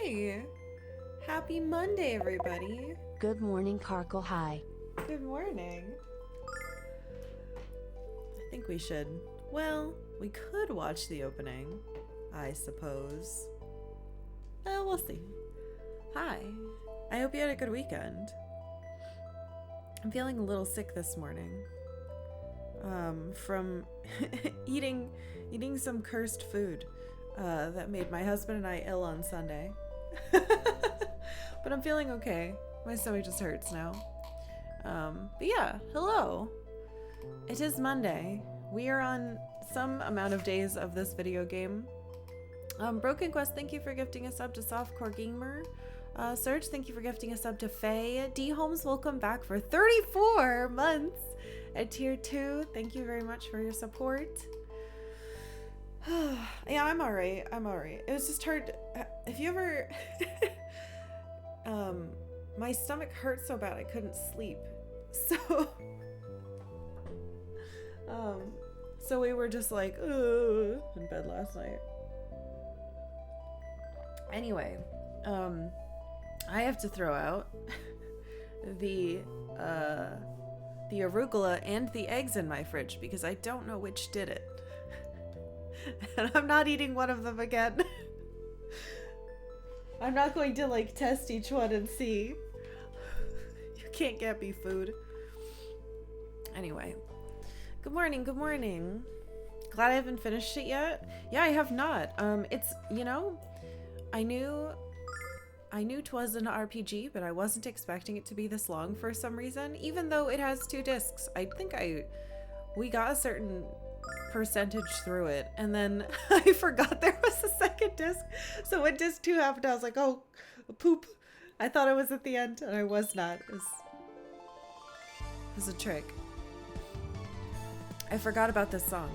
Hi! Happy Monday, everybody! Good morning, Karkalla. Hi. Good morning. I think we should. Well, we could watch the opening, I suppose. Well, we'll see. Hi. I hope you had a good weekend. I'm feeling a little sick this morning. From eating some cursed food that made my husband and I ill on Sunday. But I'm feeling okay. My stomach just hurts now. But yeah, hello. It is Monday. We are on some amount of days of this video game. Broken Quest, thank you for gifting a sub to Softcore Gamer. Serge, thank you for gifting a sub to Faye. D Holmes, welcome back for 34 months at tier 2. Thank you very much for your support. Yeah, I'm alright. It was just hard. If you ever... my stomach hurt so bad I couldn't sleep. So we were just like, ugh, in bed last night. Anyway, I have to throw out the arugula and the eggs in my fridge because I don't know which did it. And I'm not eating one of them again. I'm not going to like test each one and see. You can't get me food. Anyway, good morning. Glad I haven't finished it yet. Yeah, I have not. It's, you know, I knew 'twas an RPG, but I wasn't expecting it to be this long for some reason, even though it has 2 discs. I think we got a certain percentage through it, and then I forgot there was a second disc. So when disc 2 happened, I was like, oh, poop. I thought I was at the end, and I was not. It was a trick. I forgot about this song.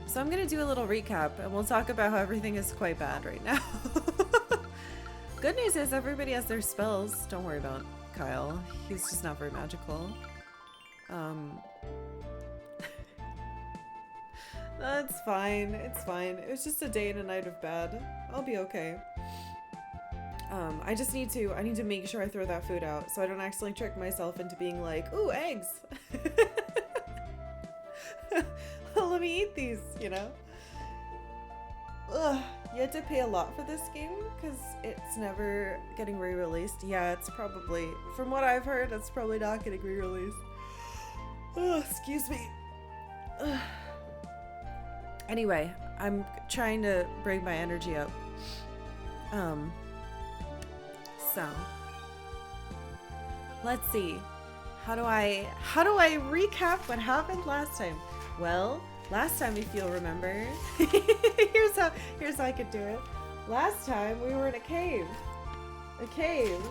So I'm gonna do a little recap, and we'll talk about how everything is quite bad right now. Good news is everybody has their spells. Don't worry about Kyle. He's just not very magical. That's fine. It's fine. It was just a day and a night of bad. I'll be okay. I need to make sure I throw that food out so I don't accidentally trick myself into being like, ooh, eggs. Let me eat these, you know? Ugh, you had to pay a lot for this game because it's never getting re-released. Yeah, it's probably, from what I've heard, it's probably not getting re-released. Excuse me. Ugh. Anyway, I'm trying to bring my energy up. So let's see. How do I recap what happened last time? Well, last time, if you'll remember, here's how I could do it. Last time we were in a cave. A cave.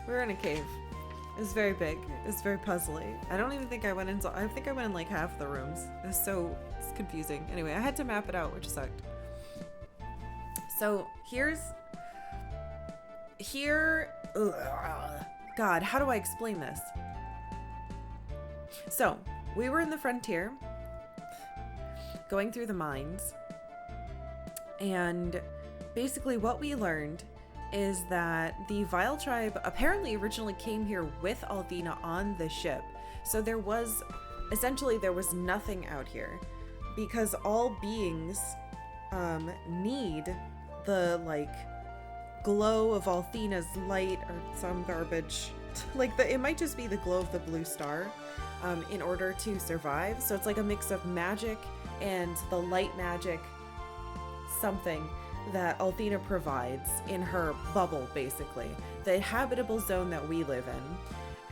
We were in a cave. It was very big. It was very puzzly. I don't even think I went into, I think I went in like half the rooms. It's confusing. Anyway, I had to map it out, which sucked. So God, how do I explain this? So we were in the frontier going through the mines, and basically what we learned is that the Vile tribe apparently originally came here with Althena on the ship. So there was nothing out here because all beings need the like glow of Althena's light or some garbage. It might just be the glow of the blue star in order to survive. So it's like a mix of magic and the light magic something that Althena provides in her bubble, basically. The habitable zone that we live in.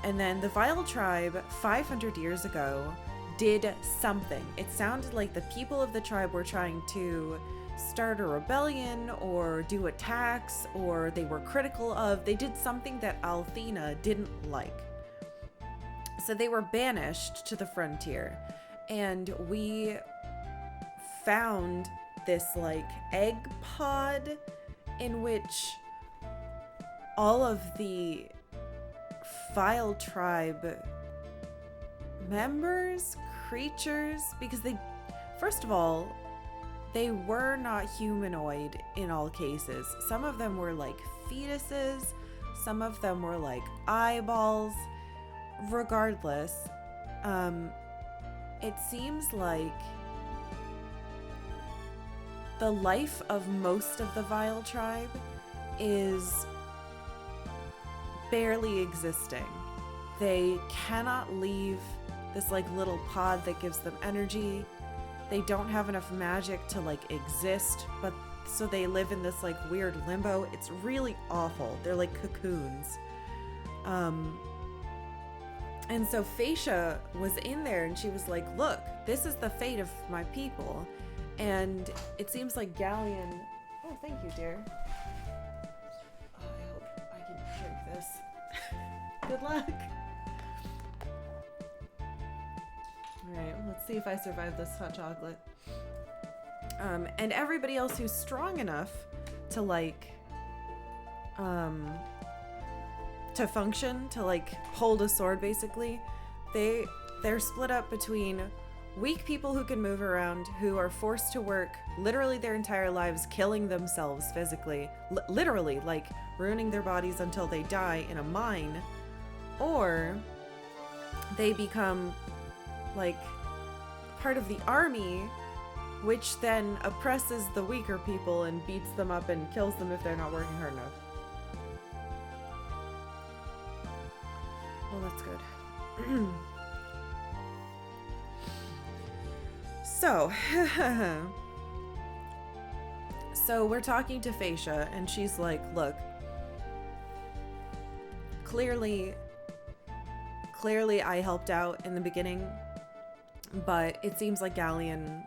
And then the Vile tribe 500 years ago did something. It sounded like the people of the tribe were trying to start a rebellion or do attacks, or they were critical of. They did something that Althena didn't like. So they were banished to the frontier. And we found this like egg pod in which all of the Vile tribe members, creatures, because they, first of all, they were not humanoid in all cases. Some of them were like fetuses, some of them were like eyeballs. Regardless, it seems like the life of most of the Vile tribe is barely existing. They cannot leave this like little pod that gives them energy. They don't have enough magic to like exist, but so they live in this like weird limbo. It's really awful. They're like cocoons. And so Phaecia was in there and she was like, look, this is the fate of my people. And it seems like Gallion... Oh, thank you, dear. Oh, I hope I can drink this. Good luck. Alright, let's see if I survive this hot chocolate. And everybody else who's strong enough to like... to function, to like hold a sword basically, they're split up between weak people who can move around, who are forced to work literally their entire lives, killing themselves physically, literally like ruining their bodies until they die in a mine, or they become like part of the army, which then oppresses the weaker people and beats them up and kills them if they're not working hard enough. Well, that's good. So we're talking to Phaecia, and she's like, look, clearly I helped out in the beginning, but it seems like Gallion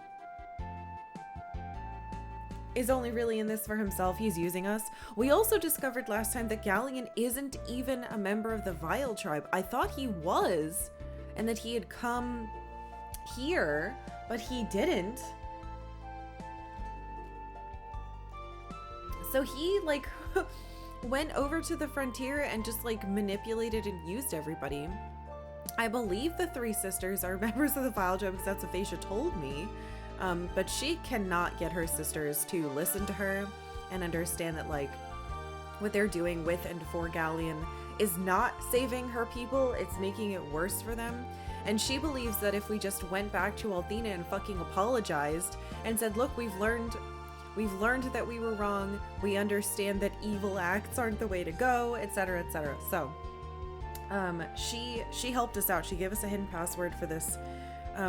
is only really in this for himself. He's using us. We also discovered last time that Gallion isn't even a member of the Vile tribe. I thought he was, and that he had come here, but he didn't. So he like went over to the frontier and just like manipulated and used everybody. I believe the three sisters are members of the Vile tribe because that's what Phaecia told me. But she cannot get her sisters to listen to her and understand that like what they're doing with and for Gallion is not saving her people, it's making it worse for them. And she believes that if we just went back to Althena and fucking apologized and said, look, we've learned that we were wrong, we understand that evil acts aren't the way to go, etc., etc. So she helped us out. She gave us a hidden password for this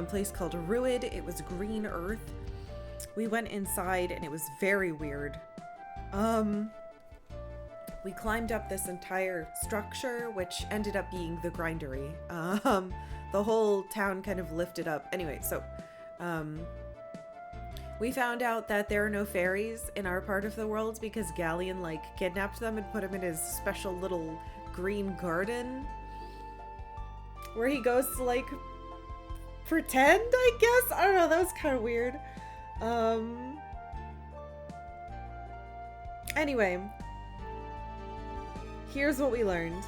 place called Ruid. It was green earth. We went inside and it was very weird. We climbed up this entire structure, which ended up being the Grindery. The whole town kind of lifted up. Anyway, so we found out that there are no fairies in our part of the world because Gallion like kidnapped them and put them in his special little green garden where he goes to like pretend, I guess. I don't know, that was kind of weird. Anyway, here's what we learned.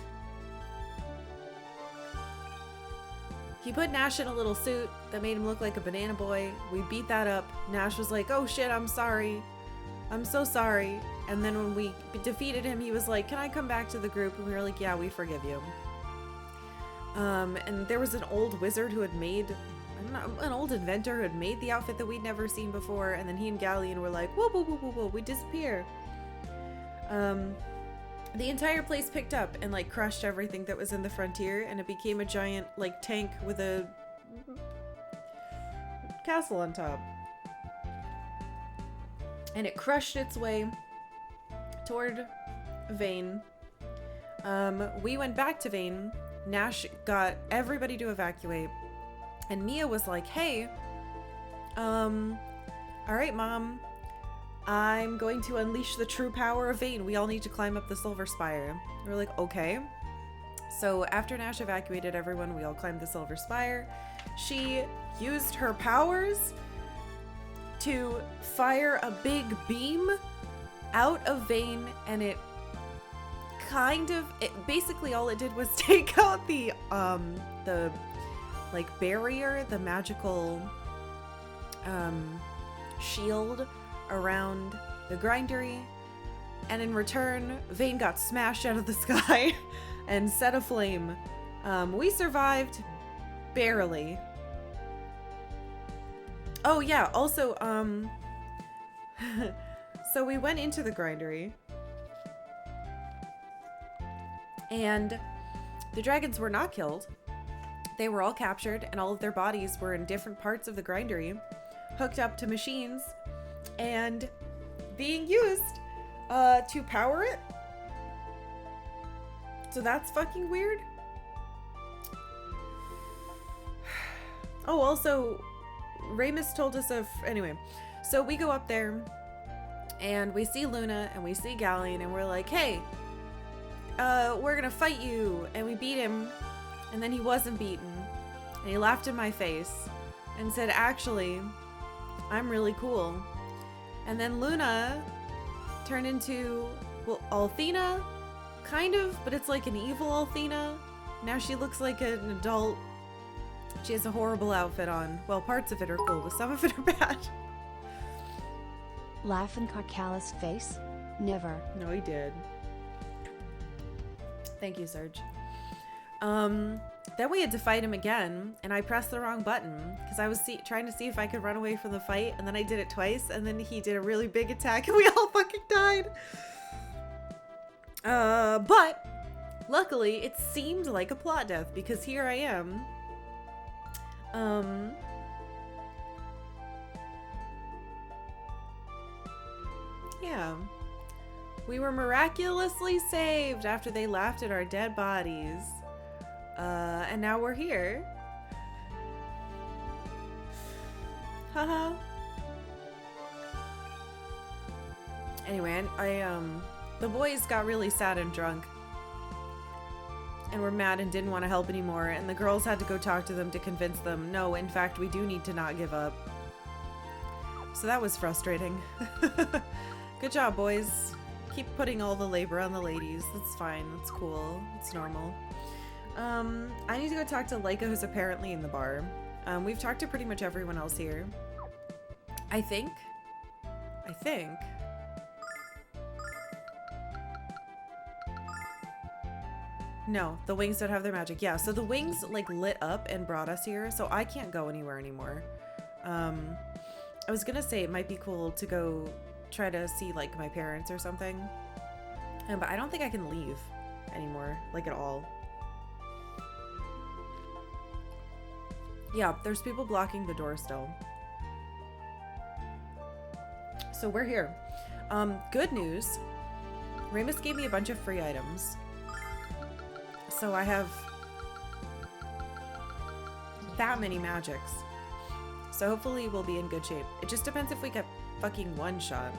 He put Nash in a little suit that made him look like a banana boy. We beat that up. Nash was like, oh shit, I'm sorry. I'm so sorry. And then when we defeated him, he was like, can I come back to the group? And we were like, yeah, we forgive you. And there was an old wizard who had made, an old inventor who had made the outfit that we'd never seen before. And then he and Gallion were like, whoa, whoa, whoa, whoa, whoa, we disappear. The entire place picked up and like crushed everything that was in the frontier, and it became a giant like tank with a castle on top. And it crushed its way toward Vane. We went back to Vane. Nash got everybody to evacuate, and Mia was like, hey, all right, Mom, I'm going to unleash the true power of Vane. We all need to climb up the Silver Spire. We were like, okay. So after Nash evacuated everyone, we all climbed the Silver Spire. She used her powers to fire a big beam out of Vane, and it basically all it did was take out the like barrier, the magical shield around the Grindery, and in return, Vane got smashed out of the sky and set aflame. We survived barely. Oh yeah, also, so we went into the Grindery, and the dragons were not killed. They were all captured, and all of their bodies were in different parts of the Grindery, hooked up to machines, and being used to power it. So that's fucking weird. Oh, also, Ramus told us of... Anyway, so we go up there, and we see Luna, and we see Gallion, and we're like, hey, we're gonna fight you. And we beat him, and then he wasn't beaten. And he laughed in my face and said, actually, I'm really cool. And then Luna turned into, well, Althena, kind of, but it's like an evil Althena. Now she looks like an adult. She has a horrible outfit on. Well, parts of it are cool, but some of it are bad. Laugh in Karkalla's face? Never. No, he did. Thank you, Serge. Then we had to fight him again, and I pressed the wrong button because I was trying to see if I could run away from the fight, and then I did it twice, and then he did a really big attack, and we all fucking died. But luckily, it seemed like a plot death because here I am. Yeah. We were miraculously saved after they laughed at our dead bodies. And now we're here. Haha. Anyway, the boys got really sad and drunk. And were mad and didn't want to help anymore. And the girls had to go talk to them to convince them, no, in fact, we do need to not give up. So that was frustrating. Good job, boys. Keep putting all the labor on the ladies. That's fine. That's cool. It's normal. I need to go talk to Laika, who's apparently in the bar. We've talked to pretty much everyone else here. I think. No, the wings don't have their magic. Yeah, so the wings like lit up and brought us here, so I can't go anywhere anymore. I was gonna say it might be cool to go try to see like my parents or something. But I don't think I can leave anymore, like at all. Yeah, there's people blocking the door still. So we're here. Good news. Ramus gave me a bunch of free items. So I have that many magics. So hopefully we'll be in good shape. It just depends if we get fucking one shot.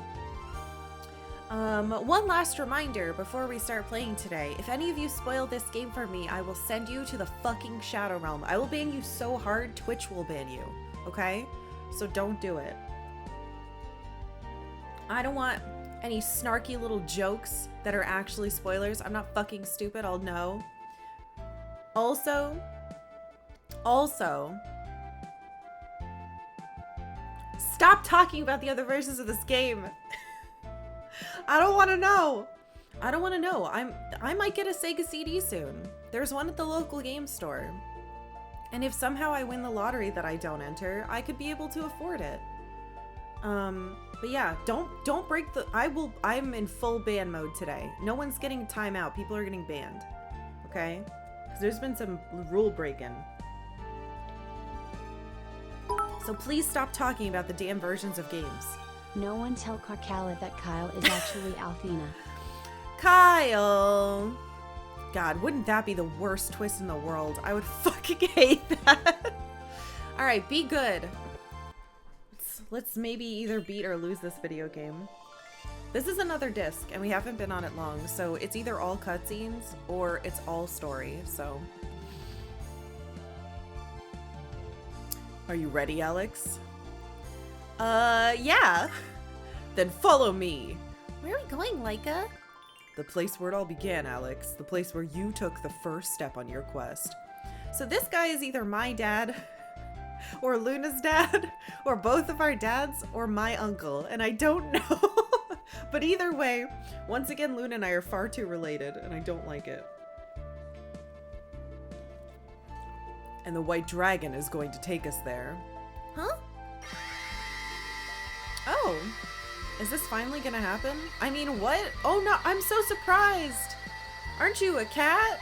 One last reminder before we start playing today. If any of you spoil this game for me, I will send you to the fucking Shadow Realm. I will ban you so hard, Twitch will ban you. Okay? So don't do it. I don't want any snarky little jokes that are actually spoilers. I'm not fucking stupid, I'll know. Also, stop talking about the other versions of this game. I don't want to know. I might get a Sega CD soon. There's one at the local game store. And if somehow I win the lottery that I don't enter, I could be able to afford it. But yeah, don't break the... I'm in full ban mode today. No one's getting timeout. People are getting banned. Okay? Because there's been some rule breaking. So please stop talking about the damn versions of games. No one tell Karkalla that Kyle is actually Althena. Kyle! God, wouldn't that be the worst twist in the world? I would fucking hate that. Alright, be good. Let's maybe either beat or lose this video game. This is another disc, and we haven't been on it long, so it's either all cutscenes or it's all story, so... Are you ready, Alex? Yeah. Then follow me. Where are we going, Laika? The place where it all began, Alex. The place where you took the first step on your quest. So this guy is either my dad or Luna's dad, or both of our dads, or my uncle, and I don't know. But either way, once again, Luna and I are far too related, and I don't like it. And the white dragon is going to take us there. Huh? Oh, is this finally gonna happen? I mean, what? Oh no, I'm so surprised. Aren't you a cat?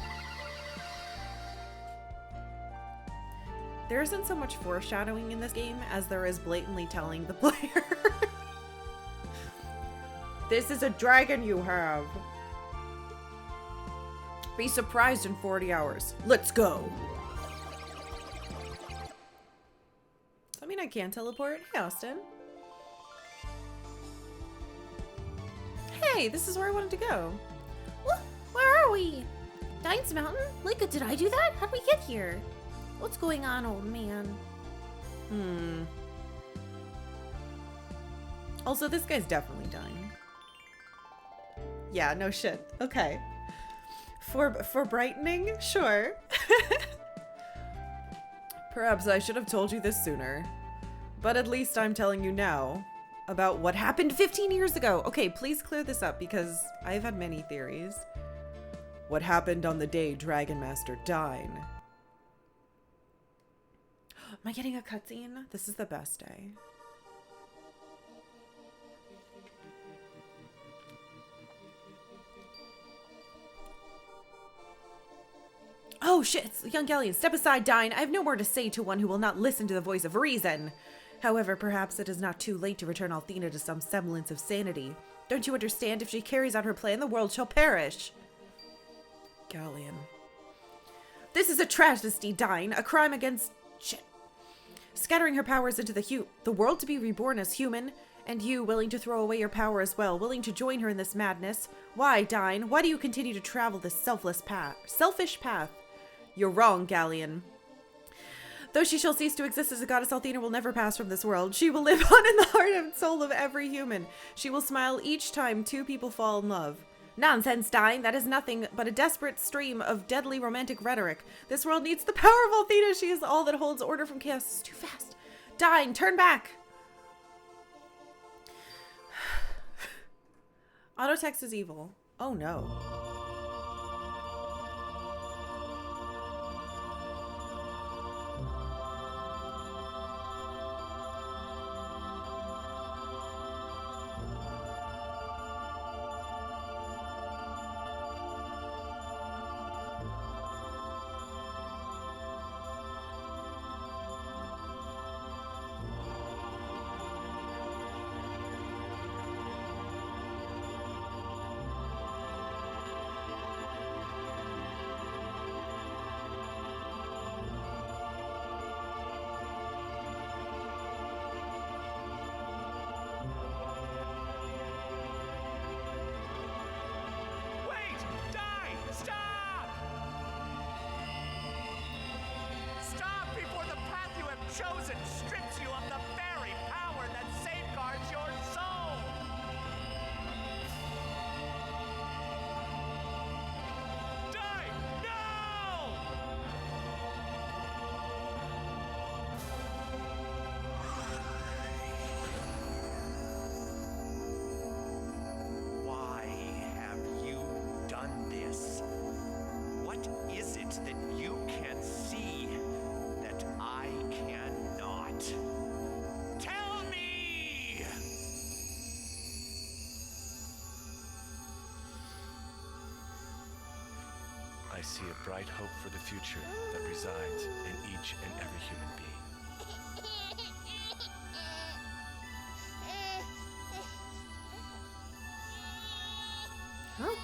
There isn't so much foreshadowing in this game as there is blatantly telling the player. This is a dragon you have. Be surprised in 40 hours. Let's go. I mean, I can teleport. Hey, Austin. Hey, this is where I wanted to go. What? Where are we? Dine's Mountain? Like, did I do that? How'd we get here? What's going on, old man? Also, this guy's definitely dying. Yeah, no shit. Okay. For brightening? Sure. Perhaps I should have told you this sooner. But at least I'm telling you now about what happened 15 years ago. Okay, please clear this up because I've had many theories. What happened on the day Dragon Master Dine? Am I getting a cutscene? This is the best day. Oh shit, it's young Gallion. Step aside, Dine. I have no more to say to one who will not listen to the voice of reason. However, perhaps it is not too late to return Althena to some semblance of sanity. Don't you understand? If she carries out her plan, the world shall perish. Gallion. This is a travesty, Dine. A crime against... shit. Scattering her powers into the world to be reborn as human, and you willing to throw away your power as well, willing to join her in this madness. Why, Dine? Why do you continue to travel this selfish path? You're wrong, Gallion. Though she shall cease to exist as a goddess, Althena will never pass from this world. She will live on in the heart and soul of every human. She will smile each time two people fall in love. Nonsense, Dine. That is nothing but a desperate stream of deadly romantic rhetoric. This world needs the power of Althena. She is all that holds order from chaos. It's too fast. Dine, turn back. Autotext is evil. Oh no. Chosen strips you of the very power that safeguards your soul. Die! No! Why have you done this? What is it that you can see that I cannot? Tell me! I see a bright hope for the future that resides in each and every human being. Huh?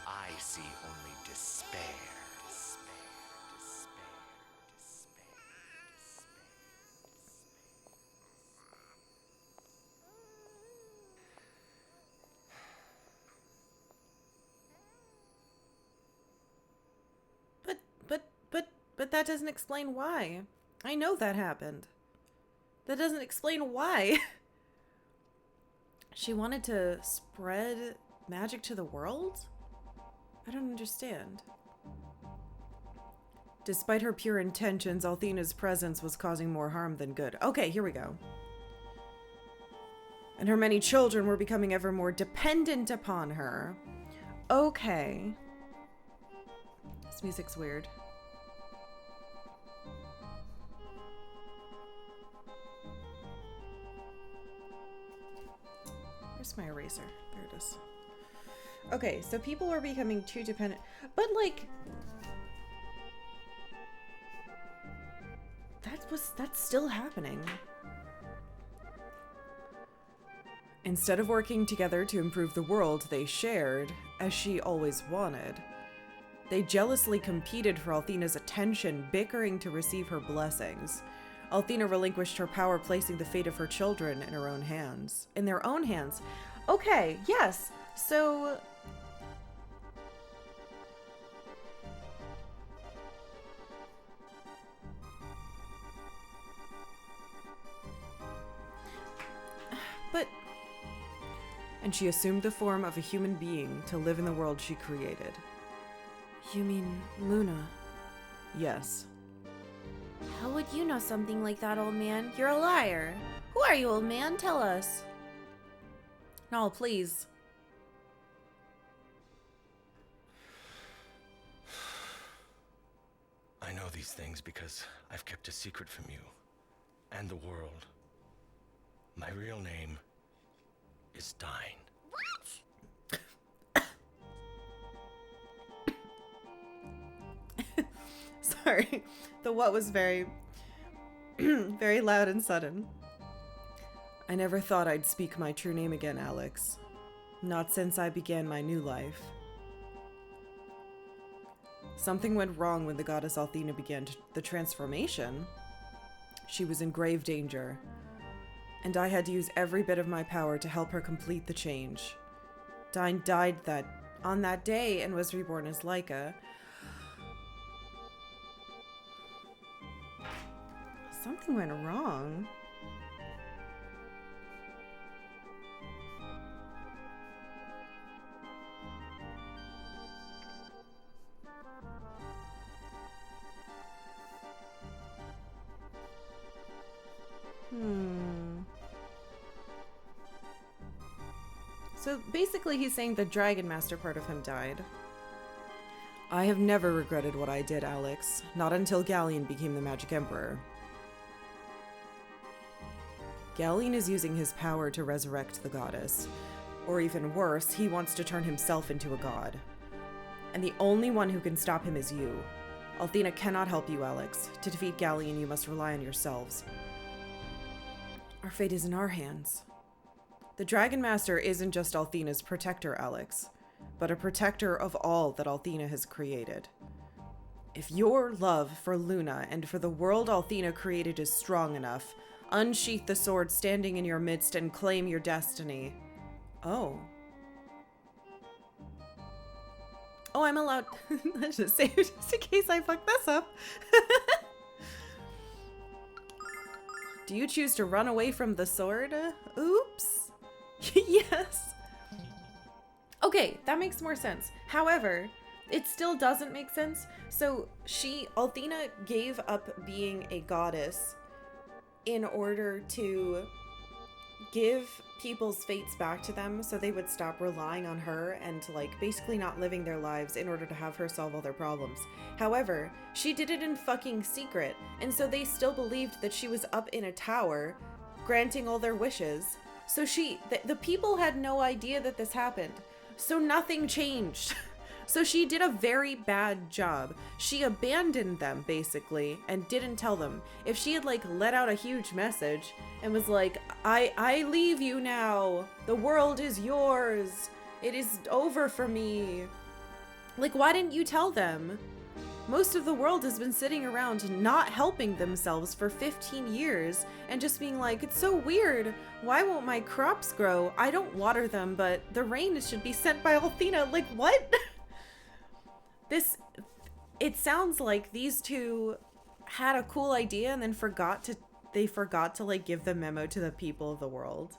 I see only despair. Despair, despair, despair, But that doesn't explain why. I know that happened. That doesn't explain why. She wanted to spread Magic to the world? I don't understand. Despite her pure intentions, Althena's presence was causing more harm than good. Okay, here we go. And her many children were becoming ever more dependent upon her. Okay. This music's weird. Where's my eraser? There it is. Okay, so people were becoming too dependent. But, like... That's still happening. Instead of working together to improve the world they shared, as she always wanted, they jealously competed for Althena's attention, bickering to receive her blessings. Althena relinquished her power, placing the fate of her children in her own hands. In their own hands. Okay, yes. So... But... And she assumed the form of a human being to live in the world she created. You mean Luna? Yes. How would you know something like that, old man? You're a liar. Who are you, old man? Tell us. Null, please. I know these things because I've kept a secret from you and the world. My real name is Dine. Sorry. The what was very, very loud and sudden. I never thought I'd speak my true name again, Alex. Not since I began my new life. Something went wrong when the goddess Althena began the transformation. She was in grave danger, and I had to use every bit of my power to help her complete the change. Dine died on that day and was reborn as Laika. Something went wrong. So basically he's saying the Dragon Master part of him died. I have never regretted what I did, Alex. Not until Gallion became the Magic Emperor. Gallion is using his power to resurrect the goddess. Or even worse, he wants to turn himself into a god. And the only one who can stop him is you. Althena cannot help you, Alex. To defeat Gallion, you must rely on yourselves. Our fate is in our hands. The Dragon Master isn't just Althena's protector, Alex, but a protector of all that Althena has created. If your love for Luna and for the world Althena created is strong enough, unsheath the sword standing in your midst and claim your destiny. Oh. Oh, I'm allowed... Let's just say, just in case I fuck this up. Do you choose to run away from the sword? Oops. Yes. Okay, that makes more sense. However, it still doesn't make sense. So Althena gave up being a goddess in order to give people's fates back to them so they would stop relying on her and like basically not living their lives in order to have her solve all their problems. However, she did it in fucking secret, and so they still believed that she was up in a tower granting all their wishes. So the people had no idea that this happened. So nothing changed. So she did a very bad job. She abandoned them, basically, and didn't tell them. If she had, like, let out a huge message and was like, I leave you now. The world is yours. It is over for me. Like, why didn't you tell them? Most of the world has been sitting around not helping themselves for 15 years and just being like, it's so weird. Why won't my crops grow? I don't water them, but the rain should be sent by Althena. Like, what? It sounds like these two had a cool idea and then forgot to like give the memo to the people of the world.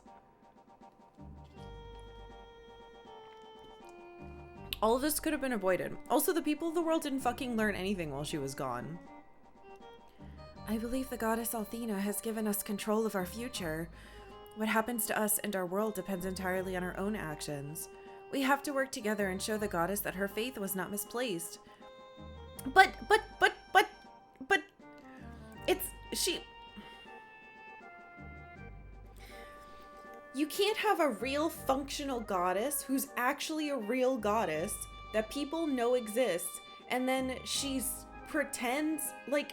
All of this could have been avoided. Also, the people of the world didn't fucking learn anything while she was gone. I believe the goddess Althena has given us control of our future. What happens to us and our world depends entirely on our own actions. We have to work together and show the goddess that her faith was not misplaced. But, you can't have a real functional goddess who's actually a real goddess that people know exists, and then she pretends like...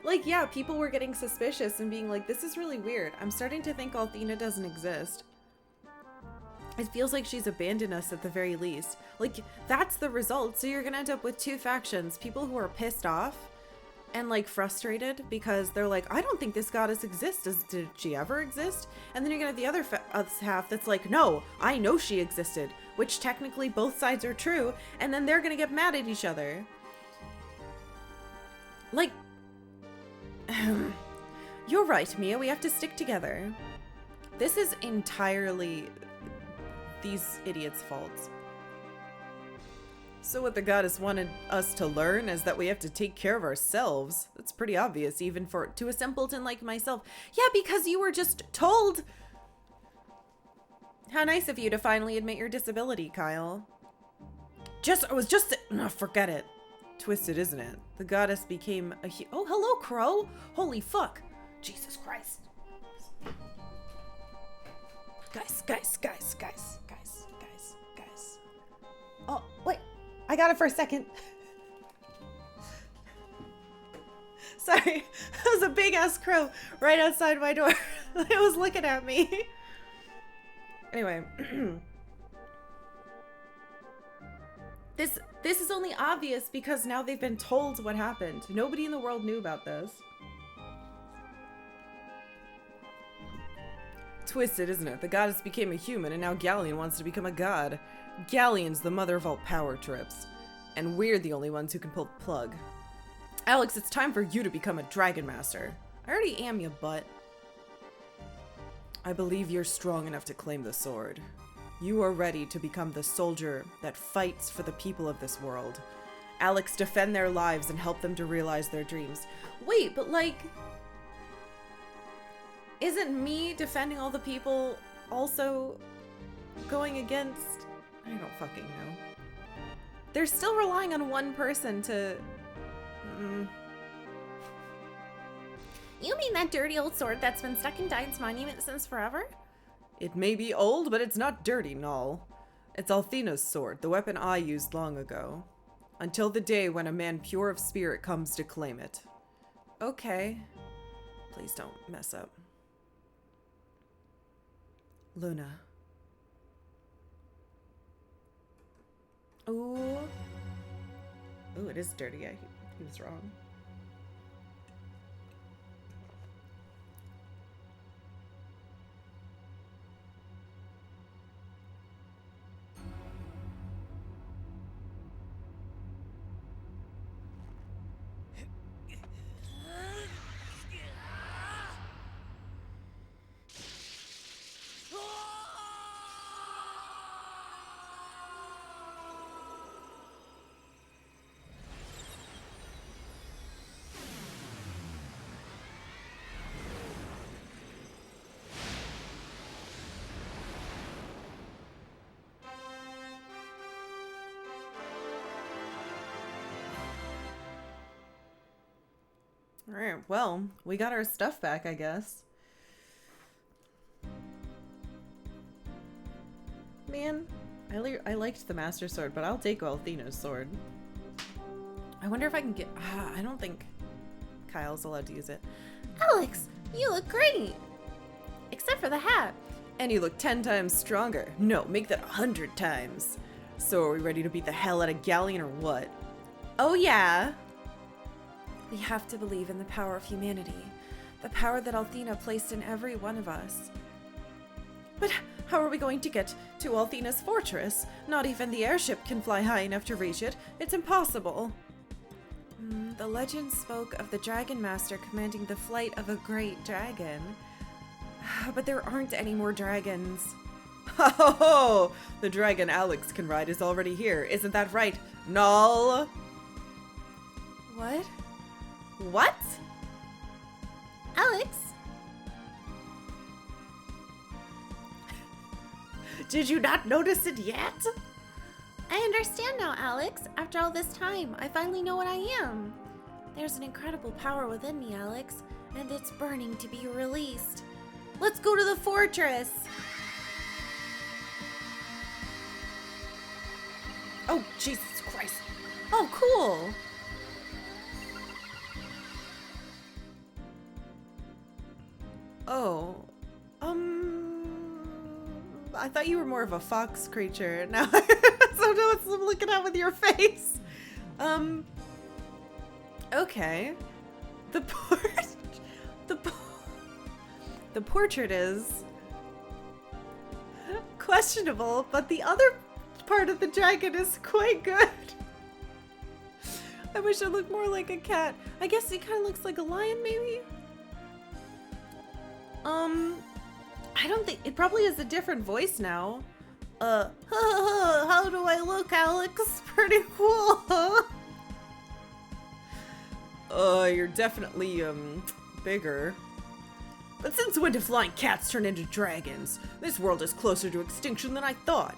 like, yeah, people were getting suspicious and being like, this is really weird. I'm starting to think Althena doesn't exist. It feels like she's abandoned us at the very least. Like, that's the result. So you're gonna end up with two factions. People who are pissed off and, like, frustrated because they're like, I don't think this goddess exists. Did she ever exist? And then you're gonna have the other half that's like, no, I know she existed. Which technically both sides are true. And then they're gonna get mad at each other. Like... You're right, Mia. We have to stick together. This is entirely these idiots' faults. So what the goddess wanted us to learn is that we have to take care of ourselves. That's pretty obvious, even to a simpleton like myself. Yeah, because you were just told. How nice of you to finally admit your disability, Kyle. No, forget it. Twisted, isn't it? The goddess became a oh, hello, Crow. Holy fuck. Jesus Christ. Guys. Oh, wait. I got it for a second. Sorry. That was a big ass crow right outside my door. It was looking at me. Anyway. This is only obvious because now they've been told what happened. Nobody in the world knew about this. Twisted, isn't it? The goddess became a human and now Gallion wants to become a god. Gallion's the mother of all power trips. And we're the only ones who can pull the plug. Alex, it's time for you to become a dragon master. I already am, you butt. I believe you're strong enough to claim the sword. You are ready to become the soldier that fights for the people of this world. Alex, defend their lives and help them to realize their dreams. Wait, but like... Isn't me defending all the people also going against... I don't fucking know. They're still relying on one person to... You mean that dirty old sword that's been stuck in Dine's monument since forever? It may be old, but it's not dirty, Null. It's Althena's sword, the weapon I used long ago. Until the day when a man pure of spirit comes to claim it. Okay. Please don't mess up. Luna. Ooh. Ooh, it is dirty. He was wrong. Alright, well, we got our stuff back, I guess. Man, I liked the Master Sword, but I'll take Althena's sword. I wonder if I can get... I don't think Kyle's allowed to use it. Alex, you look great! Except for the hat. And you look 10 times stronger. No, make that 100 times. So are we ready to beat the hell out of Gallion or what? Oh yeah! We have to believe in the power of humanity. The power that Althena placed in every one of us. But how are we going to get to Althena's fortress? Not even the airship can fly high enough to reach it. It's impossible. The legend spoke of the Dragon Master commanding the flight of a great dragon. But there aren't any more dragons. Oh, the dragon Alex can ride is already here. Isn't that right, Null? What? What? Alex? Did you not notice it yet? I understand now, Alex. After all this time, I finally know what I am. There's an incredible power within me, Alex, and it's burning to be released. Let's go to the fortress! Oh, Jesus Christ. Oh, cool. Oh, I thought you were more of a fox creature. Now, so now it's looking out with your face. Okay. The portrait is questionable, but the other part of the dragon is quite good. I wish it looked more like a cat. I guess it kind of looks like a lion, maybe? I don't think, it probably has a different voice now. How do I look, Alex? Pretty cool, huh? You're definitely, bigger. But since when do flying cats turn into dragons? This world is closer to extinction than I thought.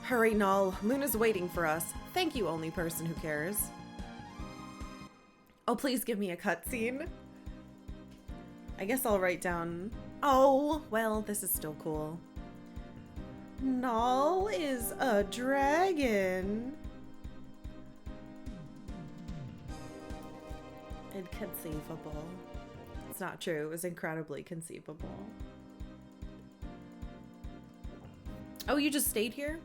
Hurry, Null. Luna's waiting for us. Thank you, only person who cares. Oh, please give me a cutscene. I guess I'll write down... Oh, well, this is still cool. Null is a dragon. Inconceivable. It's not true. It was incredibly conceivable. Oh, you just stayed here?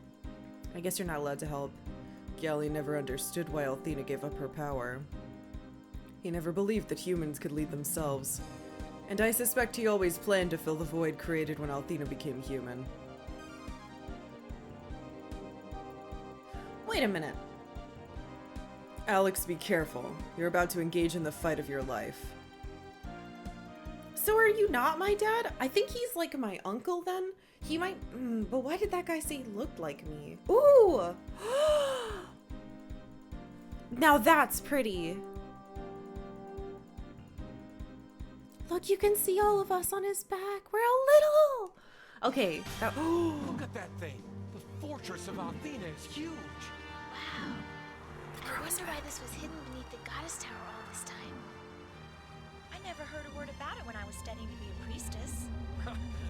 I guess you're not allowed to help. Gallion never understood why Althena gave up her power. He never believed that humans could lead themselves. And I suspect he always planned to fill the void created when Althena became human. Wait a minute. Alex, be careful. You're about to engage in the fight of your life. So are you not my dad? I think he's like my uncle then. He might, but why did that guy say he looked like me? Ooh! Now that's pretty. Look, you can see all of us on his back. We're a little. Okay. That, Look at that thing. The fortress of Althena is huge. Wow. I wonder why this was hidden beneath the goddess tower all this time. I never heard a word about it when I was studying to be a priestess.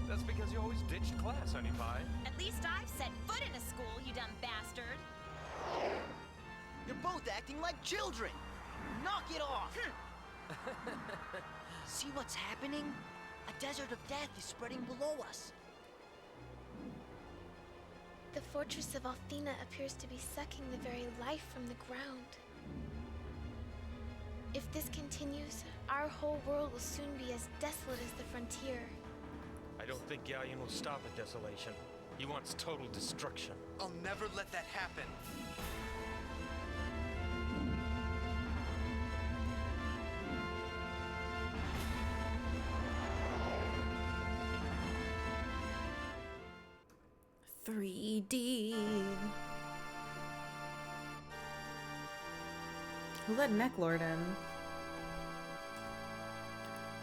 That's because you always ditched class, honey pie. At least I've set foot in a school, you dumb bastard. You're both acting like children. Knock it off. See what's happening? A desert of death is spreading below us. The fortress of Althena appears to be sucking the very life from the ground. If this continues, our whole world will soon be as desolate as the frontier. I don't think Gallion will stop at desolation. He wants total destruction. I'll never let that happen. $3D. Who let Necklord in?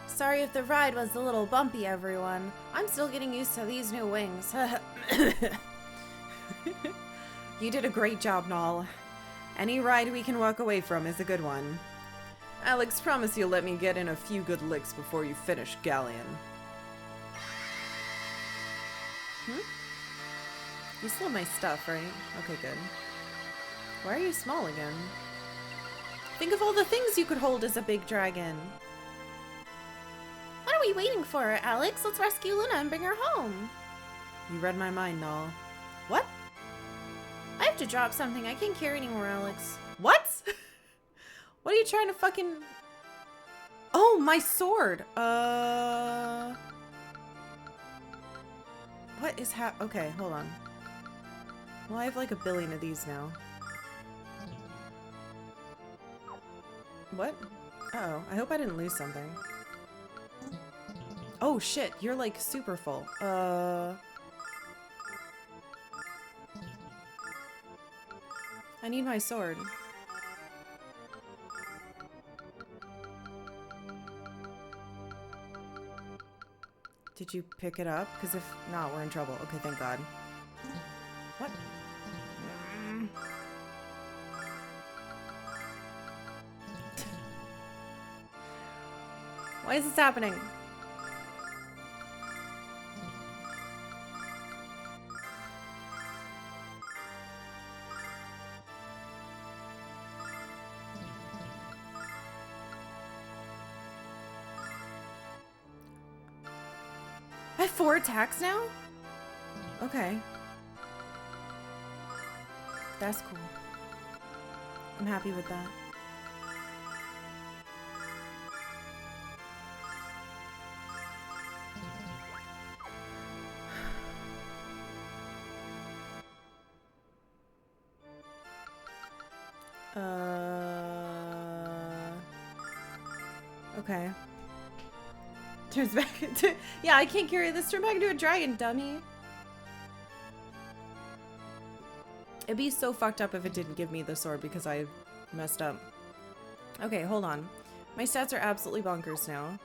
Sorry if the ride was a little bumpy, everyone. I'm still getting used to these new wings. You did a great job, Null. Any ride we can walk away from is a good one. Alex, promise you'll let me get in a few good licks before you finish Gallion. You still have my stuff, right? Okay, good. Why are you small again? Think of all the things you could hold as a big dragon. What are we waiting for, Alex? Let's rescue Luna and bring her home. You read my mind, Null. What? I have to drop something. I can't carry anymore, Alex. What? What are you trying to fucking... Oh, my sword. What is okay, hold on. Well, I have like a billion of these now. What? Uh-oh, I hope I didn't lose something. Oh shit, you're like super full. I need my sword. Did you pick it up? Because if not, we're in trouble. Okay, thank God. What? Why is this happening? I have 4 attacks now? Okay. That's cool. I'm happy with that. Okay. Turns back into... Yeah, I can't carry this. Turn back into a dragon, dummy. It'd be so fucked up if it didn't give me the sword because I messed up. Okay, hold on. My stats are absolutely bonkers now.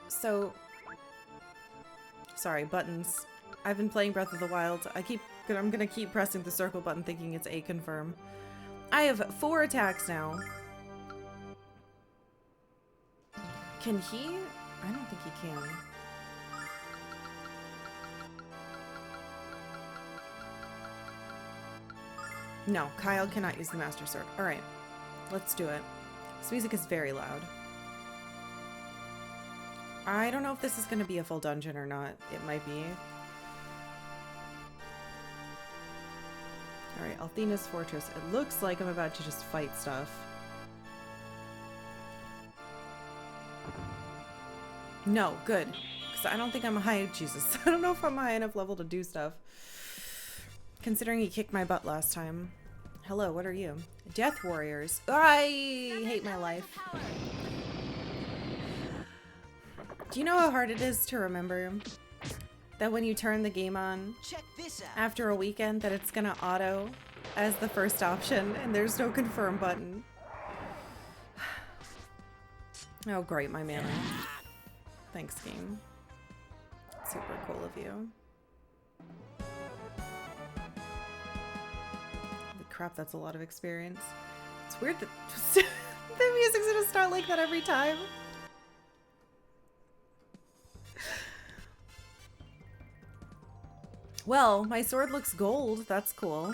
So... Sorry, buttons. I've been playing Breath of the Wild. I'm gonna keep pressing the circle button thinking it's a confirm. I have 4 attacks now. Can he? I don't think he can. No, Kyle cannot use the Master Sword. Alright, let's do it. This music is very loud. I don't know if this is going to be a full dungeon or not. It might be. Alright, Althena's Fortress. It looks like I'm about to just fight stuff. No, good. Because I don't think I'm high... Jesus. I don't know if I'm high enough level to do stuff. Considering he kicked my butt last time. Hello, what are you? Death Warriors. I hate my life. Do you know how hard it is to remember that when you turn the game on Check this out. after a weekend that it's gonna auto as the first option and there's no confirm button? Oh great, my mana. Thanks, game. Super cool of you. Holy crap, that's a lot of experience. It's weird that the music's gonna start like that every time. Well, my sword looks gold. That's cool.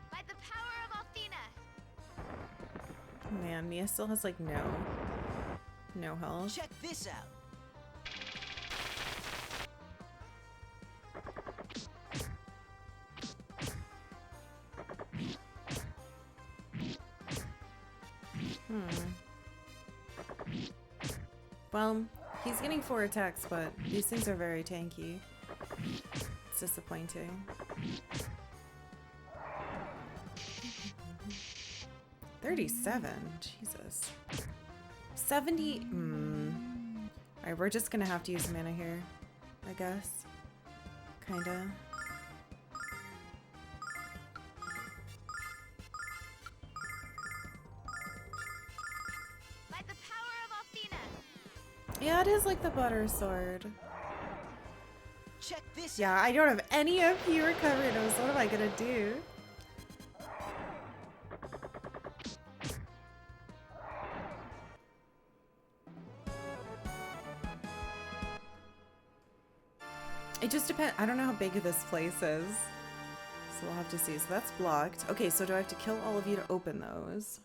By the power of Althena. Man, Mia still has like no health. Check this out. Well, he's getting 4 attacks, but these things are very tanky. It's disappointing. 37? Jesus. 70? Alright, we're just gonna have to use mana here, I guess. Kinda. By the power of Althena. Yeah, it is like the butter sword. Check this Yeah, I don't have any MP recovery notes. What am I gonna do? It just depends. I don't know how big this place is. So we'll have to see. So that's blocked. Okay, so do I have to kill all of you to open those?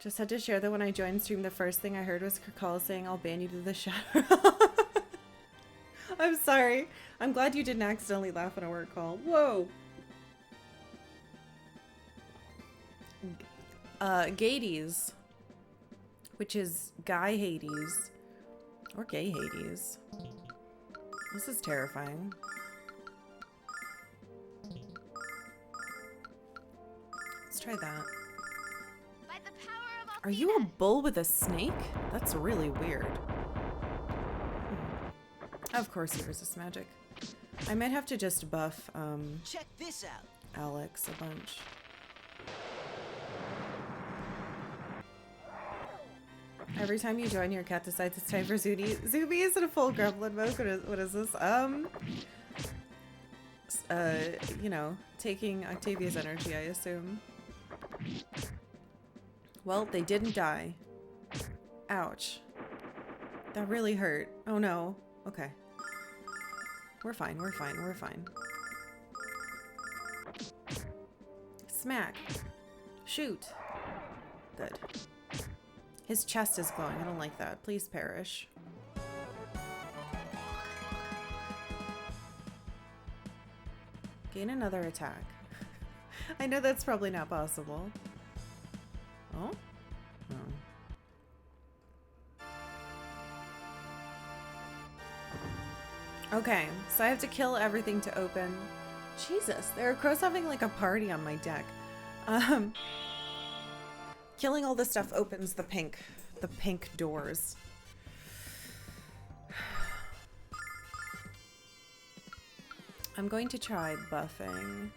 Just had to share that when I joined stream, the first thing I heard was Karkalla saying, "I'll ban you to the shadow." I'm sorry. I'm glad you didn't accidentally laugh on a word call. Whoa. Gades, which is Guy Hades, or Gay Hades. This is terrifying. try that. By the power of Are you a bull with a snake? That's really weird. Of course you resist magic. I might have to just buff Check this out. Alex a bunch. Every time you join, your cat decides it's time for Zuni. Zuby is in a full gremlin mode. What is this? You know, taking Octavia's energy, I assume. Well, they didn't die. Ouch. That really hurt. Oh no. Okay. We're fine, we're fine, we're fine. Smack. Shoot. Good. His chest is glowing. I don't like that. Please perish. Gain another attack. I know that's probably not possible. Oh? Oh. Okay, so I have to kill everything to open. Jesus, there are crows having like a party on my deck. Killing all this stuff opens the pink doors. I'm going to try buffing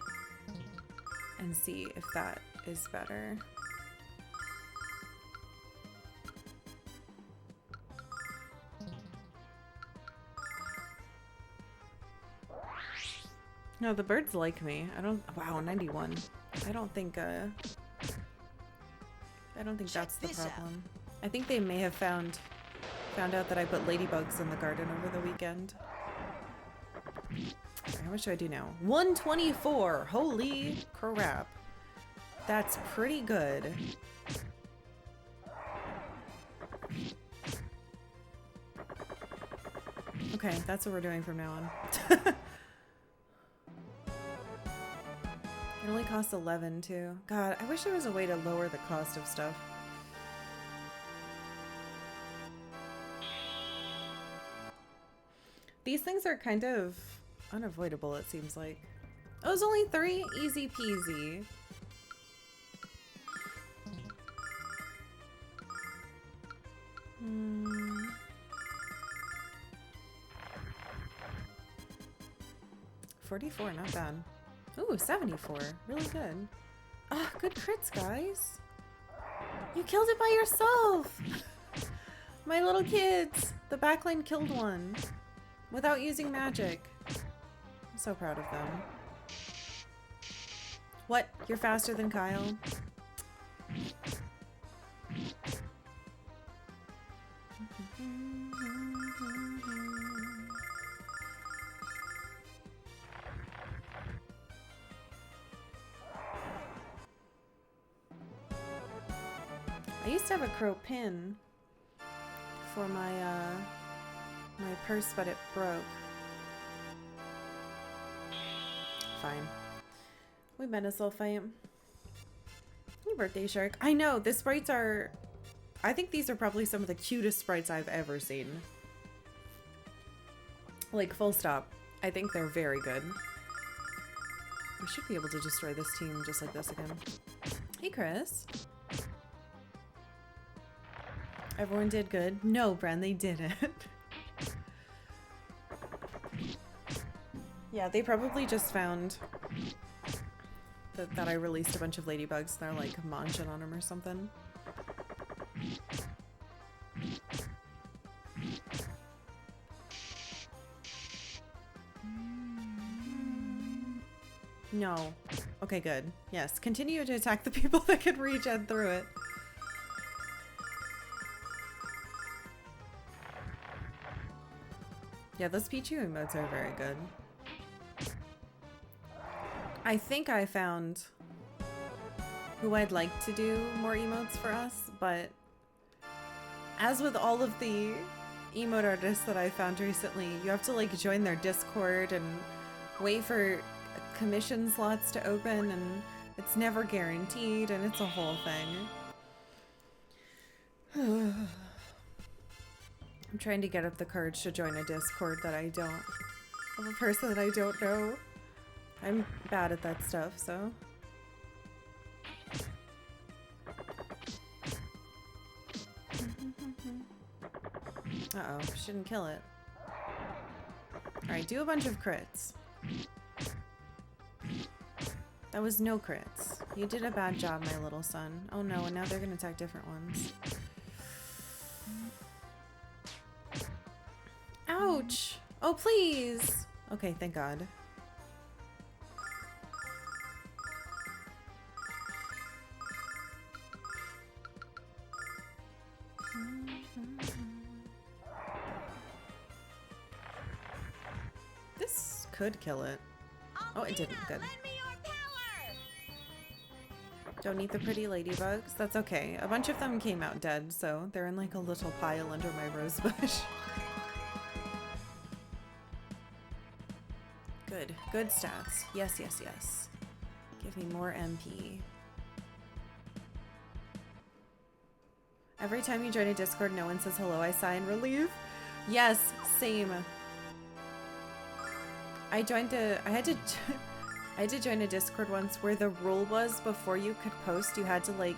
and see if that is better. No, the birds like me. Wow, 91. I don't think that's the problem. I think they may have found out that I put ladybugs in the garden over the weekend. How much do I do now? 124. Holy crap. That's pretty good. Okay, that's what we're doing from now on. It only costs 11 too. God, I wish there was a way to lower the cost of stuff. These things are kind of unavoidable, it seems like. Oh, it's only 3? Easy peasy. Hmm. 44, not bad. Ooh, 74. Really good. Ah, good crits, guys. You killed it by yourself! My little kids! The backline killed one. Without using magic. I'm so proud of them. What? You're faster than Kyle? I used to have a crow pin for my my purse, but it broke. Fine. We might as well fight. Hey, birthday shark. I know, the sprites are... I think these are probably some of the cutest sprites I've ever seen. Like, full stop. I think they're very good. We should be able to destroy this team just like this again. Hey, Chris. Everyone did good. No, Bren, they didn't. Yeah, they probably just found that I released a bunch of ladybugs. They're like munching on them or something. No. Okay, good. Yes, continue to attack the people that can regen through it. Yeah, those Pichu emotes are very good. I think I found who I'd like to do more emotes for us, but as with all of the emote artists that I found recently, you have to like join their Discord and wait for commission slots to open, and it's never guaranteed, and it's a whole thing. I'm trying to get up the courage to join a Discord that I don't, of a person that I don't know. I'm bad at that stuff, so. Uh-oh, shouldn't kill it. Alright, do a bunch of crits. That was no crits. You did a bad job, my little son. Oh no, and now they're gonna attack different ones. Ouch! Oh, please! Okay, thank God. This could kill it. Oh, it didn't. Good. Don't eat the pretty ladybugs. That's okay. A bunch of them came out dead, so they're in like a little pile under my rose bush. Good. Good stats. Yes, yes, yes. Give me more MP. Every time you join a Discord, no one says hello. I sigh in relief. Yes, same. I had to join a Discord once where the rule was before you could post, you had to like,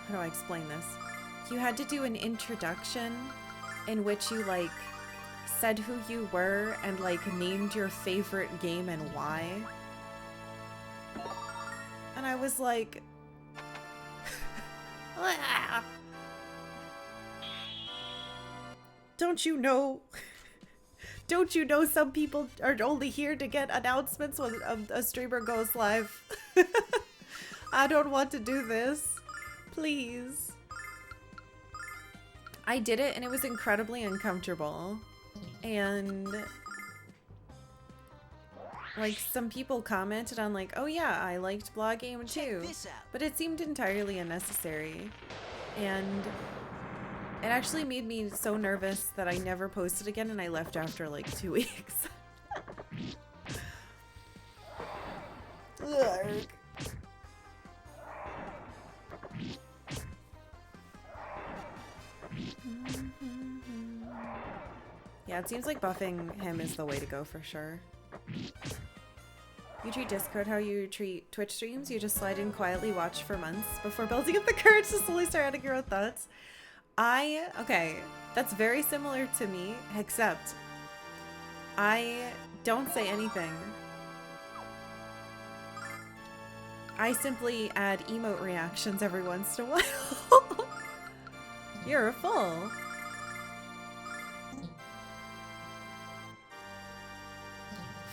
how do I explain this? You had to do an introduction in which you like said who you were and like named your favorite game and why. And I was like, don't you know? Don't you know some people are only here to get announcements when a streamer goes live? I don't want to do this. Please. I did it and it was incredibly uncomfortable. And like some people commented on like, oh yeah, I liked Blog Game too. But it seemed entirely unnecessary. And it actually made me so nervous that I never posted again and I left after like 2 weeks. Yeah, it seems like buffing him is the way to go for sure. You treat Discord how you treat Twitch streams? You just slide in quietly, watch for months before building up the courage to slowly start adding your own thoughts. Okay, that's very similar to me, except I don't say anything. I simply add emote reactions every once in a while. You're a fool.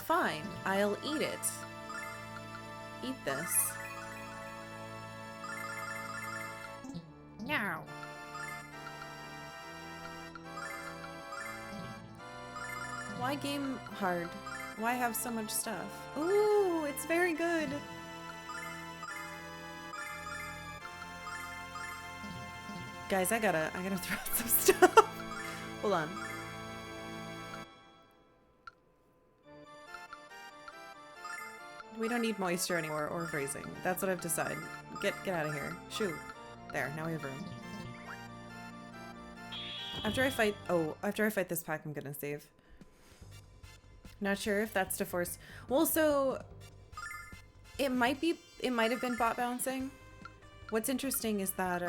Fine, I'll eat it. Eat this. Now. Why game hard? Why have so much stuff? Ooh, it's very good. Guys, I gotta throw out some stuff. Hold on. We don't need moisture anymore or freezing. That's what I've decided. Get out of here. Shoot. There, now we have room. After I fight this pack, I'm gonna save. Not sure if that's to force. Well, so it might have been bot bouncing. What's interesting is that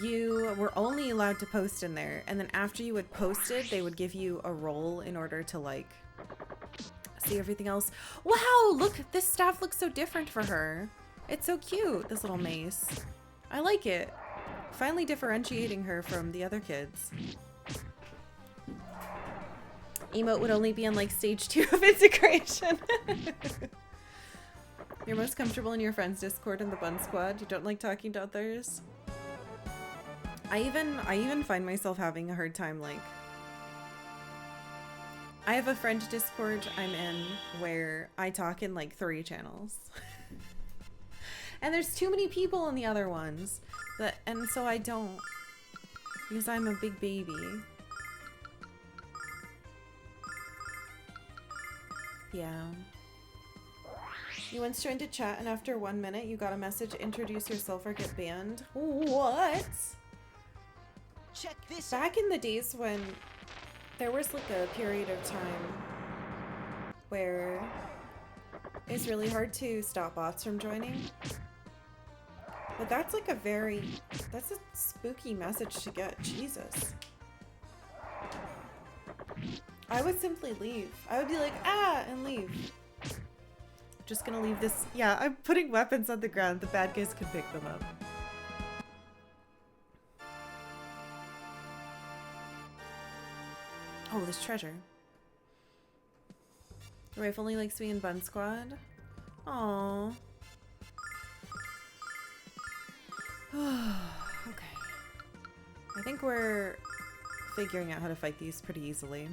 you were only allowed to post in there, and then after you had posted, they would give you a role in order to like see everything else. Wow, look, this staff looks so different for her. It's so cute, this little mace. I like it. Finally differentiating her from the other kids. Emote would only be on like stage 2 of integration. You're most comfortable in your friend's Discord in the Bun Squad. You don't like talking to others. I even find myself having a hard time like. I have a friend Discord I'm in where I talk in like 3 channels. And there's too many people in the other ones. And so I don't, because I'm a big baby. Yeah. You once joined a chat and after 1 minute you got a message, introduce yourself or get banned. What? Check this Back in the days when there was like a period of time where it's really hard to stop bots from joining. But that's like that's a spooky message to get. Jesus. I would simply leave. I would be like, ah, and leave. Just gonna leave this. Yeah, I'm putting weapons on the ground. The bad guys can pick them up. Oh, this treasure. The wife only likes me in Bun Squad. Aww. Okay. I think we're figuring out how to fight these pretty easily.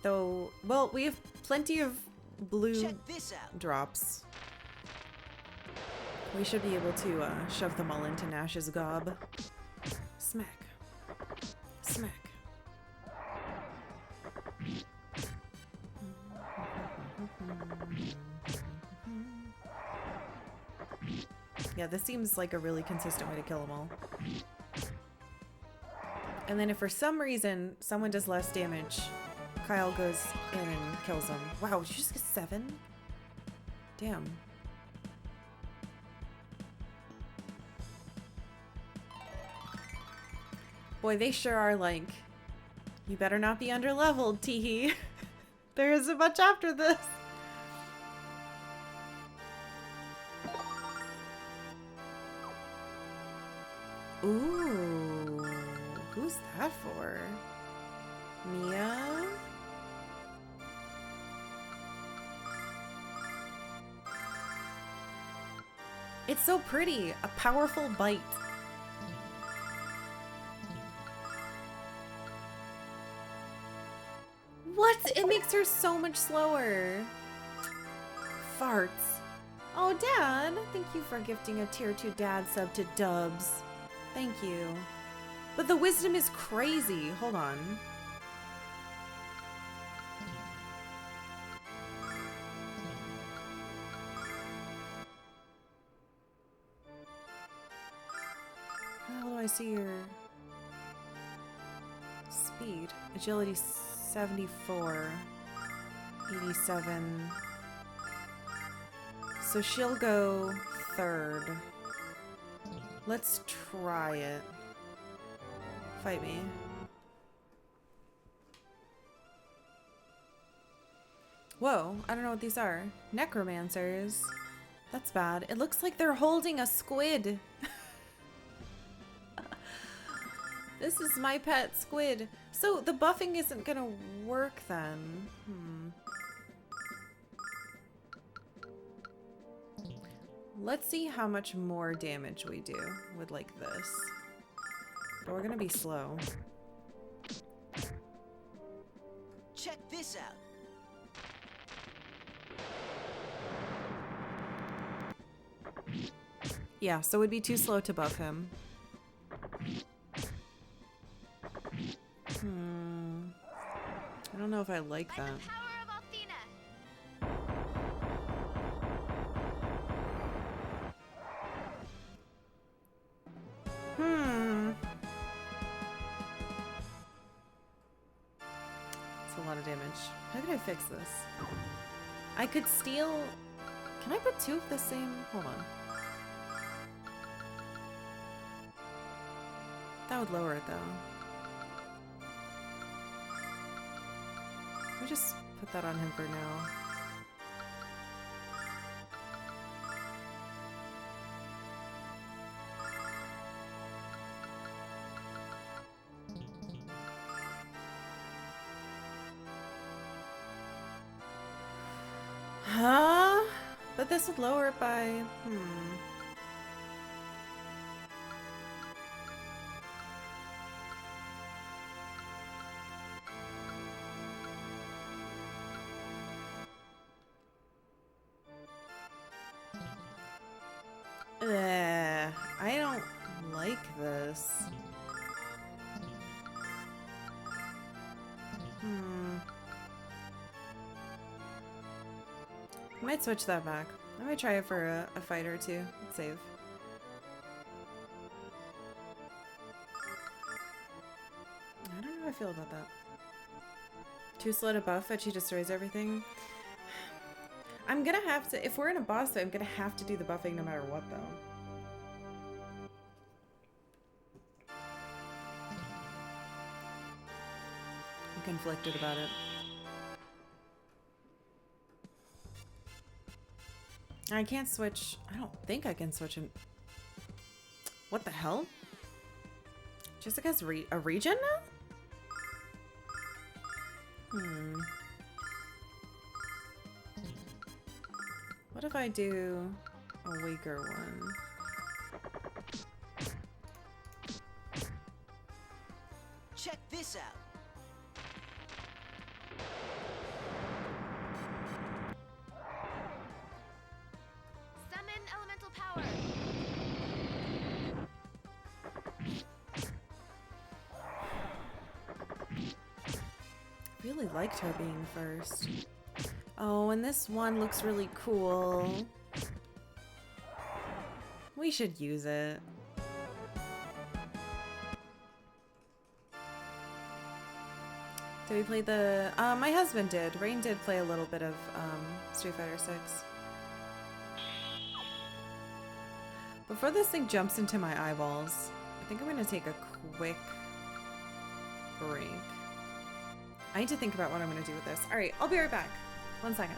Though, well, we have plenty of blue Check this out. drops. We should be able to shove them all into Nash's gob. Smack. Smack. Yeah, this seems like a really consistent way to kill them all. And then if for some reason someone does less damage, Kyle goes in and kills them. Wow, did you just get 7? Damn. Boy, they sure are like, you better not be under-leveled, teehee. There isn't much after this. Ooh, who's that for? Mia? It's so pretty. A powerful bite. What? It makes her so much slower. Farts. Oh, Dad. Thank you for gifting a tier 2 dad sub to Dubs. Thank you. But the wisdom is crazy. Hold on. How do I see your speed? Agility 74. 87. So she'll go 3rd. Let's try it. Fight me. Whoa, I don't know what these are. Necromancers. That's bad. It looks like they're holding a squid. This is my pet squid. So the buffing isn't gonna work then. Let's see how much more damage we do with like this. But we're gonna be slow. Check this out. Yeah, so it'd be too slow to buff him. I don't know if I like that. That's a lot of damage. How can I fix this? I could steal... Can I put 2 of the same? Hold on. That would lower it though. Let me just put that on him for now. Huh? But this would lower it by... I don't like this. I might switch that back. I might try it for a fight or two. Let's save. I don't know how I feel about that. Too slow to buff, but she destroys everything. I'm gonna have to, if we're in a boss fight, I'm gonna have to do the buffing no matter what though. conflicted about it. I can't switch. I don't think I can switch him. What the hell? Jessica's a regen now? What if I do a weaker one? Check this out. Summon elemental power. Really liked her being first. Oh, and this one looks really cool. We should use it. Did we play the... my husband did. Rain did play a little bit of Street Fighter 6. Before this thing jumps into my eyeballs, I think I'm going to take a quick break. I need to think about what I'm going to do with this. All right, I'll be right back. 1 second.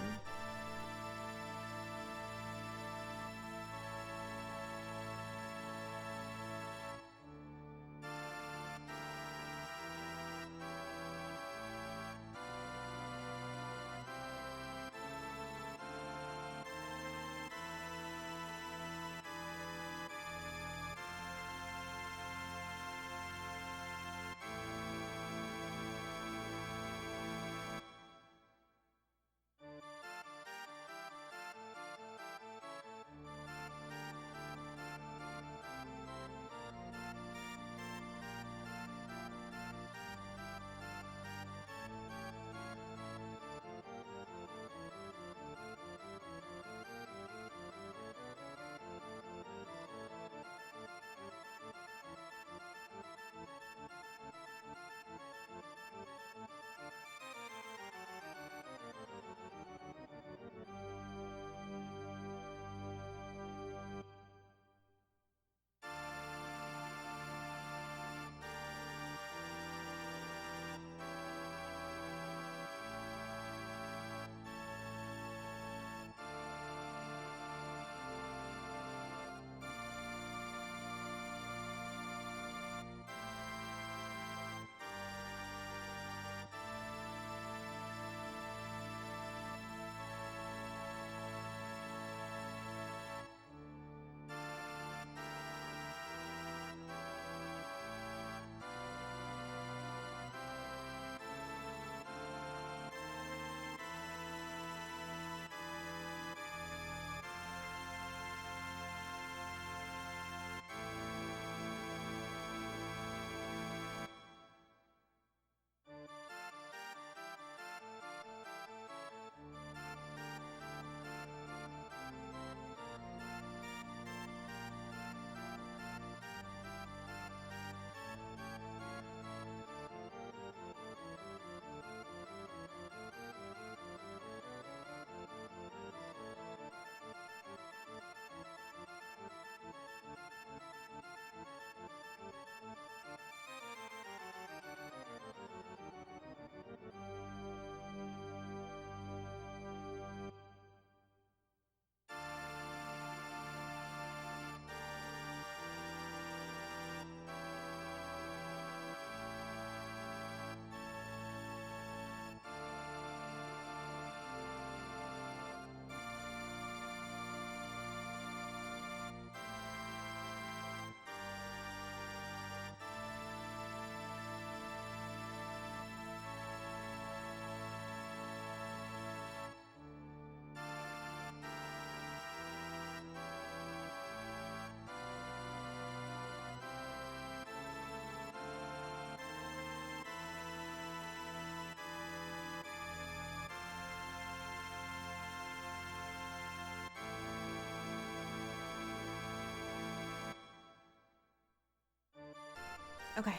Okay.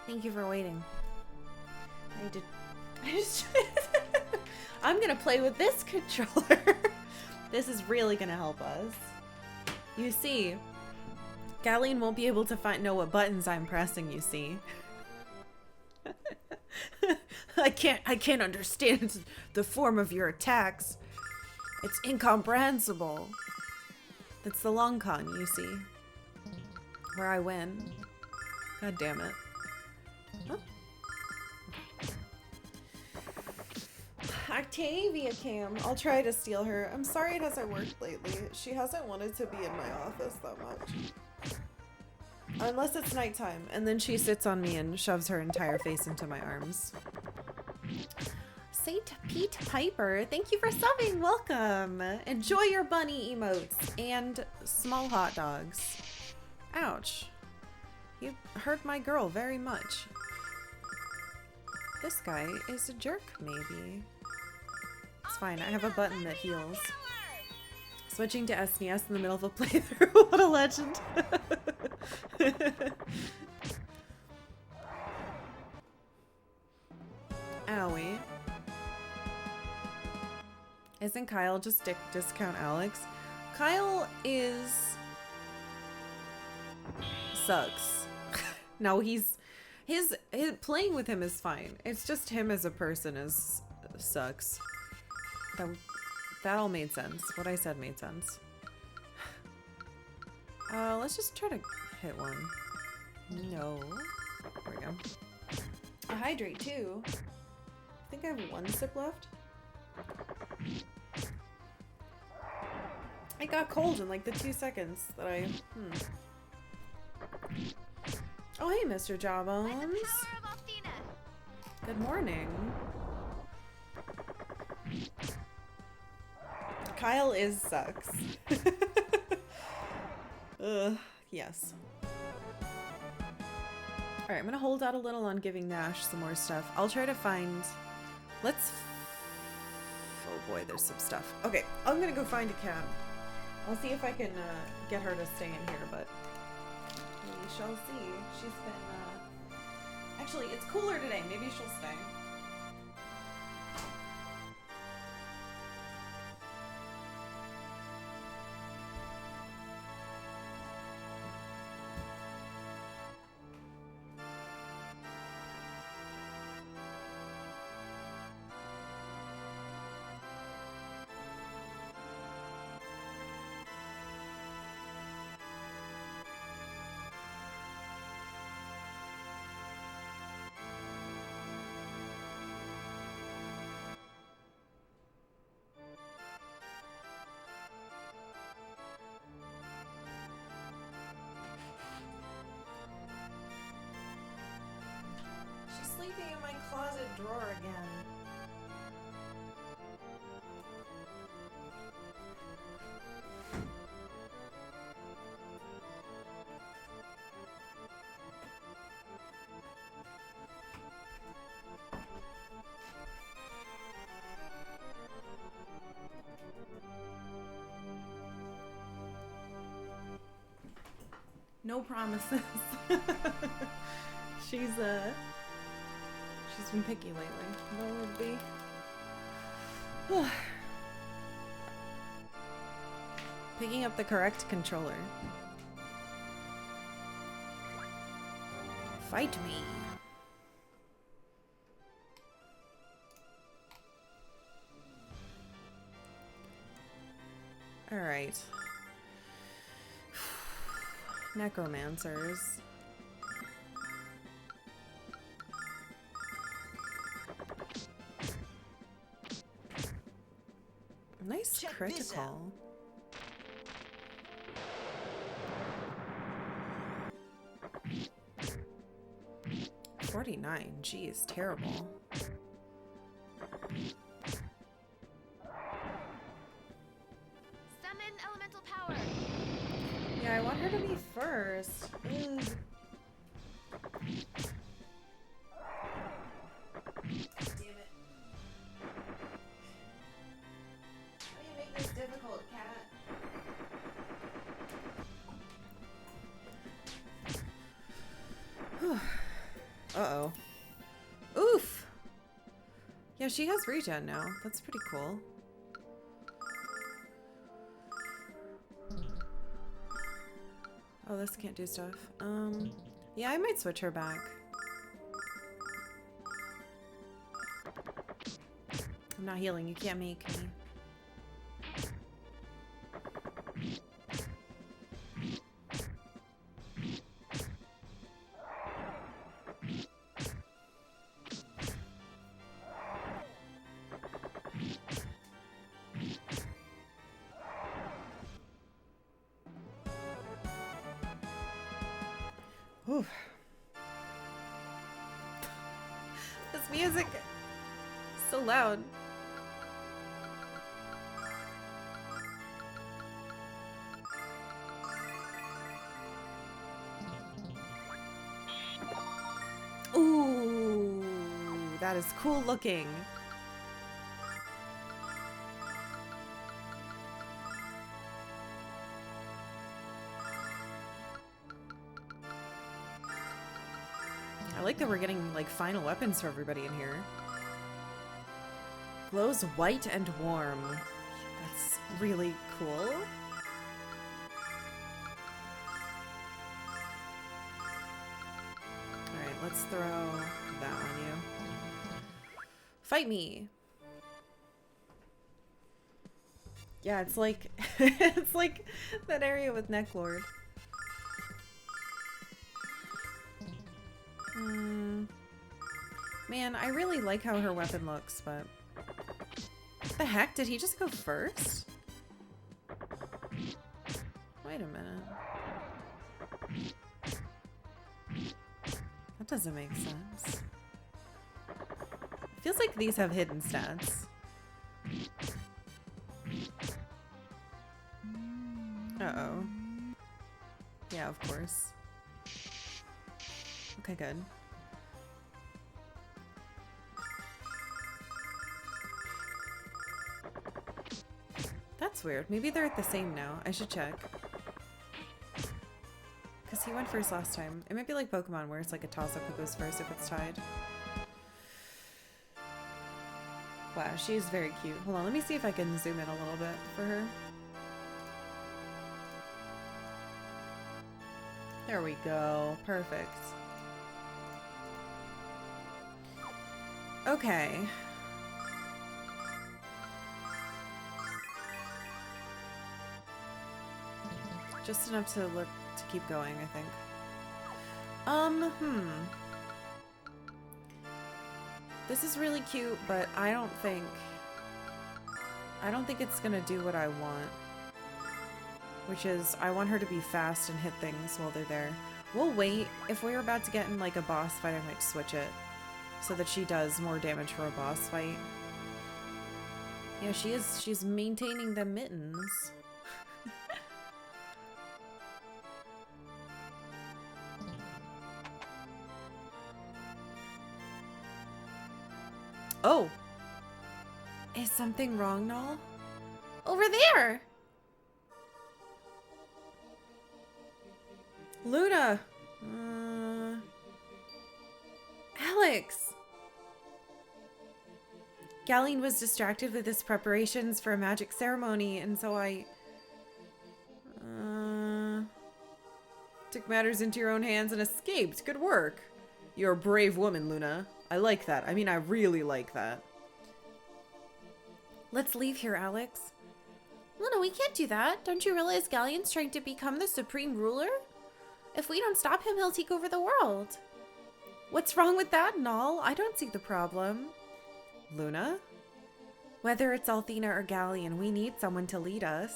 Thank you for waiting. I'm gonna play with this controller. This is really gonna help us. You see, Gallion won't be able to know what buttons I'm pressing, you see. I can't understand the form of your attacks. It's incomprehensible. That's the long con, you see. Where I win. God damn it. Huh? Octavia Cam. I'll try to steal her. I'm sorry it hasn't worked lately. She hasn't wanted to be in my office that much. Unless it's nighttime, and then she sits on me and shoves her entire face into my arms. Saint Pete Piper, thank you for subbing. Welcome. Enjoy your bunny emotes and small hot dogs. Ouch. You hurt my girl very much. This guy is a jerk, maybe. It's fine, I have a button that heals. Switching to SNES in the middle of a playthrough. What a legend. Owie. Isn't Kyle just discount Alex? Kyle sucks. No, his playing with him is fine. It's just him as a person sucks. That all made sense. What I said made sense. Let's just try to hit one. No. There we go. A hydrate too. I think I have one sip left. It got cold in like the 2 seconds that I... Oh, hey, Mr. Jawbones. Good morning. Kyle sucks. Yes. Alright, I'm gonna hold out a little on giving Nash some more stuff. I'll try to find... Oh boy, there's some stuff. Okay, I'm gonna go find a cab. I'll see if I can get her to stay in here, but we shall see. She's been, actually, it's cooler today. Maybe she'll stay. Sleeping in my closet drawer again. No promises. She's been picky lately. That would be. Picking up the correct controller. Fight me. All right. Necromancers. Nice Check critical. 49. Geez, terrible. Summon elemental power. Yeah, I want her to be first. Ugh. Uh-oh. Oof! Yeah, she has regen now. That's pretty cool. Oh, this can't do stuff. Yeah, I might switch her back. I'm not healing. You can't make me. Ooh. This music is so loud. Ooh, that is cool looking. I like that we're getting like final weapons for everybody in here. Glows white and warm. That's really cool. Alright, let's throw that on you. Fight me! Yeah, it's like it's like that area with Necklord. Man, I really like how her weapon looks, but... What the heck? Did he just go first? Wait a minute. That doesn't make sense. Feels like these have hidden stats. Uh-oh. Yeah, of course. Okay, good. That's weird. Maybe they're at the same now. I should check. Because he went first last time. It might be like Pokemon where it's like a toss-up who goes first if it's tied. Wow, she's very cute. Hold on, let me see if I can zoom in a little bit for her. There we go. Perfect. Okay. Just enough to look to keep going, I think. This is really cute, but I don't think it's gonna do what I want. Which is, I want her to be fast and hit things while they're there. We'll wait. If we're about to get in like a boss fight, I might switch it. So that she does more damage for a boss fight. Yeah, she's maintaining the mittens. Oh! Is something wrong, Null? Over there! Luna! Alex! Gallion was distracted with his preparations for a magic ceremony, and so I... took matters into your own hands and escaped. Good work. You're a brave woman, Luna. I like that. I mean, I really like that. Let's leave here, Alex. Luna, we can't do that. Don't you realize Gallion's trying to become the supreme ruler? If we don't stop him, he'll take over the world. What's wrong with that, Null? I don't see the problem. Luna? Whether it's Althena or Gallion, we need someone to lead us.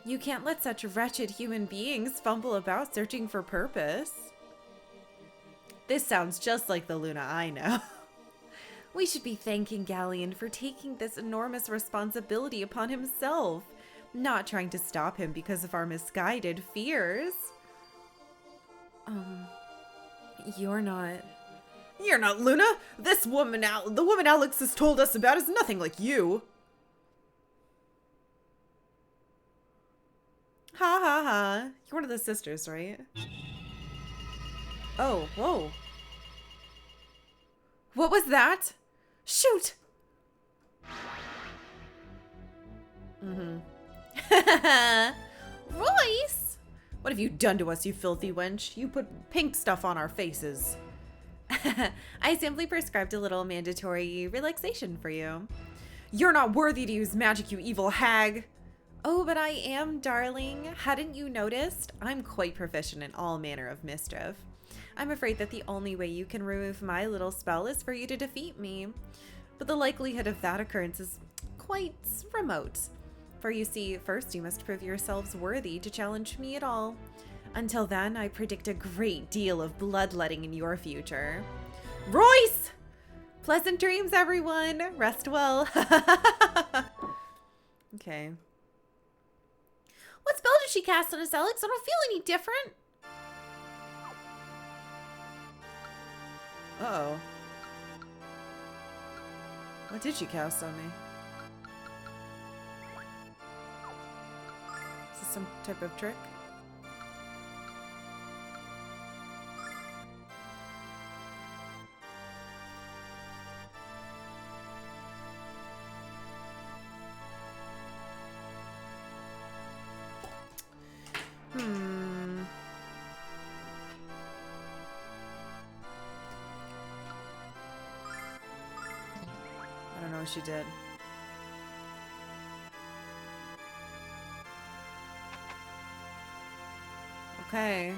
You can't let such wretched human beings fumble about searching for purpose. This sounds just like the Luna I know. We should be thanking Gallion for taking this enormous responsibility upon himself, not trying to stop him because of our misguided fears. You're not Luna! This woman, the woman Alex has told us about is nothing like you! Ha ha ha. You're one of the sisters, right? Oh, whoa. What was that? Shoot! Royce! What have you done to us, you filthy wench? You put pink stuff on our faces. I simply prescribed a little mandatory relaxation for you. You're not worthy to use magic, you evil hag. Oh, but I am, darling. Hadn't you noticed? I'm quite proficient in all manner of mischief. I'm afraid that the only way you can remove my little spell is for you to defeat me. But the likelihood of that occurrence is quite remote. For you see, first you must prove yourselves worthy to challenge me at all. Until then, I predict a great deal of bloodletting in your future. Royce! Pleasant dreams, everyone! Rest well. Okay. What spell did she cast on us, Alex? I don't feel any different. Uh-oh. What did she cast on me? Is this some type of trick? I don't know what she did. Okay.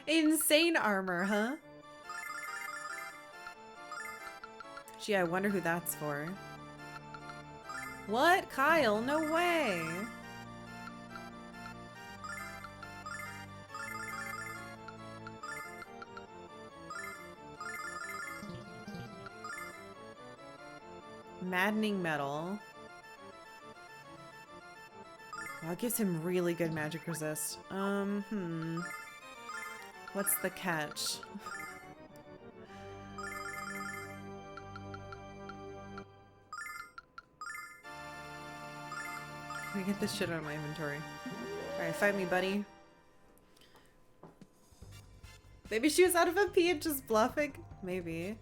Insane armor, huh? Gee, I wonder who that's for. What? Kyle? No way. Maddening metal. Wow, it gives him really good magic resist. What's the catch? Let me get this shit out of my inventory. Alright, fight me, buddy. Maybe she was out of MP and just bluffing? Maybe.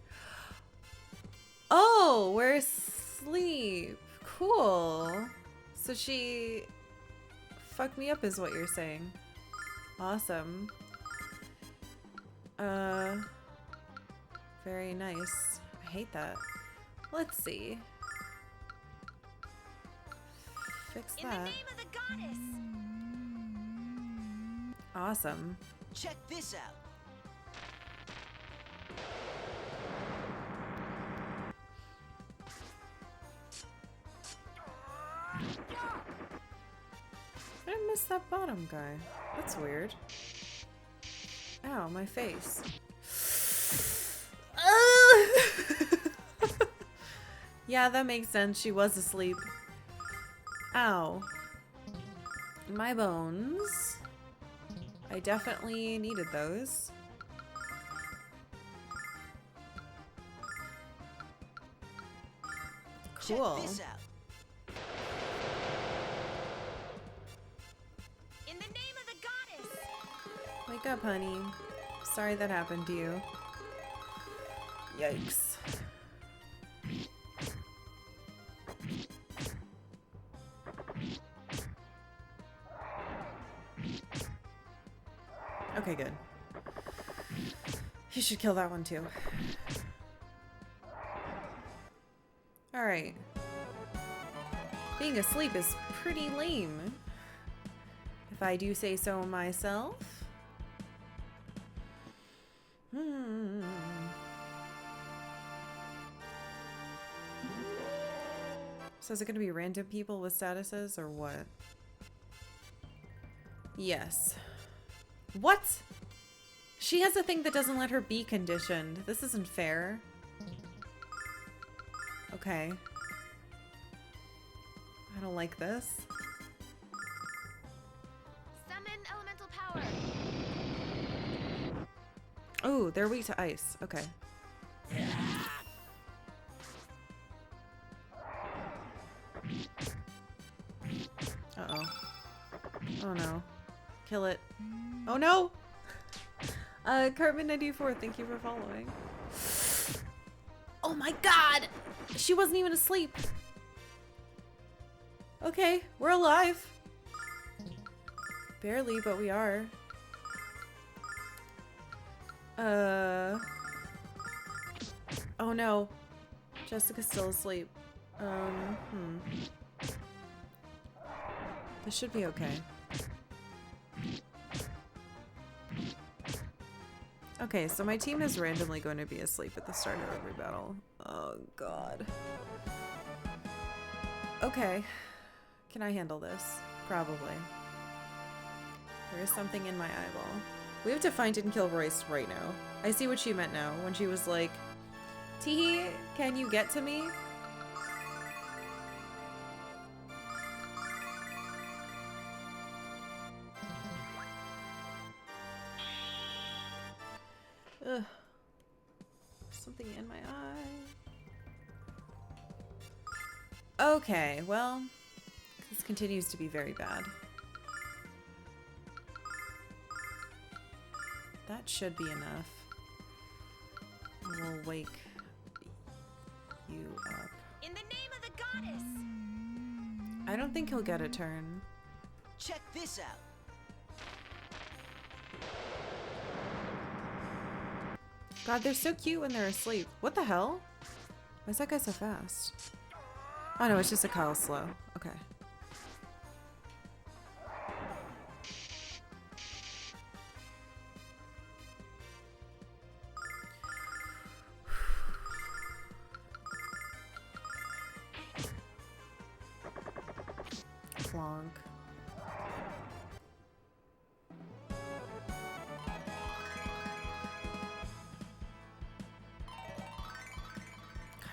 Oh, we're asleep. Cool. So she fucked me up is what you're saying. Awesome. Very nice. I hate that. Let's see. Fix In the that. name of the goddess. Awesome. Check this out. I didn't miss that bottom guy. That's weird. Ow, my face. Yeah, that makes sense. She was asleep. Ow. My bones. I definitely needed those. Cool. Check this out. In the name of the goddess. Wake up, honey. Sorry that happened to you. Yikes. Okay, good. You should kill that one too. Alright. Being asleep is pretty lame, if I do say so myself. So is it going to be random people with statuses or what? Yes. What? She has a thing that doesn't let her be conditioned. This isn't fair. Okay. I don't like this. Summon elemental power. Oh, they're weak to ice. Okay. Uh-oh. Oh no. Kill it. Oh no! Cartman94, thank you for following. Oh my god! She wasn't even asleep. Okay, we're alive. Barely, but we are. Oh no. Jessica's still asleep. This should be okay. Okay, so my team is randomly going to be asleep at the start of every battle. Oh god. Okay. Can I handle this? Probably. There is something in my eyeball. We have to find and kill Royce right now. I see what she meant now when she was like, Teehee, can you get to me? Ugh. Something in my eye. Okay, well, this continues to be very bad. That should be enough. We'll wake you up. In the name of the goddess! I don't think he'll get a turn. Check this out. God, they're so cute when they're asleep. What the hell? Why is that guy so fast? Oh no, it's just a Kyle slow. Okay. Plonk.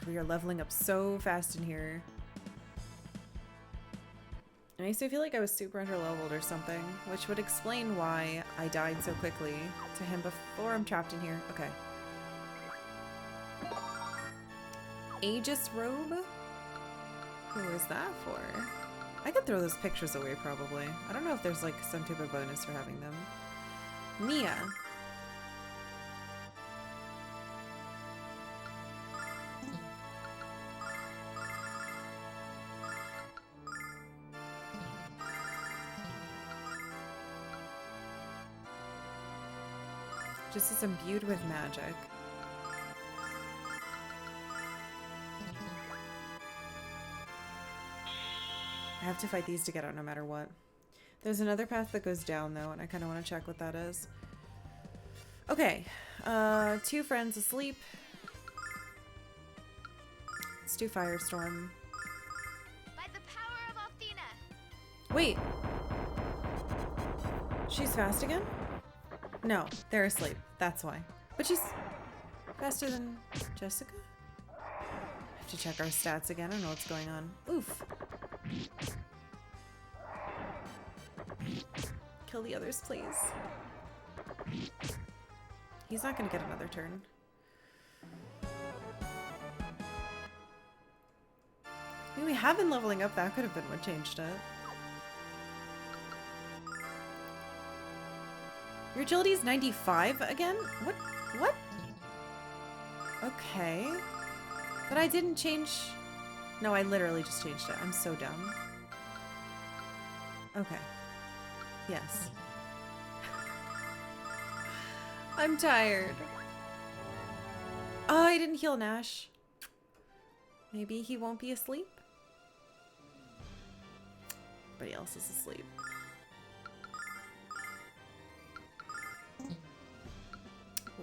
We are leveling up so fast in here. And I used to feel like I was super under-leveled or something, which would explain why I died so quickly to him before I'm trapped in here. Okay. Aegis robe? Who is that for? I could throw those pictures away probably. I don't know if there's like some type of bonus for having them. Mia. Just is imbued with magic. I have to fight these to get out no matter what. There's another path that goes down though, and I kind of want to check what that is. Okay, 2 friends asleep. Let's do Firestorm. By the power of Athena! Wait! She's fast again? No, they're asleep. That's why. But she's faster than Jessica? I have to check our stats again. I don't know what's going on. Oof. Kill the others, please. He's not gonna get another turn. I mean, we have been leveling up. That could have been what changed it. Your agility is 95 again? What? What? Okay. But I didn't change... No, I literally just changed it. I'm so dumb. Okay. Yes. I'm tired. Oh, I didn't heal Nash. Maybe he won't be asleep? Everybody else is asleep.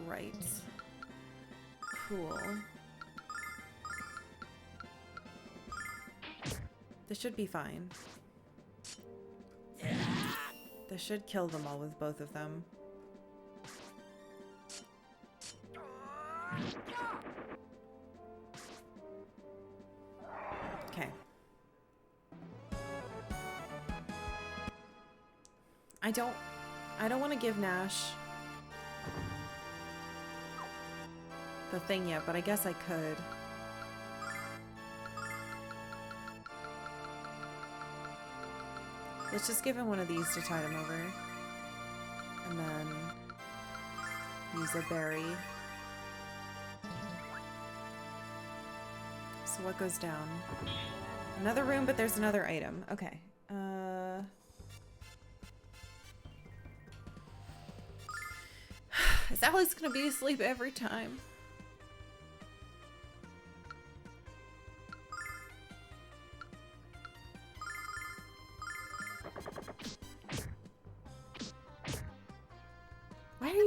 Right. Cool. This should be fine. This should kill them all with both of them. Okay. I don't want to give Nash the thing yet, but I guess I could. Let's just give him one of these to tide him over. And then use a berry. So what goes down? Another room, but there's another item. Okay. Is Alex gonna be asleep every time?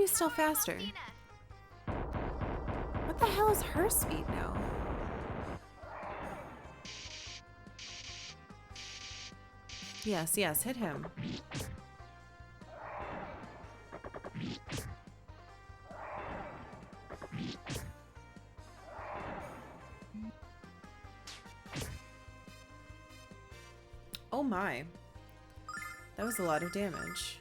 you still faster? What the hell is her speed now? Yes, yes, hit him. Oh my. That was a lot of damage.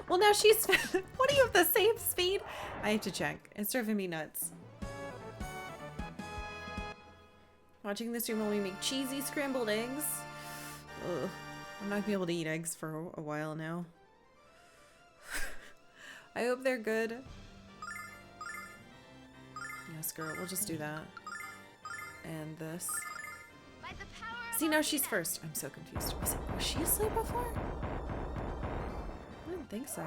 Well, now she's... What, do you have the same speed? I have to check. It's driving me nuts. Watching this stream while we make cheesy scrambled eggs. Ugh. I'm not gonna be able to eat eggs for a while now. I hope they're good. Yes, girl. We'll just do that. And this. See, now she's first. I'm so confused. Was she asleep before? I didn't think so.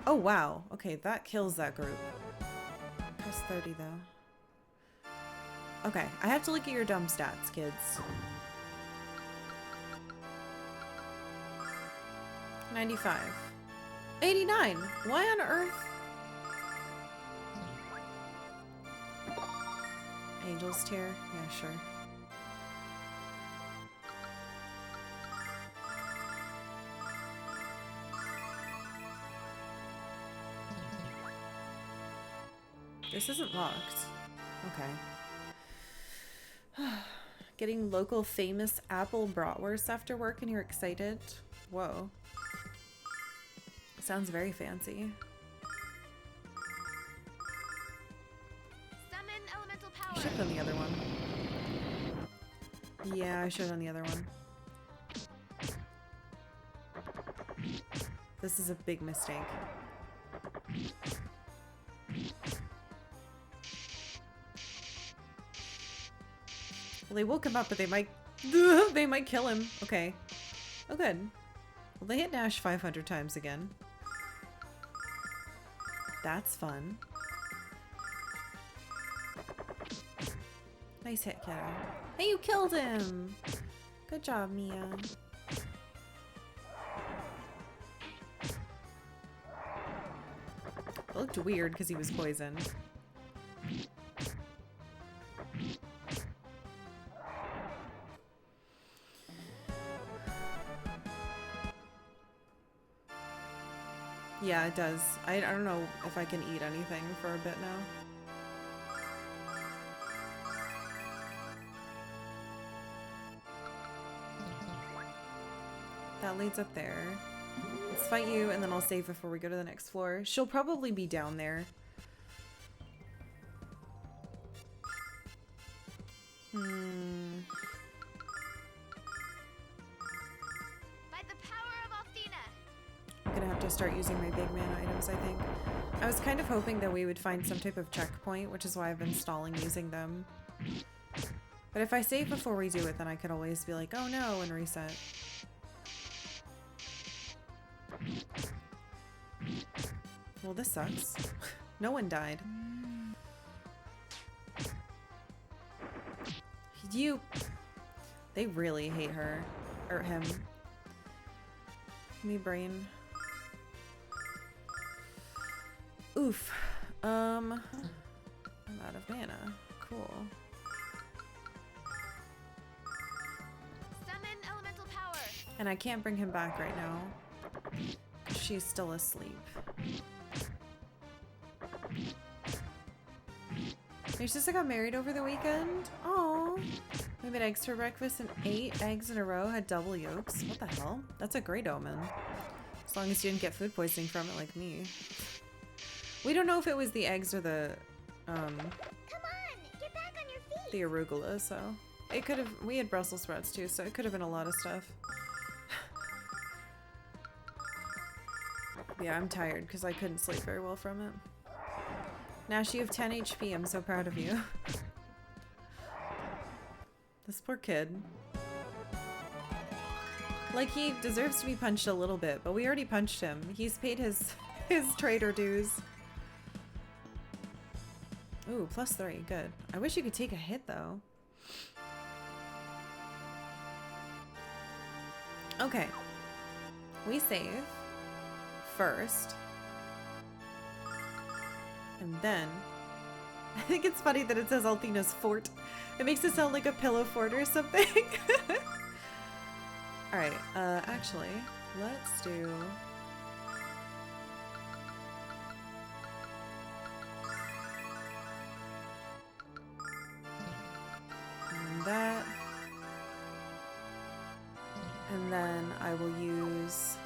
Oh, wow. Okay, that kills that group. Press 30, though. Okay, I have to look at your dumb stats, kids. 95. 89. Why on earth? Angel's tier? Yeah, sure. This isn't locked. Okay. Getting local famous apple bratwurst after work and you're excited? Whoa. Sounds very fancy. Summon elemental power. I should have done the other one. Yeah, I should have done the other one. This is a big mistake. Well, they woke him up, but they might they might kill him. Okay. Oh, good. Well, they hit Nash 500 times again. That's fun. Nice hit, kiddo. Hey, you killed him! Good job, Mia. It looked weird because he was poisoned. Yeah, it does. I don't know if I can eat anything for a bit now. That leads up there. Let's fight you and then I'll save before we go to the next floor. She'll probably be down there. I'm gonna have to start using my big man items, I think. I was kind of hoping that we would find some type of checkpoint, which is why I've been stalling using them. But if I save before we do it, then I could always be like, oh no, and reset. Well, this sucks. No one died. They really hate her. Or him. Me brain. Oof. I'm out of mana. Cool. Summon elemental power. And I can't bring him back right now. She's still asleep. Your sister got married over the weekend? Oh. We made eggs for breakfast and 8 eggs in a row had double yolks. What the hell? That's a great omen. As long as you didn't get food poisoning from it like me. We don't know if it was the eggs or the, Come on, get back on your feet. the arugula, so. It could have, we had Brussels sprouts too, so it could have been a lot of stuff. Yeah, I'm tired because I couldn't sleep very well from it. Nash, you have 10 HP. I'm so proud of you. This poor kid. Like, he deserves to be punched a little bit, but we already punched him. He's paid his traitor dues. Ooh, +3. Good. I wish you could take a hit, though. Okay. we save first. And then, I think it's funny that it says Althena's fort. It makes it sound like a pillow fort or something. Alright, actually, let's do... and that. And then I will use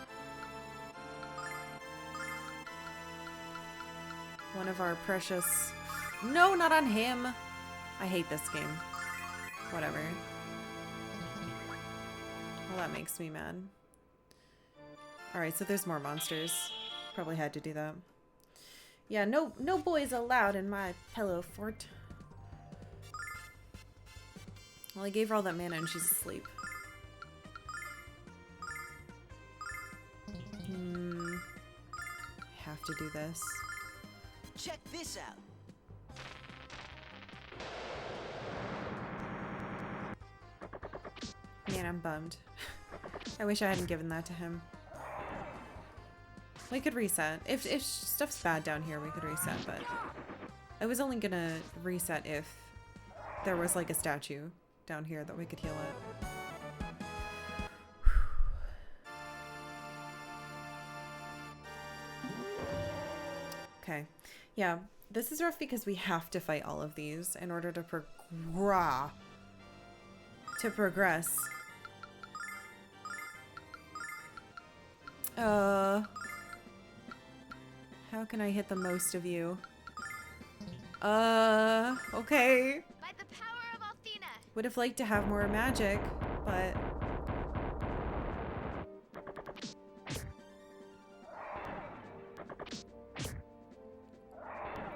one of our precious... No, not on him! I hate this game. Whatever. Well, that makes me mad. Alright, so there's more monsters. Probably had to do that. Yeah, no boys allowed in my pillow fort. Well, I gave her all that mana and she's asleep. I have to do this. Check this out. Man, I'm bummed. I wish I hadn't given that to him. We could reset. If stuff's bad down here, we could reset, but I was only gonna reset if there was like a statue down here that we could heal it. Okay. Yeah, this is rough because we have to fight all of these in order to progress. How can I hit the most of you? Okay. By the power of Althena. Would have liked to have more magic, but...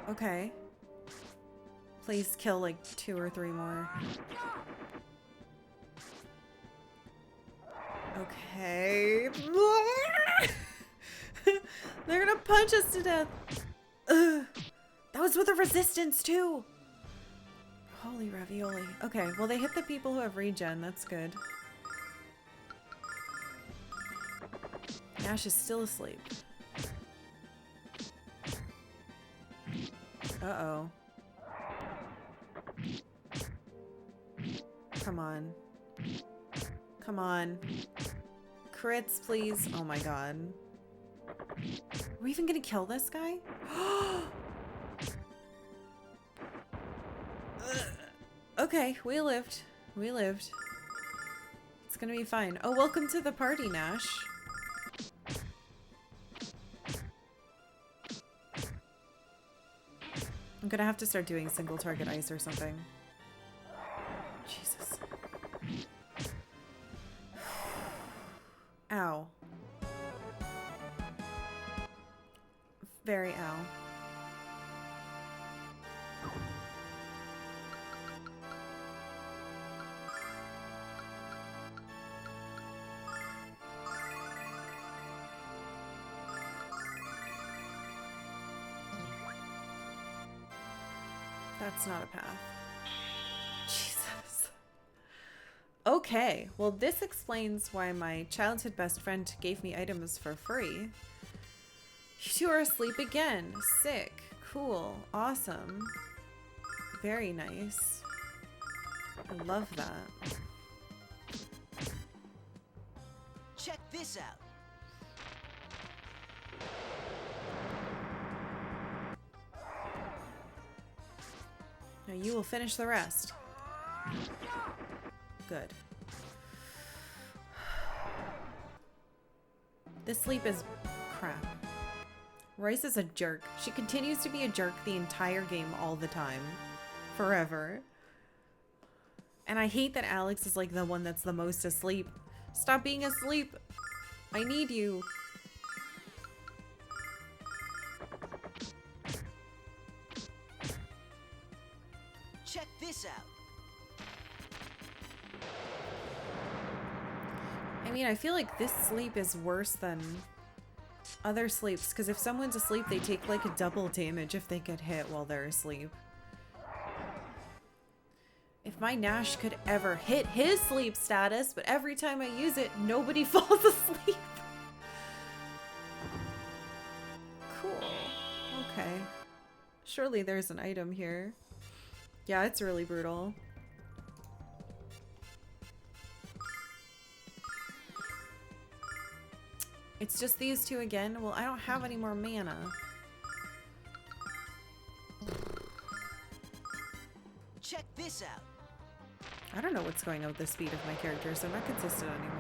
Okay. Please kill like 2 or 3 more. Okay. They're gonna punch us to death. Ugh. That was with a resistance too. Holy ravioli. Okay, well they hit the people who have regen. That's good. Nash is still asleep. Uh-oh. Come on. Come on. Crits, please. Oh my god. Are we even gonna kill this guy? Okay, we lived. We lived. It's gonna be fine. Oh, welcome to the party, Nash. I'm gonna have to start doing single target ice or something. Jesus. Ow. Very ow. That's not a path. Jesus. Okay, well this explains why my childhood best friend gave me items for free. You two are asleep again. Sick. Cool. Awesome. Very nice. I love that. Check this out. Now you will finish the rest. Good. This sleep is crap. Royce is a jerk. She continues to be a jerk the entire game all the time. Forever. And I hate that Alex is like the one that's the most asleep. Stop being asleep. I need you. Check this out. I mean, I feel like this sleep is worse than other sleeps, because if someone's asleep, they take like a double damage if they get hit while they're asleep. If my Nash could ever hit his sleep status, but every time I use it, nobody falls asleep. Okay. Surely there's an item here. Yeah, it's really brutal. It's just these two again? Well, I don't have any more mana. Check this out. I don't know what's going on with the speed of my characters. They're not consistent anymore.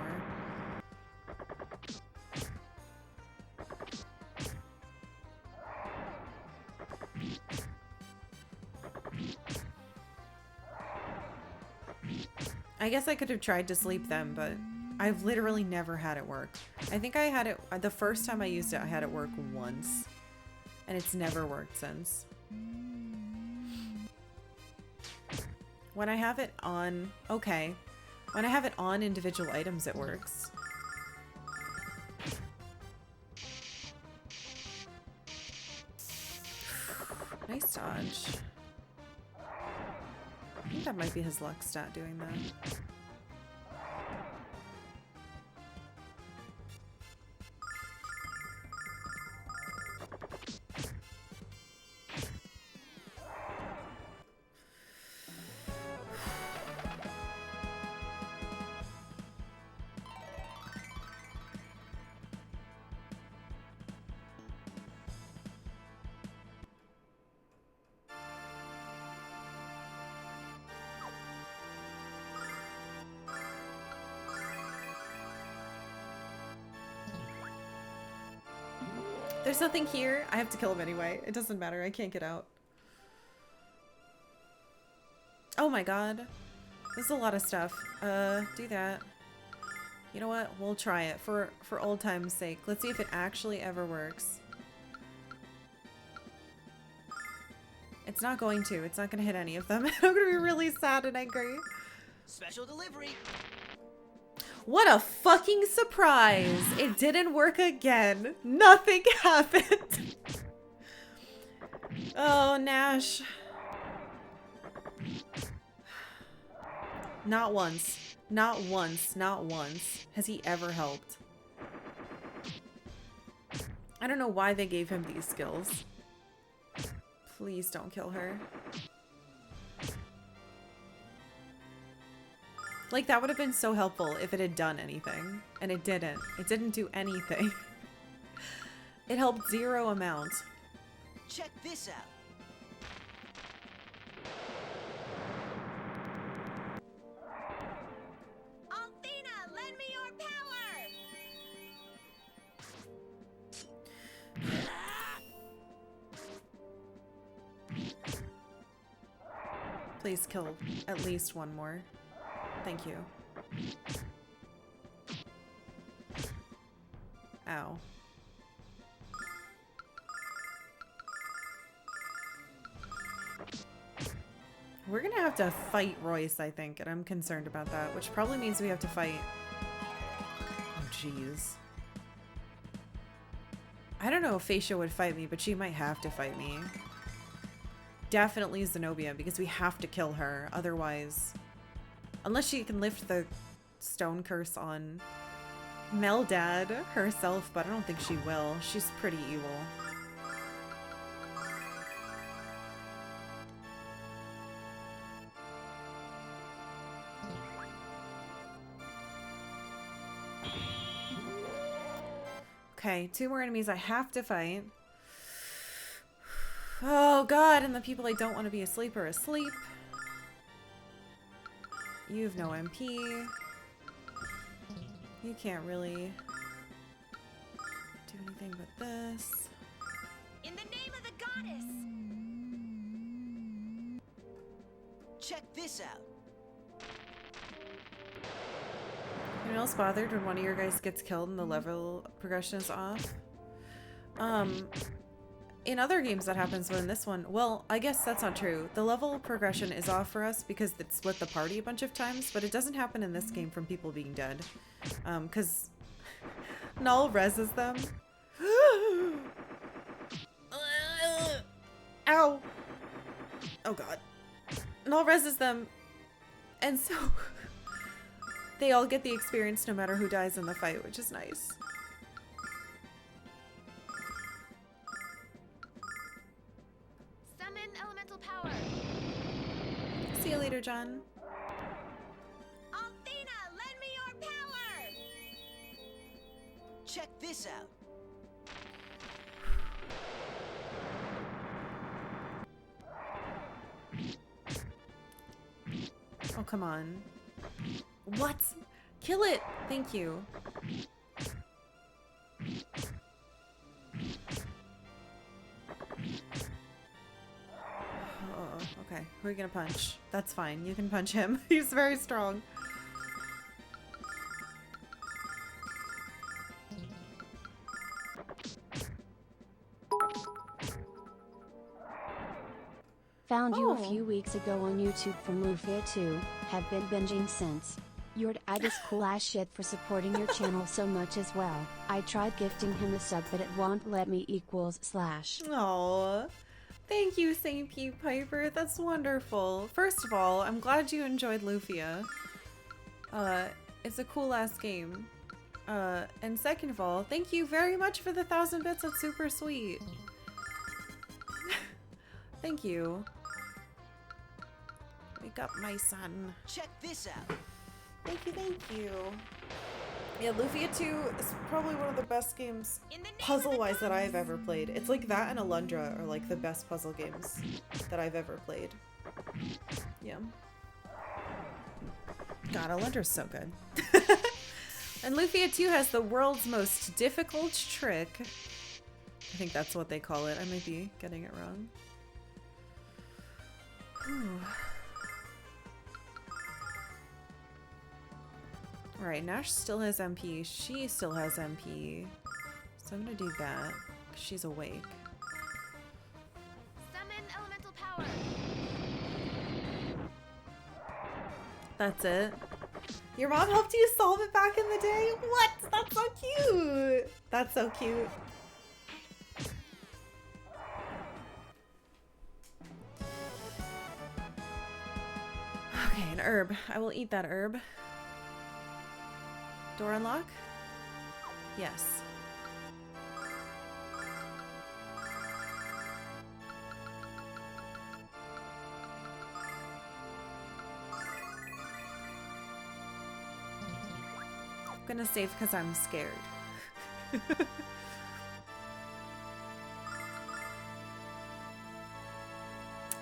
I guess I could have tried to sleep them, but I've literally never had it work. I think I had it, the first time I used it, I had it work once. And it's never worked since. When I have it on, okay. When I have it on individual items, it works. Nice dodge. I think that might be his luck stat doing that. There's nothing here. I have to kill him anyway. It doesn't matter. I can't get out. Oh my god. This is a lot of stuff. Do that. You know what? We'll try it for old time's sake. Let's see if it actually ever works. It's not going to. It's not going to hit any of them. I'm going to be really sad and angry. Special delivery. What a fucking surprise! It didn't work again. Nothing happened. Oh, Nash. Not once. Not once. Not once has he ever helped. I don't know why they gave him these skills. Please don't kill her. Like, that would have been so helpful if it had done anything. And it didn't. It didn't do anything. It helped zero amount. Check this out. Althena, lend me your power! Please kill at least one more. Thank you. Ow. We're gonna have to fight Royce, I think, and I'm concerned about that, which probably means we have to fight... Oh, jeez. I don't know if Phasia would fight me, but she might have to fight me. Definitely Zenobia, because we have to kill her, otherwise... Unless she can lift the stone curse on Meldad herself, but I don't think she will. She's pretty evil. Okay, 2 more enemies I have to fight. Oh god, and the people I don't want to be asleep are asleep. You've no MP. You can't really do anything but this. In the name of the goddess! Check this out. Anyone else bothered when one of your guys gets killed and the level progression is off? In other games that happens, but in this one, well, I guess that's not true. The level progression is off for us because it split the party a bunch of times, but it doesn't happen in this game from people being dead. Because Null reses them. Ow! Oh god. Null reses them, and so they all get the experience no matter who dies in the fight, which is nice. See you later, John. Althena, lend me your power! Check this out. Oh, come on. What? Kill it! Thank you. Oh, okay. Who are you gonna punch? That's fine. You can punch him. He's very strong. Found you a Oh. few weeks ago on YouTube from Lufia 2, have been binging since. You're just cool ass shit for supporting your channel so much as well. I tried gifting him a sub but it won't let me equals slash. Aw. Thank you, St. Pete Piper. That's wonderful. First of all, I'm glad you enjoyed Lufia. It's a cool ass game. And second of all, thank you very much for the 1,000 bits. That's super sweet. Thank you. Wake up, my son. Check this out. Thank you, thank you. Yeah, Lufia 2 is probably one of the best games In the name of the puzzle-wise that I've ever played. It's like that and Alundra are like the best puzzle games that I've ever played. Yeah. God, Alundra's so good. And Lufia 2 has the world's most difficult trick. I think that's what they call it. I might be getting it wrong. Whew. Alright, Nash still has MP. She still has MP. So I'm gonna do that, 'cause she's awake. Summon elemental power. That's it. Your mom helped you solve it back in the day? What? That's so cute! That's so cute. Okay, an herb. I will eat that herb. Door unlock? Yes. I'm gonna save because I'm scared.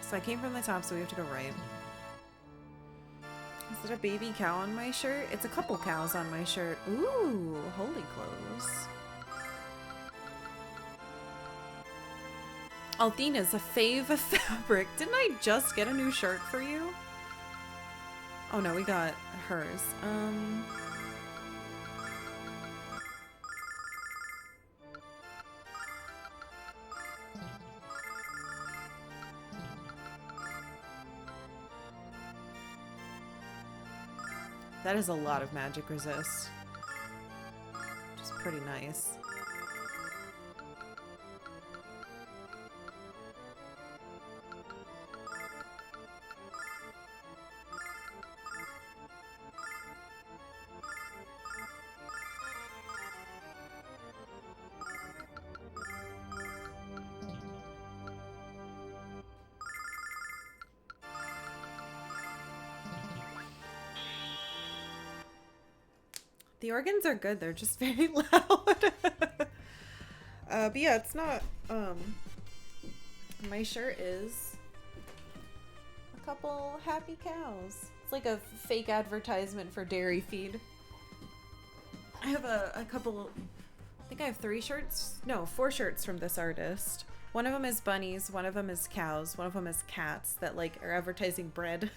So I came from the top, so we have to go right. Is it a baby cow on my shirt? It's a couple cows on my shirt. Ooh, holy clothes. Althena's a fave of fabric. Didn't I just get a new shirt for you? Oh no, we got hers. That is a lot of magic resist. Which is pretty nice. The organs are good, they're just very loud. But yeah, it's not, my shirt is a couple happy cows. It's like a fake advertisement for Dairy Feed. I have a couple, I think I have 3 shirts? No, 4 shirts from this artist. One of them is bunnies, one of them is cows, one of them is cats that like are advertising bread.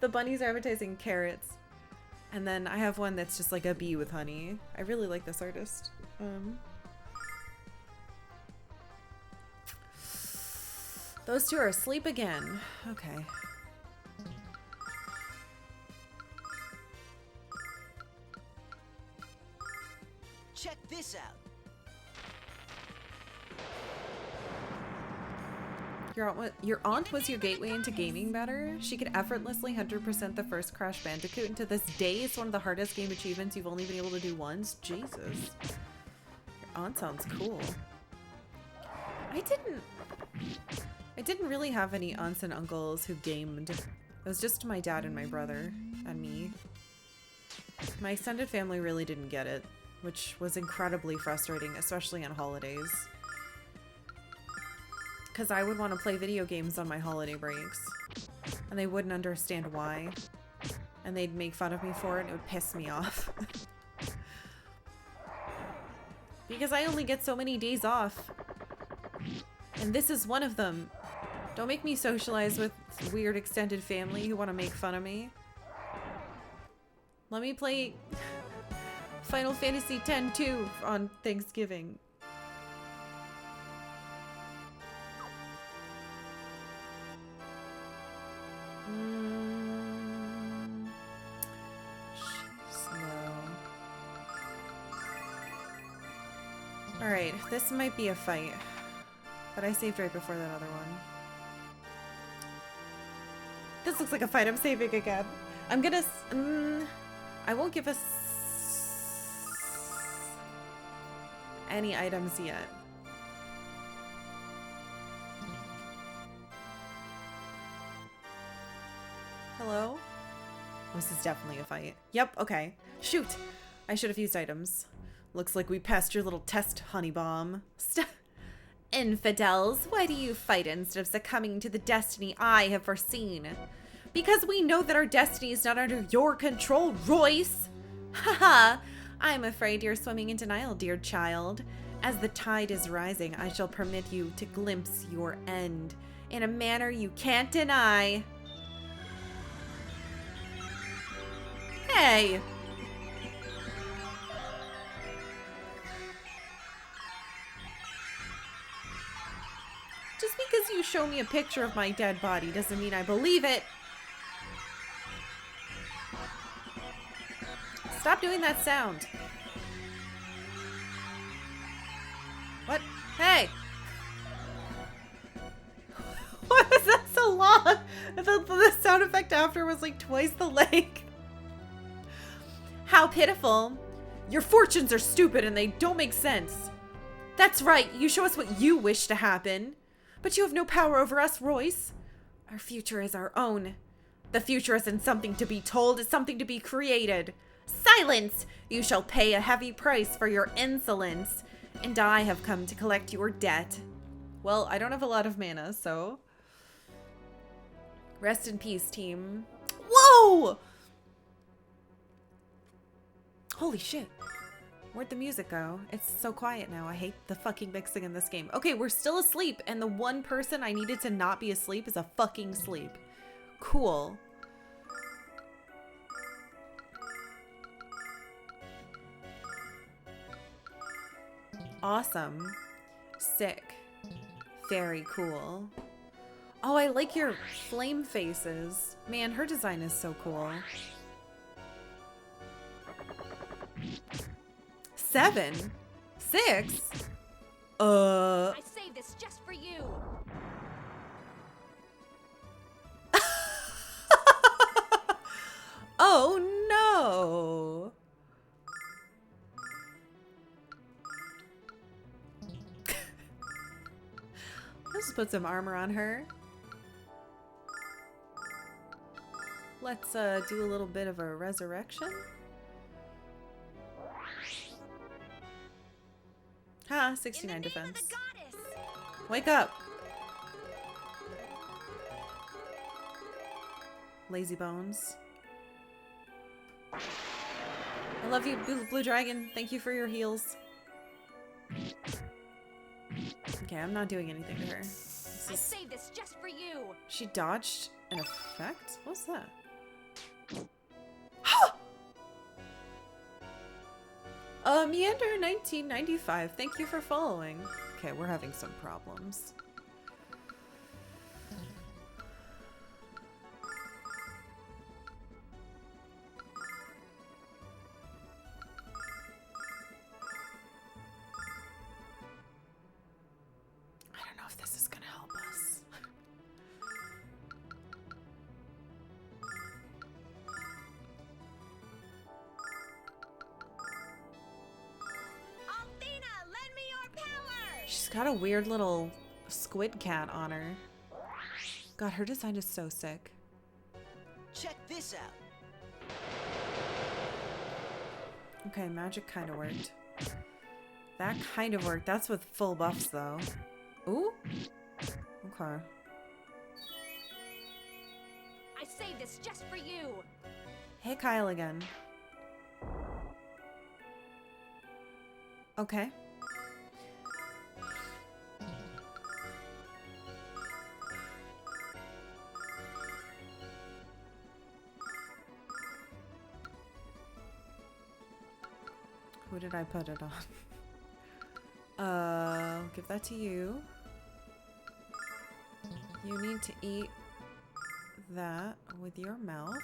The bunnies are advertising carrots. And then I have one that's just like a bee with honey. I really like this artist. Those two are asleep again. Okay. Check this out. Your aunt was your gateway into gaming better? She could effortlessly 100% the first Crash Bandicoot, and to this day it's one of the hardest game achievements you've only been able to do once? Jesus. Your aunt sounds cool. I I didn't really have any aunts and uncles who gamed. It was just my dad and my brother and me. My extended family really didn't get it, which was incredibly frustrating, especially on holidays. Because I would want to play video games on my holiday breaks, and they wouldn't understand why. And they'd make fun of me for it, and it would piss me off. Because I only get so many days off. And this is one of them. Don't make me socialize with weird extended family who want to make fun of me. Let me play Final Fantasy X-2 on Thanksgiving. Alright, this might be a fight. But I saved right before that other one. This looks like a fight I'm saving again. I'm gonna... I won't give us any items yet. Hello? This is definitely a fight. Yep, okay. Shoot! I should have used items. Looks like we passed your little test, honey bomb. Infidels, why do you fight instead of succumbing to the destiny I have foreseen? Because we know that our destiny is not under your control, Royce! Haha! I'm afraid you're swimming in denial, dear child. As the tide is rising, I shall permit you to glimpse your end in a manner you can't deny. Hey! Just because you show me a picture of my dead body doesn't mean I believe it. Stop doing that sound. What? Hey! Why was that so long? The sound effect after was like twice the length. How pitiful. Your fortunes are stupid and they don't make sense. That's right, you show us what you wish to happen. But you have no power over us, Royce. Our future is our own. The future isn't something to be told, it's something to be created. Silence! You shall pay a heavy price for your insolence. And I have come to collect your debt. Well, I don't have a lot of mana, so... Rest in peace, team. Whoa! Holy shit. Where'd the music go? It's so quiet now. I hate the fucking mixing in this game. Okay, we're still asleep, and the one person I needed to not be asleep is a fucking sleep. Cool. Awesome. Sick. Very cool. Oh, I like your flame faces. Man, her design is so cool. 7? 6? I saved this just for you. Oh no. Let's put some armor on her. Let's do a little bit of a resurrection. Ha, 69 defense. Wake up. Lazy bones. I love you, Blue Dragon. Thank you for your heals. Okay, I'm not doing anything to her. I saved this just for you. She dodged an effect? What's that? Meander 1995. Thank you for following. Okay, we're having some problems. I don't know if this is gonna help us. Althena, lend me your power. She's got a weird little squid cat on her. God, her design is so sick. Check this out. Okay, magic kind of worked. That kind of worked. That's with full buffs, though. Ooh. Okay. I saved this just for you. Hey, Kyle again. Okay. Who did I put it on? Give that to you. You need to eat that with your mouth.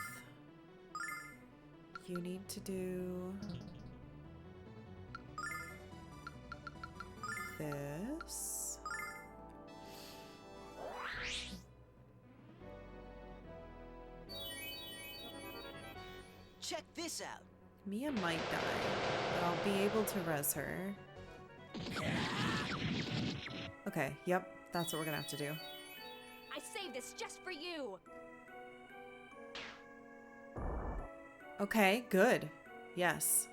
You need to do this. Check this out. Mia might die, but I'll be able to res her. Okay, yep, that's what we're gonna have to do. I saved this just for you. Okay, good. Yes.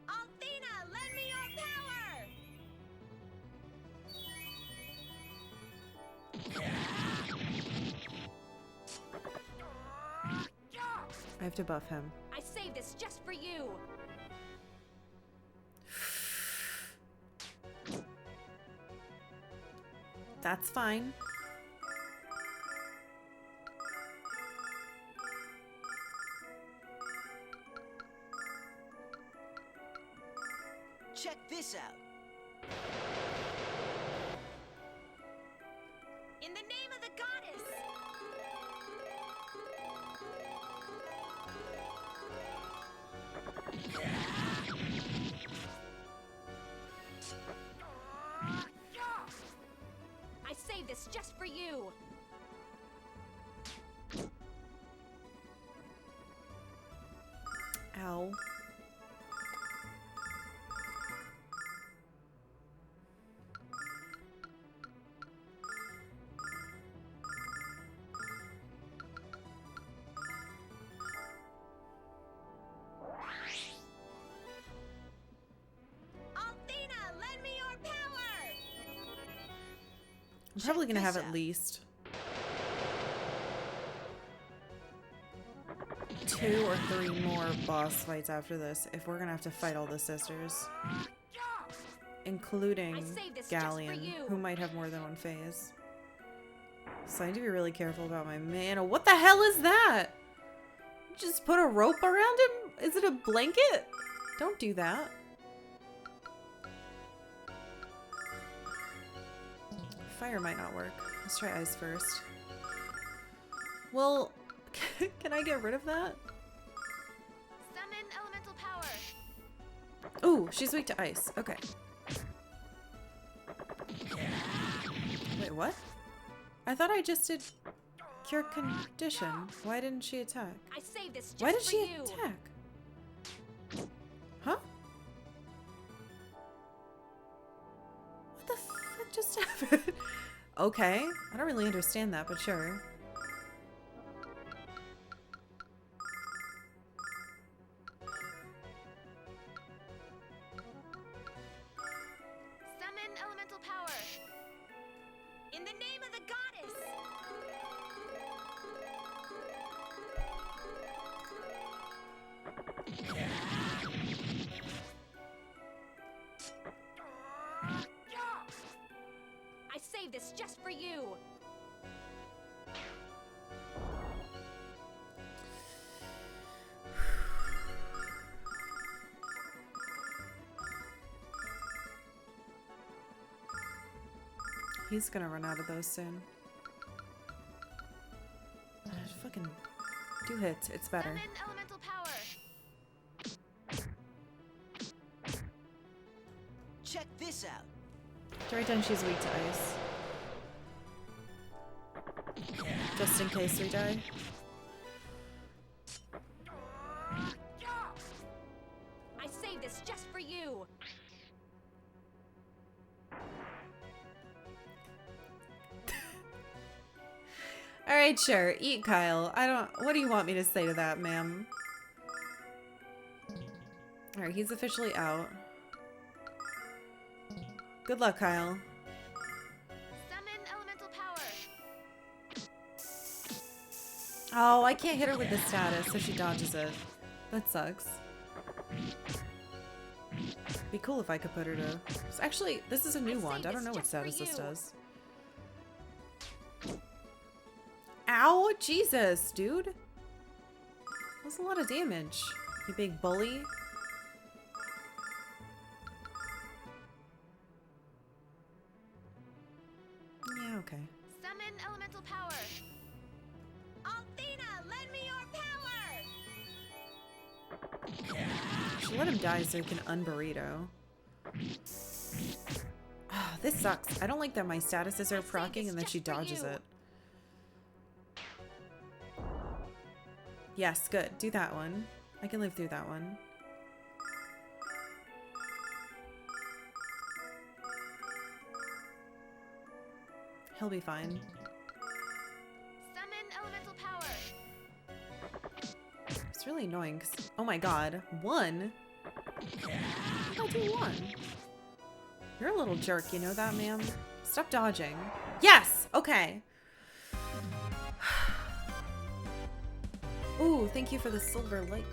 Althena, lend me your power. I have to buff him. I saved this just for you. That's fine. Check this out. In the name of the goddess. I saved this just for you. Ow. Althena, lend me your power. I'm probably gonna this have at out. least 2 or 3 more boss fights after this if we're gonna have to fight all the sisters. Including I saved this just for Gallion, you. who might have more than one phase. So I need to be really careful about my mana. What the hell is that? Just put a rope around him? Is it a blanket? Don't do that. Fire might not work. Let's try ice first. Well, can I get rid of that? Summon elemental power. Ooh, she's weak to ice. Okay. Wait, what? I thought I just did cure condition. Why didn't she attack? I saved this just Why did for she you. attack? Huh? What the fuck just happened? Okay. I don't really understand that, but sure. Summon elemental power. In the name of the goddess. I saved this just for you. He's gonna run out of those soon. Fucking 2 hits. It's better. Summon elemental power. Check this out. Write down she's weak to ice. Just in case we die. I saved this just for you. Alright, sure. Eat Kyle. What do you want me to say to that, ma'am? Alright, he's officially out. Good luck, Kyle. Summon elemental power. Oh, I can't hit her with the status, so she dodges it. That sucks. Be cool if I could put her to... Actually, this is a new wand. I don't know what status this does. Ow! Jesus, dude! That's a lot of damage. You big bully. Yeah, okay. Summon elemental power. Althena, lend me your power. Should let him die so he can unburrito. Oh, this sucks. I don't like that my statuses are proccing and then she dodges it. Yes, good. Do that one. I can live through that one. He'll be fine. Summon elemental power. It's really annoying 'cause, oh my god. 1? I'll do 1. You're a little jerk, you know that, ma'am? Stop dodging. Yes! Okay. Ooh, thank you for the silver light.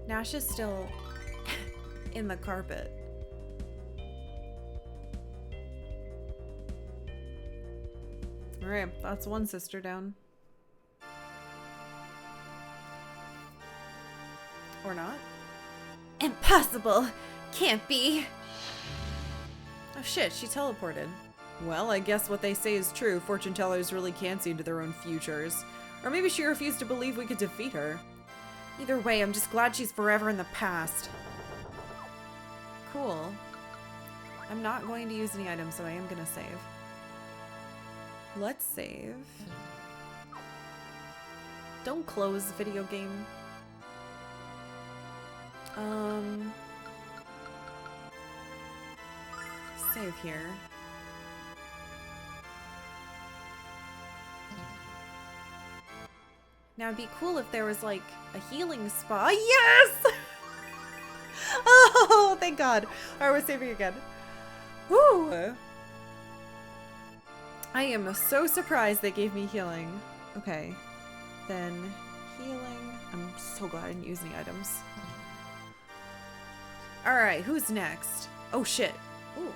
Nash is still in the carpet. Alright, that's one sister down. Or not. Impossible! Can't be! Oh shit, she teleported. Well, I guess what they say is true. Fortune tellers really can see into their own futures. Or maybe she refused to believe we could defeat her. Either way, I'm just glad she's forever in the past. Cool. I'm not going to use any items, so I am gonna save. Let's save. Don't close video game. Save here. Now it'd be cool if there was like a healing spa. Yes! Oh, thank God. Alright, we're saving again. Woo! I am so surprised they gave me healing. Okay. Then healing. I'm so glad I didn't use any items. Alright, who's next? Oh shit. Ooh.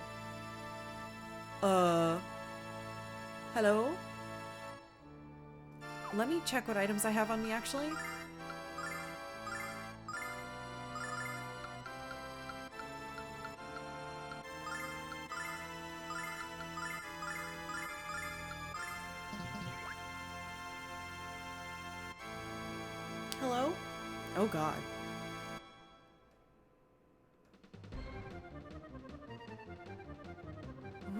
Hello? Let me check what items I have on me, actually. Hello? Oh god.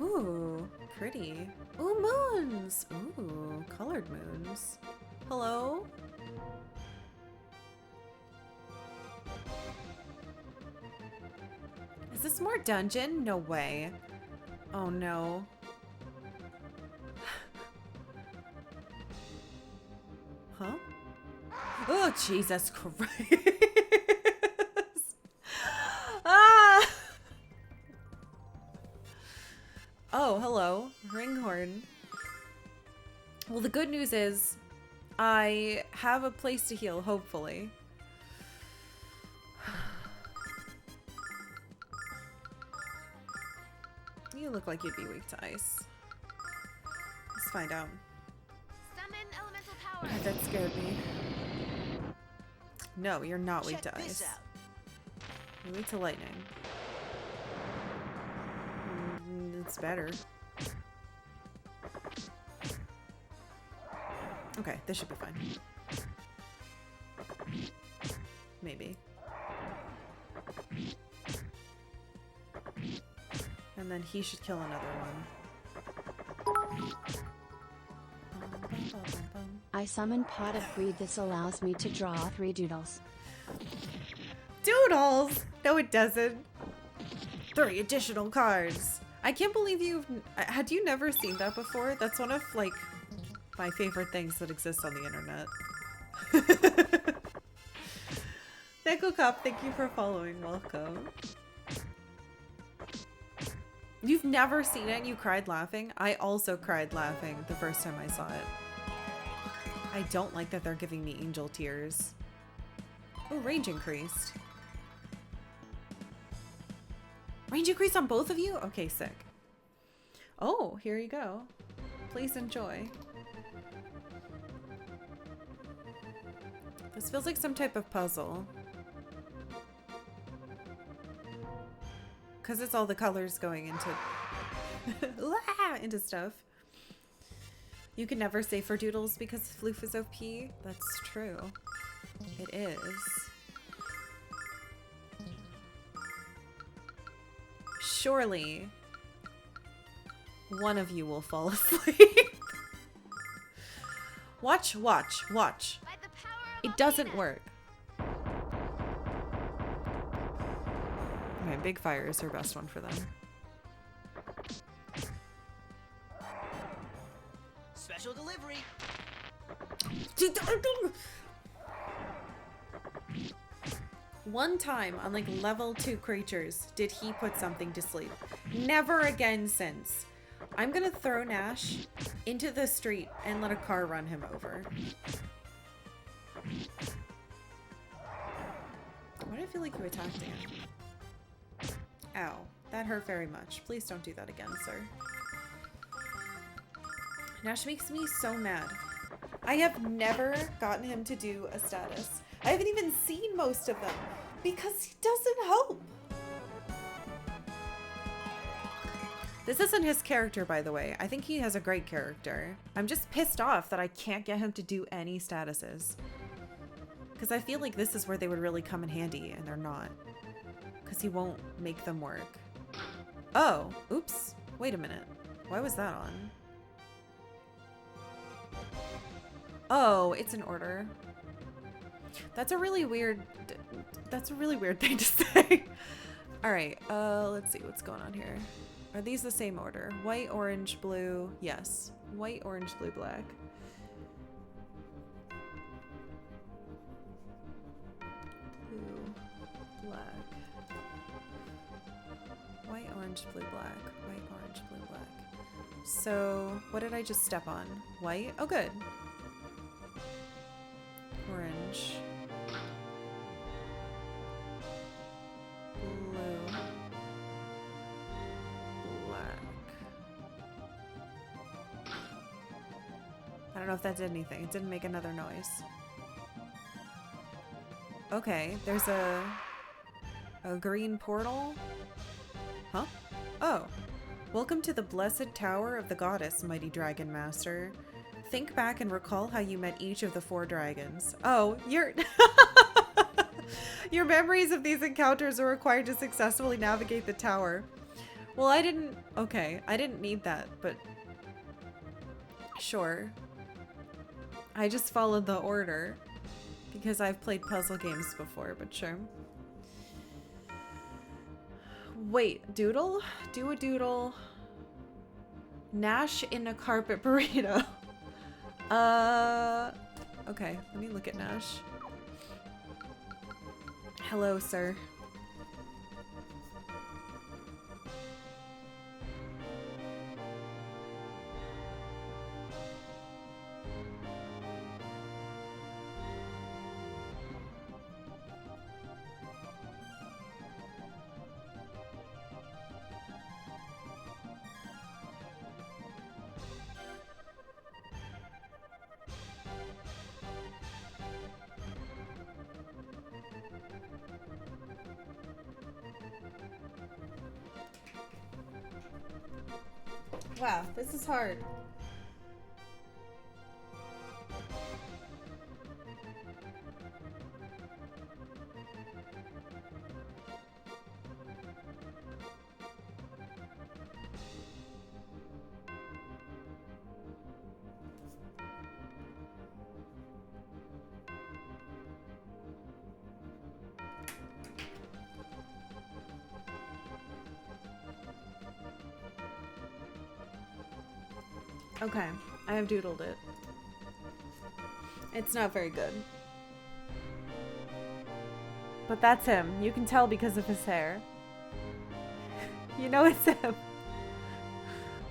Ooh, pretty. Ooh, moons! Ooh, colored moons. Hello? Is this more dungeon? No way. Oh no. Huh? Oh, Jesus Christ. Ah! Oh, hello. Ringhorn. Well, the good news is I have a place to heal, hopefully. You look like you'd be weak to ice. Let's find out. Summon elemental power. God, that scared me. No, you're not weak to ice. You're weak to lightning. It's better. Okay, this should be fine. Maybe. And then he should kill another one. I summon Pot of Greed. This allows me to draw 3 doodles. Doodles! No, it doesn't. 3 additional cards. I can't believe had you never seen that before? That's one of, like, my favorite things that exist on the internet. Nickel Cop, thank you for following. Welcome. You've never seen it and you cried laughing? I also cried laughing the first time I saw it. I don't like that they're giving me angel tears. Oh, range increased. Range increased on both of you? Okay, sick. Oh, here you go. Please enjoy. This feels like some type of puzzle. Because it's all the colors going into stuff. You can never say for doodles because Floof is OP. That's true. It is. Surely one of you will fall asleep. Watch. It doesn't work. Okay, Big Fire is her best one for them. Special delivery. One time on like level 2 creatures did he put something to sleep. Never again since. I'm gonna throw Nash into the street and let a car run him over. Why do I feel like you attacked him? Ow, that hurt very much. Please don't do that again, sir. Nash makes me so mad. I have never gotten him to do a status. I haven't even seen most of them because he doesn't help. This isn't his character, by the way. I think he has a great character. I'm just pissed off that I can't get him to do any statuses. Because I feel like this is where they would really come in handy, and they're not. Because he won't make them work. Oh, oops. Wait a minute. Why was that on? Oh, it's an order. That's a really weird thing to say. All right, let's see what's going on here. Are these the same order? White, orange, blue. Yes. White, orange, blue, black. Blue, black. White, orange, blue, black. White, orange, blue, black. So, what did I just step on? White? Oh, good. Orange. Blue. Black. I don't know if that did anything. It didn't make another noise. Okay, there's a green portal. Huh? Oh. Welcome to the blessed tower of the goddess, mighty dragon master. Think back and recall how you met each of the 4 dragons. Oh, your memories of these encounters are required to successfully navigate the tower. Well, I didn't need that, but sure. I just followed the order because I've played puzzle games before, but sure. Wait, doodle? Do a doodle. Nash in a carpet burrito. Okay, let me look at Nash. Hello, sir. Wow, this is hard. Okay, I have doodled it. It's not very good. But that's him. You can tell because of his hair. You know it's him.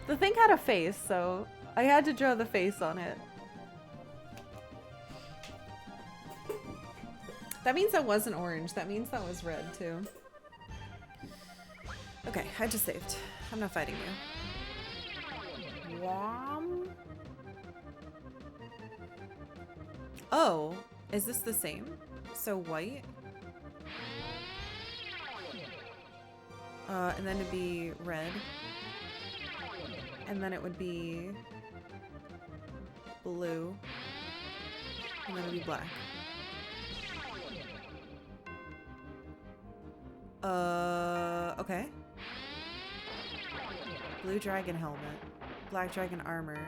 The thing had a face, so I had to draw the face on it. That means that wasn't orange. That means that was red, too. Okay, I just saved. I'm not fighting you. Whom? Oh, is this the same? So white? And then it'd be red. And then it would be blue. And then it'd be black. Okay. Blue dragon helmet. Black dragon armor.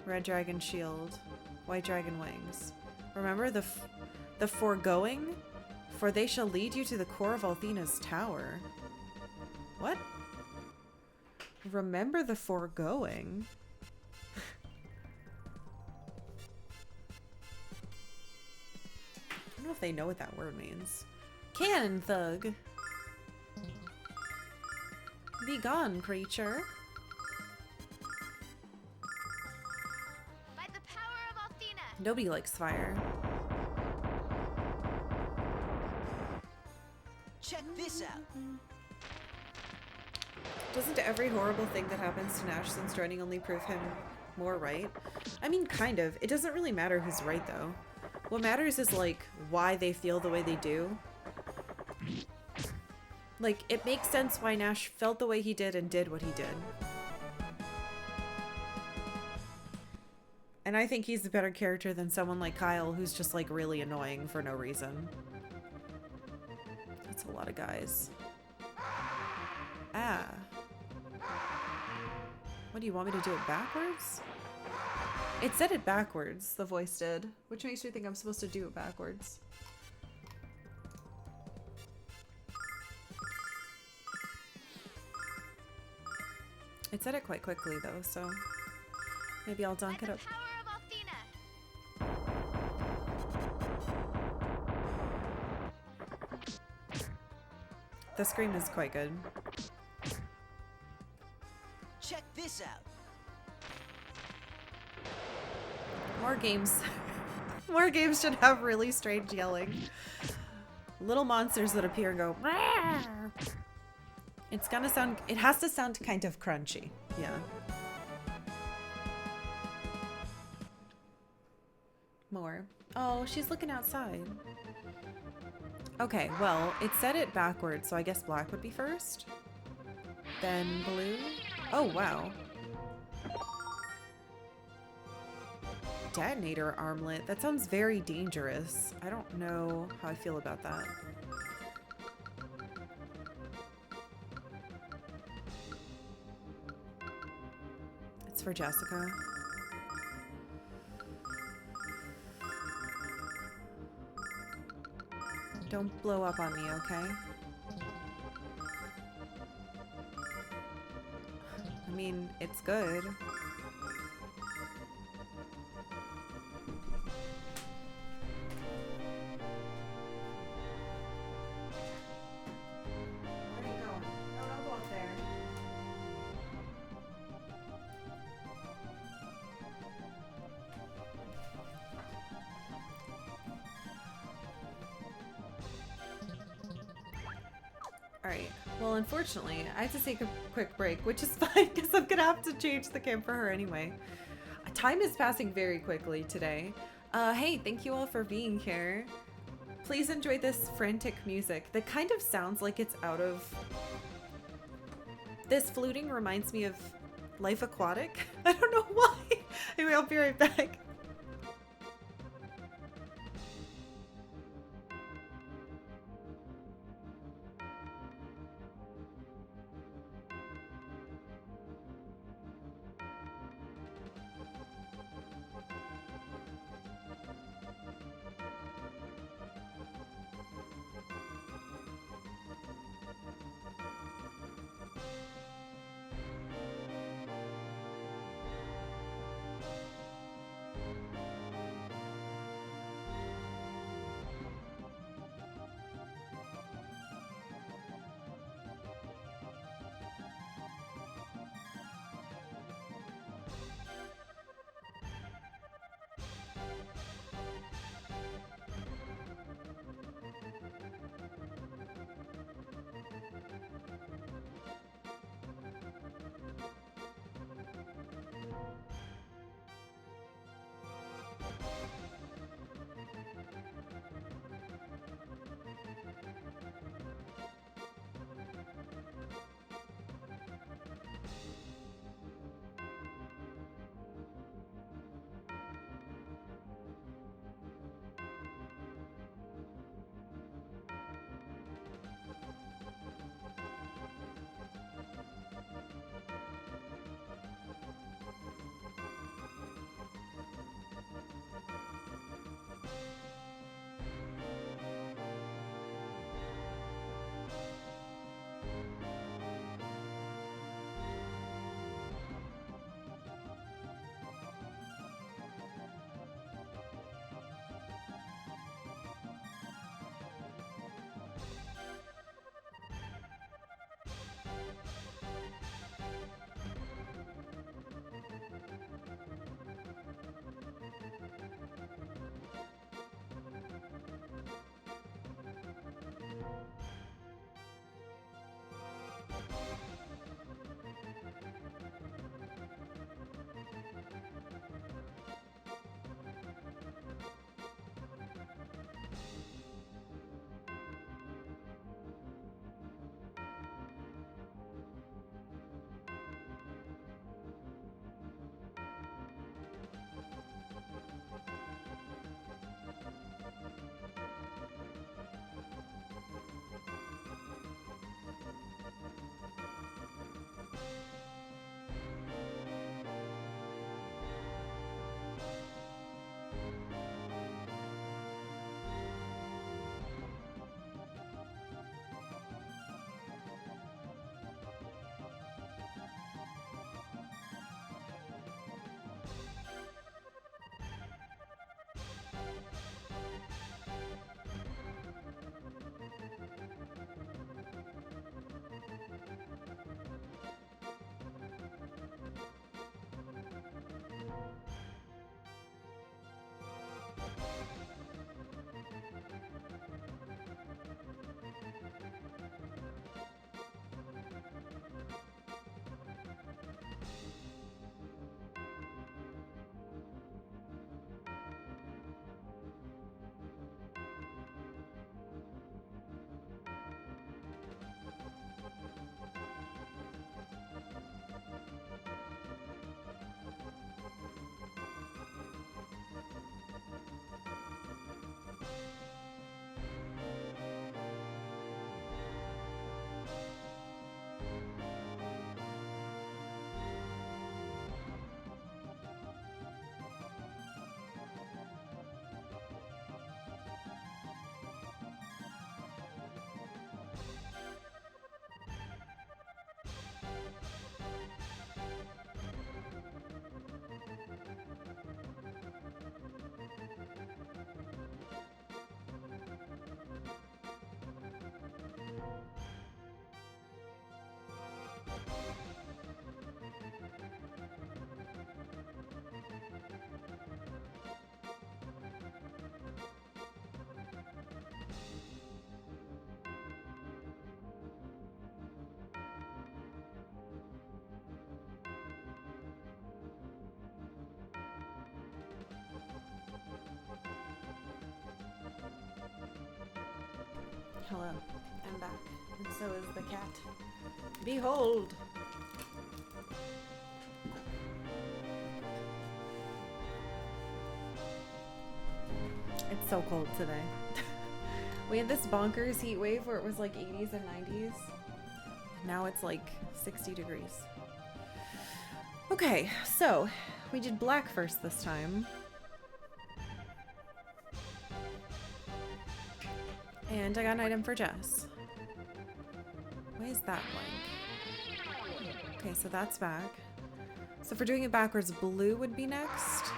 Red dragon shield. White dragon wings. Remember the foregoing? For they shall lead you to the core of Althena's tower. What? Remember the foregoing? I don't know if they know what that word means. Cannon thug. Be gone, creature. By the power of Althena. Nobody likes fire. Check this out. Doesn't every horrible thing that happens to Nash since joining only prove him more right? I mean, kind of. It doesn't really matter who's right, though. What matters is, like, why they feel the way they do. Like, it makes sense why Nash felt the way he did and did what he did. And I think he's a better character than someone like Kyle, who's just, like, really annoying for no reason. That's a lot of guys. Ah. What, do you want me to do it backwards? It said it backwards, the voice did, which makes me think I'm supposed to do it backwards. It said it quite quickly though, so maybe I'll dunk it up. Power of Althena. The scream is quite good. Check this out. More games. More games should have really strange yelling. Little monsters that appear and go. Rawr! It's gonna sound. It has to sound kind of crunchy. Yeah. More. Oh, she's looking outside. Okay, well, it said it backwards, so I guess black would be first. Then blue. Oh, wow. Detonator armlet. That sounds very dangerous. I don't know how I feel about that. It's for Jessica. Don't blow up on me, okay? I mean, it's good. Where are you going? No, don't go up there. Alright, well unfortunately, I have to take a quick break, which is fine because I'm gonna have to change the cam for her anyway. Time is passing very quickly today. Hey, thank you all for being here. Please enjoy this frantic music that kind of sounds like it's out of... This fluting reminds me of Life aquatic? I don't know why. Anyway, I'll be right back. Hello, I'm back, and so is the cat. Behold! It's so cold today. We had this bonkers heat wave where it was like 80s and 90s. Now it's like 60 degrees. Okay, so we did black first this time. And I got an item for Jess. Why is that blank? Okay, so that's back. So if we're doing it backwards, blue would be next.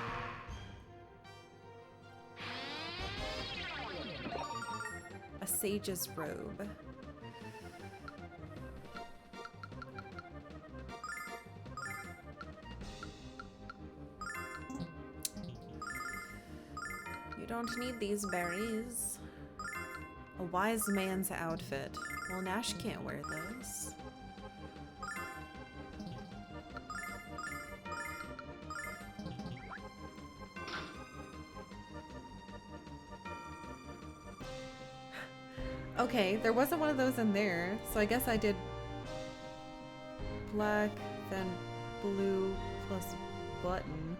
A sage's robe. You don't need these berries. A wise man's outfit. Well, Nash can't wear those. Okay, there wasn't one of those in there, so I guess I did black, then blue plus button.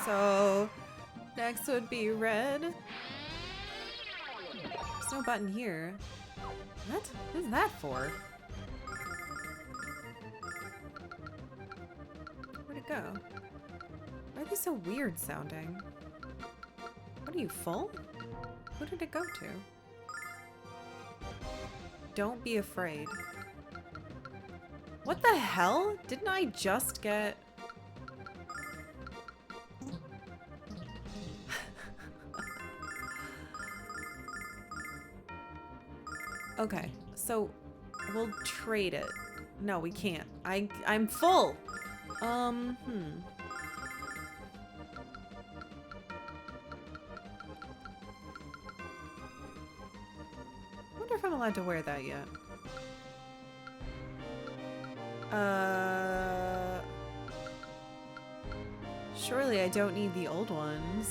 So next would be red. There's no button here. What? Who's that for? Where'd it go? Why are they so weird sounding? What are you, full? Who did it go to? Don't be afraid. What the hell? Didn't I just get... Okay, so we'll trade it. No, we can't. I'm full. I wonder if I'm allowed to wear that yet. Surely I don't need the old ones.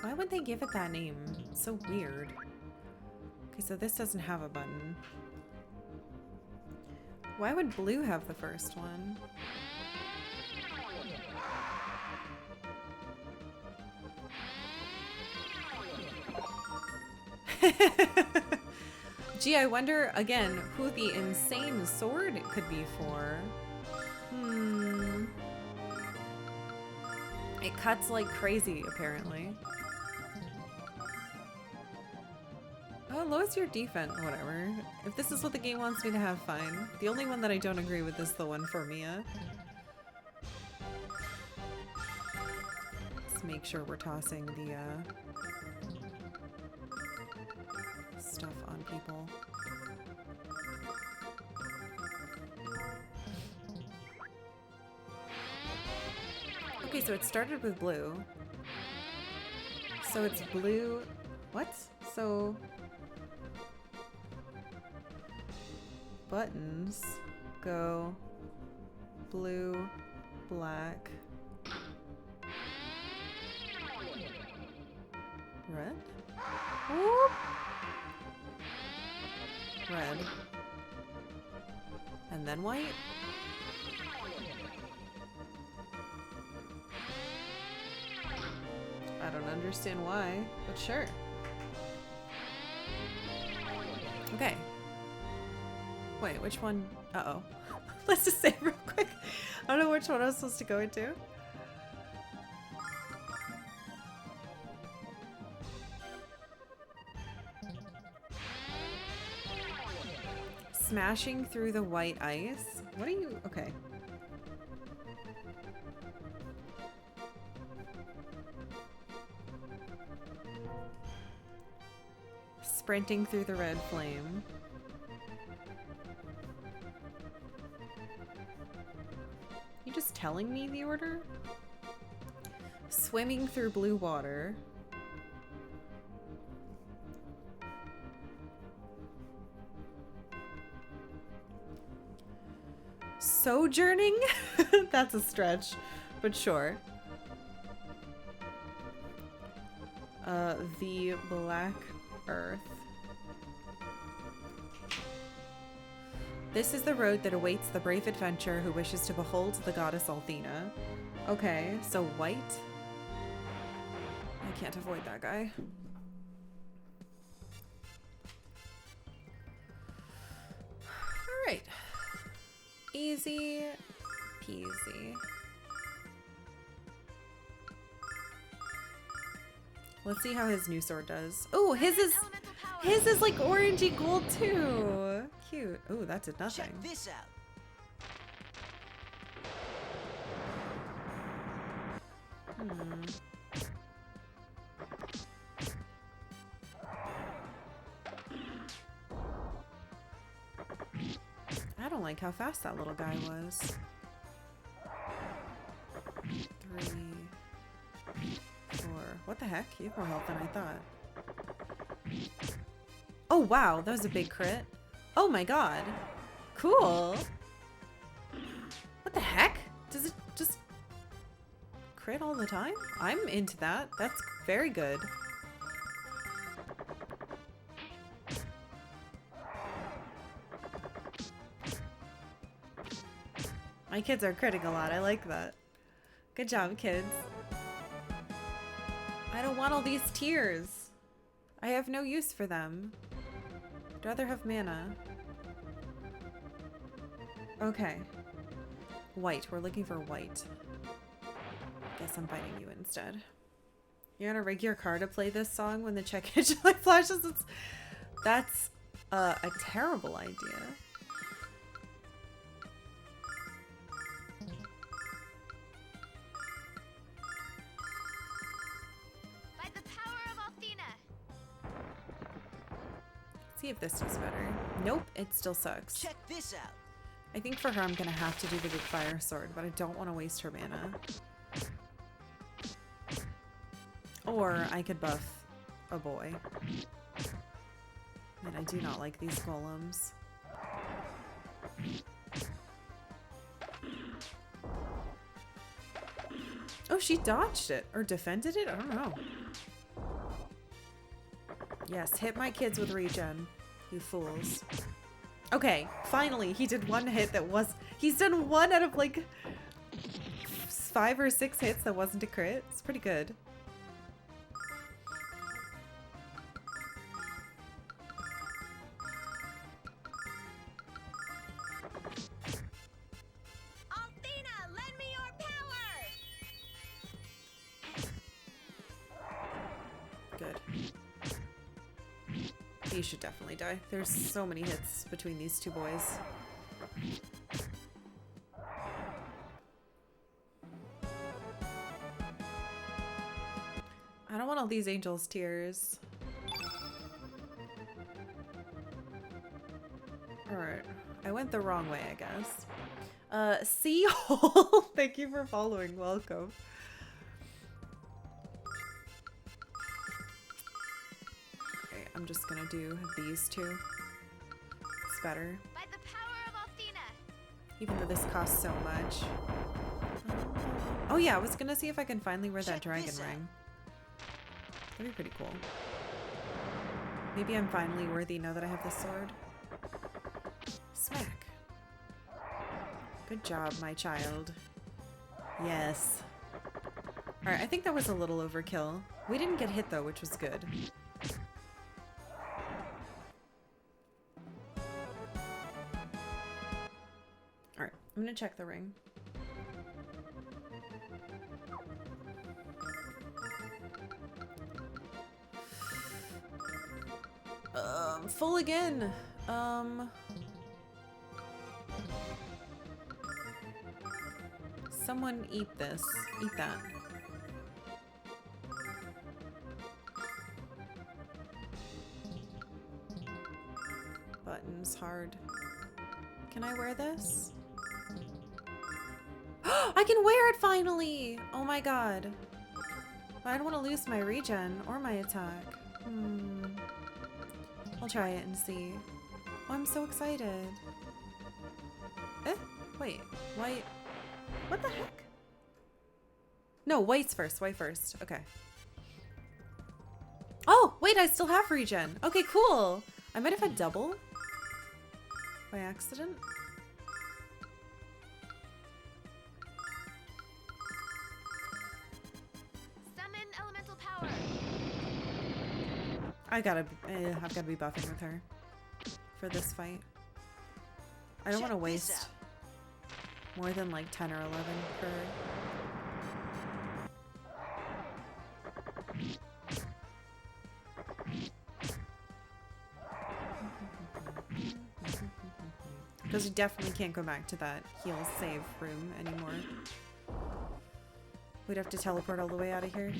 Why would they give it that name? It's so weird. Okay, so this doesn't have a button. Why would blue have the first one? Gee, I wonder, again, who the insane sword could be for. It cuts like crazy, apparently. Oh, lowers your defense. Whatever. If this is what the game wants me to have, fine. The only one that I don't agree with is the one for Mia. Let's make sure we're tossing the stuff on people. Okay, so it started with blue. So it's blue. What? So buttons go blue, black, red? Whoop. Red. And then white? I don't understand why, but sure. Okay. Wait, which one? Uh-oh. Let's just say real quick. I don't know which one I was supposed to go into. Smashing through the white ice? What are you? Okay. sprinting through the red flame. You just telling me the order? Swimming through blue water. Sojourning? That's a stretch, but sure. The Black Earth. This is the road that awaits the brave adventurer who wishes to behold the goddess Althena. Okay, so white. I can't avoid that guy. Alright. Easy peasy. Let's see how his new sword does. Oh, his is like orangey gold too. Cute. Oh, that did nothing. Check this out. I don't like how fast that little guy was. 3, 4. What the heck? You have more health than I thought. Oh wow, that was a big crit. Oh my god. Cool. What the heck? Does it just crit all the time? I'm into that. That's very good. My kids are critting a lot. I like that. Good job, kids. I don't want all these tears. I have no use for them. I'd rather have mana. Okay. White. We're looking for white. Guess I'm biting you instead. You're gonna rig your car to play this song when the check engine light flashes? That's a terrible idea. See if this does better. Nope, it still sucks. Check this out. I think for her I'm gonna have to do the big fire sword, but I don't want to waste her mana. Or I could buff a boy. And I do not like these golems. Oh, she dodged it. Or defended it? I don't know. Yes, hit my kids with regen, you fools. Okay, finally, he did one hit that was... He's done one out of like 5 or 6 hits that wasn't a crit. It's pretty good. Althena, lend me your power! Good. He should definitely die. There's so many hits between these two boys. I don't want all these angels' tears. Alright. I went the wrong way, I guess. Seahole! Thank you for following. Welcome. I'm just gonna do these two. It's better. By the power of Althena! Even though this costs so much. Oh yeah, I was gonna see if I can finally wear that Check dragon this out. ring. That'd be pretty cool. Maybe I'm finally worthy now that I have this sword. Smack. Good job, my child. Yes. Alright, I think that was a little overkill. We didn't get hit though, which was good. Alright, I'm gonna check the ring. Full again. Someone eat this. Eat that. buttons hard. Can I wear this? I can wear it finally! Oh my god. But I don't want to lose my regen or my attack. I'll try it and see. Oh, I'm so excited. Eh? Wait. White. What the heck? No, white's first. White first. Okay. Oh, wait, I still have regen. Okay, cool. I might have had double by accident. Summon elemental power. I've got to be buffing with her for this fight. I don't want to waste more than like 10 or 11 per. Because we definitely can't go back to that heal save room anymore. We'd have to teleport all the way out of here.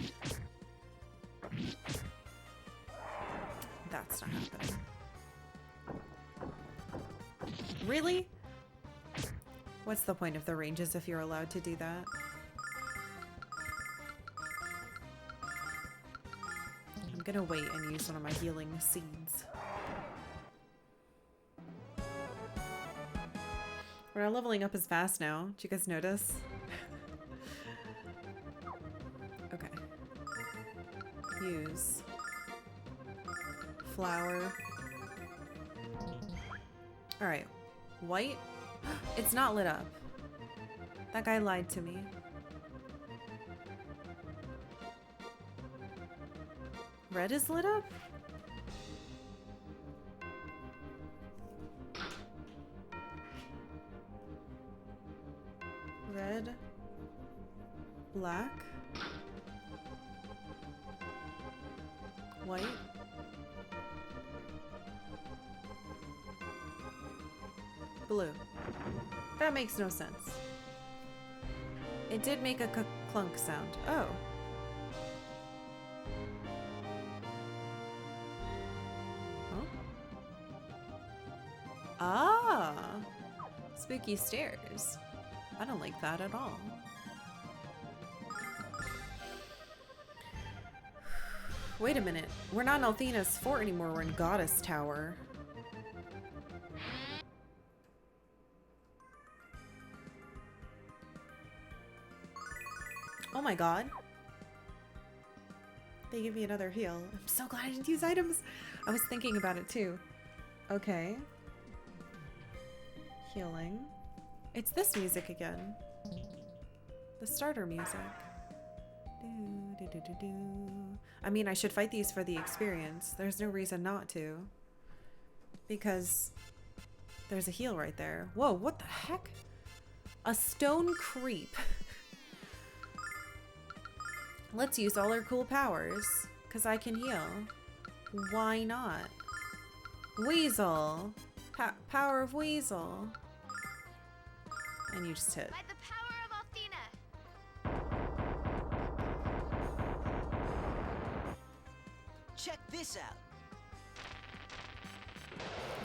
That's not happening. Really? What's the point of the ranges if you're allowed to do that? I'm gonna wait and use one of my healing seeds. We're not leveling up as fast now. Did you guys notice? Okay. Use. Flower. Alright. White? It's not lit up. That guy lied to me. Red is lit up? Red, black, white, blue. That makes no sense. It did make a clunk sound. Oh. Huh? Ah! Spooky stairs. I don't like that at all. Wait a minute. We're not in Althena's fort anymore. We're in Goddess Tower. Oh my god. They give me another heal. I'm so glad I didn't use items. I was thinking about it too. Okay. Healing. It's this music again. The starter music. Do, do, do, do, do. I mean, I should fight these for the experience. There's no reason not to. Because there's a heal right there. Whoa, what the heck? A stone creep. Let's use all our cool powers. Because I can heal. Why not? Weasel. Power of Weasel. And you just hit. By the power of Althena. Check this out.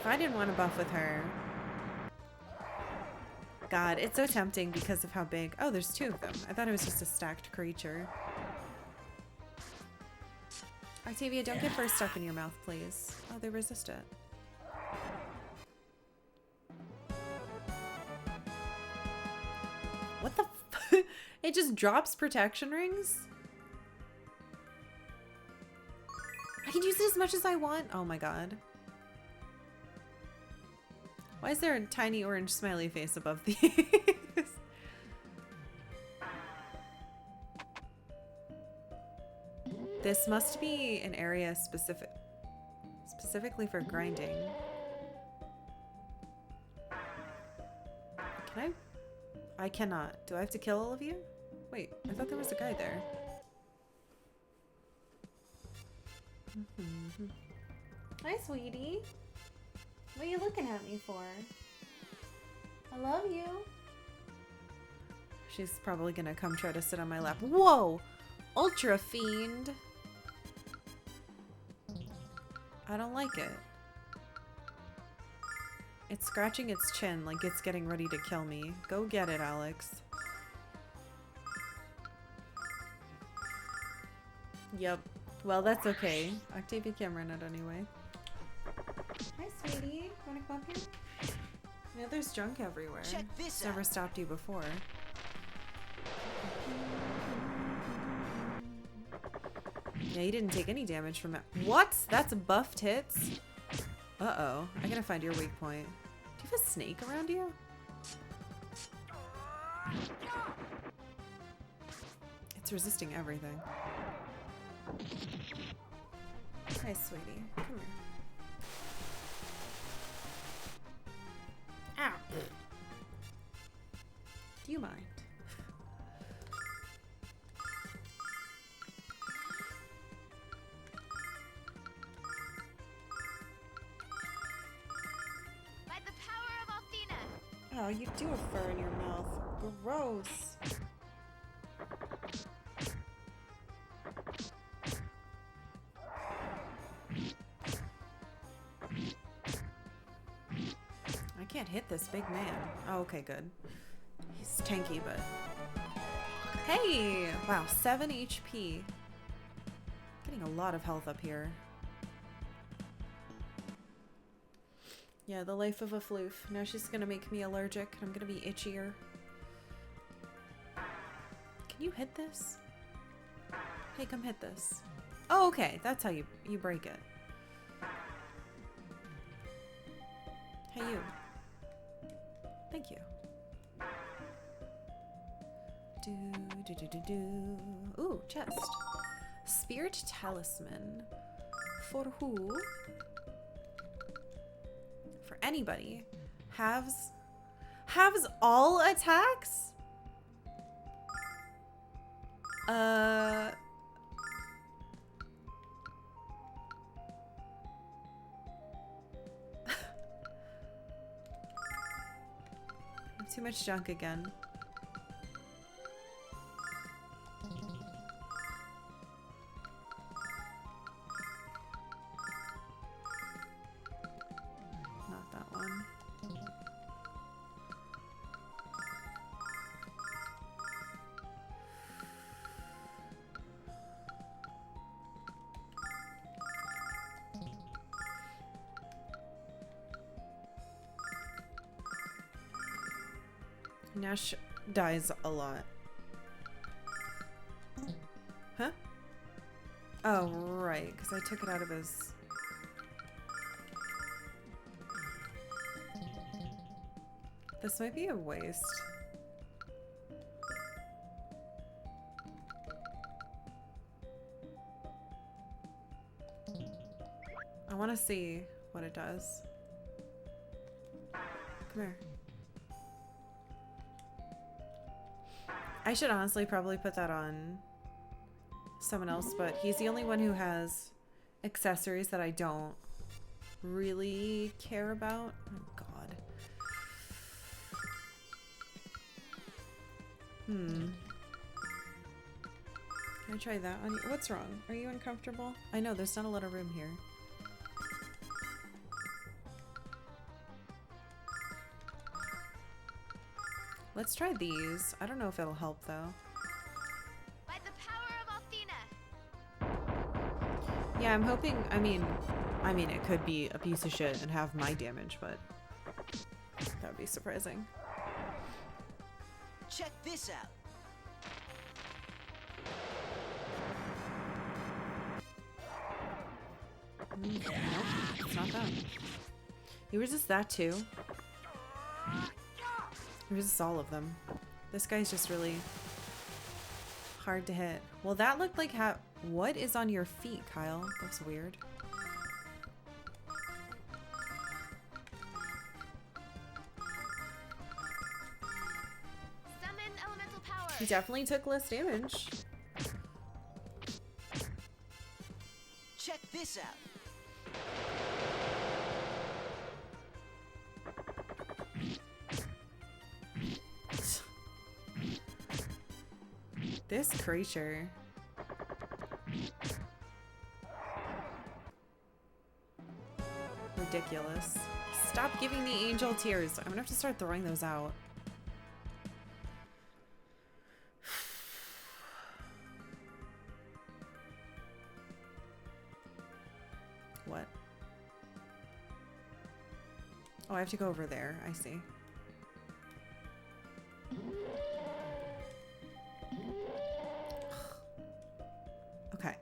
If I didn't want to buff with her. God, it's so tempting because of how big. Oh, there's two of them. I thought it was just a stacked creature. Octavia, don't get first stuff in your mouth, please. Oh, they resist it. What the f- It just drops protection rings? I can use it as much as I want? Oh my god. Why is there a tiny orange smiley face above these? This must be an area specifically for grinding. Can I cannot. Do I have to kill all of you? Wait, I thought there was a guy there. Hi, sweetie. What are you looking at me for? I love you. She's probably gonna come try to sit on my lap. Whoa! Ultra Fiend. I don't like it. It's scratching its chin like it's getting ready to kill me. Go get it, Alex. Yep. Well, that's okay. Octavia can't run it anyway. Hi, sweetie. Wanna come up here? Yeah, there's junk everywhere. Check this It's never out. stopped you before. Yeah, you didn't take any damage from it. What? That's buffed hits? Uh-oh. I gotta find your weak point. Do you have a snake around you? It's resisting everything. Hi, sweetie. Come here. Ow. Do you mind? By the power of Althena. Oh, you do have fur in your mouth. Gross. I can't hit this big man. Oh, okay, good. He's tanky, but... Hey! Wow, 7 HP. Getting a lot of health up here. Yeah, the life of a floof. Now she's gonna make me allergic. I'm gonna be itchier. Can you hit this? Hey, come hit this. Oh, okay. That's how you break it. Hey, you. Thank you. Ooh, chest. Spirit talisman. For who? For anybody. Halves all attacks? Too much junk again. Not that one. Nash dies a lot. Huh? Oh, right, because I took it out of his... This might be a waste. I want to see what it does. Come here. I should honestly probably put that on someone else, but he's the only one who has accessories that I don't really care about. Oh, God. Can I try that on you? What's wrong? Are you uncomfortable? I know, there's not a lot of room here. Let's try these. I don't know if it'll help though. By the power of Althena. Yeah, I'm hoping, I mean it could be a piece of shit and have my damage, but that would be surprising. Check this out. Nope, it's not that. He resists that too. He resists all of them. This guy's just really hard to hit. Well, that looked like what is on your feet, Kyle? That's weird. Summon elemental power. He definitely took less damage. Check this out. This creature. Ridiculous. Stop giving me angel tears. I'm gonna have to start throwing those out. What? Oh, I have to go over there. I see. Okay.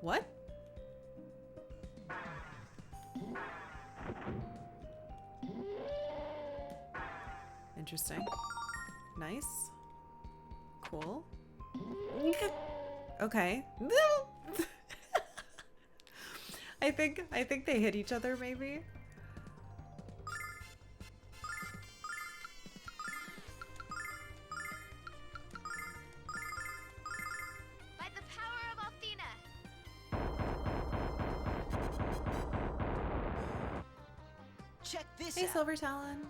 What? Interesting. Nice. Cool. Okay. I think they hit each other maybe. By the power of Athena. Check this Hey, out. Silver Talon.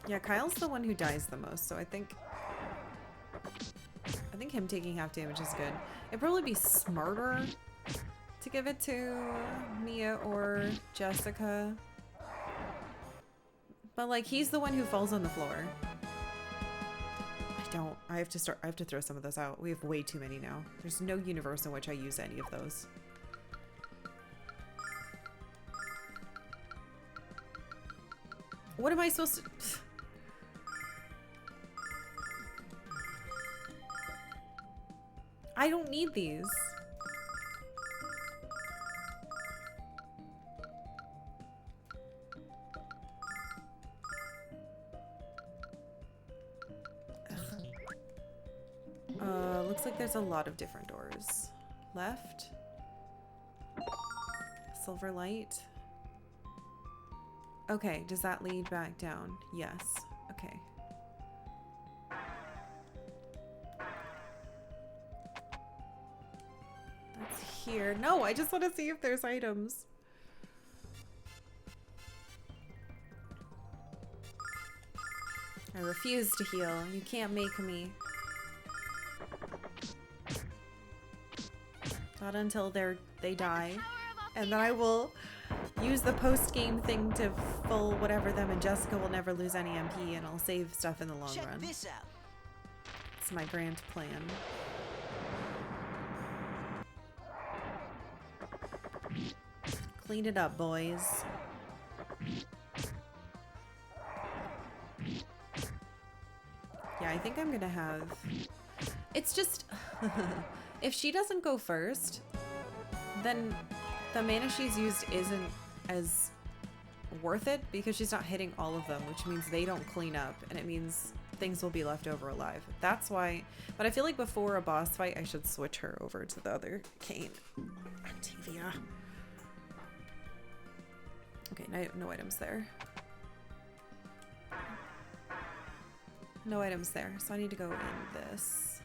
Yeah, Kyle's the one who dies the most, so I think him taking half damage is good. It'd probably be smarter to give it to Mia or Jessica. But like, he's the one who falls on the floor. I have to throw some of those out. We have way too many now. There's no universe in which I use any of those. What am I supposed to... I don't need these. Looks like there's a lot of different doors. Left. Silver light. Okay, does that lead back down? Yes. Okay. That's here. No, I just want to see if there's items. I refuse to heal. You can't make me. Not until they die. And then I will use the post-game thing to full whatever them, and Jessica will never lose any MP, and I'll save stuff in the long Check run. this out. It's my grand plan. Clean it up, boys. Yeah, I think I'm gonna have... It's just... If she doesn't go first, then the mana she's used isn't as worth it because she's not hitting all of them, which means they don't clean up, and it means things will be left over alive. That's why... But I feel like before a boss fight, I should switch her over to the other Kane. Activia. Okay, no items there. No items there, so I need to go in this.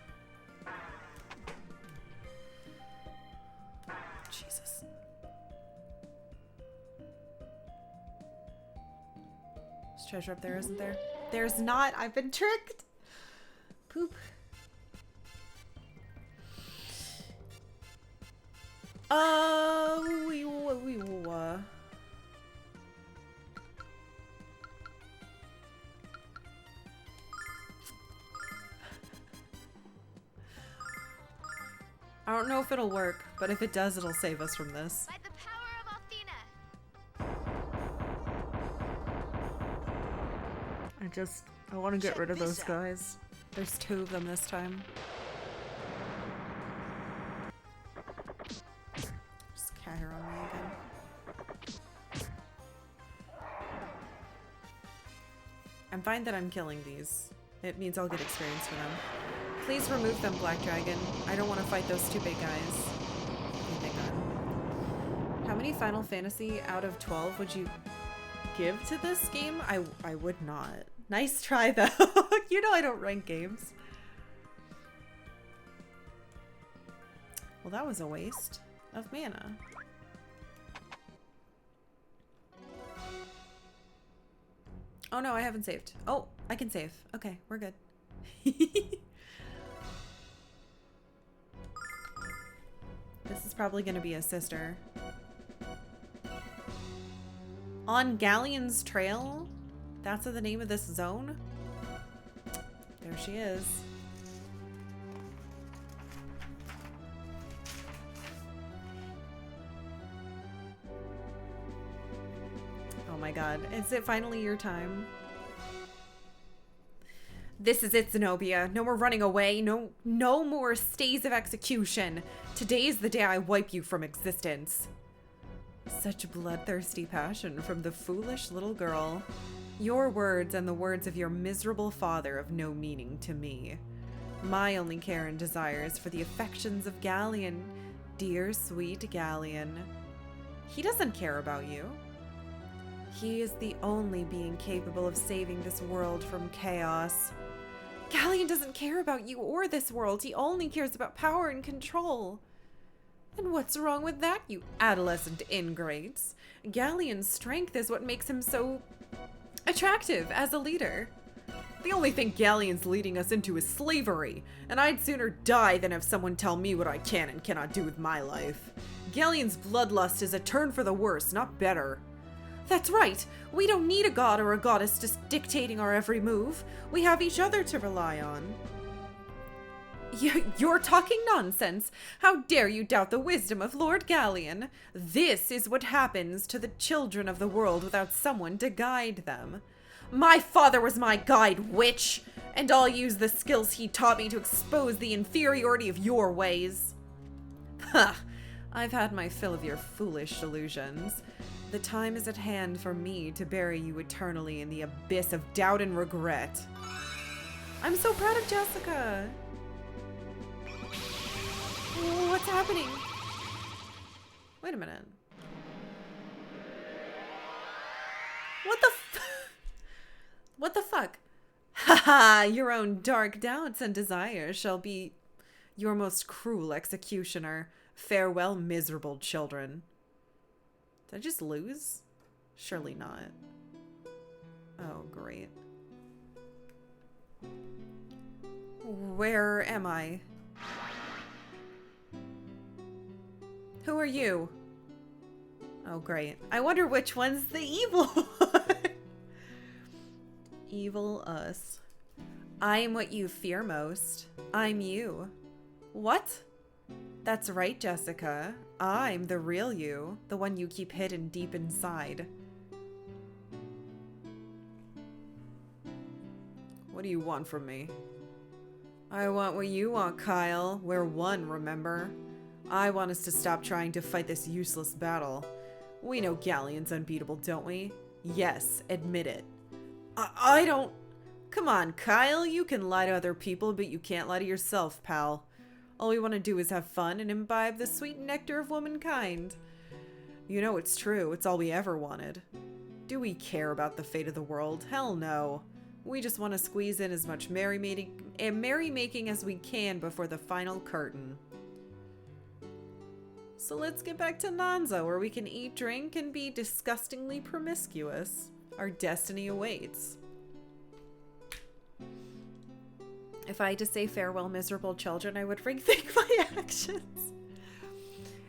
Jesus. There's treasure up there, isn't there? There's not! I've been tricked! Poop. I don't know if it'll work, but if it does, it'll save us from this. By the power of Athena. I want to get Check rid of this those out. guys. There's 2 of them this time. Just cat her on me again. I'm fine that I'm killing these. It means I'll get experience for them. Please remove them, Black Dragon. I don't want to fight those 2 big guys. Okay, thank God. How many Final Fantasy out of 12 would you give to this game? I would not. Nice try, though. You know I don't rank games. Well, that was a waste of mana. Oh no, I haven't saved. Oh, I can save. Okay, we're good. This is probably going to be a sister. On Gallion's trail? That's the name of this zone? There she is. Oh my god. Is it finally your time? This is it, Zenobia. No more running away. No more stays of execution. Today is the day I wipe you from existence. Such bloodthirsty passion from the foolish little girl. Your words and the words of your miserable father have no meaning to me. My only care and desire is for the affections of Gallion. Dear, sweet Gallion. He doesn't care about you. He is the only being capable of saving this world from chaos. Gallion doesn't care about you or this world. He only cares about power and control. And what's wrong with that, you adolescent ingrates? Gallion's strength is what makes him so attractive as a leader. The only thing Gallion's leading us into is slavery, and I'd sooner die than have someone tell me what I can and cannot do with my life. Gallion's bloodlust is a turn for the worse, not better. That's right. We don't need a god or a goddess just dictating our every move. We have each other to rely on. You're talking nonsense. How dare you doubt the wisdom of Lord Gallion? This is what happens to the children of the world without someone to guide them. My father was my guide, witch, and I'll use the skills he taught me to expose the inferiority of your ways. Ha! I've had my fill of your foolish delusions. The time is at hand for me to bury you eternally in the abyss of doubt and regret. I'm so proud of Jessica. What's happening? Wait a minute. What the fuck? Haha, your own dark doubts and desires shall be your most cruel executioner. Farewell, miserable children. Did I just lose? Surely not. Oh, great. Where am I? Who are you? Oh, great. I wonder which one's the evil one. Evil us. I'm what you fear most. I'm you. What? That's right, Jessica. I'm the real you, the one you keep hidden deep inside. What do you want from me? I want what you want, Kyle. We're one, remember? I want us to stop trying to fight this useless battle. We know Gallion's unbeatable, don't we? Yes, admit it. I don't... Come on, Kyle. You can lie to other people, but you can't lie to yourself, pal. All we want to do is have fun and imbibe the sweet nectar of womankind. You know it's true. It's all we ever wanted. Do we care about the fate of the world? Hell no. We just want to squeeze in as much merrymaking as we can before the final curtain. So let's get back to Nanza, where we can eat, drink, and be disgustingly promiscuous. Our destiny awaits. If I had to say farewell, miserable children, I would rethink my actions.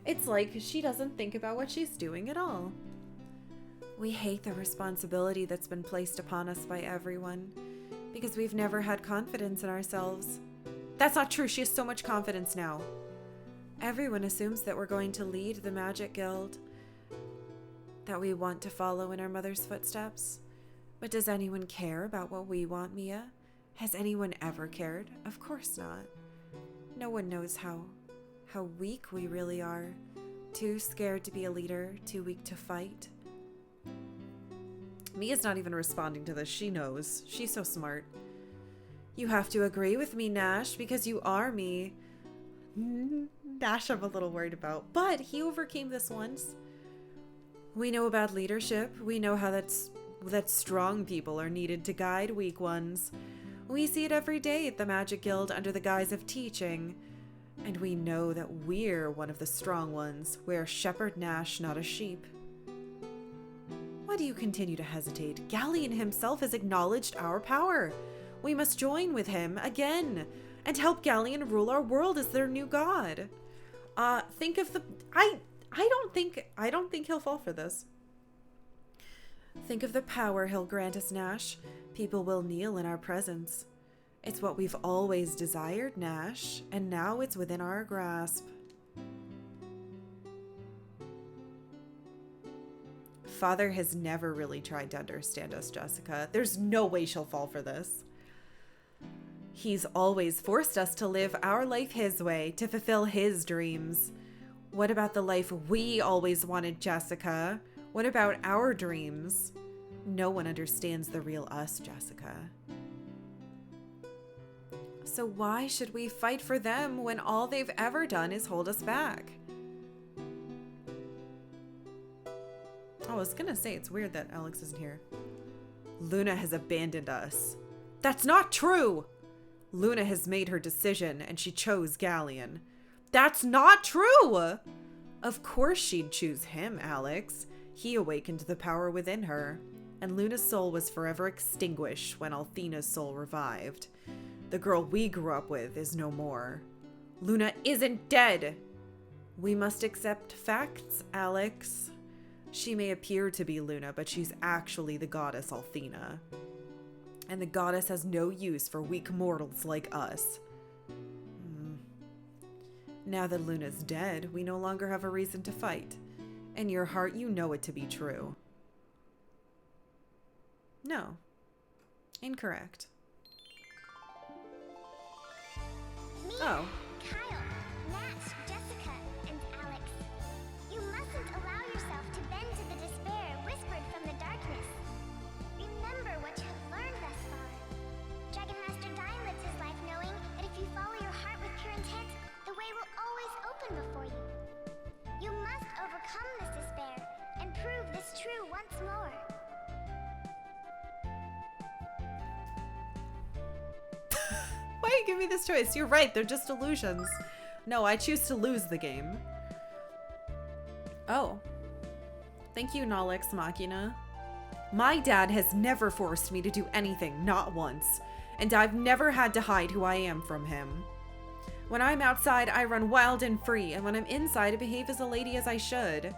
It's like she doesn't think about what she's doing at all. We hate the responsibility that's been placed upon us by everyone because we've never had confidence in ourselves. That's not true. She has so much confidence now. Everyone assumes that we're going to lead the Magic Guild, that we want to follow in our mother's footsteps. But does anyone care about what we want, Mia? Has anyone ever cared? Of course not. No one knows how weak we really are. Too scared to be a leader, too weak to fight. Mia's not even responding to this. She knows. She's so smart. You have to agree with me, Nash, because you are me. Nash I'm a little worried about, but he overcame this once. We know about leadership. We know how that strong people are needed to guide weak ones. We see it every day at the Magic Guild under the guise of teaching. And we know that we're one of the strong ones. We're Shepherd Nash, not a sheep. Why do you continue to hesitate? Gallion himself has acknowledged our power. We must join with him again and help Gallion rule our world as their new god. Think of the... I don't think he'll fall for this. Think of the power he'll grant us, Nash. People will kneel in our presence. It's what we've always desired, Nash, and now it's within our grasp. Father has never really tried to understand us, Jessica. There's no way she'll fall for this. He's always forced us to live our life his way, to fulfill his dreams. What about the life we always wanted, Jessica? What about our dreams? No one understands the real us, Jessica. So why should we fight for them when all they've ever done is hold us back? I was gonna say it's weird that Alex isn't here. Luna has abandoned us. That's not true! Luna has made her decision and she chose Gallion. That's not true! Of course she'd choose him, Alex. He awakened the power within her, and Luna's soul was forever extinguished when Althena's soul revived. The girl we grew up with is no more. Luna isn't dead! We must accept facts, Alex. She may appear to be Luna, but she's actually the goddess Althena. And the goddess has no use for weak mortals like us. Now that Luna's dead, we no longer have a reason to fight. In your heart, you know it to be true. No. Incorrect. Me, Oh. Kyle, Nash, Jessica, and Alex. You mustn't allow yourself to bend to the despair whispered from the darkness. Remember what you have learned thus far. Dragon Master Dine lives his life knowing that if you follow your heart with pure intent, the way will always open before you. You must overcome this despair and prove this true once more. Why do you give me this choice? You're right, they're just illusions. No, I choose to lose the game. Oh. Thank you, Null Ex Machina. My dad has never forced me to do anything, not once. And I've never had to hide who I am from him. When I'm outside, I run wild and free, and when I'm inside, I behave as a lady as I should.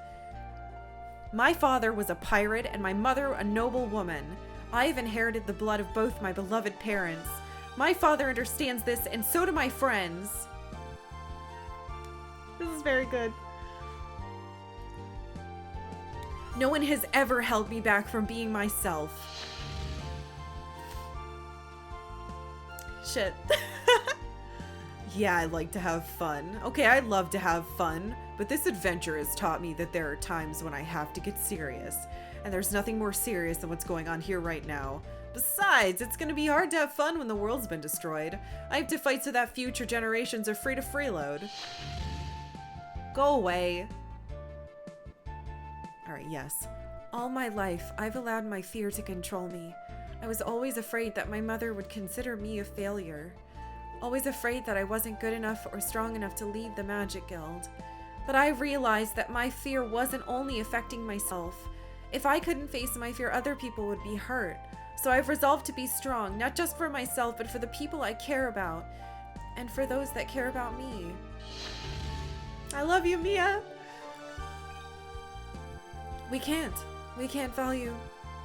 My father was a pirate, and my mother a noble woman. I have inherited the blood of both my beloved parents. My father understands this, and so do my friends. This is very good. No one has ever held me back from being myself. Shit. Yeah, I like to have fun. Okay, I love to have fun, but this adventure has taught me that there are times when I have to get serious, and there's nothing more serious than what's going on here right now. Besides, it's gonna be hard to have fun when the world's been destroyed. I have to fight so that future generations are free to freeload. Go away. Alright, yes. All my life, I've allowed my fear to control me. I was always afraid that my mother would consider me a failure. Always afraid that I wasn't good enough or strong enough to lead the Magic Guild. But I realized that my fear wasn't only affecting myself. If I couldn't face my fear, other people would be hurt. So I've resolved to be strong, not just for myself, but for the people I care about. And for those that care about me. I love you, Mia! We can't value.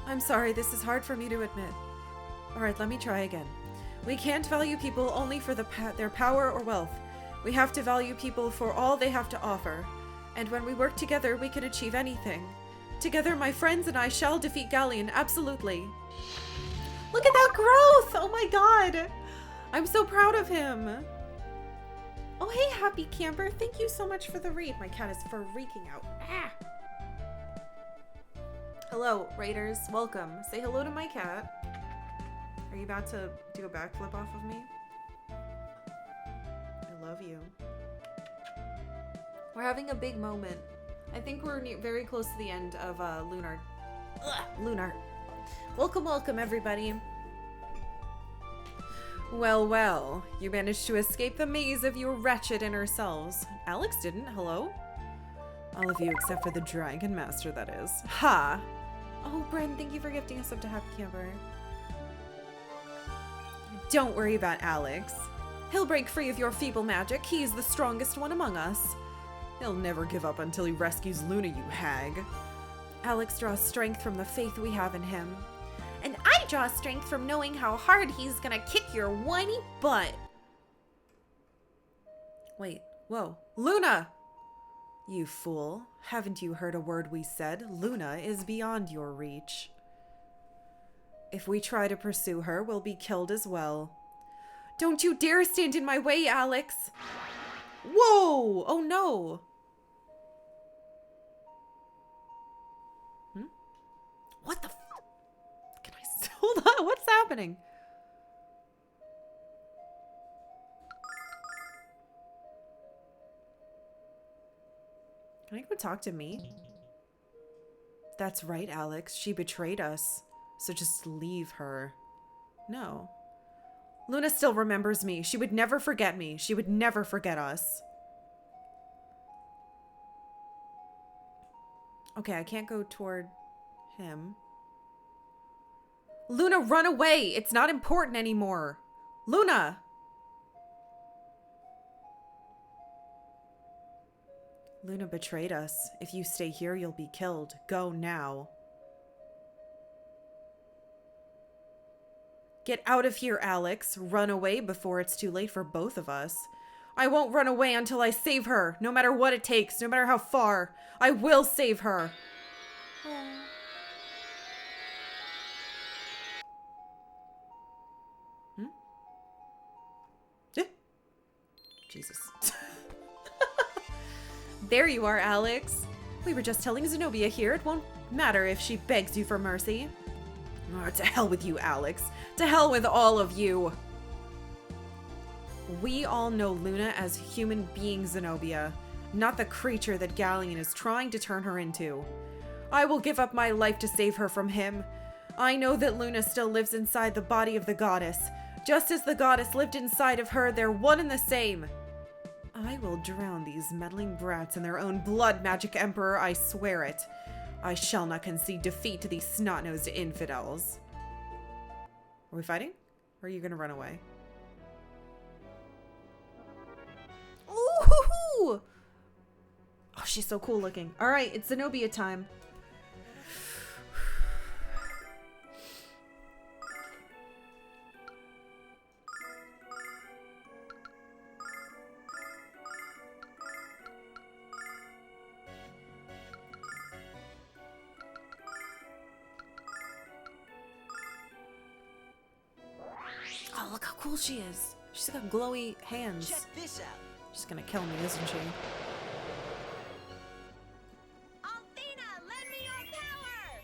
I'm sorry, this is hard for me to admit. Alright, let me try again. We can't value people only for their power or wealth. We have to value people for all they have to offer. And when we work together, we can achieve anything. Together, my friends and I shall defeat Gallion, absolutely. Look at that growth! Oh my god! I'm so proud of him. Oh, hey, Happy Camper. Thank you so much for the read. My cat is freaking out. Ah! Hello, Raiders. Welcome. Say hello to my cat. Are you about to do a backflip off of me? I love you. We're having a big moment. I think we're very close to the end of Lunar. Lunar. Welcome, welcome, everybody. Well, well. You managed to escape the maze of your wretched inner selves. Alex didn't. Hello? All of you except for the Dragon Master, that is. Ha! Oh, Bren, thank you for gifting us up to Happy Camper. Don't worry about Alex. He'll break free of your feeble magic. He's the strongest one among us. He'll never give up until he rescues Luna, you hag. Alex draws strength from the faith we have in him. And I draw strength from knowing how hard he's gonna kick your whiny butt. Wait, whoa. Luna! You fool. Haven't you heard a word we said? Luna is beyond your reach. If we try to pursue her, we'll be killed as well. Don't you dare stand in my way, Alex! Whoa! Oh no! What the f- Can I hold on? What's happening? Can I go talk to me? That's right, Alex. She betrayed us. So just leave her. No. Luna still remembers me. She would never forget me. She would never forget us. Okay, I can't go toward him. Luna, run away! It's not important anymore. Luna! Luna betrayed us. If you stay here, you'll be killed. Go now. Get out of here, Alex. Run away before it's too late for both of us. I won't run away until I save her. No matter what it takes, no matter how far. I will save her. Jesus. There you are, Alex. We were just telling Zenobia here. It won't matter if she begs you for mercy. Oh, to hell with you, Alex. To hell with all of you. We all know Luna as human being Zenobia, not the creature that Gallion is trying to turn her into. I will give up my life to save her from him. I know that Luna still lives inside the body of the goddess. Just as the goddess lived inside of her, they're one and the same. I will drown these meddling brats in their own blood, Magic Emperor, I swear it. I shall not concede defeat to these snot-nosed infidels. Are we fighting? Or are you gonna run away? Ooh! Oh, she's so cool looking. Alright, it's Zenobia time. Oh, look how cool she is. She's got glowy hands. Check this out. She's gonna kill me, isn't she? Althena, lend me your power!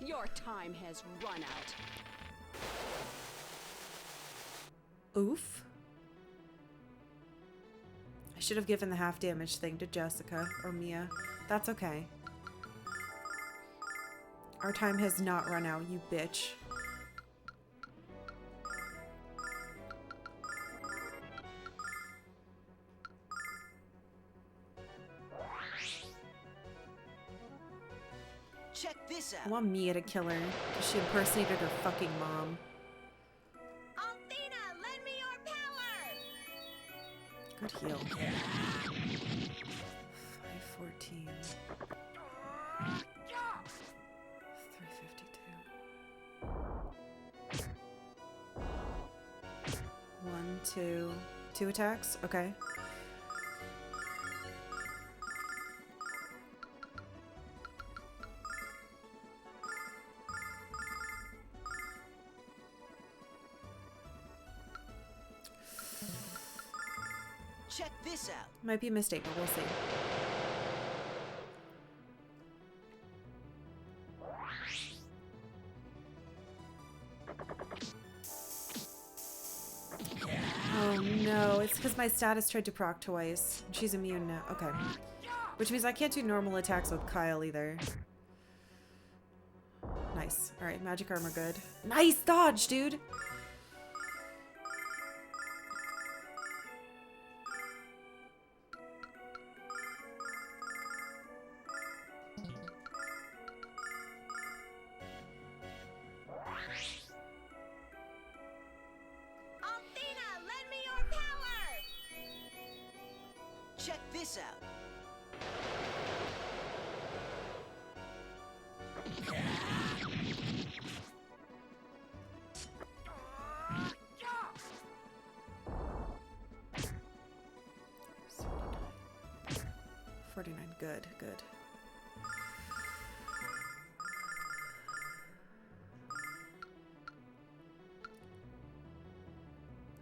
Your time has run out. Oof. I should have given the half damage thing to Jessica or Mia. That's okay. Our time has not run out, you bitch. Check this I out. want Mia to kill her because she impersonated her fucking mom. Althena, lend me your power! Good heal. 514. 352. 1, 2. 2 attacks? Okay. Check this out. Might be a mistake, but we'll see. Oh no, it's because my status tried to proc twice. She's immune now. Okay. Which means I can't do normal attacks with Kyle either. Nice. Alright, magic armor good. Nice dodge, dude! Check this out. Good, good.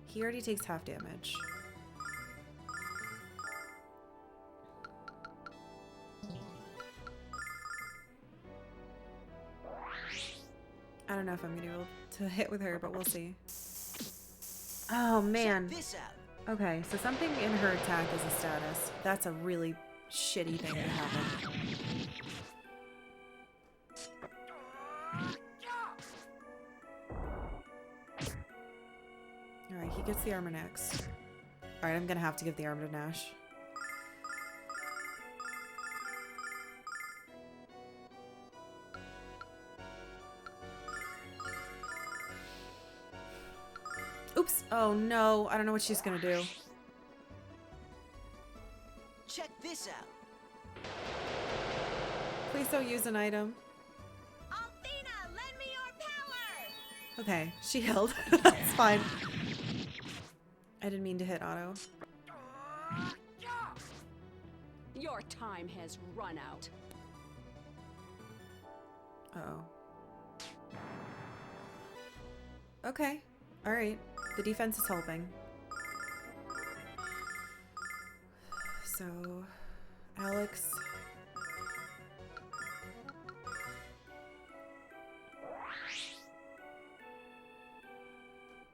He already takes half damage. I don't know if I'm gonna be able to hit with her, but we'll see. Oh man. Check this out. Okay, so something in her attack is a status. That's a really shitty thing to happen. Alright, he gets the armor next. Alright, I'm gonna have to give the armor to Nash. Oops! Oh no, I don't know what she's gonna do. Check this out. Please don't use an item. Althena, lend me your power! Okay, she healed. That's fine. I didn't mean to hit Otto. Your time has run out. Uh-oh. Okay. Alright. The defense is helping. So, Alex.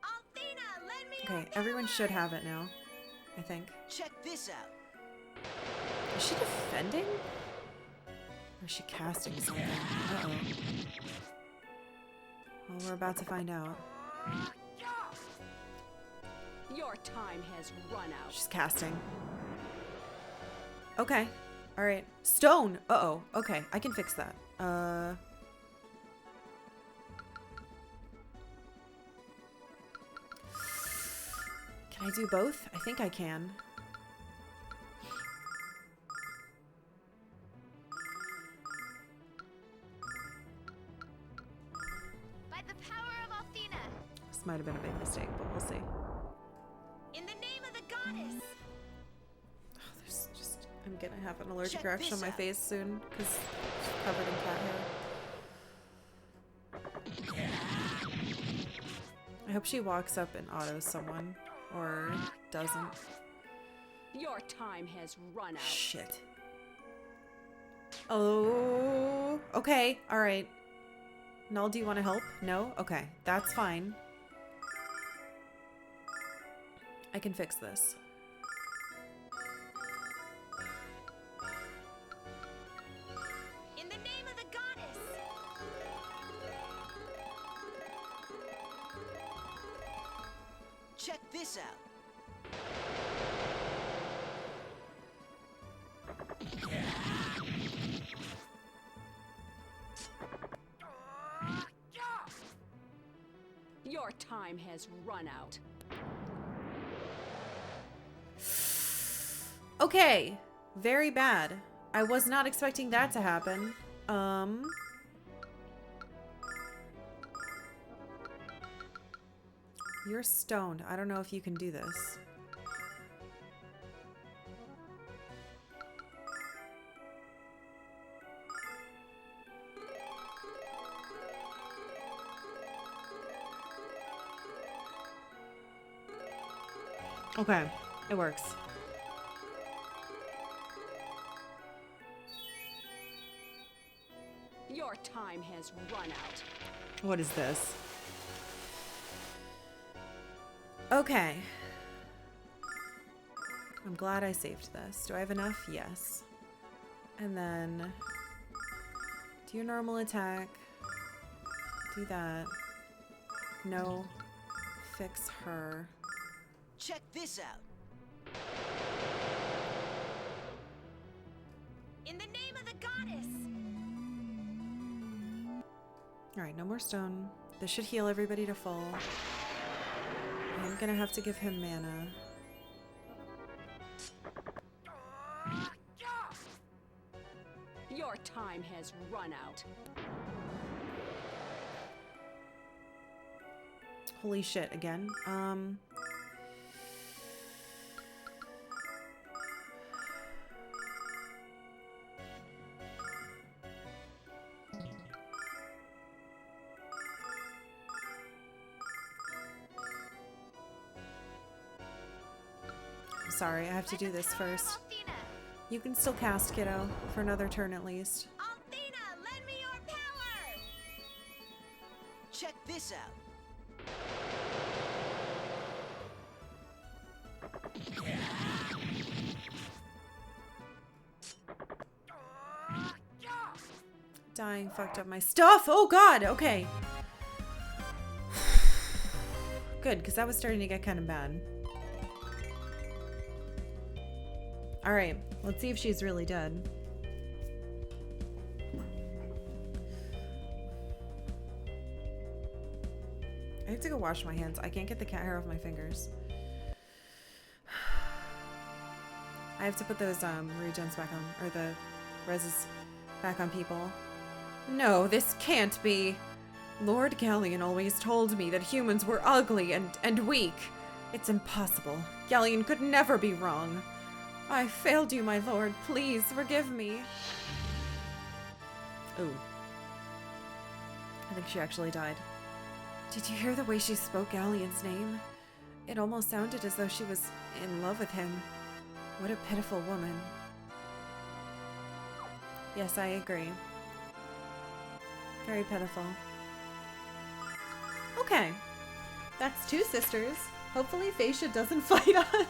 Althena, lend me Okay, everyone should have it now, I think. Check this out. Is she defending? Or is she casting something? Uh-oh. Well, we're about to find out. Your time has run out. She's casting. Okay. Alright. Stone! Uh-oh. Okay, I can fix that. Can I do both? I think I can. by the power of Althena, This might have been a big mistake, but we'll see. in the name of the goddess. Oh, there's just... I'm gonna have an allergic Check reaction on this my out. face soon, because it's covered in cat hair. I hope she walks up and autos someone, or doesn't. Your time has run out. Shit. Oh, okay, alright. Null, do you want to help? No? Okay, that's fine. I can fix this. In the name of the goddess. Check this out. Your time has run out. Okay, very bad. I was not expecting that to happen. You're stoned. I don't know if you can do this. Okay, it works. Your time has run out. What is this? Okay. I'm glad I saved this. Do I have enough? Yes. And then do your normal attack. Do that. No. Fix her. Check this out. In the name of the goddess. Alright, no more stone. This should heal everybody to full. I'm gonna have to give him mana. Your time has run out. Holy shit, again. Sorry, I have to do this first. You can still cast, kiddo, for another turn at least. Althena, lend me your power! Check this out. Dying fucked up my stuff. Oh god, okay. Good, because that was starting to get kind of bad. Alright, let's see if she's really dead. I have to go wash my hands. I can't get the cat hair off my fingers. I have to put those regens back on, or the reses back on people. No, this can't be. Lord Gallion always told me that humans were ugly and weak. It's impossible. Gallion could never be wrong. I failed you, my lord. Please forgive me. Ooh. I think she actually died. Did you hear the way she spoke Gallion's name? It almost sounded as though she was in love with him. What a pitiful woman. Yes, I agree. Very pitiful. Okay. That's two sisters. Hopefully Phasia doesn't fight us.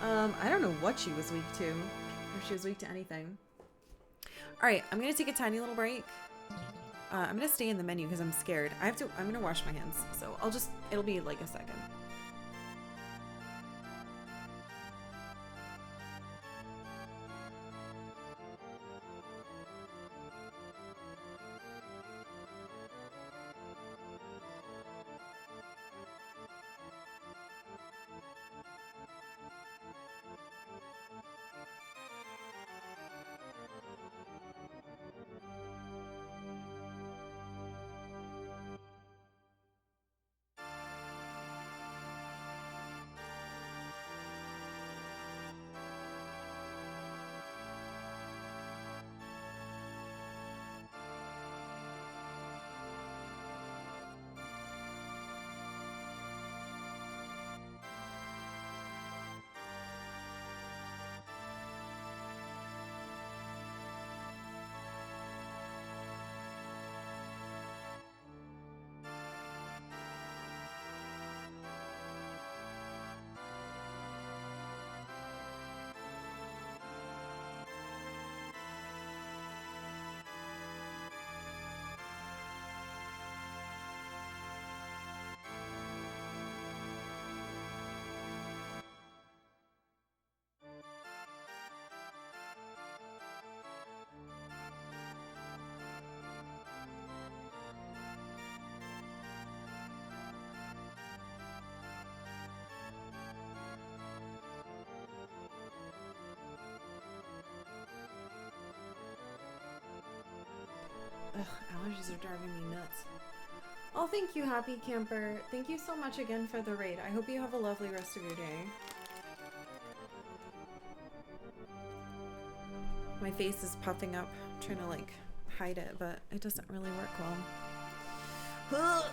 I don't know what she was weak to. If she was weak to anything. Alright, I'm gonna take a tiny little break. I'm gonna stay in the menu because I'm scared. I'm gonna wash my hands. So it'll be like a second. Ugh, allergies are driving me nuts. Oh, thank you, Happy Camper. Thank you so much again for the raid. I hope you have a lovely rest of your day. My face is puffing up. I'm trying to, like, hide it, but it doesn't really work well.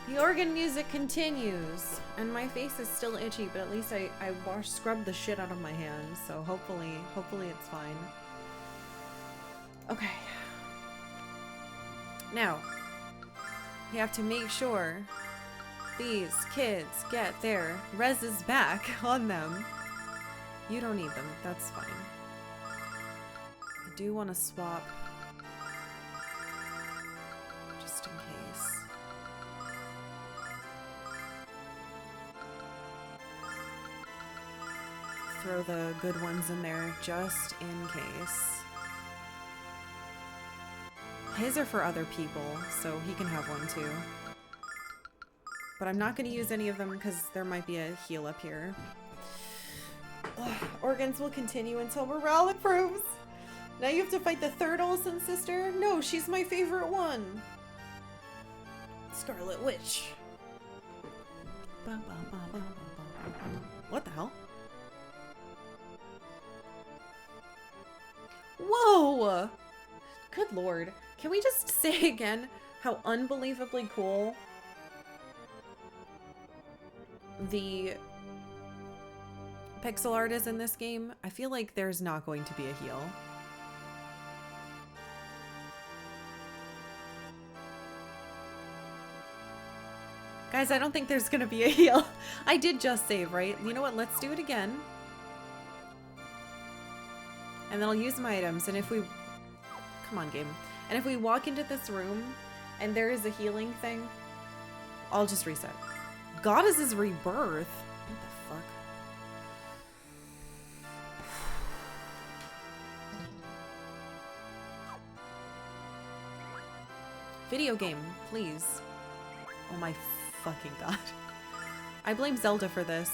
The organ music continues, and my face is still itchy, but at least I scrubbed the shit out of my hands, so hopefully it's fine. Okay. Now, we have to make sure these kids get their reses back on them. You don't need them, that's fine. I do want to swap, just in case. Throw the good ones in there just in case. His are for other people, so he can have one too. But I'm not going to use any of them because there might be a heal up here. Ugh, organs will continue until morale improves. Now you have to fight the third Olsen sister? No, she's my favorite one. Scarlet Witch. What the hell? Whoa! Good lord. Can we just say again how unbelievably cool the pixel art is in this game? I feel like there's not going to be a heal. Guys, I don't think there's gonna be a heal. I did just save, right? You know what? Let's do it again. And then I'll use my items, and if we... Come on, game. And if we walk into this room, and there is a healing thing, I'll just reset. Goddess's Rebirth? What the fuck? Video game, please. Oh my fucking god. I blame Zelda for this.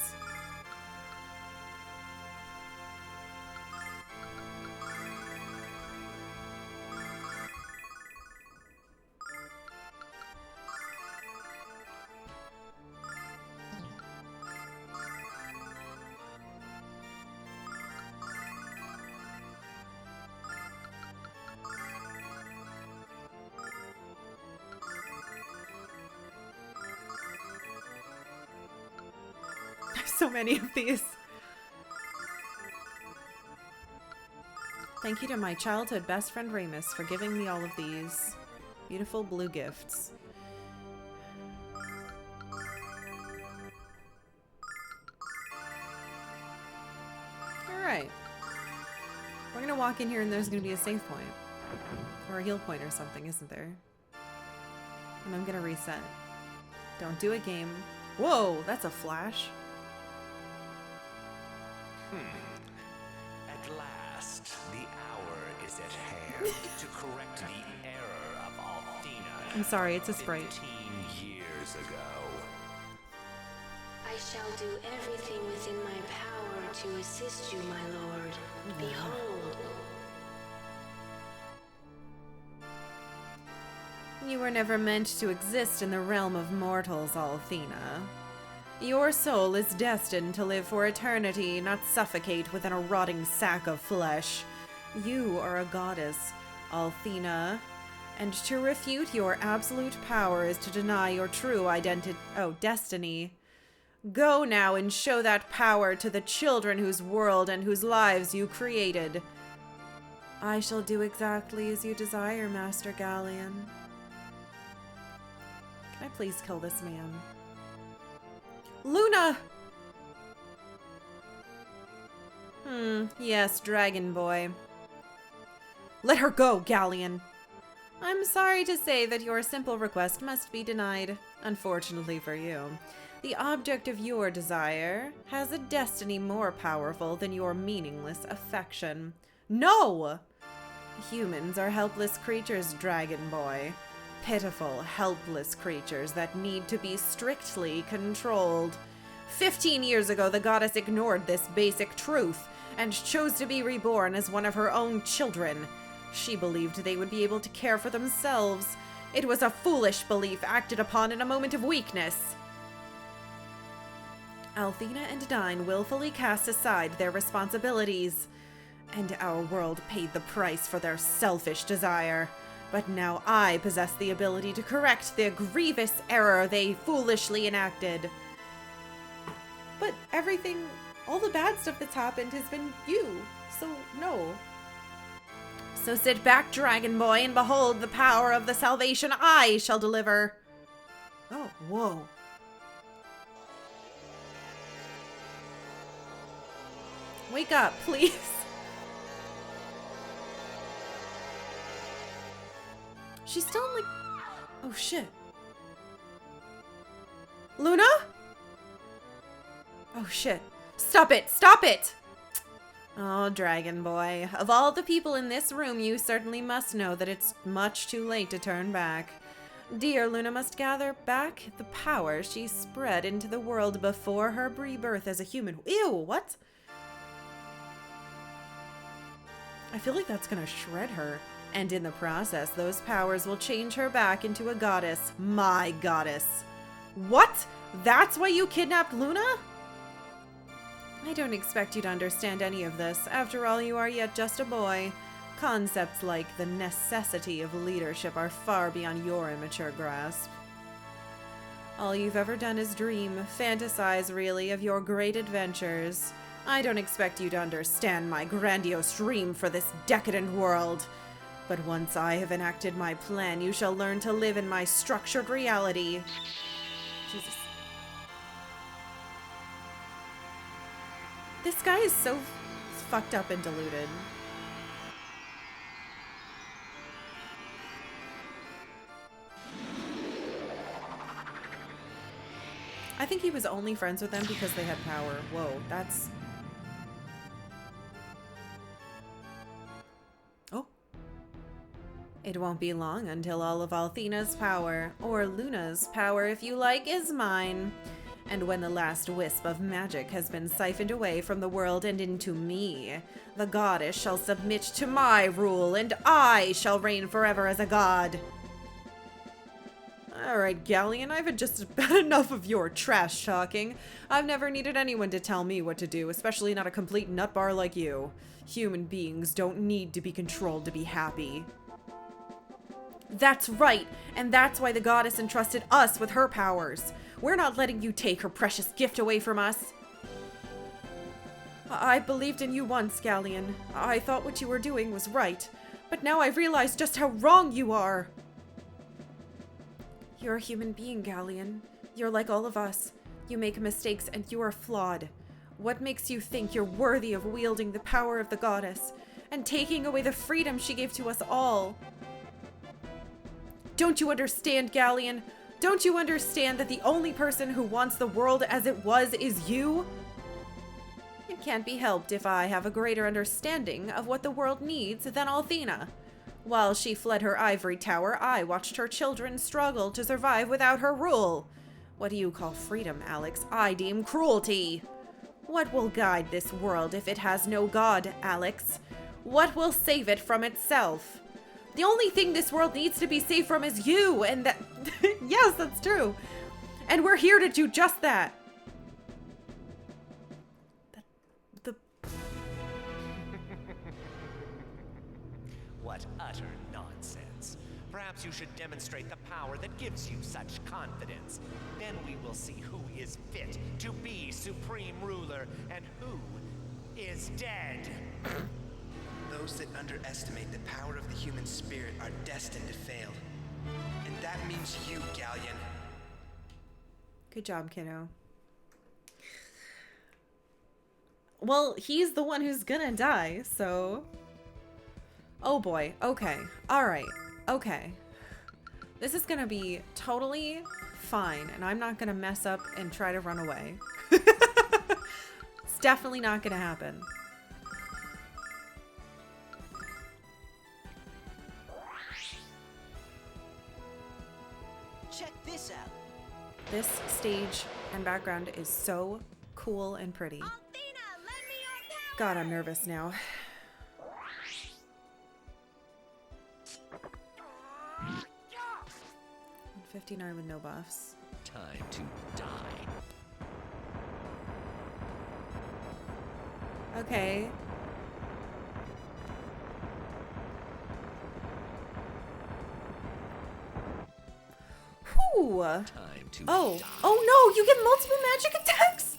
So many of these. Thank you to my childhood best friend Ramus for giving me all of these beautiful blue gifts. Alright. We're gonna walk in here and there's gonna be a save point. Or a heal point or something, isn't there? And I'm gonna reset. Don't do a game. Whoa, that's a flash. At last, the hour is at hand to correct the error of Althena. I'm sorry, it's a sprite. 15 years ago. I shall do everything within my power to assist you, my lord. Behold. You were never meant to exist in the realm of mortals, Althena. Your soul is destined to live for eternity, not suffocate within a rotting sack of flesh. You are a goddess, Althena, and to refute your absolute power is to deny your true destiny. Go now and show that power to the children whose world and whose lives you created. I shall do exactly as you desire, Master Gallion. Can I please kill this man? Luna! Yes, Dragon Boy. Let her go, Gallion! I'm sorry to say that your simple request must be denied, unfortunately for you. The object of your desire has a destiny more powerful than your meaningless affection. No! Humans are helpless creatures, Dragon Boy. Pitiful, helpless creatures that need to be strictly controlled. 15 years ago, the goddess ignored this basic truth and chose to be reborn as one of her own children. She believed they would be able to care for themselves. It was a foolish belief acted upon in a moment of weakness. Althena and Dine willfully cast aside their responsibilities, and our world paid the price for their selfish desire. But now I possess the ability to correct the grievous error they foolishly enacted. But everything, all the bad stuff that's happened has been you, so no. So sit back, Dragon Boy, and behold the power of the salvation I shall deliver. Oh, whoa. Wake up, please. She's still in, like... Oh, shit. Luna? Oh, shit. Stop it! Stop it! Oh, Dragon Boy. Of all the people in this room, you certainly must know that it's much too late to turn back. Dear Luna must gather back the power she spread into the world before her rebirth as a human. Ew, what? I feel like that's gonna shred her. And in the process, those powers will change her back into a goddess. My goddess. What? That's why you kidnapped Luna? I don't expect you to understand any of this. After all, you are yet just a boy. Concepts like the necessity of leadership are far beyond your immature grasp. All you've ever done is dream, fantasize really, of your great adventures. I don't expect you to understand my grandiose dream for this decadent world. But once I have enacted my plan, you shall learn to live in my structured reality. Jesus. This guy is so fucked up and deluded. I think he was only friends with them because they had power. Whoa, that's... Oh. It won't be long until all of Althena's power, or Luna's power if you like, is mine. And when the last wisp of magic has been siphoned away from the world and into me, the goddess shall submit to my rule, and I shall reign forever as a god. Alright, Gallion, I've just had enough of your trash talking. I've never needed anyone to tell me what to do, especially not a complete nutbar like you. Human beings don't need to be controlled to be happy. That's right, and that's why the goddess entrusted us with her powers. We're not letting you take her precious gift away from us. I believed in you once, Gallion. I thought what you were doing was right, but now I've realized just how wrong you are. You're a human being, Gallion. You're like all of us. You make mistakes and you are flawed. What makes you think you're worthy of wielding the power of the goddess and taking away the freedom she gave to us all? Don't you understand, Gallion? Don't you understand that the only person who wants the world as it was is you? It can't be helped if I have a greater understanding of what the world needs than Althena. While she fled her ivory tower, I watched her children struggle to survive without her rule. What do you call freedom, Alex? I deem cruelty. What will guide this world if it has no God, Alex? What will save it from itself? The only thing this world needs to be saved from is you, and that... Yes, that's true. And we're here to do just that. What utter nonsense. Perhaps you should demonstrate the power that gives you such confidence. Then we will see who is fit to be supreme ruler and who is dead. Those that underestimate the power of the human spirit are destined to fail. And that means you, Gallion. Good job, kiddo. Well, he's the one who's gonna die, so... Oh boy, okay. Alright, okay. This is gonna be totally fine, and I'm not gonna mess up and try to run away. It's definitely not gonna happen. Check this out. This stage and background is so cool and pretty. God, I'm nervous now. 59 with no buffs. Time to die. Okay. Whew. Time to die. Oh no, you get multiple magic attacks?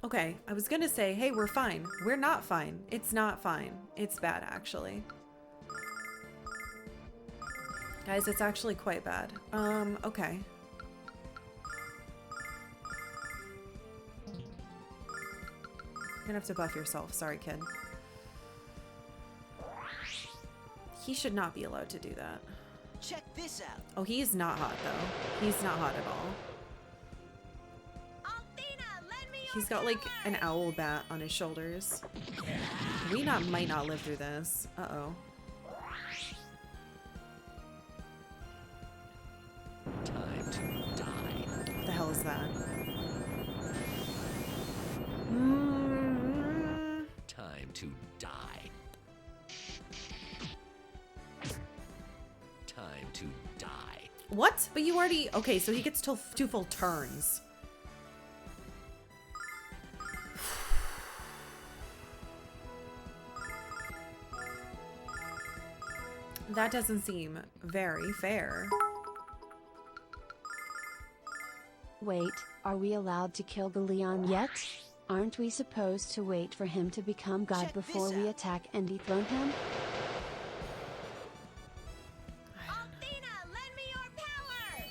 Okay, I was gonna say, hey, we're fine. We're not fine. It's not fine. It's bad, actually. Guys, it's actually quite bad. Okay. You're gonna have to buff yourself. Sorry, kid. He should not be allowed to do that. Check this out. Oh, he's not hot, though. He's not hot at all. He's got, like, an owl bat on his shoulders. We might not live through this. Uh-oh. Time to die. What the hell is that? Time to die. Time to die. What? But you already... Okay, so he gets 2 full turns. That doesn't seem very fair. Wait, are we allowed to kill Gallion yet? Aren't we supposed to wait for him to become God Check before this we out. attack and dethrone him? Althena, lend me your power!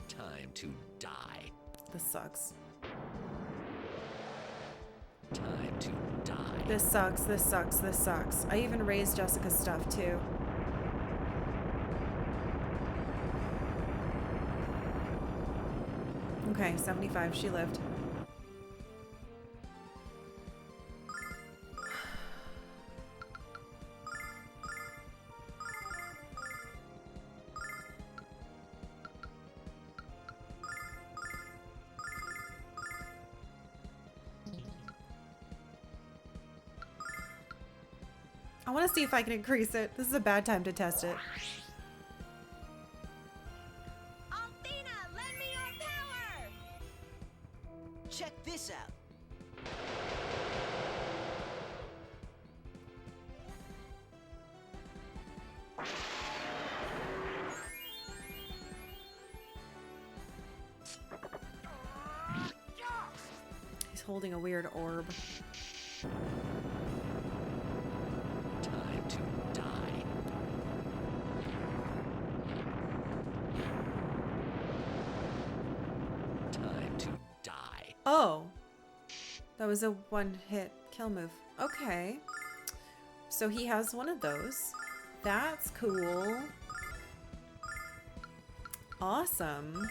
Time to die. This sucks. Time to die. This sucks, this sucks, this sucks. I even raised Jessica's stuff too. Okay, 75, she lived. I want to see if I can increase it. This is a bad time to test it. Althena, lend me your power! Check this out. He's holding a weird orb. Time to die. Time to die. Oh. That was a one-hit kill move. Okay. So he has one of those. That's cool. Awesome.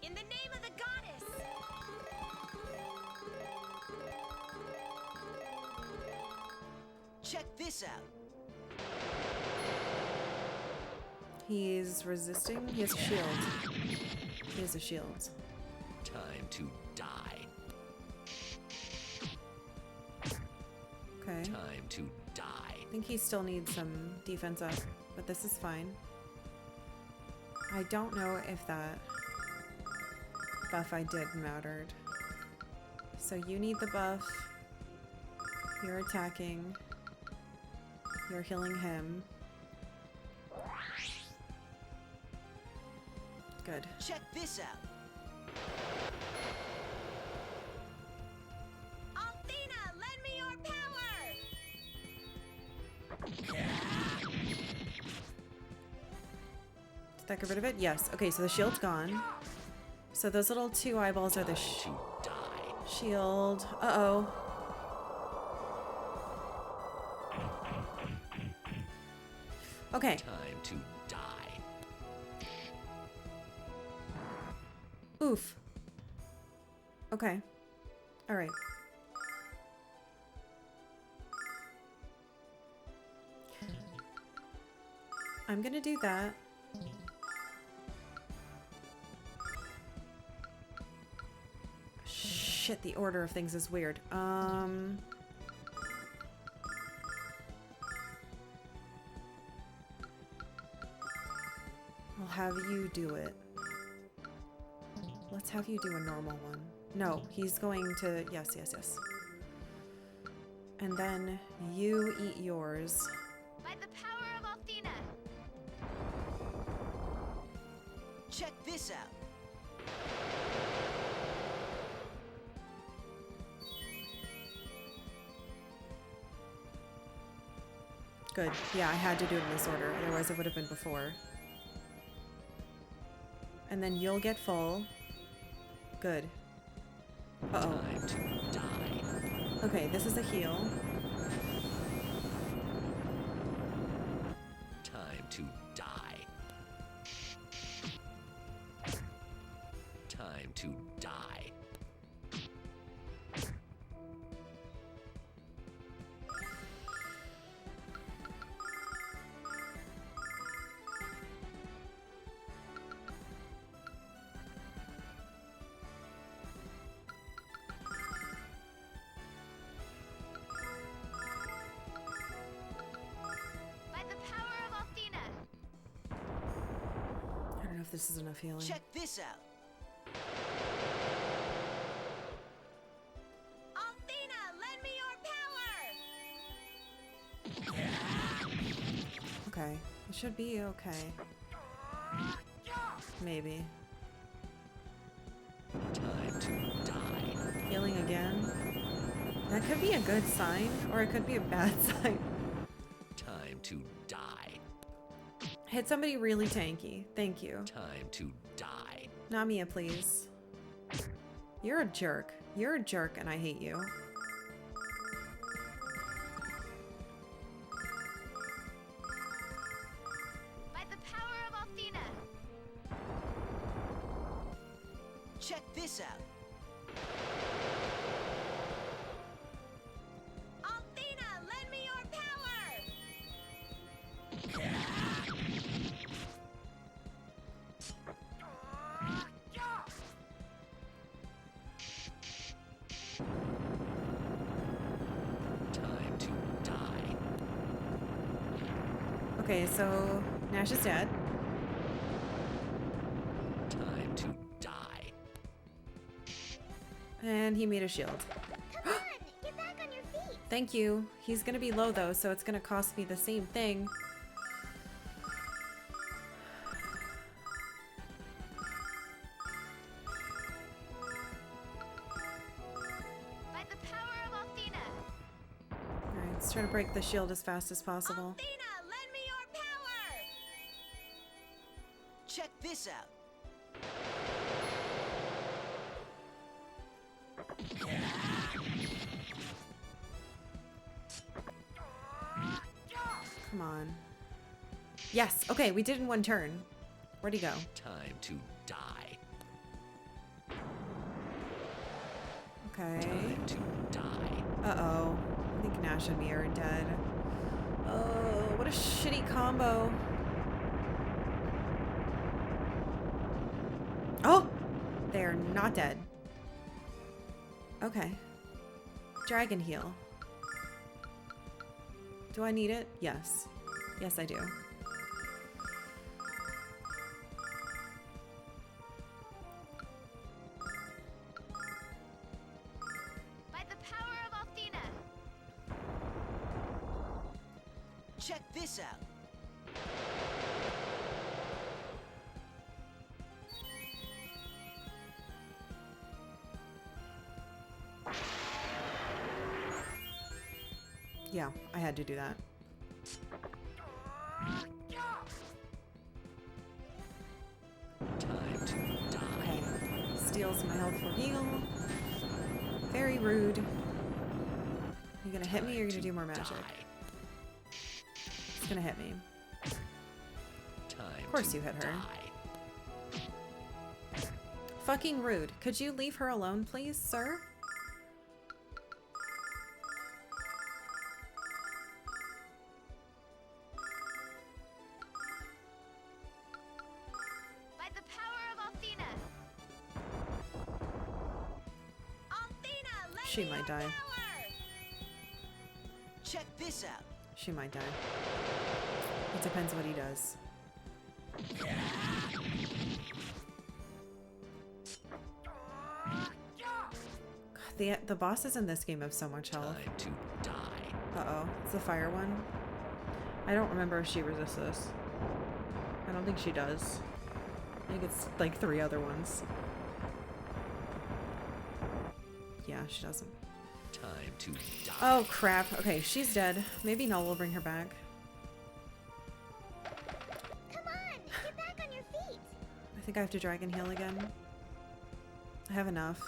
In the name of the goddess! Check this out. He's resisting. He has a shield. He has a shield. Time to die. Okay. Time to die. I think he still needs some defense up, but this is fine. I don't know if that buff I did mattered. So you need the buff. You're attacking. You're healing him. Good. Check this out. Althena, lend me your power! Did that get rid of it? Yes. Okay, so the shield's gone. So those little 2 eyeballs are the To die. shield. Uh-oh. Okay. Time to die. Oof. Okay. All right. I'm gonna do that. Shit, the order of things is weird. I'll have you do it. Let's have you do a normal one. No, he's going to... Yes, yes, yes. And then you eat yours. By the power of Althena! Check this out. Good. Yeah, I had to do it in this order. Otherwise it would have been before. And then you'll get full. Good. Uh-oh. Time to die. Okay, this is a heal. Time to die. Time to die. if this is enough healing. Check this out. Althena, lend me your power! Okay. It should be okay. Maybe. Time to die. Healing again. That could be a good sign, or it could be a bad sign. Time to die. Hit somebody really tanky. Thank you. Time to die. Namiya, please. You're a jerk. You're a jerk, and I hate you. By the power of Althena! Check this out. Althena, lend me your power! Time to die. Okay, so Nash is dead. Time to die. And he made a shield. Come on, get back on your feet. Thank you. He's gonna be low though, so it's gonna cost me the same thing. By the power of Althena! Alright, let's try to break the shield as fast as possible. Althena, lend me your power! Check this out. Come on. Yes, okay, we did in one turn. Where'd he go? Time to die. Okay. Time to die. Uh-oh. I think Nash and me are dead. Oh, what a shitty combo. Oh! They're not dead. Okay. Dragon heal. Do I need it? Yes. Yes, I do. By the power of Althena! Check this out. Yeah, I had to do that. Time to die. Okay. Steals my health for heal. Very rude. You gonna hit me or you gonna do more magic? It's gonna hit me. Time Of course to you hit her. die. Fucking rude. Could you leave her alone, please, sir? By the power of Althena! Althena, lend She me might your die. power! Check this out. She might die. It depends what he does. God, the bosses in this game have so much health. Time to die. Uh-oh. It's the fire one. I don't remember if she resists this. I don't think she does. I think it's like 3 other ones. Yeah, she doesn't. Time to die. Oh, crap. Okay, she's dead. Maybe Null will bring her back. Come on, get back on your feet. I think I have to dragon heal again. I have enough.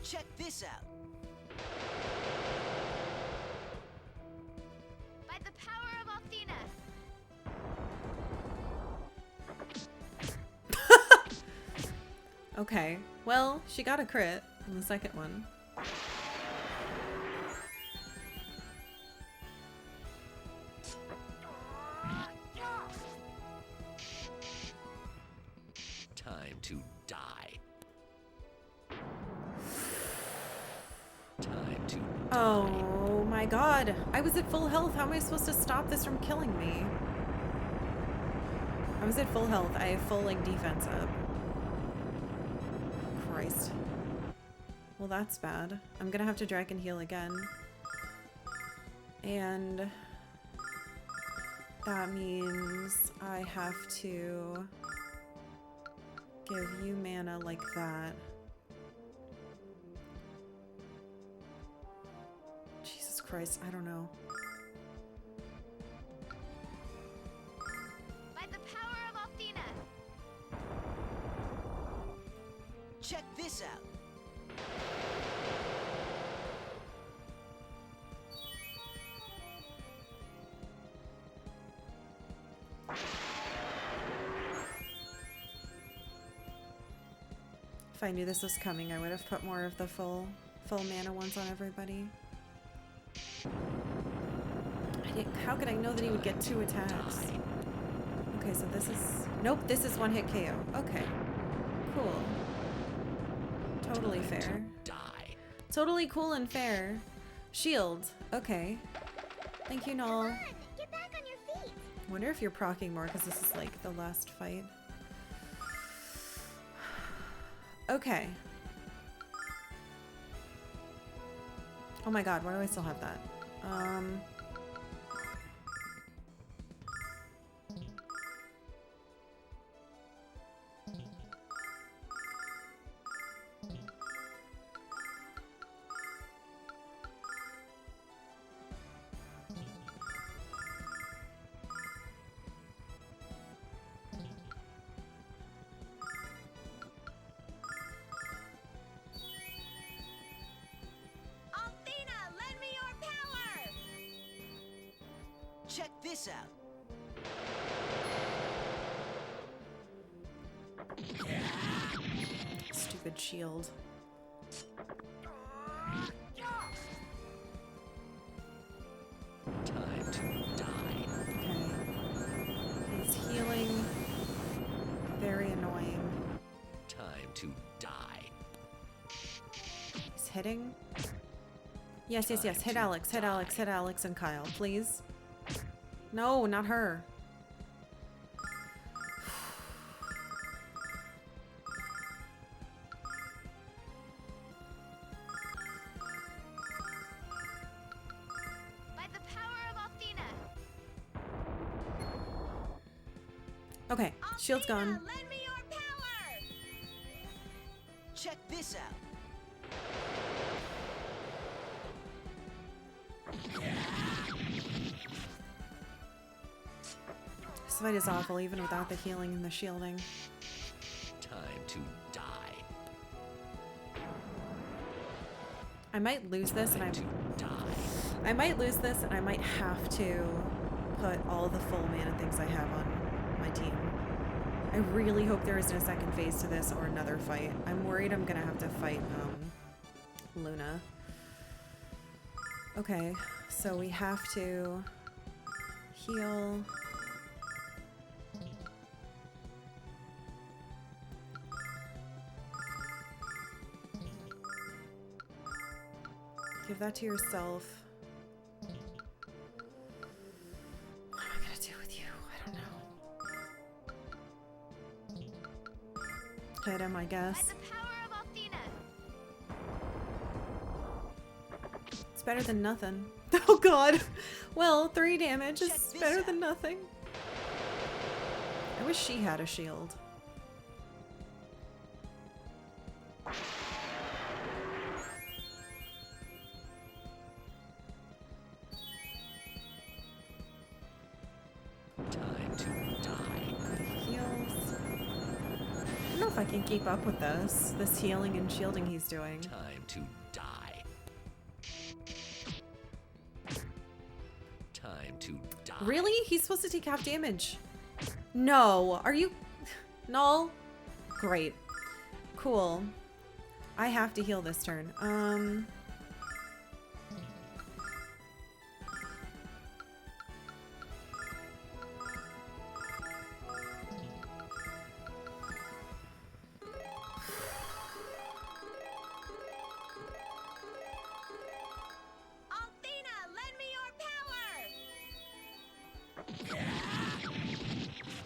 Check this out. By the power of Althena! Okay. Well, she got a crit in the second one. Time to die. to Oh my god. I was at full health. How am I supposed to stop this from killing me? I was at full health. I have full, like, defense up. Christ. Well, that's bad. I'm gonna have to dragon heal again. And that means I have to give you mana like that. Jesus Christ, I don't know. By the power of Althena. Check this out. If I knew this was coming, I would have put more of the full mana ones on everybody. How could I know that he would get 2 attacks? Okay, so this is... Nope, this is 1-hit KO. Okay. Cool. Totally fair. Totally cool and fair. Shield. Okay. Thank you, Null. Come on, get back on your feet. I wonder if you're proccing more because this is like the last fight. Okay. Oh my god, why do I still have that? Althena, lend me your power. Check this out. Stupid shield. time to die. Okay. He's healing. Very annoying. Time to die. He's hitting. Yes, yes, yes. Hit Alex, hit Alex, hit Alex and Kyle, please. No, not her. By the power of Althena. Okay, shield's gone. Lend me your power. Check this out. This fight is awful, even without the healing and the shielding. Time to die. I might lose this, and To die. I might lose this, and I might have to put all the full mana things I have on my team. I really hope there isn't a second phase to this or another fight. I'm worried I'm gonna have to fight Luna. Okay, so we have to heal. Give that to yourself. What am I gonna do with you? I don't know. Hit him, I By guess. the power of Althena. It's better than nothing. Oh god! Well, 3 damage is Check this better out. than nothing. I wish she had a shield. Time to die. Heals. I don't know if I can keep up with this healing and shielding he's doing. Time to die. Time to die. Really? He's supposed to take half damage. No. Are you... Null? Great. Cool. I have to heal this turn.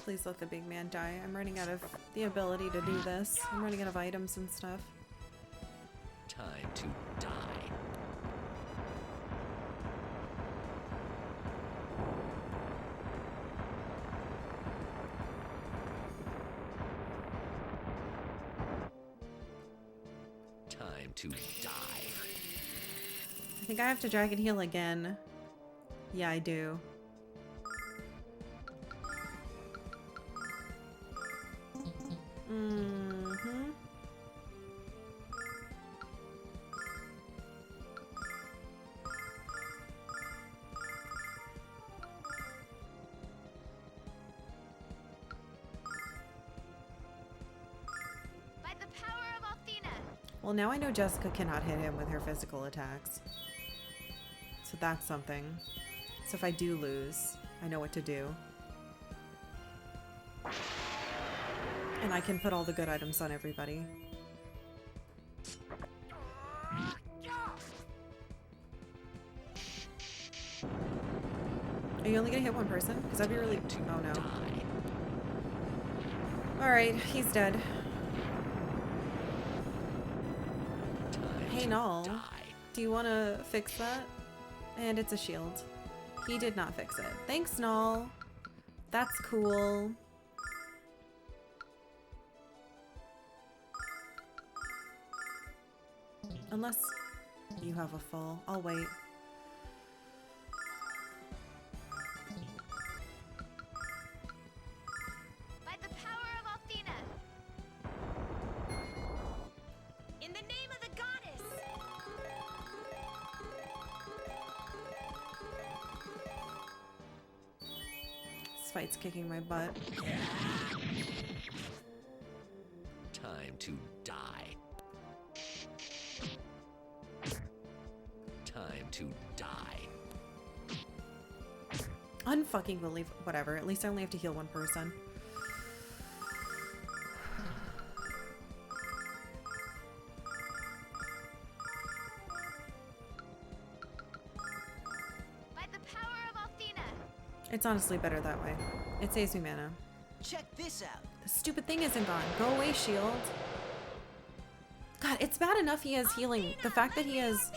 Please let the big man die. I'm running out of the ability to do this. I'm running out of items and stuff. Time to die. Time to die. I think I have to dragon heal again. Yeah, I do. Well, now I know Jessica cannot hit him with her physical attacks. So that's something. So if I do lose, I know what to do. And I can put all the good items on everybody. Are you only gonna hit one person? Because that'd be really... Oh no. Alright, he's dead. Hey Null, do you want to fix that? And it's a shield. He did not fix it. Thanks, Null. That's cool. Unless you have a full. I'll wait. By the power of Althena. In the name of the goddess. This fight's kicking my butt. Time to die. Time to die. Unfucking believe. Whatever. At least I only have to heal one person. By the power of Althena. It's honestly better that way. It saves me mana. Check this out. The stupid thing isn't gone. Go away, shield. God, it's bad enough he has healing. The fact that he has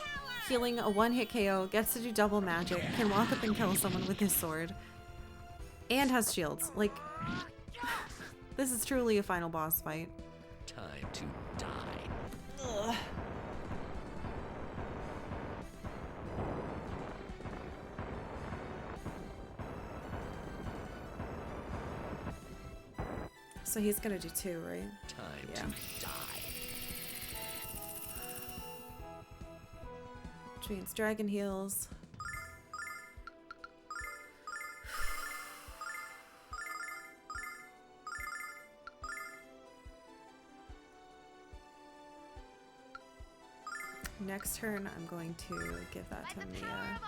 healing a one-hit KO, gets to do double magic, can walk up and kill someone with his sword, and has shields. Like, this is truly a final boss fight. Time to die. Ugh. So he's gonna do two, right? Time Yeah. to die. Which means dragon heals. Next turn, I'm going to give that to Mia.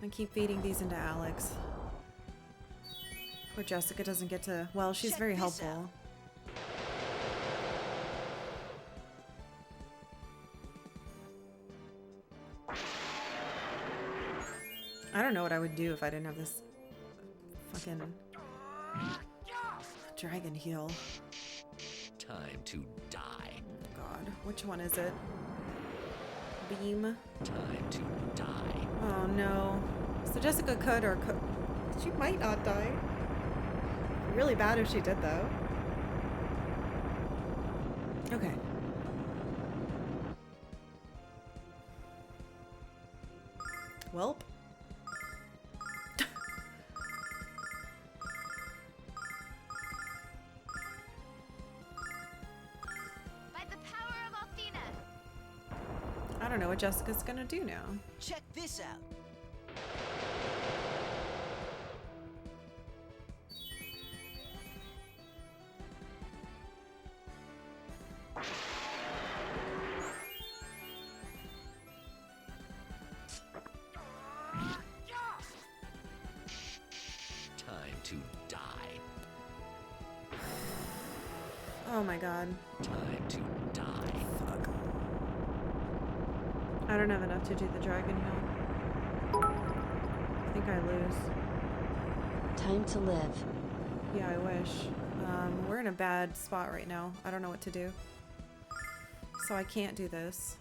And keep feeding these into Alex. Poor Jessica doesn't get to... Well, she's Check very this helpful. I don't know what I would do if I didn't have this fucking dragon heal. Time to die. Oh God, which one is it? Beam. Time to die. Oh no. So Jessica could or could. She might not die. Really bad if she did though. Okay. Welp. I don't know what Jessica's gonna do now. Check this out. Time to die. Oh my God. Time to die. Fuck. I don't have enough to do the dragon heal. I think I lose. Time to live. Yeah, I wish. We're in a bad spot right now. I don't know what to do. So I can't do this.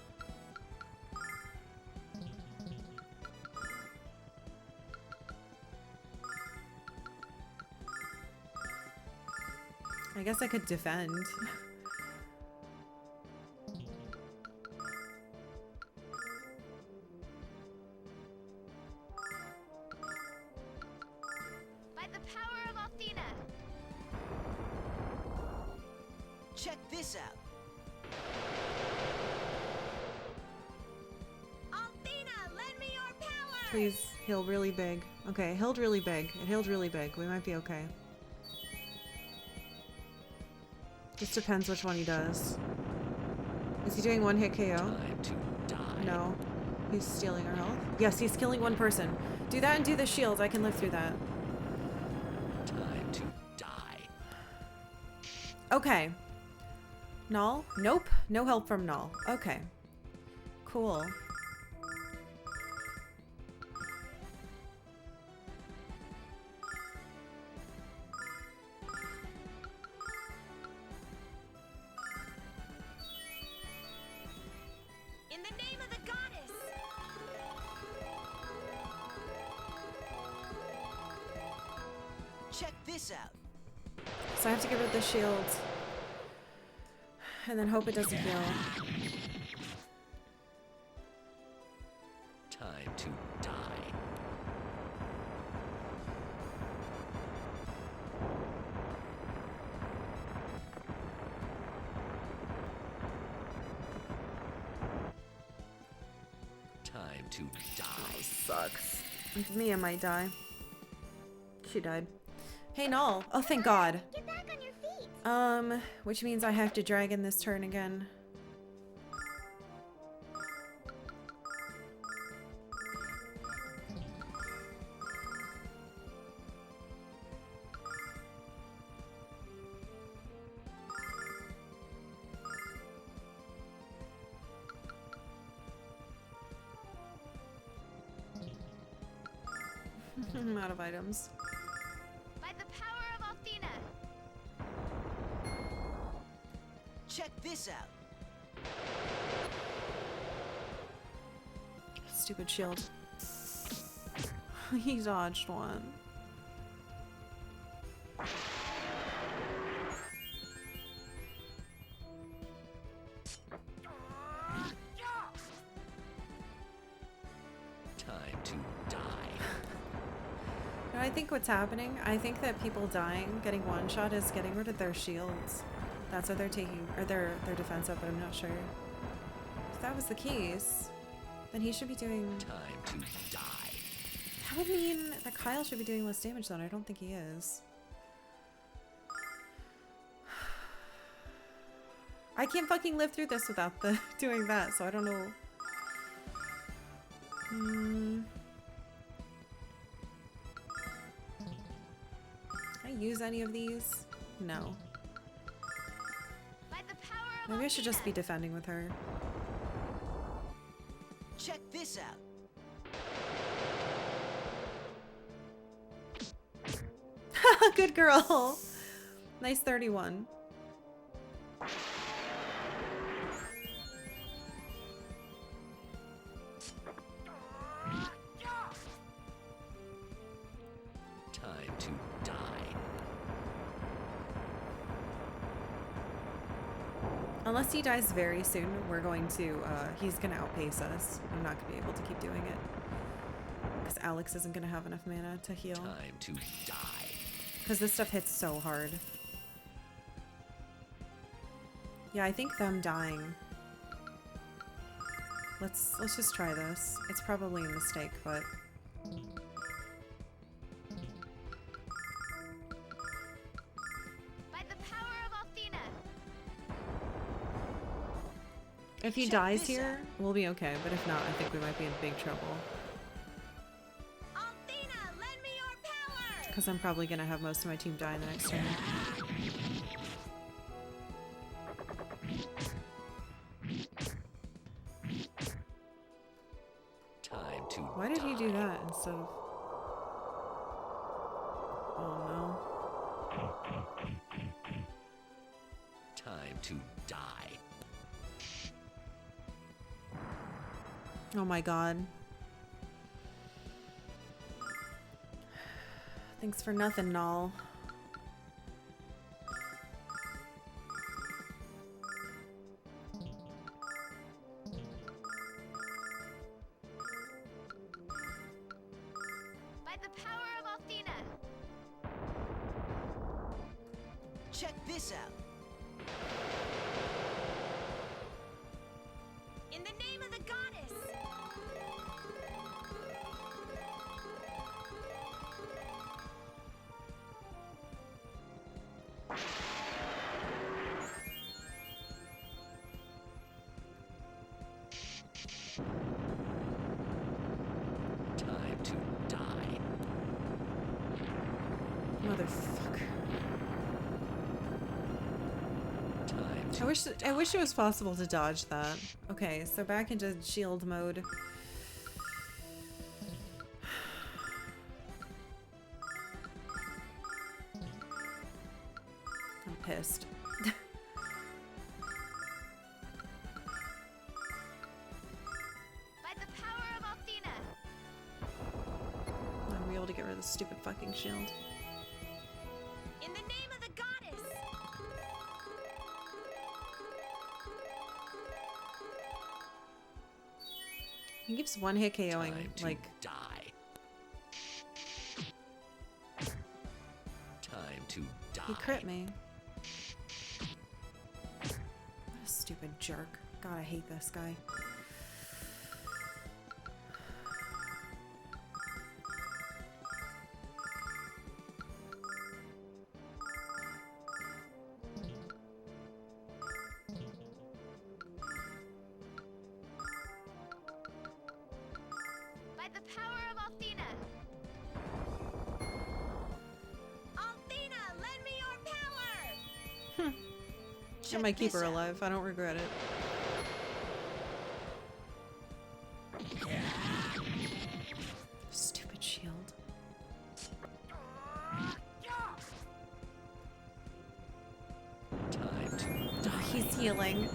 I guess I could defend. By the power of Althena. Check this out. Althena, lend me your power. Please heal really big. Okay, it healed really big. It healed really big. We might be okay. Just depends which one he does. Is he doing one hit KO? Time to die. No. He's stealing our health. Yes, he's killing one person. Do that and do the shield. I can live through that. Time to die. Okay. Null? Nope. No help from Null. Okay. Cool. In the name of the goddess. Check this out. So I have to get rid of the shield. And then hope it doesn't heal. Time to die. Time to die. Sucks. With me, I might die. She died. Hey, Null. Oh, thank God. Get back on your feet. Which means I have to drag in this turn again. I'm out of items. By the power of Althena. Check this out. Stupid shield. He dodged one. Time to die. No, I think what's happening, I think that people dying, getting one shot is getting rid of their shields. That's what they're taking, or their defense up, but I'm not sure. If that was the case, then he should be doing... Time to die. That would mean that Kyle should be doing less damage then. I don't think he is. I can't fucking live through this without the doing that, so I don't know. Can I use any of these? No. By the power of Maybe I should just Althena. be defending with her. Check this out. Good girl. Nice 31. Time to die. Unless he dies very soon, we're going to, he's gonna outpace us. I'm not gonna be able to keep doing it. Because Alex isn't gonna have enough mana to heal. Time to die. Because this stuff hits so hard. Yeah, I think them dying. Let's just try this. It's probably a mistake, but... By the power of Althena. If he Check dies this here, we'll be okay. But if not, I think we might be in big trouble. Althena, lend me your power. Because I'm probably going to have most of my team die in the next turn. Time to Why did he do die. that instead of... Oh no. Oh my god. Thanks for nothing, Null. By the power of Althena. Check this out. In the name of the goddess! Time to die. Motherfucker. Time to I wish it was possible to dodge that. Okay, so back into shield mode. I'm pissed. By the power of Althena. I'm able to get rid of the stupid fucking shield. In the name of the goddess! He keeps one hit KOing, Time to like, die. Time to die. he crit me. What a stupid jerk. God, I hate this guy. By the power of Althena. Althena, lend me your power! I might keep this her out. alive. I don't regret it. Stupid shield. Time to Oh, he's healing.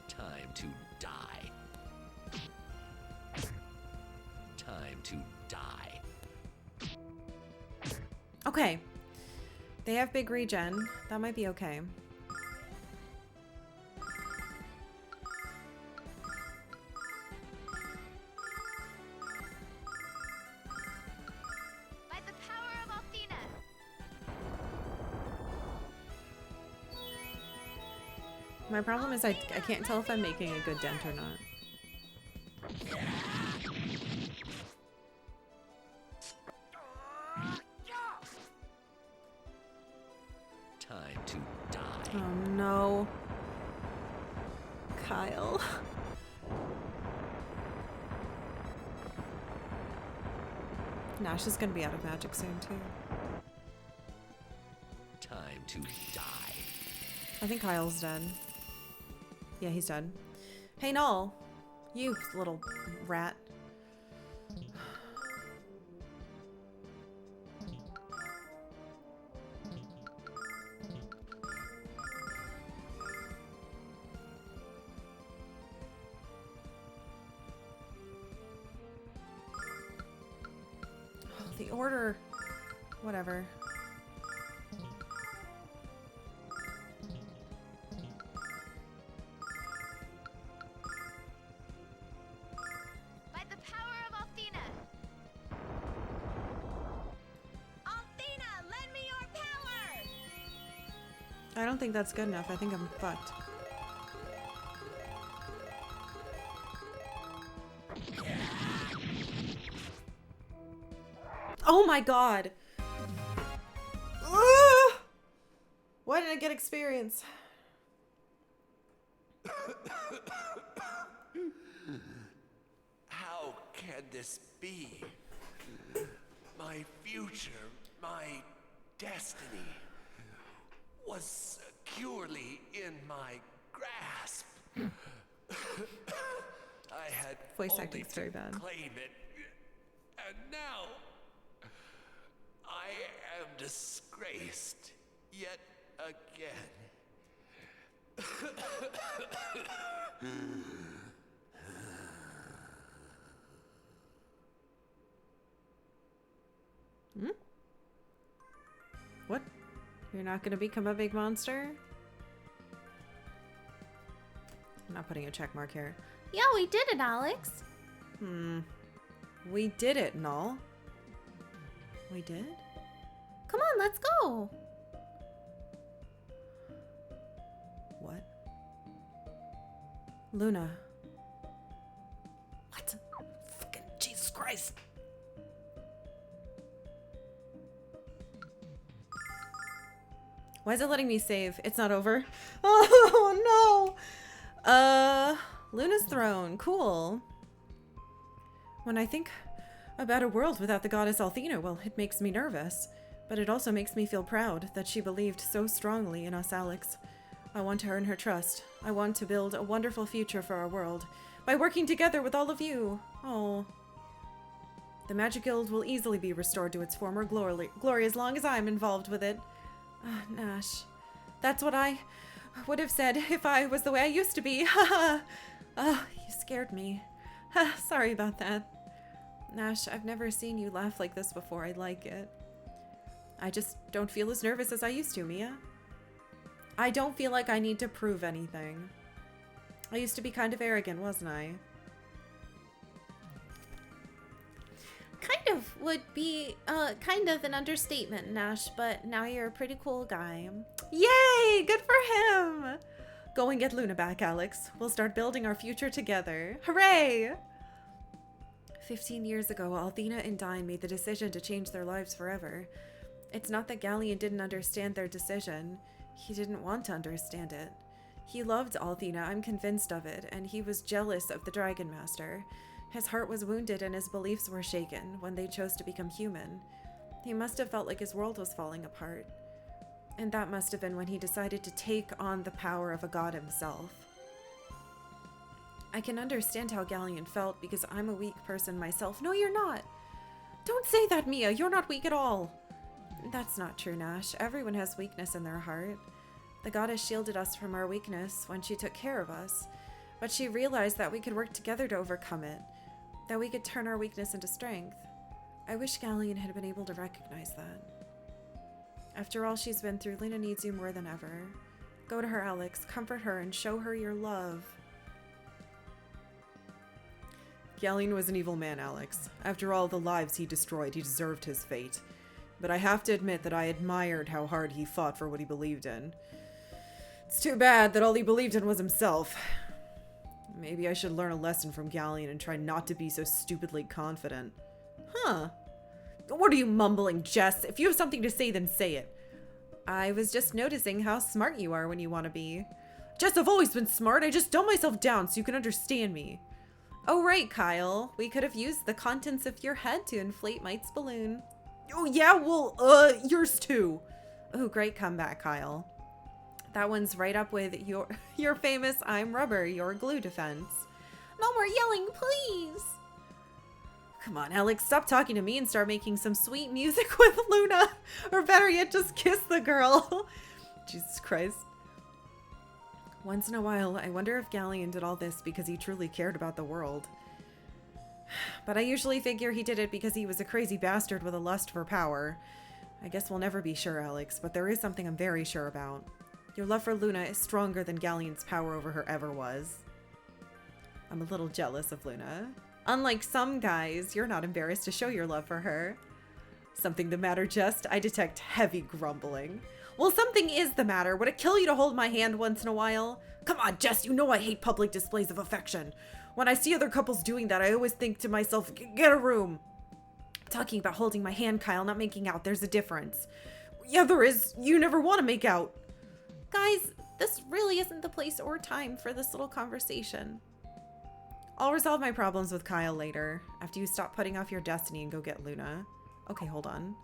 Time to die. Time to die. Okay. They have big regen. That might be okay. By the power of Althena. My problem is I can't tell if I'm making a good dent or not. Time to die. Oh no. Kyle. Nash is gonna be out of magic soon too. Time to die. I think Kyle's dead. Yeah, he's dead. Hey Null, you little rat. The order. Whatever. By the power of Althena. Althena, lend me your power! I don't think that's good enough. I think I'm fucked. Oh my god! Ugh! Why did I get experience? How can this be? My future, my destiny, was securely in my grasp. I had Voice only acting's to very bad. claim it, and now I am disgraced yet again. Hmm? What? You're not gonna become a big monster? I'm not putting a check mark here. Yeah, we did it, Alex. We did it, Null. We did? Come on, let's go. What? Luna. What? Fucking Jesus Christ. Why is it letting me save? It's not over. Oh no! Luna's throne. Cool. When I think about a world without the goddess Althena, well, it makes me nervous. But it also makes me feel proud that she believed so strongly in us, Alex. I want to earn her trust. I want to build a wonderful future for our world by working together with all of you. Oh. The Magic Guild will easily be restored to its former glory as long as I'm involved with it. Nash. That's what I would have said if I was the way I used to be. Haha. Oh, you scared me. Sorry about that. Nash, I've never seen you laugh like this before. I like it. I just don't feel as nervous as I used to, Mia. I don't feel like I need to prove anything. I used to be kind of arrogant, wasn't I? Kind of would be kind of an understatement, Nash, but now you're a pretty cool guy. Yay! Good for him! Go and get Luna back, Alex. We'll start building our future together. Hooray! 15 years ago, Althena and Dine made the decision to change their lives forever. It's not that Gallion didn't understand their decision. He didn't want to understand it. He loved Althena, I'm convinced of it, and he was jealous of the Dragon Master. His heart was wounded and his beliefs were shaken when they chose to become human. He must have felt like his world was falling apart. And that must have been when he decided to take on the power of a god himself. I can understand how Gallion felt because I'm a weak person myself. No, you're not. Don't say that, Mia. You're not weak at all. That's not true, Nash. Everyone has weakness in their heart. The goddess shielded us from our weakness when she took care of us. But she realized that we could work together to overcome it. That we could turn our weakness into strength. I wish Gallion had been able to recognize that. After all she's been through, Luna needs you more than ever. Go to her, Alex. Comfort her and show her your love. Gallion was an evil man, Alex. After all the lives he destroyed, he deserved his fate. But I have to admit that I admired how hard he fought for what he believed in. It's too bad that all he believed in was himself. Maybe I should learn a lesson from Gallion and try not to be so stupidly confident. Huh. What are you mumbling, Jess? If you have something to say, then say it. I was just noticing how smart you are when you want to be. Jess, I've always been smart. I just dumb myself down so you can understand me. Oh, right, Kyle. We could have used the contents of your head to inflate Mite's balloon. Oh, yeah? Well, yours too. Oh, great comeback, Kyle. That one's right up with your famous I'm rubber, your glue defense. No more yelling, please. Come on, Alex, stop talking to me and start making some sweet music with Luna. Or better yet, just kiss the girl. Jesus Christ. Once in a while, I wonder if Gallion did all this because he truly cared about the world. But I usually figure he did it because he was a crazy bastard with a lust for power. I guess we'll never be sure, Alex, but there is something I'm very sure about. Your love for Luna is stronger than Gallion's power over her ever was. I'm a little jealous of Luna. Unlike some guys, you're not embarrassed to show your love for her. Something the matter, Just? I detect heavy grumbling. Well, something is the matter. Would it kill you to hold my hand once in a while? Come on, Jess, you know I hate public displays of affection. When I see other couples doing that, I always think to myself, get a room. I'm talking about holding my hand, Kyle, not making out. There's a difference. Yeah, there is. You never want to make out. Guys, this really isn't the place or time for this little conversation. I'll resolve my problems with Kyle later, after you stop putting off your destiny and go get Luna. Okay, hold on.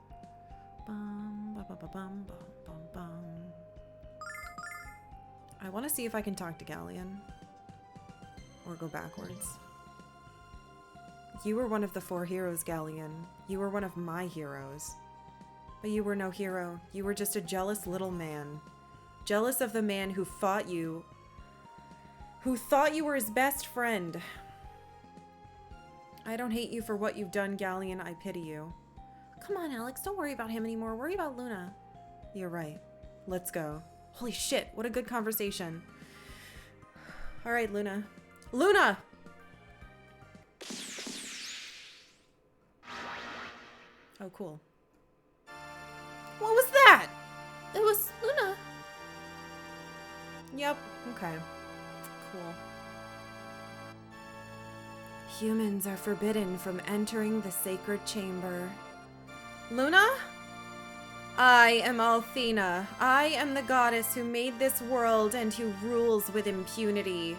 I want to see if I can talk to Gallion. Or go backwards. You were one of the 4 heroes, Gallion. You were one of my heroes. But you were no hero. You were just a jealous little man. Jealous of the man who fought you who thought you were his best friend. I don't hate you for what you've done, Gallion. I pity you. Come on, Alex. Don't worry about him anymore. Worry about Luna. You're right. Let's go. Holy shit, what a good conversation. All right, Luna. Luna! Oh, cool. What was that? It was Luna. Yep, okay. Cool. Humans are forbidden from entering the sacred chamber. Luna? I am Althena. I am the goddess who made this world and who rules with impunity.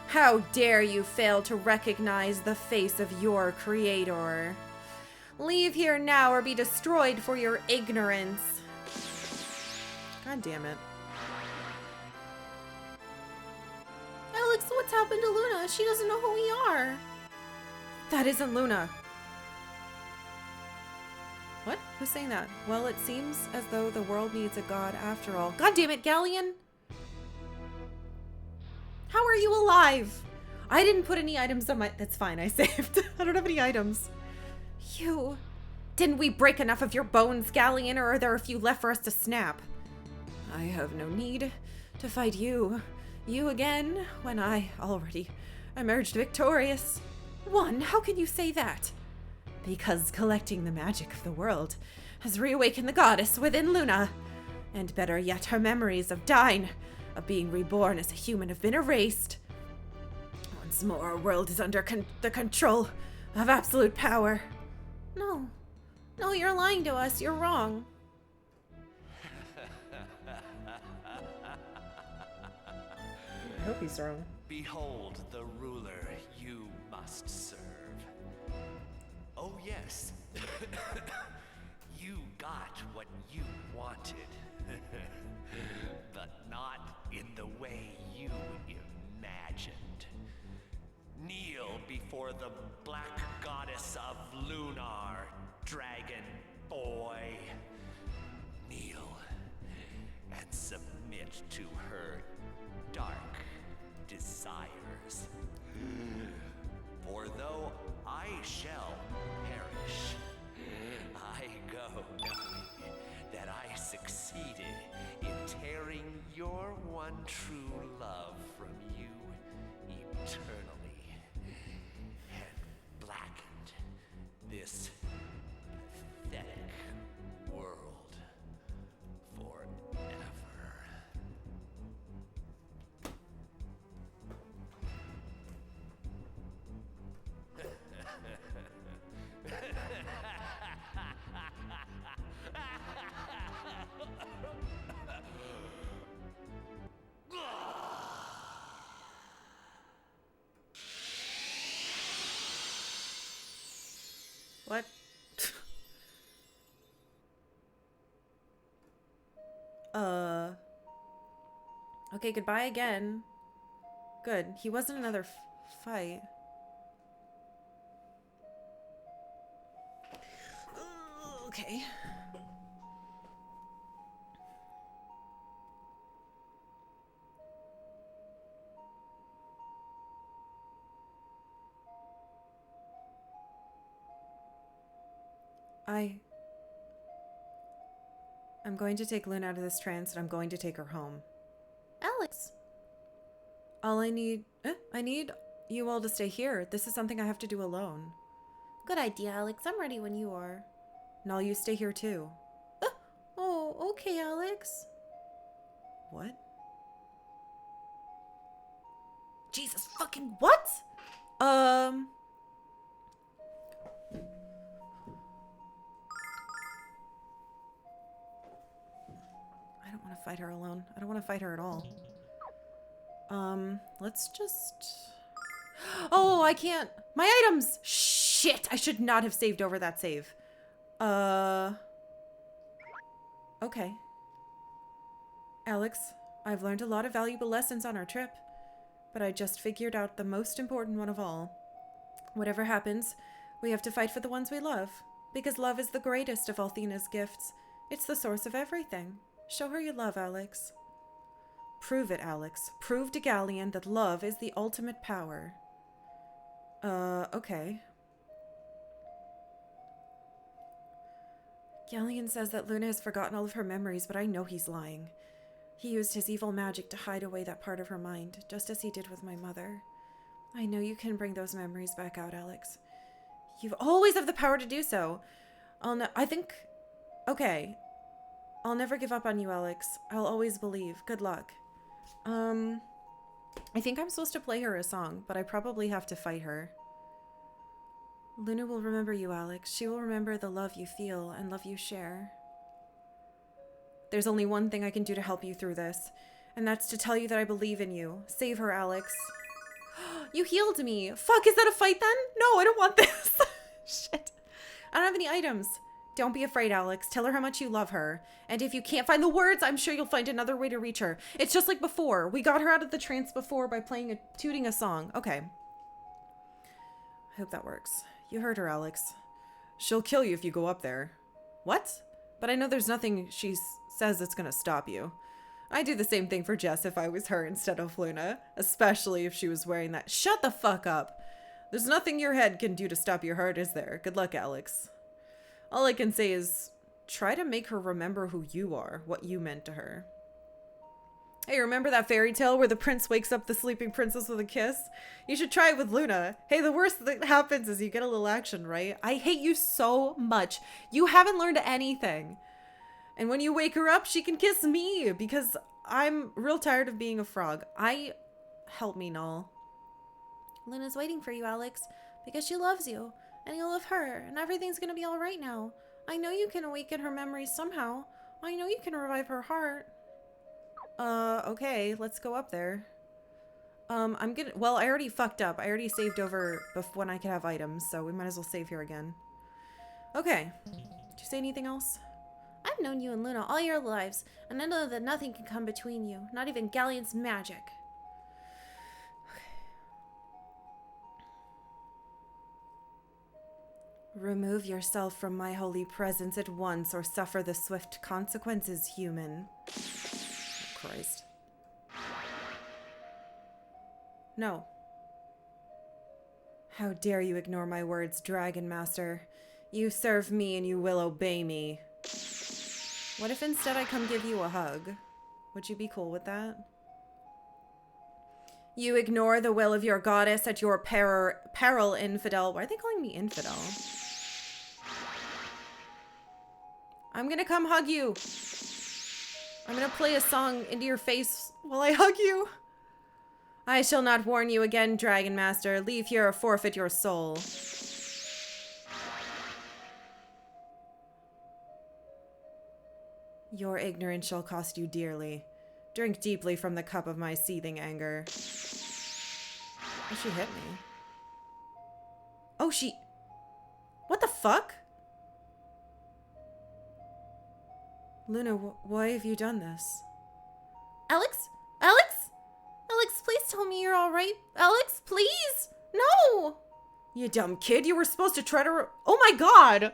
How dare you fail to recognize the face of your creator? Leave here now or be destroyed for your ignorance. God damn it. Alex, what's happened to Luna? She doesn't know who we are. That isn't Luna. What? Who's saying that? Well, it seems as though the world needs a god after all. God damn it, Gallion! How are you alive? I didn't put any items on my... That's fine, I saved. I don't have any items. You... Didn't we break enough of your bones, Gallion, or are there a few left for us to snap? I have no need to fight you. You again, when I already emerged victorious. One, how can you say that? Because collecting the magic of the world has reawakened the goddess within Luna. And better yet, her memories of Dine, of being reborn as a human, have been erased. Once more, our world is under the control of absolute power. No. No, you're lying to us. You're wrong. I hope he's wrong. Behold the ruler you must serve. Oh yes, you got what you wanted, but not in the way you imagined. Kneel before the black goddess of Lunar, dragon boy. Kneel and submit to her dark desires. For though I shall perish, I go knowing that I succeeded in tearing your one true love from you eternally, and blackened this pathetic world forever. What? Okay, goodbye again. Good. He wasn't another fight. Okay. I'm going to take Lynn out of this trance and I'm going to take her home. Alex. All I need you all to stay here. This is something I have to do alone. Good idea, Alex. I'm ready when you are. Null, you stay here too. Oh, okay, Alex. What? Jesus fucking what? I don't want to fight her alone. I don't want to fight her at all. Let's just... Oh, I can't. My items! Shit! I should not have saved over that save. Okay. Alex, I've learned a lot of valuable lessons on our trip, but I just figured out the most important one of all. Whatever happens, we have to fight for the ones we love, because love is the greatest of Althena's gifts. It's the source of everything. Show her your love, Alex. Prove it, Alex. Prove to Gallion that love is the ultimate power. Okay. Gallion says that Luna has forgotten all of her memories, but I know he's lying. He used his evil magic to hide away that part of her mind, just as he did with my mother. I know you can bring those memories back out, Alex. You've always have the power to do so. Okay. I'll never give up on you, Alex. I'll always believe. Good luck. I think I'm supposed to play her a song, but I probably have to fight her. Luna will remember you, Alex. She will remember the love you feel and love you share. There's only one thing I can do to help you through this, and that's to tell you that I believe in you. Save her, Alex. You healed me. Fuck, is that a fight then? No, I don't want this. Shit. I don't have any items. Don't be afraid, Alex. Tell her how much you love her. And if you can't find the words, I'm sure you'll find another way to reach her. It's just like before. We got her out of the trance before by tooting a song. Okay. I hope that works. You heard her, Alex. She'll kill you if you go up there. What? But I know there's nothing she says that's gonna stop you. I'd do the same thing for Jess if I was her instead of Luna. Especially if she was wearing that. Shut the fuck up. There's nothing your head can do to stop your heart, is there? Good luck, Alex. All I can say is, try to make her remember who you are, what you meant to her. Hey, remember that fairy tale where the prince wakes up the sleeping princess with a kiss? You should try it with Luna. Hey, the worst that happens is you get a little action, right? I hate you so much. You haven't learned anything. And when you wake her up, she can kiss me because I'm real tired of being a frog. Help me, Null. Luna's waiting for you, Alex, because she loves you. And you love her, and everything's gonna be alright now. I know you can awaken her memories somehow. I know you can revive her heart. Okay, let's go up there. Well, I already fucked up. I already saved over when I could have items, so we might as well save here again. Okay. Did you say anything else? I've known you and Luna all your lives, and I know that nothing can come between you, not even Gallion's magic. Remove yourself from my holy presence at once or suffer the swift consequences, human. Oh, Christ. No. How dare you ignore my words, Dragon Master? You serve me and you will obey me. What if instead I come give you a hug? Would you be cool with that? You ignore the will of your goddess at your peril, infidel. Why are they calling me infidel? I'm gonna come hug you. I'm gonna play a song into your face while I hug you. I shall not warn you again, Dragon Master. Leave here or forfeit your soul. Your ignorance shall cost you dearly. Drink deeply from the cup of my seething anger. Oh, she hit me. Oh, what the fuck? Luna, why have you done this? Alex? Alex? Alex, please tell me you're alright. Alex, please? No! You dumb kid, you were supposed to try to oh my god!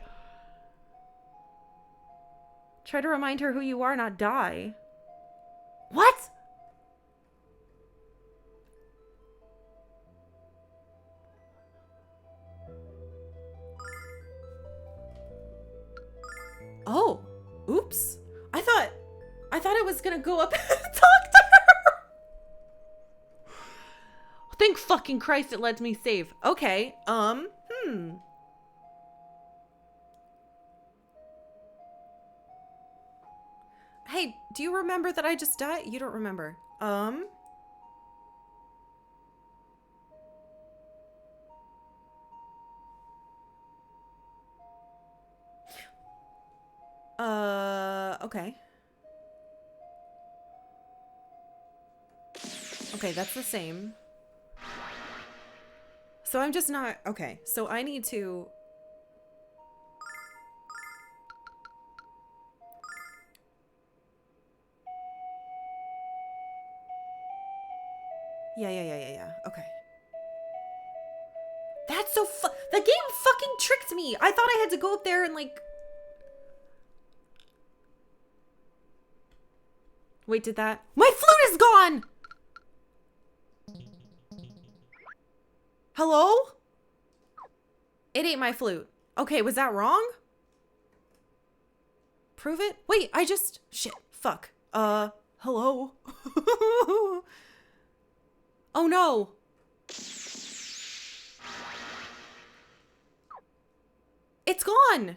Try to remind her who you are, not die. What? Oh, oops. I thought it was gonna go up and talk to her. Thank fucking Christ it lets me save. Okay, Hey, do you remember that I just died? You don't remember. Okay. Okay, that's the same. So I'm just not... Okay, so I need to... Yeah. Okay. That's so the game fucking tricked me. I thought I had to go up there and like... Wait, did that... My flute is is gone! Hello? It ate my flute. Okay, was that wrong? Prove it? Wait, I just... Shit. Fuck. Hello? Oh no! It's gone!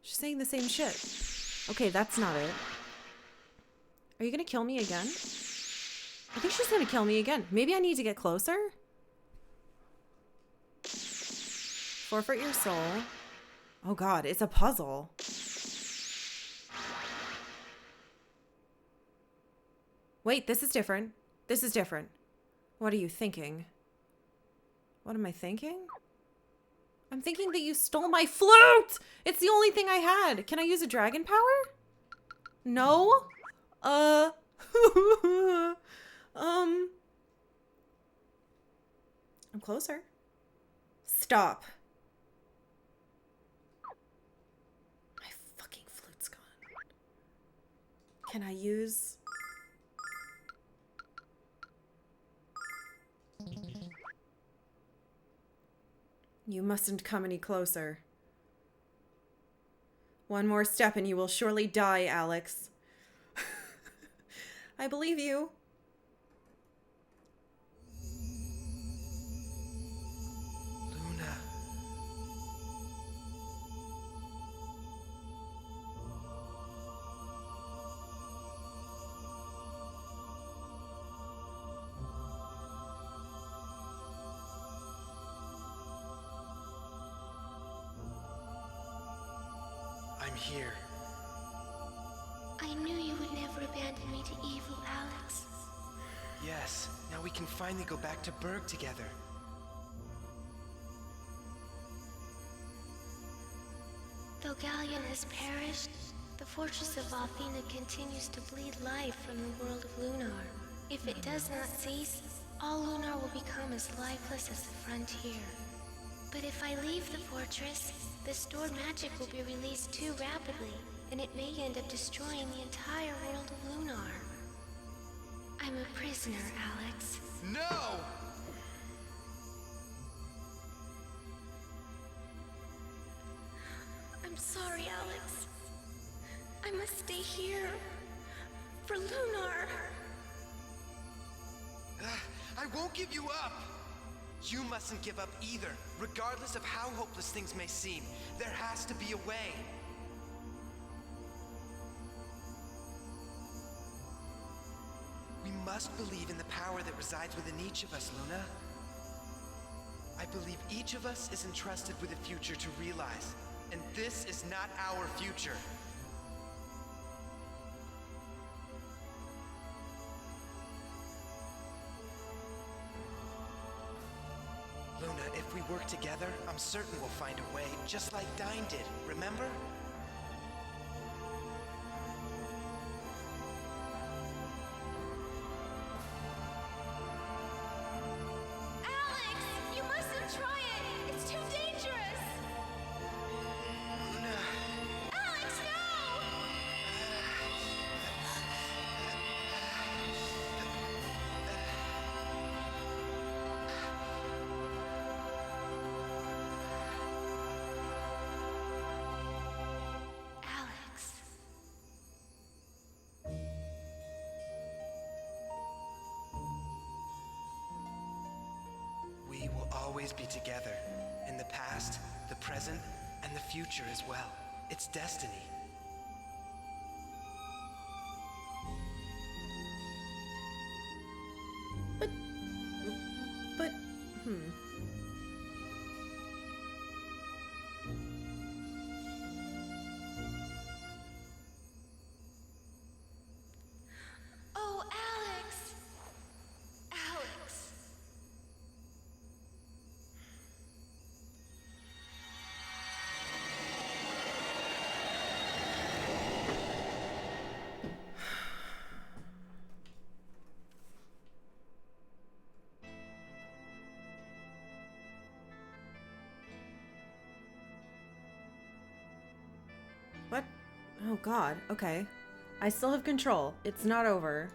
She's saying the same shit. Okay, that's not it. Are you gonna kill me again? I think she's gonna kill me again. Maybe I need to get closer? Forfeit your soul. Oh god, it's a puzzle. Wait, this is different. This is different. What are you thinking? What am I thinking? I'm thinking that you stole my flute! It's the only thing I had. Can I use a dragon power? No? I'm closer. Stop. My fucking flute's gone. Can I use... You mustn't come any closer. One more step and you will surely die, Alex. I believe you. Luna. I'm here. I knew you would never abandon me to evil, Alex. Yes, now we can finally go back to Berg together. Though Gallion has perished, the fortress of Athena continues to bleed life from the world of Lunar. If it does not cease, all Lunar will become as lifeless as the frontier. But if I leave the fortress, the stored magic will be released too rapidly, and it may end up destroying the entire world of Lunar. I'm a prisoner, Alex. No! I'm sorry, Alex. I must stay here. For Lunar. I won't give you up! You mustn't give up either. Regardless of how hopeless things may seem, there has to be a way. We must believe in the power that resides within each of us, Luna. I believe each of us is entrusted with a future to realize, and this is not our future. Luna, if we work together, I'm certain we'll find a way, just like Dine did, remember? Alex, you mustn't try it. It's too dangerous. Luna. Alex, no! Alex. We will always be together. In the past, the present, and the future as well. It's destiny. But, Oh, Alex. Alex. Oh god, okay. I still have control. It's not over.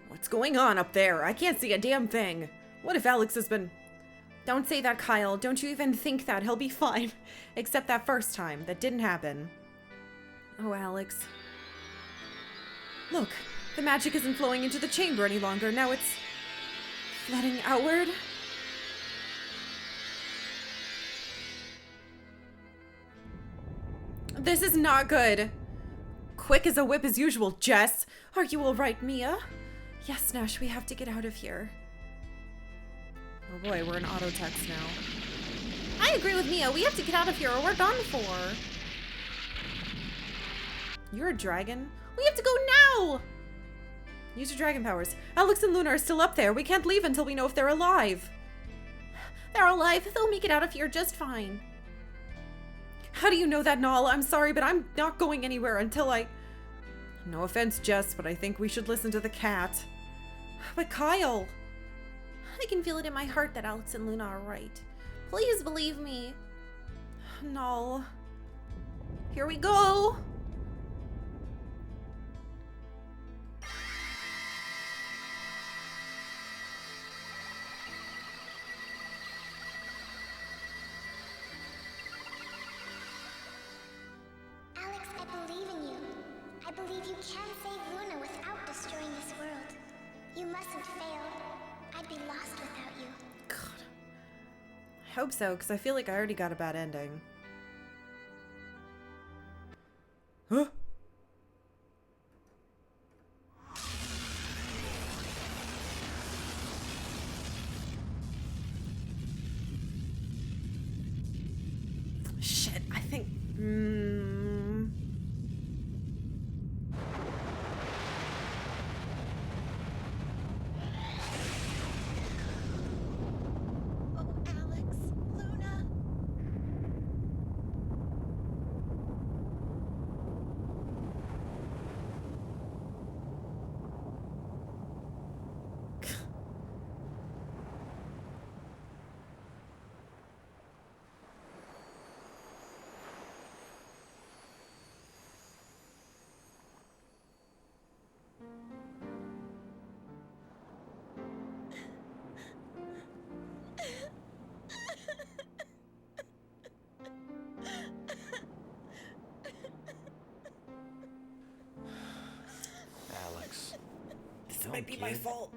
What's going on up there? I can't see a damn thing. What if Alex has been... Don't say that, Kyle. Don't you even think that. He'll be fine. Except that first time. That didn't happen. Oh, Alex. Look, the magic isn't flowing into the chamber any longer. Now it's flooding outward. This is not good. Quick as a whip as usual, Jess. Are you all right, Mia? Yes, Nash, we have to get out of here. Oh boy, we're in auto text now. I agree with Mia. We have to get out of here or we're done for. You're a dragon? We have to go now! Use your dragon powers. Alex and Lunar are still up there. We can't leave until we know if they're alive. They're alive. They'll make it out of here just fine. How do you know that, Null? I'm sorry, but I'm not going anywhere until I... No offense, Jess, but I think we should listen to the cat. But Kyle... I can feel it in my heart that Alex and Luna are right. Please believe me. Null. Here we go! Alex, I believe in you. I believe you can save Luna without destroying this world. You mustn't fail. I'd be lost without you. God. I hope so, because I feel like I already got a bad ending. Huh? Shit, I think... This might be my fault.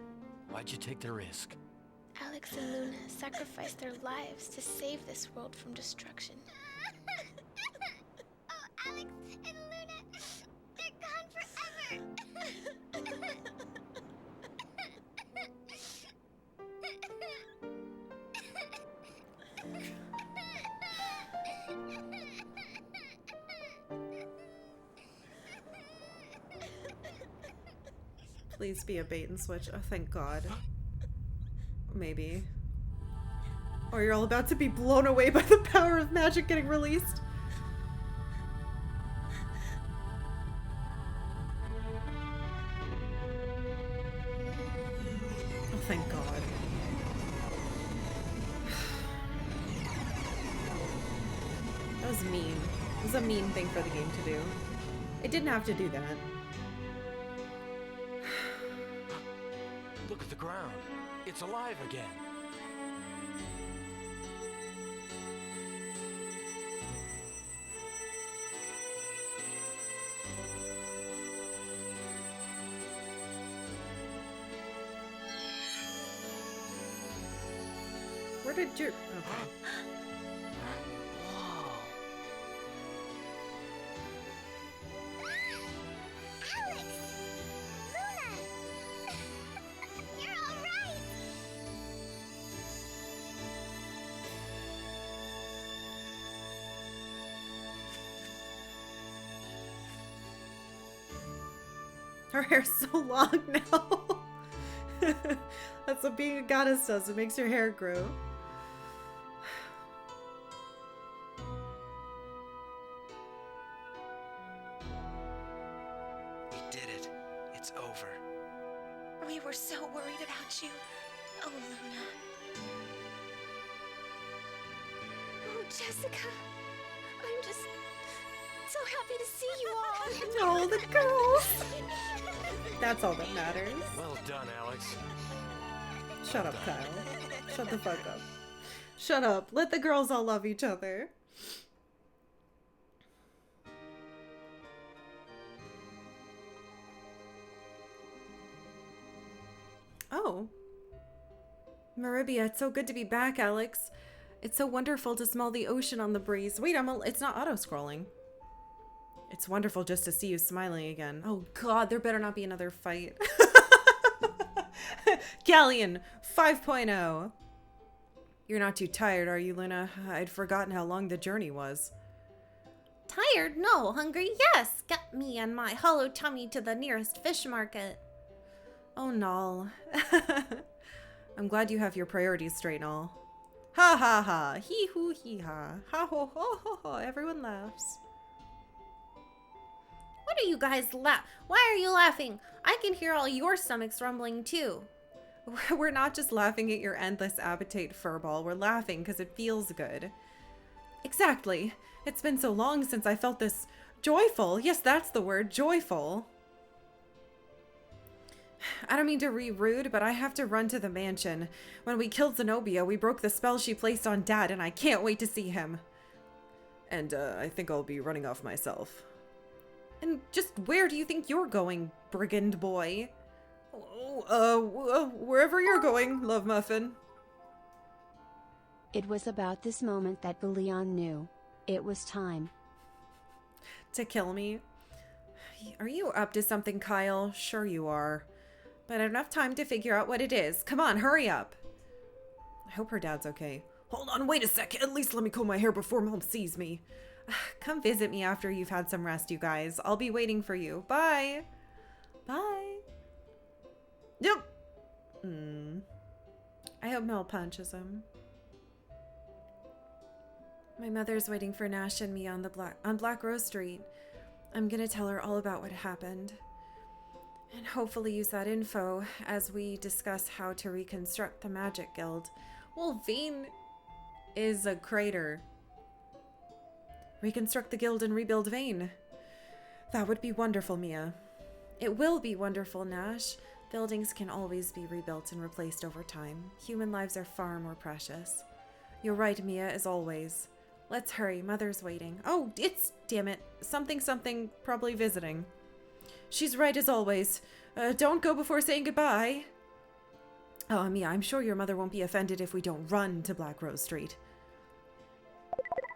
Why'd you take the risk? Alex and Luna sacrificed their lives to save this world from destruction. Oh, Alex and Luna, they're gone forever. Please be a bait and switch. Oh, thank God. Maybe. Or you're all about to be blown away by the power of magic getting released. Oh, thank God. That was mean. It was a mean thing for the game to do. It didn't have to do that. Look at the ground. It's alive again. Where did your... Okay. Alex! Luna! You're all right! Her hair's so long now. That's what being a goddess does. It makes your hair grow. We did it. It's over. We were so worried about you. Oh, Luna. Oh, Jessica. I'm just... So happy to see you all. Oh, the girls. That's all that matters. Well done, Alex. Shut up, Kyle. Shut the fuck up. Shut up. Let the girls all love each other. Oh. Maribia, it's so good to be back, Alex. It's so wonderful to smell the ocean on the breeze. Wait, it's not auto-scrolling. It's wonderful just to see you smiling again. Oh god, there better not be another fight. Gallion 5.0. You're not too tired, are you, Luna? I'd forgotten how long the journey was. Tired? No. Hungry? Yes. Get me and my hollow tummy to the nearest fish market. Oh, Null. I'm glad you have your priorities straight, Null. Ha ha ha. Hee hoo hee ha. Ha ho ho ho ho. Everyone laughs. What are you guys Why are you laughing? I can hear all your stomachs rumbling too. We're not just laughing at your endless appetite, Furball. We're laughing because it feels good. Exactly. It's been so long since I felt this joyful. Yes, that's the word, joyful. I don't mean to be rude, but I have to run to the mansion. When we killed Zenobia, we broke the spell she placed on Dad, and I can't wait to see him. And I think I'll be running off myself. And just where do you think you're going, brigand boy? Wherever you're going, Love Muffin. It was about this moment that Gallion knew. It was time. To kill me? Are you up to something, Kyle? Sure you are. But enough time to figure out what it is. Come on, hurry up. I hope her dad's okay. Hold on, wait a sec. At least let me comb my hair before Mom sees me. Come visit me after you've had some rest, you guys. I'll be waiting for you. Bye. Bye. Yep. I hope Mel punches him. My mother's waiting for Nash and me on Black Rose Street. I'm gonna tell her all about what happened. And hopefully use that info as we discuss how to reconstruct the Magic Guild. Well, Vane is a crater. Reconstruct the guild and rebuild Vane. That would be wonderful, Mia. It will be wonderful, Nash. Buildings can always be rebuilt and replaced over time. Human lives are far more precious. You're right, Mia, as always. Let's hurry. Mother's waiting. Oh, damn it. Something, probably visiting. She's right as always. Don't go before saying goodbye. Oh, Mia, I'm sure your mother won't be offended if we don't run to Black Rose Street.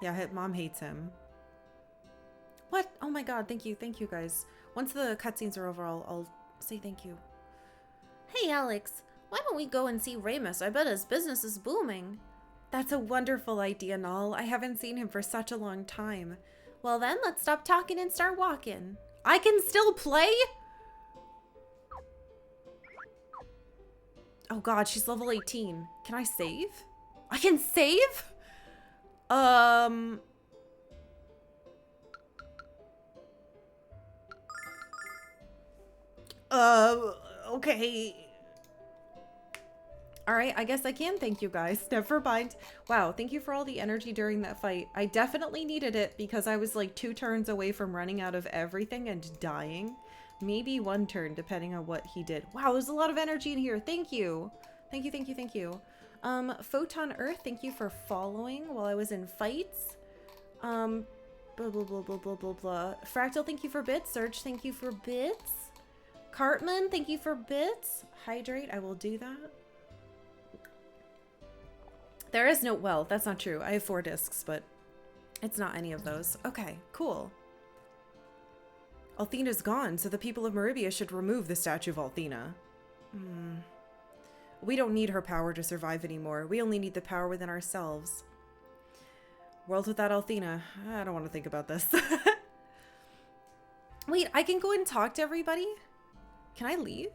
Yeah, Mom hates him. What? Oh my god, thank you guys. Once the cutscenes are over, I'll say thank you. Hey, Alex, why don't we go and see Ramus? I bet his business is booming. That's a wonderful idea, Null. I haven't seen him for such a long time. Well then, let's stop talking and start walking. I can still play? Oh god, she's level 18. Can I save? I can save? Okay. Alright, I guess I can thank you guys. Never mind. Wow, thank you for all the energy during that fight. I definitely needed it because I was like 2 turns away from running out of everything and dying. Maybe 1 turn, depending on what he did. Wow, there's a lot of energy in here. Thank you. Thank you. Photon Earth, thank you for following while I was in fights. Blah, blah, blah, blah, blah, blah, blah. Fractal, thank you for bits. Surge, thank you for bits. Cartman, thank you for bits. Hydrate, I will do that. There is no, well, that's not true. I have 4 discs, but it's not any of those. Okay, cool. Althena's gone, so the people of Maribia should remove the statue of Althena. We don't need her power to survive anymore. We only need the power within ourselves. World without Althena. I don't want to think about this. Wait, I can go and talk to everybody? Can I leave?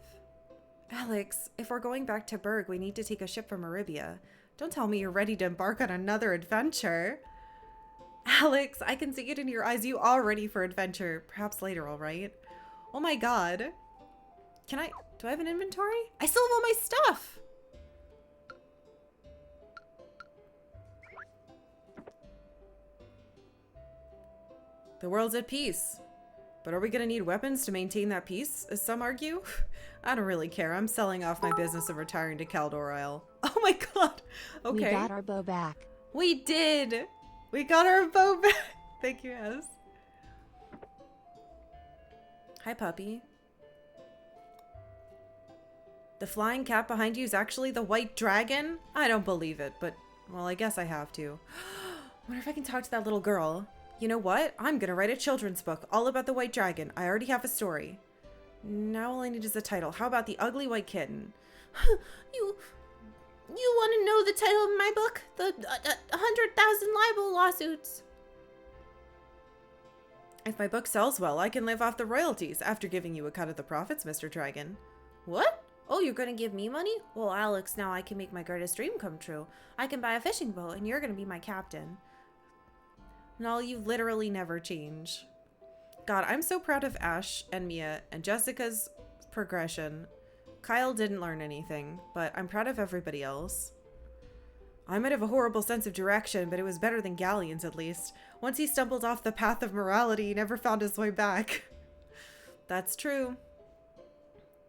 Alex, if we're going back to Berg, we need to take a ship from Maribia. Don't tell me you're ready to embark on another adventure. Alex, I can see it in your eyes. You are ready for adventure. Perhaps later, all right? Oh my god. Do I have an inventory? I still have all my stuff. The world's at peace. But are we gonna need weapons to maintain that peace, as some argue? I don't really care. I'm selling off my business and retiring to Caldor Isle. Oh my god! Okay. We got our bow back. We did! We got our bow back! Thank you, Ez. Hi, puppy. The flying cat behind you is actually the white dragon? I don't believe it, but, well, I guess I have to. Wonder if I can talk to that little girl. You know what? I'm gonna write a children's book all about the white dragon. I already have a story. Now all I need is the title. How about The Ugly White Kitten? You want to know the title of my book? The 100,000 libel lawsuits. If my book sells well, I can live off the royalties after giving you a cut of the profits, Mr. Dragon. What? Oh, you're gonna give me money? Well, Alex, now I can make my greatest dream come true. I can buy a fishing boat, and you're gonna be my captain. Null, you literally never change. God, I'm so proud of Ash and Mia and Jessica's progression. Kyle didn't learn anything, but I'm proud of everybody else. I might have a horrible sense of direction, but it was better than Gallion's at least. Once he stumbled off the path of morality, he never found his way back. That's true.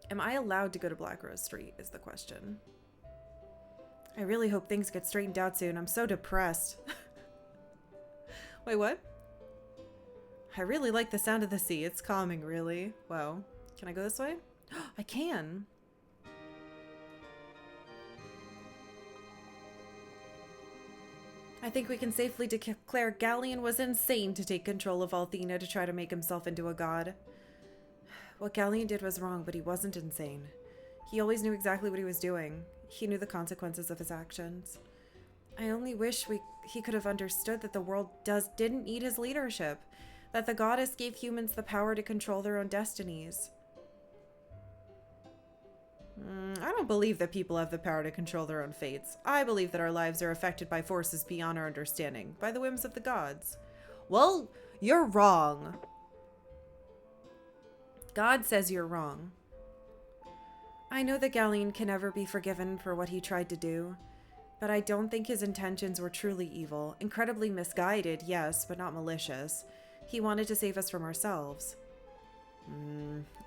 Am I allowed to go to Black Rose Street is the question. I really hope things get straightened out soon. I'm so depressed. Wait, what? I really like the sound of the sea. It's calming, really. Wow. Can I go this way? I can. I think we can safely declare Gallion was insane to take control of Althena to try to make himself into a god. What Gallion did was wrong, but he wasn't insane. He always knew exactly what he was doing. He knew the consequences of his actions. I only wish he could have understood that the world didn't need his leadership, that the goddess gave humans the power to control their own destinies. I don't believe that people have the power to control their own fates. I believe that our lives are affected by forces beyond our understanding, by the whims of the gods. Well, you're wrong. God says you're wrong. I know that Gallion can never be forgiven for what he tried to do, but I don't think his intentions were truly evil. Incredibly misguided, yes, but not malicious. He wanted to save us from ourselves.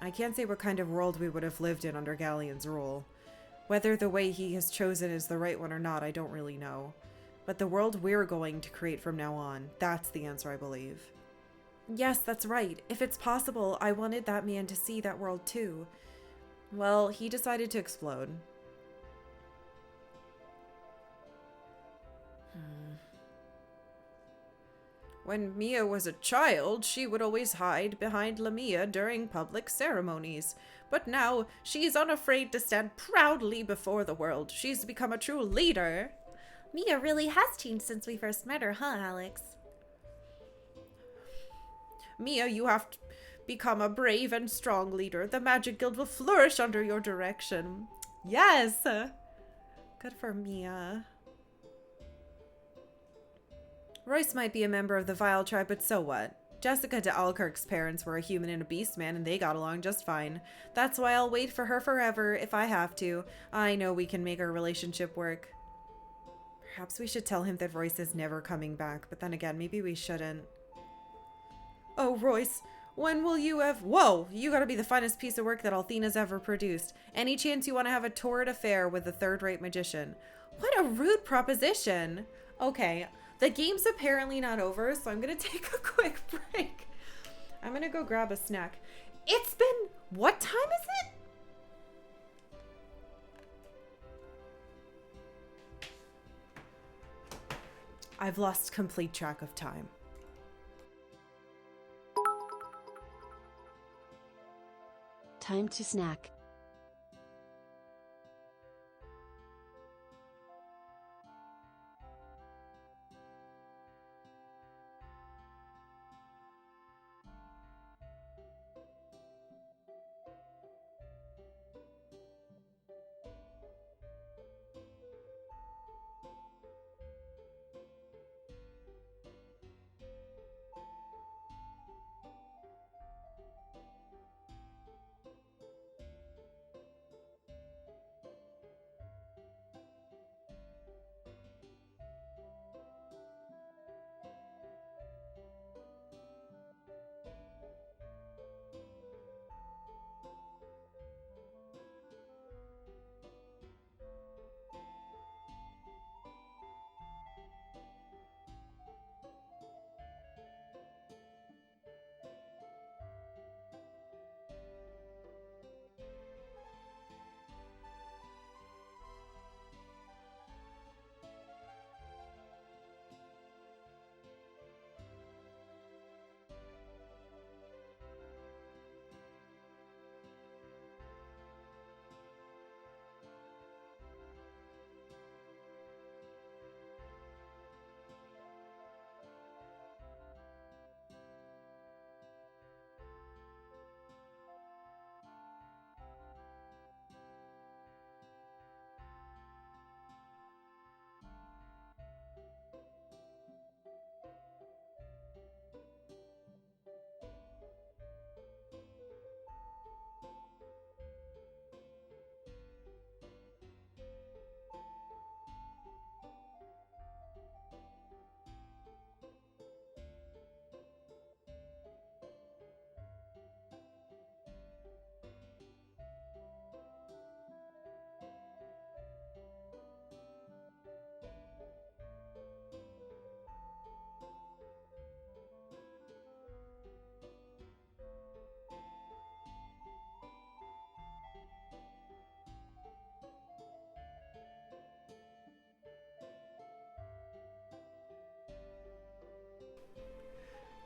I can't say what kind of world we would have lived in under Gallion's rule. Whether the way he has chosen is the right one or not, I don't really know. But the world we're going to create from now on, that's the answer, I believe. Yes, that's right. If it's possible, I wanted that man to see that world too. Well, he decided to explode. When Mia was a child, she would always hide behind Lamia during public ceremonies. But now, she's unafraid to stand proudly before the world. She's become a true leader. Mia really has changed since we first met her, huh, Alex? Mia, you have to become a brave and strong leader. The Magic Guild will flourish under your direction. Yes! Good for Mia. Royce might be a member of the Vile tribe, but so what? Jessica de Alkirk's parents were a human and a beast man, and they got along just fine. That's why I'll wait for her forever if I have to. I know we can make our relationship work. Perhaps we should tell him that Royce is never coming back, but then again, maybe we shouldn't. Oh, Royce, when will you have... Whoa, you gotta be the finest piece of work that Althena's ever produced. Any chance you want to have a torrid affair with a third-rate magician? What a rude proposition. Okay, the game's apparently not over, so I'm gonna take a quick break. I'm gonna go grab a snack. It's been... What time is it? I've lost complete track of time. Time to snack.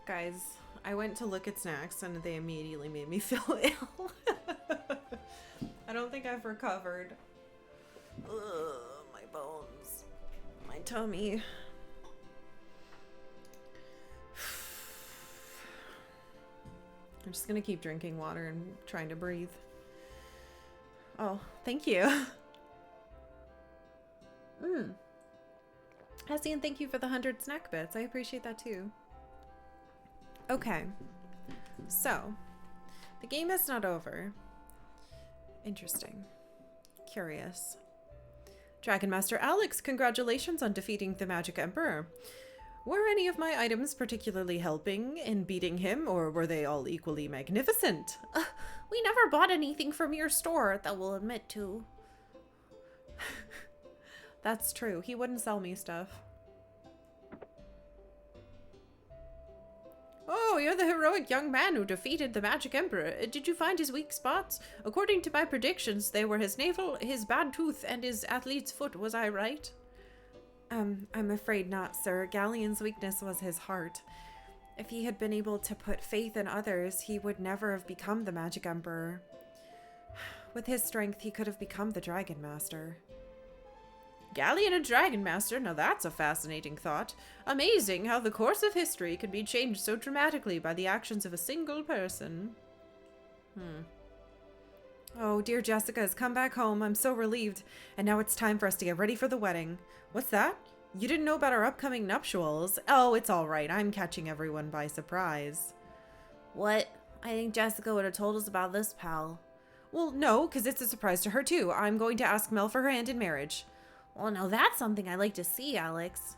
Guys, I went to look at snacks and they immediately made me feel ill. I don't think I've recovered. Ugh, my bones. My tummy. I'm just gonna keep drinking water and trying to breathe. Oh, thank you. Hessian, thank you for the 100 snack bits. I appreciate that too. Okay. So, the game is not over. Interesting. Curious. Dragon Master Alex, congratulations on defeating the Magic Emperor. Were any of my items particularly helping in beating him, or were they all equally magnificent? We never bought anything from your store, that we'll admit to. That's true. He wouldn't sell me stuff. Oh, you're the heroic young man who defeated the Magic Emperor. Did you find his weak spots? According to my predictions, they were his navel, his bad tooth, and his athlete's foot. Was I right? I'm afraid not, sir. Gallion's weakness was his heart. If he had been able to put faith in others, he would never have become the Magic Emperor. With his strength, he could have become the Dragon Master. Gallion a Dragon Master? Now that's a fascinating thought. Amazing how the course of history can be changed so dramatically by the actions of a single person. Oh, dear Jessica has come back home. I'm so relieved. And now it's time for us to get ready for the wedding. What's that? You didn't know about our upcoming nuptials? Oh, it's all right. I'm catching everyone by surprise. What? I think Jessica would have told us about this, pal. Well, no, because it's a surprise to her, too. I'm going to ask Mel for her hand in marriage. Well, now that's something I'd like to see, Alex.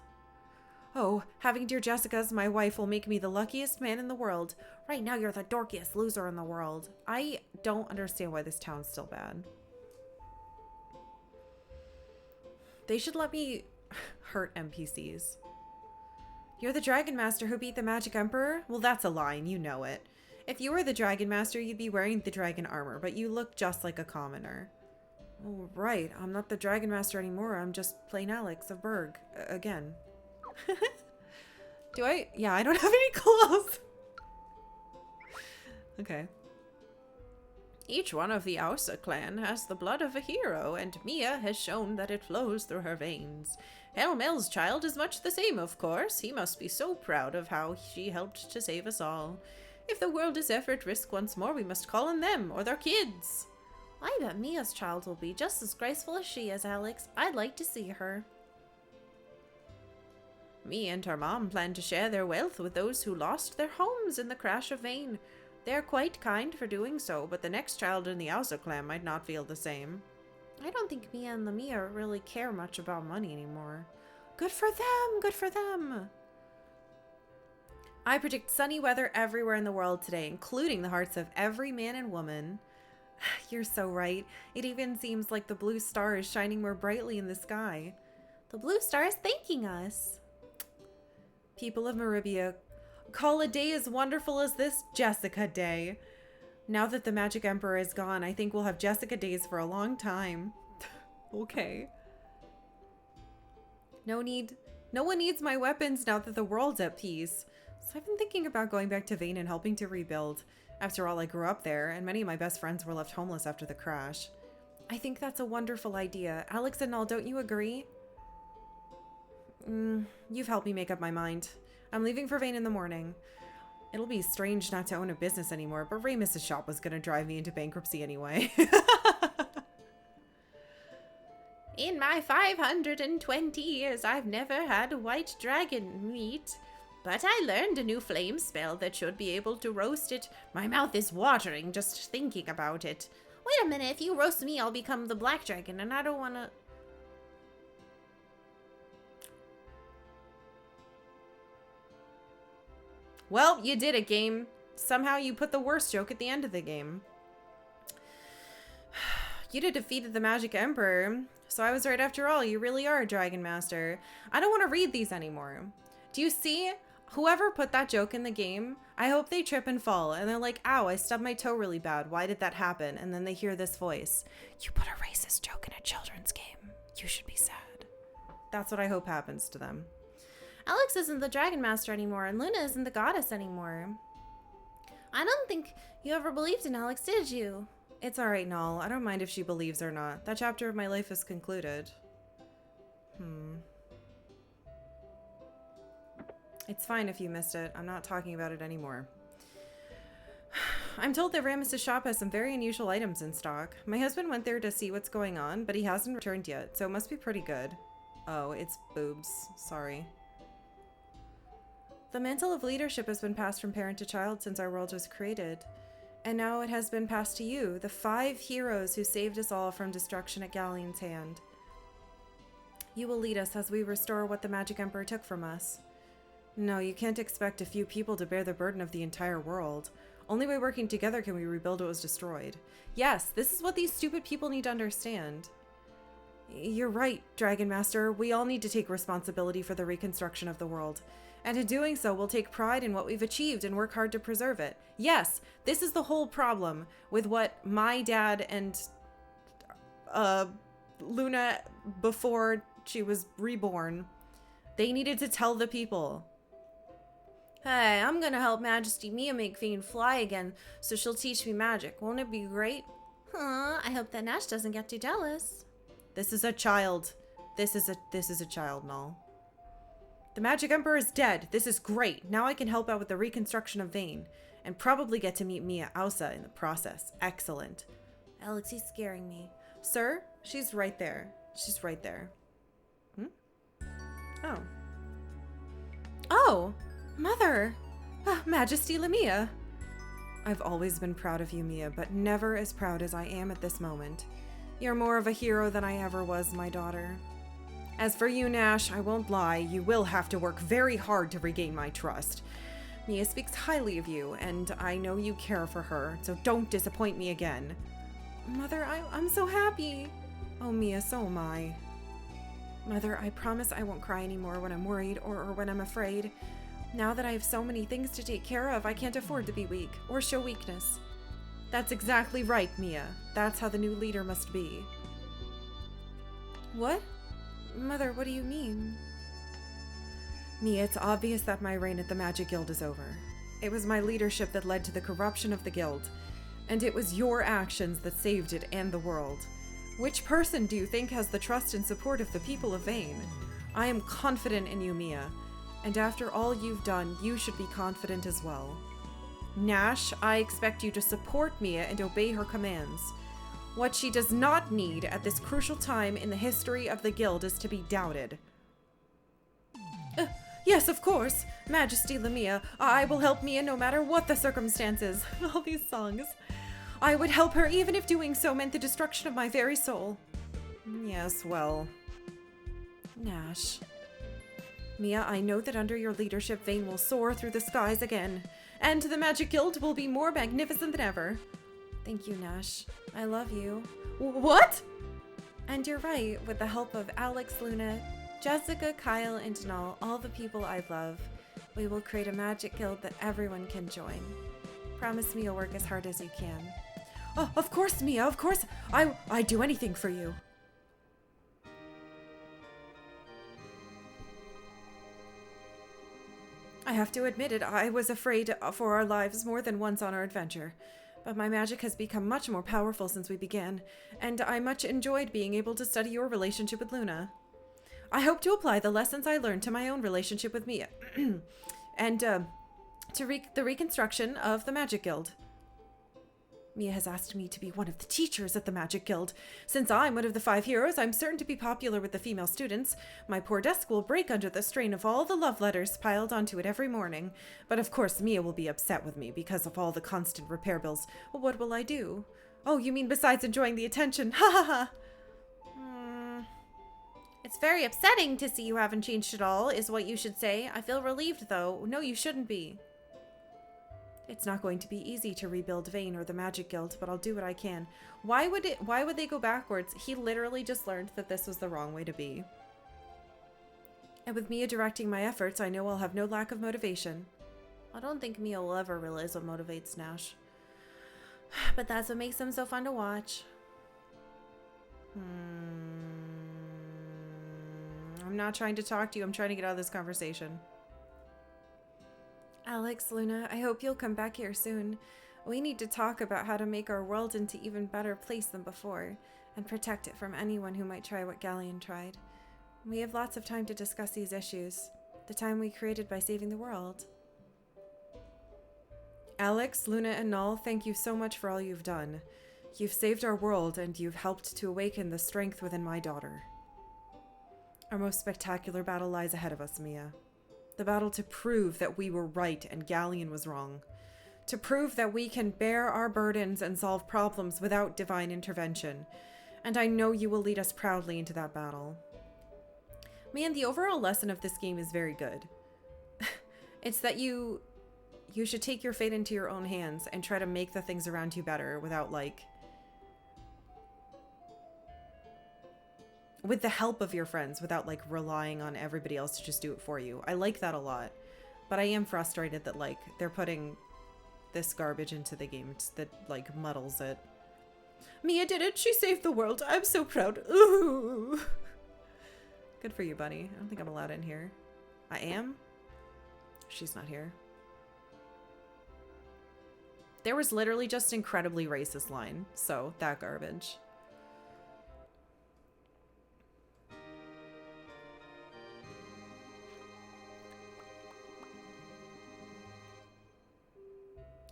Oh, having dear Jessica as my wife will make me the luckiest man in the world. Right now, you're the dorkiest loser in the world. I don't understand why this town's still bad. They should let me hurt NPCs. You're the Dragon Master who beat the Magic Emperor? Well, that's a lie, and you know it. If you were the Dragon Master, you'd be wearing the dragon armor, but you look just like a commoner. Oh, right. I'm not the Dragon Master anymore. I'm just plain Alex of Berg. Again. Do I? Yeah, I don't have any clothes. Okay. Each one of the Ausa clan has the blood of a hero, and Mia has shown that it flows through her veins. Helmel's child is much the same, of course. He must be so proud of how she helped to save us all. If the world is ever at risk once more, we must call on them or their kids. I bet Mia's child will be just as graceful as she is, Alex. I'd like to see her. Me and her mom plan to share their wealth with those who lost their homes in the crash of Vane. They're quite kind for doing so, but the next child in the Ausa clan might not feel the same. I don't think Mia and Lamia really care much about money anymore. Good for them! Good for them! I predict sunny weather everywhere in the world today, including the hearts of every man and woman. You're so right. It even seems like the blue star is shining more brightly in the sky. The blue star is thanking us. People of Maribia, call a day as wonderful as this Jessica Day. Now that the Magic Emperor is gone, I think we'll have Jessica Days for a long time. Okay. No one needs my weapons now that the world's at peace. So I've been thinking about going back to Vane and helping to rebuild. After all, I grew up there, and many of my best friends were left homeless after the crash. I think that's a wonderful idea. Alex and Null, don't you agree? You've helped me make up my mind. I'm leaving for Vane in the morning. It'll be strange not to own a business anymore, but Ramus's shop was going to drive me into bankruptcy anyway. In my 520 years, I've never had white dragon meat. But I learned a new flame spell that should be able to roast it. My mouth is watering just thinking about it. Wait a minute, if you roast me, I'll become the black dragon, and I don't want to... Well, you did it, game. Somehow you put the worst joke at the end of the game. You'd have defeated the Magic Emperor, so I was right after all. You really are a Dragon Master. I don't want to read these anymore. Do you see? Whoever put that joke in the game, I hope they trip and fall, and they're like, ow, I stubbed my toe really bad. Why did that happen? And then they hear this voice. You put a racist joke in a children's game. You should be sad. That's what I hope happens to them. Alex isn't the Dragon Master anymore, and Luna isn't the goddess anymore. I don't think you ever believed in Alex, did you? It's alright, Null. I don't mind if she believes or not. That chapter of my life is concluded. It's fine if you missed it. I'm not talking about it anymore. I'm told that Rammus' shop has some very unusual items in stock. My husband went there to see what's going on, but he hasn't returned yet, so it must be pretty good. Oh, it's boobs. Sorry. The mantle of leadership has been passed from parent to child since our world was created. And now it has been passed to you, the 5 heroes who saved us all from destruction at Gallion's hand. You will lead us as we restore what the Magic Emperor took from us. No, you can't expect a few people to bear the burden of the entire world. Only by working together can we rebuild what was destroyed. Yes, this is what these stupid people need to understand. You're right, Dragon Master. We all need to take responsibility for the reconstruction of the world. And in doing so, we'll take pride in what we've achieved and work hard to preserve it. Yes, this is the whole problem with what my dad and Luna, before she was reborn, they needed to tell the people. Hey, I'm gonna help Majesty Mia make Vane fly again, so she'll teach me magic. Won't it be great? Huh, I hope that Nash doesn't get too jealous. This is a child. This is a child, Null. The Magic Emperor is dead. This is great. Now I can help out with the reconstruction of Vane, and probably get to meet Mia Ausa in the process. Excellent. Alex, he's scaring me. Sir, she's right there. She's right there. Oh. Oh! Mother! Majesty Lamia! I've always been proud of you, Mia, but never as proud as I am at this moment. You're more of a hero than I ever was, my daughter. As for you, Nash, I won't lie, you will have to work very hard to regain my trust. Mia speaks highly of you, and I know you care for her, so don't disappoint me again. Mother, I'm so happy. Oh, Mia, so am I. Mother, I promise I won't cry anymore when I'm worried or when I'm afraid. Now that I have so many things to take care of, I can't afford to be weak or show weakness. That's exactly right, Mia. That's how the new leader must be. What? Mother, what do you mean? Mia, it's obvious that my reign at the Magic Guild is over. It was my leadership that led to the corruption of the guild, and it was your actions that saved it and the world. Which person do you think has the trust and support of the people of Vane? I am confident in you, Mia, and after all you've done, you should be confident as well. Nash, I expect you to support Mia and obey her commands. What she does not need at this crucial time in the history of the guild is to be doubted. Yes, of course. Majesty Lamia, I will help Mia no matter what the circumstances. All these songs. I would help her even if doing so meant the destruction of my very soul. Yes, well... Nash. Mia, I know that under your leadership, Vane will soar through the skies again, and the Magic Guild will be more magnificent than ever. Thank you, Nash. I love you. What? And you're right, with the help of Alex, Luna, Jessica, Kyle, and Null, all the people I love, we will create a Magic Guild that everyone can join. Promise me you'll work as hard as you can. Oh, of course, Mia, of course. I'd do anything for you. I have to admit it, I was afraid for our lives more than once on our adventure. But my magic has become much more powerful since we began, and I much enjoyed being able to study your relationship with Luna. I hope to apply the lessons I learned to my own relationship with Mia, and to the reconstruction of the Magic Guild. Mia has asked me to be one of the teachers at the Magic Guild. Since I'm one of the 5 heroes, I'm certain to be popular with the female students. My poor desk will break under the strain of all the love letters piled onto it every morning. But of course Mia will be upset with me because of all the constant repair bills. Well, what will I do? Oh, you mean besides enjoying the attention? Ha ha ha! It's very upsetting to see you haven't changed at all, is what you should say. I feel relieved, though. No, you shouldn't be. It's not going to be easy to rebuild Vane or the Magic Guild, but I'll do what I can. Why would they go backwards? He literally just learned that this was the wrong way to be. And with Mia directing my efforts, I know I'll have no lack of motivation. I don't think Mia will ever realize what motivates Nash. But that's what makes him so fun to watch. I'm not trying to talk to you. I'm trying to get out of this conversation. Alex, Luna, I hope you'll come back here soon. We need to talk about how to make our world into an even better place than before, and protect it from anyone who might try what Gallion tried. We have lots of time to discuss these issues. The time we created by saving the world. Alex, Luna, and Null, thank you so much for all you've done. You've saved our world, and you've helped to awaken the strength within my daughter. Our most spectacular battle lies ahead of us, Mia. The battle to prove that we were right and Gallion was wrong. To prove that we can bear our burdens and solve problems without divine intervention. And I know you will lead us proudly into that battle. Man, the overall lesson of this game is very good. It's that you should take your fate into your own hands and try to make the things around you better without, like, with the help of your friends, without, like, relying on everybody else to just do it for you. I like that a lot. But I am frustrated that, like, they're putting this garbage into the game that, like, muddles it. Mia did it! She saved the world! I'm so proud! Ooh! Good for you, buddy. I don't think I'm allowed in here. I am? She's not here. There was literally just incredibly racist line, so that garbage.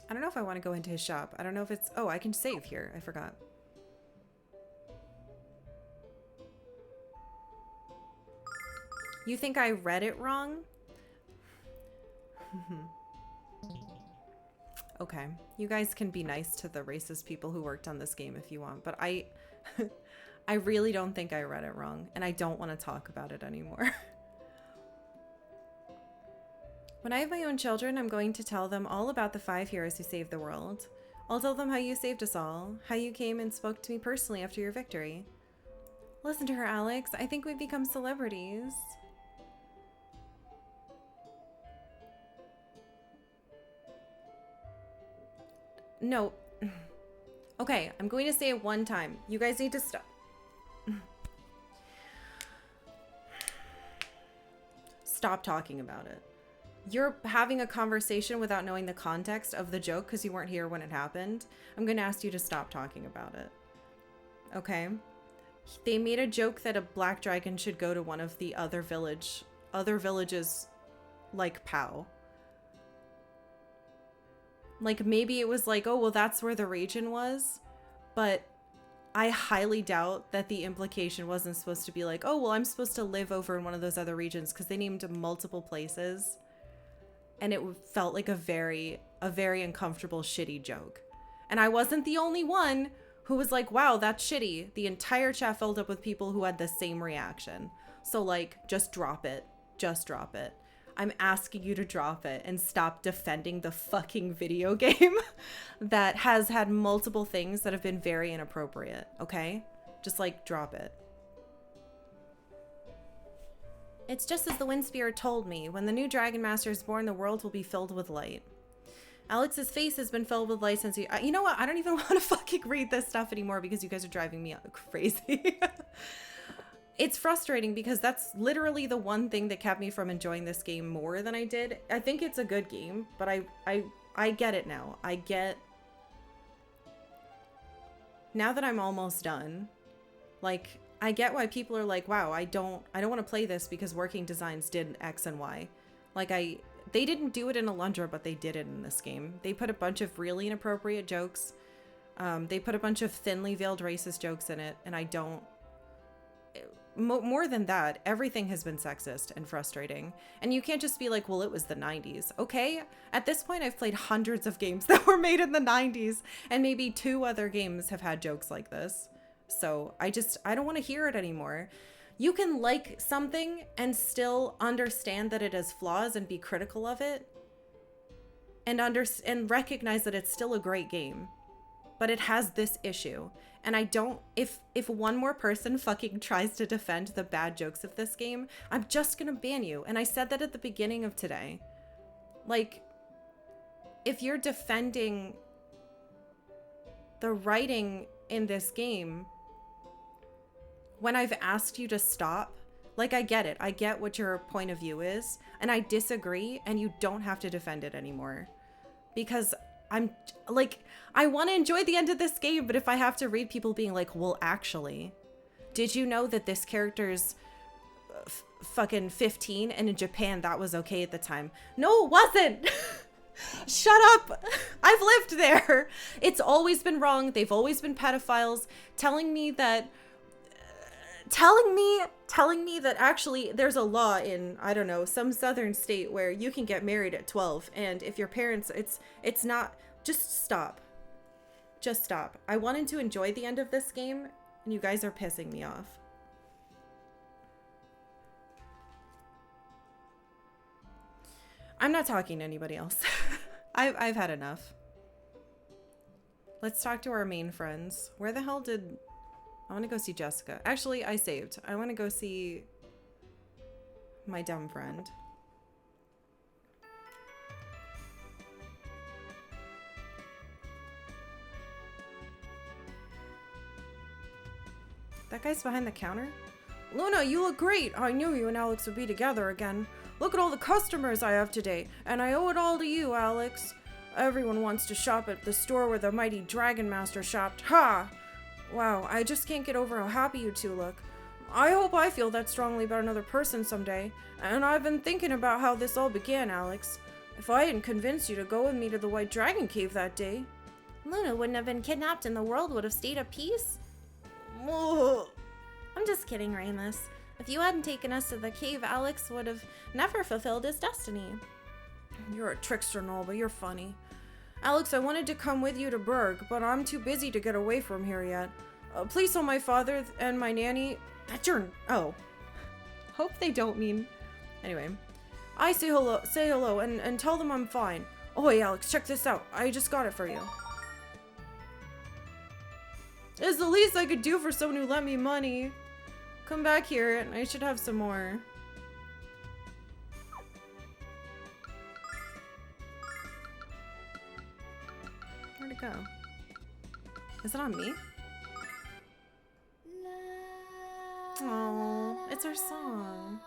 I don't know if I want to go into his shop. I don't know if it's... Oh, I can save here. I forgot. You think I read it wrong? Okay. You guys can be nice to the racist people who worked on this game if you want, but I really don't think I read it wrong, and I don't want to talk about it anymore. When I have my own children, I'm going to tell them all about the 5 heroes who saved the world. I'll tell them how you saved us all, how you came and spoke to me personally after your victory. Listen to her, Alex. I think we've become celebrities. No. Okay, I'm going to say it one time. You guys need to stop. Stop talking about it. You're having a conversation without knowing the context of the joke because you weren't here when it happened. I'm going to ask you to stop talking about it. Okay? They made a joke that a black dragon should go to one of the other villages like POW. Like, maybe it was like, oh, well, that's where the region was. But I highly doubt that the implication wasn't supposed to be like, oh, well, I'm supposed to live over in one of those other regions, because they named multiple places. And it felt like a very uncomfortable, shitty joke. And I wasn't the only one who was like, wow, that's shitty. The entire chat filled up with people who had the same reaction. So, like, just drop it. Just drop it. I'm asking you to drop it and stop defending the fucking video game that has had multiple things that have been very inappropriate, okay? Just, like, drop it. It's just as the Wind Spirit told me. When the new Dragon Master is born, the world will be filled with light. Alex's face has been filled with light since he... you know what? I don't even want to fucking read this stuff anymore because you guys are driving me crazy. It's frustrating because that's literally the one thing that kept me from enjoying this game more than I did. I think it's a good game, but I get it now. I get... Now that I'm almost done, like... I get why people are like, wow, I don't want to play this because Working Designs did X and Y. Like, they didn't do it in Alundra, but they did it in this game. They put a bunch of really inappropriate jokes. They put a bunch of thinly veiled racist jokes in it, and I don't... More than that, everything has been sexist and frustrating. And you can't just be like, well, it was the 90s. Okay, at this point, I've played hundreds of games that were made in the 90s, and maybe 2 other games have had jokes like this. So I don't want to hear it anymore. You can like something and still understand that it has flaws and be critical of it, and recognize that it's still a great game, but it has this issue. And I don't, if one more person fucking tries to defend the bad jokes of this game, I'm just gonna ban you. And I said that at the beginning of today. Like, if you're defending the writing in this game, when I've asked you to stop, Like, I get it. I get what your point of view is, and I disagree, and you don't have to defend it anymore. Because I'm, like, I want to enjoy the end of this game, but if I have to read people being like, well, actually, did you know that this character's fucking 15, and in Japan that was okay at the time? No, it wasn't! Shut up! I've lived there! It's always been wrong. They've always been pedophiles telling me that actually there's a law in, I don't know, some southern state where you can get married at 12, and if your parents, it's not, just stop. Just stop. I wanted to enjoy the end of this game, and you guys are pissing me off. I'm not talking to anybody else. I've had enough. Let's talk to our main friends. Where the hell did... I want to go see Jessica. Actually, I saved. I want to go see my dumb friend. That guy's behind the counter? Luna, you look great. I knew you and Alex would be together again. Look at all the customers I have today, and I owe it all to you, Alex. Everyone wants to shop at the store where the mighty Dragon Master shopped. Ha! Wow, I just can't get over how happy you two look. I hope I feel that strongly about another person someday, and I've been thinking about how this all began, Alex. If I hadn't convinced you to go with me to the White Dragon Cave that day... Luna wouldn't have been kidnapped and the world would have stayed at peace? Ugh. I'm just kidding, Ramus. If you hadn't taken us to the cave, Alex would have never fulfilled his destiny. You're a trickster, Null, but you're funny. Alex, I wanted to come with you to Berg, but I'm too busy to get away from here yet. Please tell my father and my nanny that you're... Oh. Hope they don't mean... Anyway. I say hello, and tell them I'm fine. Oh, hey, Alex, check this out. I just got it for you. It's the least I could do for someone who lent me money. Come back here, and I should have some more. Where'd it go? Is it on me? Oh, it's our song.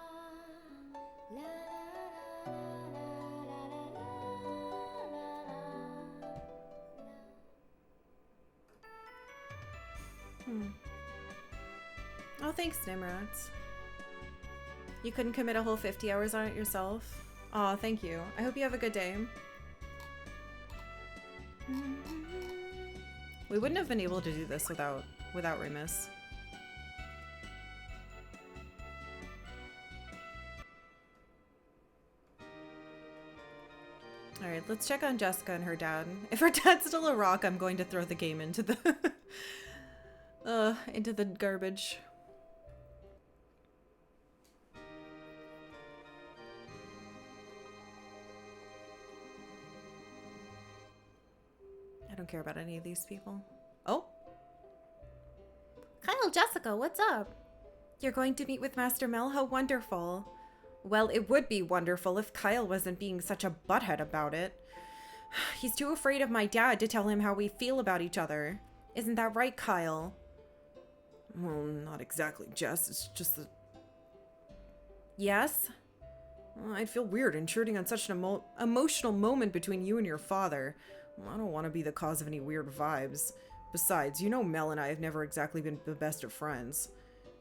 Oh, thanks, Nimrods. You couldn't commit a whole 50 hours on it yourself? Aw, thank you. I hope you have a good day. We wouldn't have been able to do this without Remus. Alright, let's check on Jessica and her dad. If her dad's still a rock, I'm going to throw the game into the into the garbage. I don't care about any of these people. Oh. Kyle, Jessica, what's up? You're going to meet with Master Mel? How wonderful. Well, it would be wonderful if Kyle wasn't being such a butthead about it. He's too afraid of my dad to tell him how we feel about each other. Isn't that right, Kyle? Well, not exactly, Jess. It's just that... Yes? Well, I'd feel weird intruding on such an emotional moment between you and your father. Well, I don't want to be the cause of any weird vibes. Besides, you know Mel and I have never exactly been the best of friends.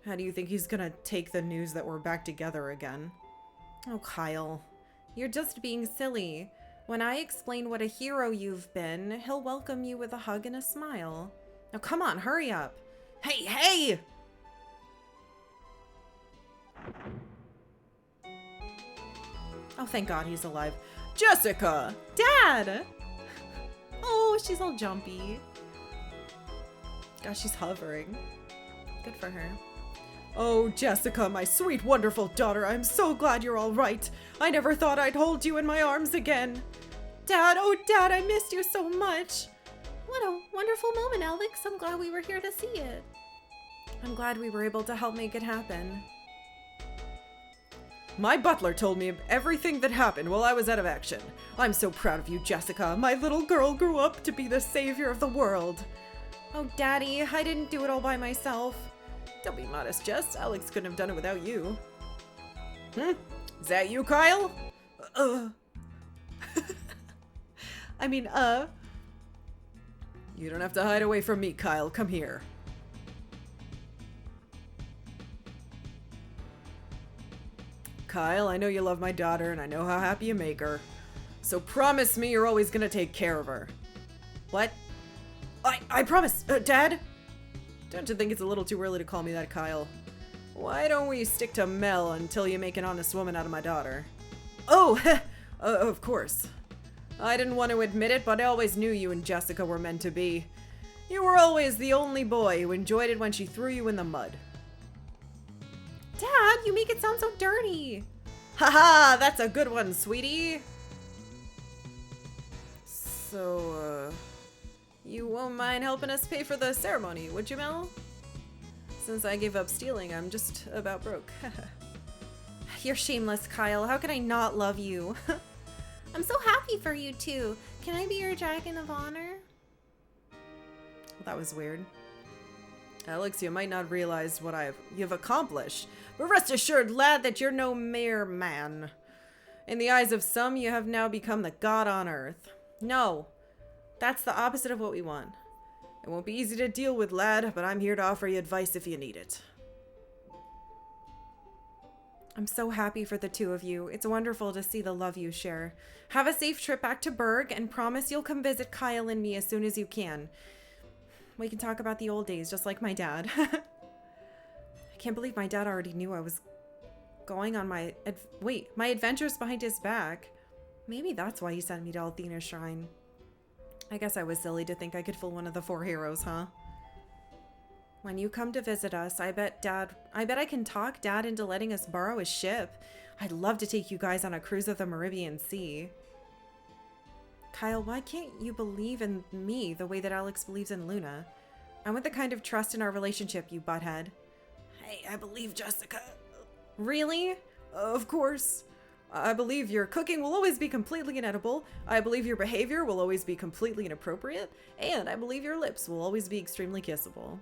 How do you think he's gonna take the news that we're back together again? Oh, Kyle. You're just being silly. When I explain what a hero you've been, he'll welcome you with a hug and a smile. Now come on, hurry up. Hey, hey! Oh, thank God he's alive. Jessica! Dad! Oh, she's all jumpy. Gosh, she's hovering. Good for her. Oh, Jessica, my sweet, wonderful daughter, I'm so glad you're all right. I never thought I'd hold you in my arms again. Dad, oh Dad, I missed you so much. What a wonderful moment, Alex. I'm glad we were here to see it. I'm glad we were able to help make it happen. My butler told me of everything that happened while I was out of action. I'm so proud of you, Jessica. My little girl grew up to be the savior of the world. Oh, Daddy, I didn't do it all by myself. Don't be modest, Jess. Alex couldn't have done it without you. Is that you, Kyle? I mean, You don't have to hide away from me, Kyle. Come here. Kyle, I know you love my daughter, and I know how happy you make her. So promise me you're always gonna take care of her. What? I promise, Dad? Don't you think it's a little too early to call me that, Kyle? Why don't we stick to Mel until you make an honest woman out of my daughter? Oh, of course. I didn't want to admit it, but I always knew you and Jessica were meant to be. You were always the only boy who enjoyed it when she threw you in the mud. Dad, you make it sound so dirty. Haha, that's a good one, sweetie. So, you won't mind helping us pay for the ceremony, would you, Mel? Since I gave up stealing, I'm just about broke. You're shameless, Kyle. How can I not love you? I'm so happy for you, too. Can I be your dragon of honor? Well, that was weird. Alex, you might not realize what you've accomplished, but rest assured, lad, that you're no mere man. In the eyes of some, you have now become the god on earth. No, that's the opposite of what we want. It won't be easy to deal with, lad, but I'm here to offer you advice if you need it. I'm so happy for the two of you. It's wonderful to see the love you share. Have a safe trip back to Berg, and promise you'll come visit Kyle and me as soon as you can. We can talk about the old days, just like my dad. I can't believe my dad already knew I was going on my adventures behind his back. Maybe that's why he sent me to Althena's shrine. I guess I was silly to think I could fool one of the 4 heroes, huh? When you come to visit us, I bet I can talk Dad into letting us borrow his ship. I'd love to take you guys on a cruise of the Meridian Sea. Kyle, why can't you believe in me the way that Alex believes in Luna? I want the kind of trust in our relationship, you butthead. Hey, I believe Jessica. Really? Of course. I believe your cooking will always be completely inedible. I believe your behavior will always be completely inappropriate. And I believe your lips will always be extremely kissable.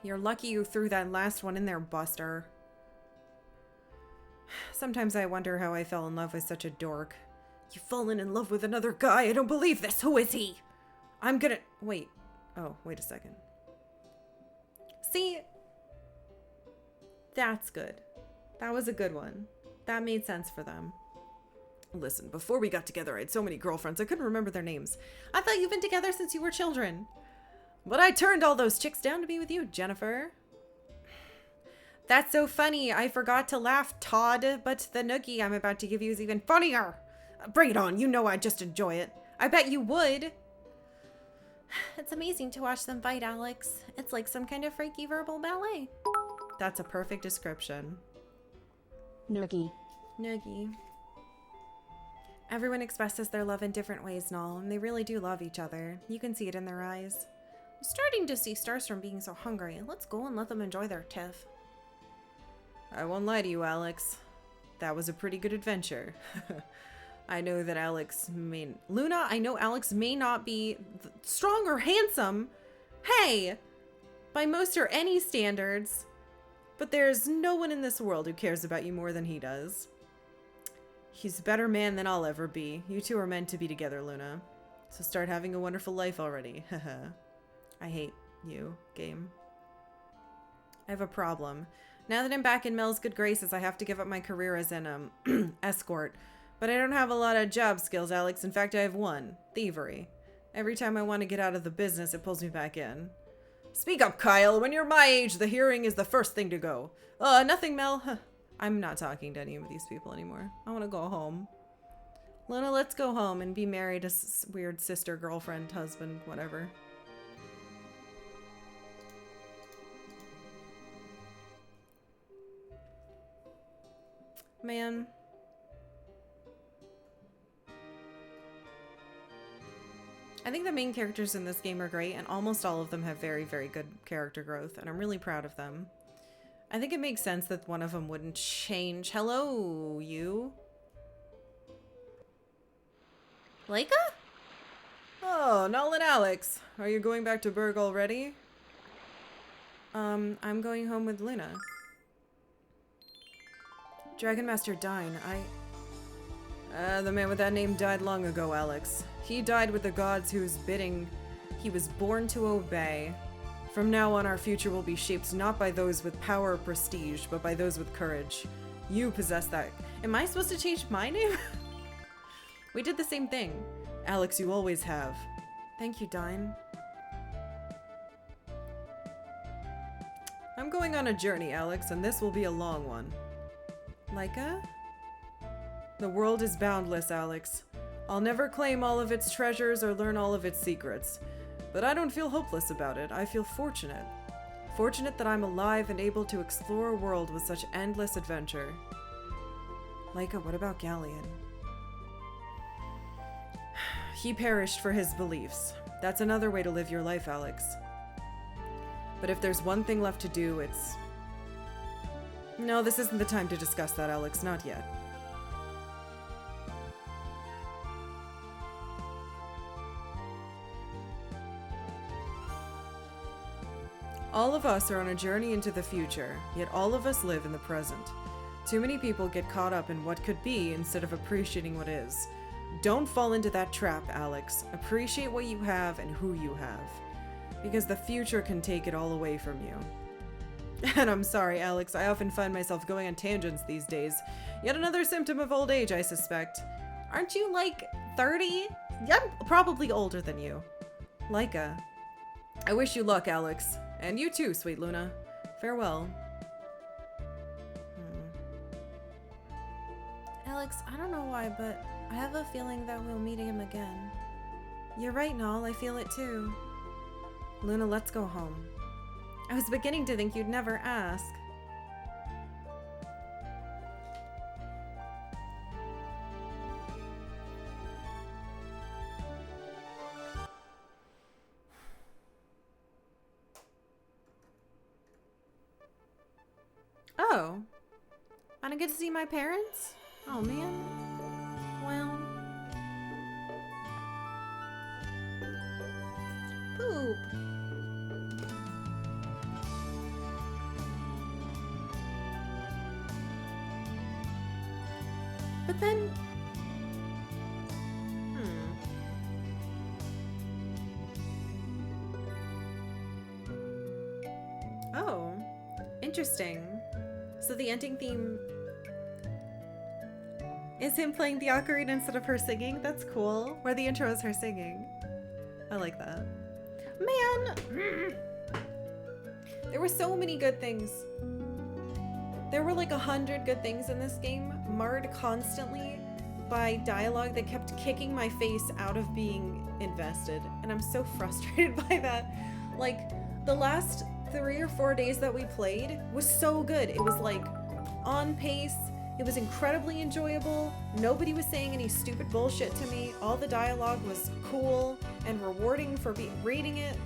You're lucky you threw that last one in there, Buster. Sometimes I wonder how I fell in love with such a dork. You've fallen in love with another guy? I don't believe this. Who is he? I'm gonna... Wait. Oh, wait a second. See? That's good. That was a good one. That made sense for them. Listen, before we got together, I had so many girlfriends, I couldn't remember their names. I thought you've been together since you were children. But I turned all those chicks down to be with you, Jennifer. That's so funny. I forgot to laugh, Todd, but the noogie I'm about to give you is even funnier. Bring it on. You know I just enjoy it. I bet you would. It's amazing to watch them fight, Alex. It's like some kind of freaky verbal ballet. That's a perfect description. Noogie. Noogie. Everyone expresses their love in different ways, Null, and they really do love each other. You can see it in their eyes. I'm starting to see stars from being so hungry. Let's go and let them enjoy their tiff. I won't lie to you, Alex. That was a pretty good adventure. I know that Luna, I know Alex may not be strong or handsome. Hey! By most or any standards. But there's no one in this world who cares about you more than he does. He's a better man than I'll ever be. You two are meant to be together, Luna. So start having a wonderful life already. I hate you, game. I have a problem. Now that I'm back in Mel's good graces, I have to give up my career as an escort. But I don't have a lot of job skills, Alex. In fact, I have one. Thievery. Every time I want to get out of the business, it pulls me back in. Speak up, Kyle. When you're my age, the hearing is the first thing to go. Nothing, Mel. I'm not talking to any of these people anymore. I want to go home. Luna, let's go home and be married to weird sister, girlfriend, husband, whatever. Man. I think the main characters in this game are great, and almost all of them have very, very good character growth, and I'm really proud of them. I think it makes sense that one of them wouldn't change. Hello, you. Leica? Oh, Null and Alex. Are you going back to Berg already? I'm going home with Luna. Dragon Master Dine, the man with that name died long ago, Alex. He died with the gods whose bidding he was born to obey. From now on, our future will be shaped not by those with power or prestige, but by those with courage. You possess that. Am I supposed to change my name? We did the same thing. Alex, you always have. Thank you, Dine. I'm going on a journey, Alex, and this will be a long one. Laika? The world is boundless, Alex. I'll never claim all of its treasures or learn all of its secrets. But I don't feel hopeless about it. I feel fortunate. Fortunate that I'm alive and able to explore a world with such endless adventure. Laika, what about Gallion? He perished for his beliefs. That's another way to live your life, Alex. But if there's one thing left to do, it's... No, this isn't the time to discuss that, Alex. Not yet. All of us are on a journey into the future, yet all of us live in the present. Too many people get caught up in what could be instead of appreciating what is. Don't fall into that trap, Alex. Appreciate what you have and who you have. Because the future can take it all away from you. And I'm sorry, Alex, I often find myself going on tangents these days. Yet another symptom of old age, I suspect. Aren't you, like, 30? I'm probably older than you. Laika. I wish you luck, Alex. And you too, sweet Luna. Farewell. Alex, I don't know why, but I have a feeling that we'll meet him again. You're right, Null. I feel it too. Luna, let's go home. I was beginning to think you'd never ask. Oh. I don't get to see my parents? Oh, man. Well. Poop. But then... Oh. Interesting. So the ending theme is him playing the ocarina instead of her singing? That's cool. Where the intro is her singing. I like that. Man! There were so many good things. There were like 100 good things in this game, marred constantly by dialogue that kept kicking my face out of being invested. And I'm so frustrated by that. Like, the last 3 or 4 days that we played was so good. It was like on pace. It was incredibly enjoyable. Nobody was saying any stupid bullshit to me. All the dialogue was cool and rewarding for reading it.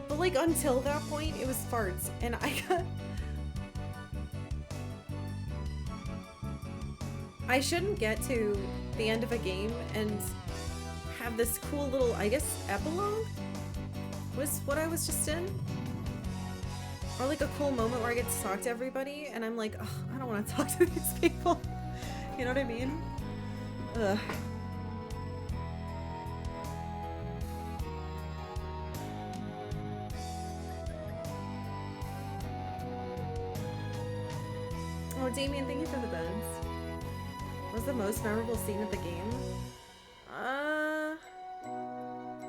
But like until that point, it was farts. And I shouldn't get to the end of a game and have this cool little, I guess, epilogue was what I was just in. Or like a cool moment where I get to talk to everybody and I'm like, ugh, I don't want to talk to these people. You know what I mean? Ugh. Oh, Damien, thank you for the beds. What was the most memorable scene of the game?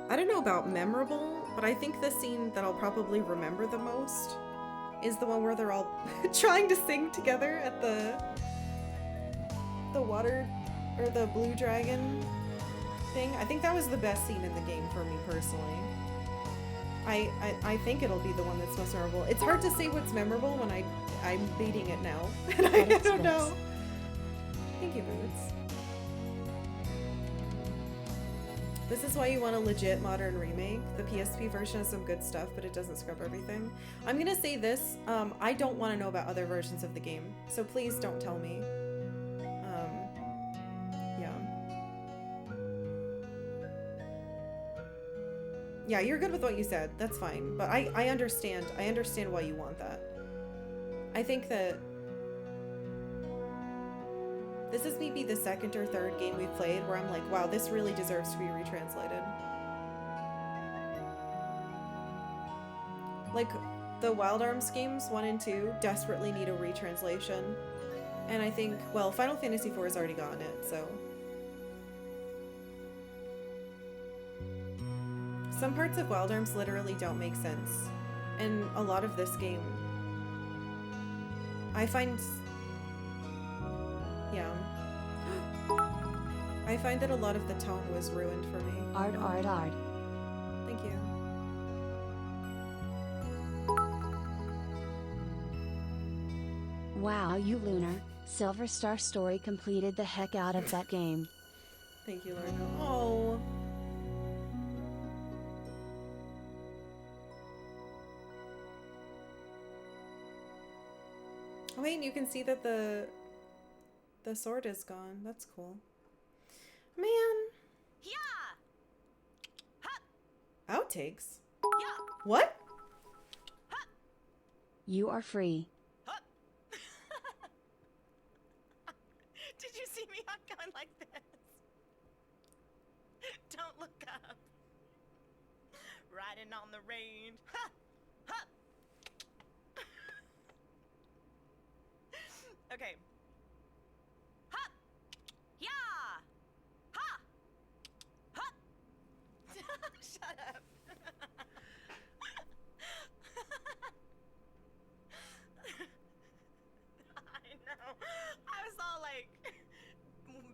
I don't know about memorable, but I think the scene that I'll probably remember the most is the one where they're all trying to sing together at the water, or the blue dragon thing. I think that was the best scene in the game for me personally. I think it'll be the one that's most memorable. It's hard to say what's memorable when I'm beating it now. And I don't know. Thank you, Boots. This is why you want a legit modern remake. The PSP version has some good stuff, but it doesn't scrub everything. I'm gonna say this, I don't want to know about other versions of the game, so please don't tell me. Yeah. Yeah, you're good with what you said. That's fine. But I understand why you want that. I think that this is maybe the second or third game we've played where I'm like, wow, this really deserves to be retranslated. Like, the Wild Arms games 1 and 2 desperately need a retranslation. And I think, well, Final Fantasy IV has already gotten it, so. Some parts of Wild Arms literally don't make sense. And a lot of this game, I find, yeah. I find that a lot of the tone was ruined for me. Art. Thank you. Wow, you Lunar, Silver Star Story completed the heck out of that game. Thank you, Lorna. Oh. Oh, wait, and you can see that the sword is gone. That's cool. Man. Yeah. Outtakes? Yeah. What? You are free. Did you see me? I'm going like this. Don't look up. Riding on the range. Ha! Ha! Okay. Ha! Yeah! Ha! Ha! Shut up. I know. I was all like,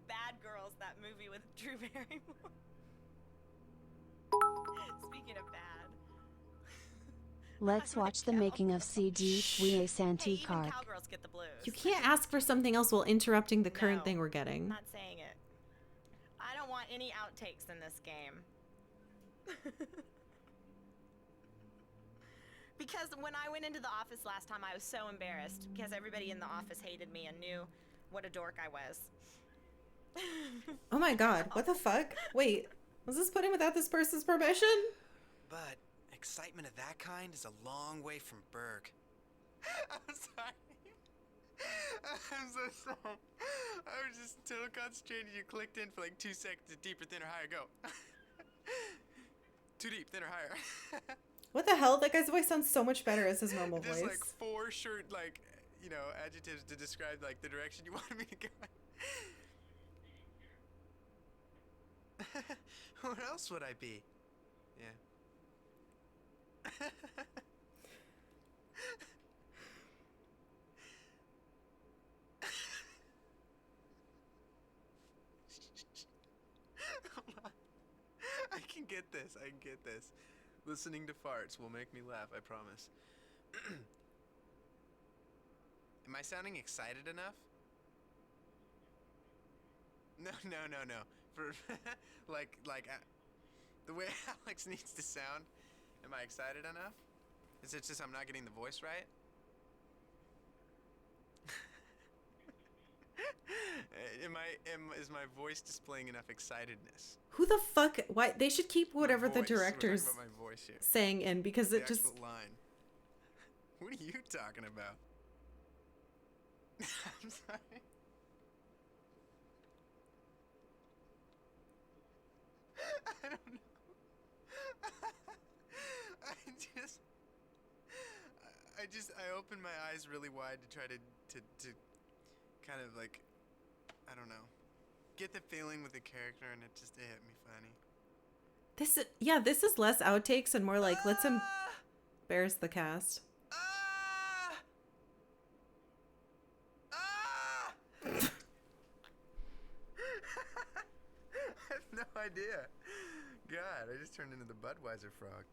Bad Girls, that movie with Drew Barrymore. Speaking of bad. Let's watch the making of CD We Santi Hey, even Kark. cowgirls get the blues. You can't ask for something else while interrupting the current thing we're getting. I'm not saying it. I don't want any outtakes in this game. Because when I went into the office last time, I was so embarrassed because everybody in the office hated me and knew what a dork I was. Oh my god, what the fuck? Wait, was this put in without this person's permission? But excitement of that kind is a long way from Berg. I'm sorry. I'm so sorry. I was just so concentrated. You clicked in for like 2 seconds. Deeper, thinner, higher, go. Too deep, thinner, higher. What the hell? That guy's voice sounds so much better as his normal There's voice. like 4 short, like, you know, adjectives to describe like the direction you wanted me to go. What else would I be? Yeah. I can get this. I can get this. Listening to farts will make me laugh, I promise. Am I sounding excited enough? No. For like the way Alex needs to sound. Am I excited enough? Is it just I'm not getting the voice right? Is my voice displaying enough excitedness? Who the fuck? Why? They should keep whatever the We're talking director's about my voice here. saying in, because The it just... actual line. What are you talking about? I'm sorry. I don't know. I opened my eyes really wide to try to kind of like, I don't know, get the feeling with the character, and it hit me funny. This is less outtakes and more like, let's embarrass the cast. I have no idea. God, I just turned into the Budweiser frog.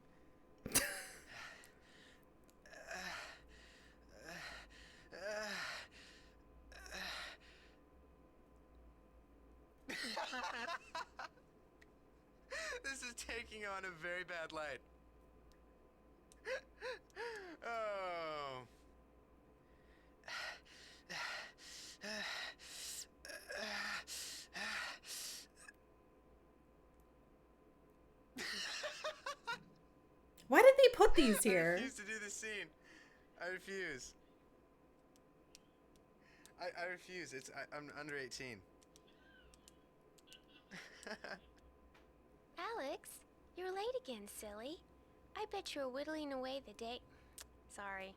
This is taking on a very bad light. Oh. Why did they put these I here? refuse to do this scene. I refuse. I refuse. I'm under 18. Alex, you're late again, silly. I bet you're whittling away the day. Sorry.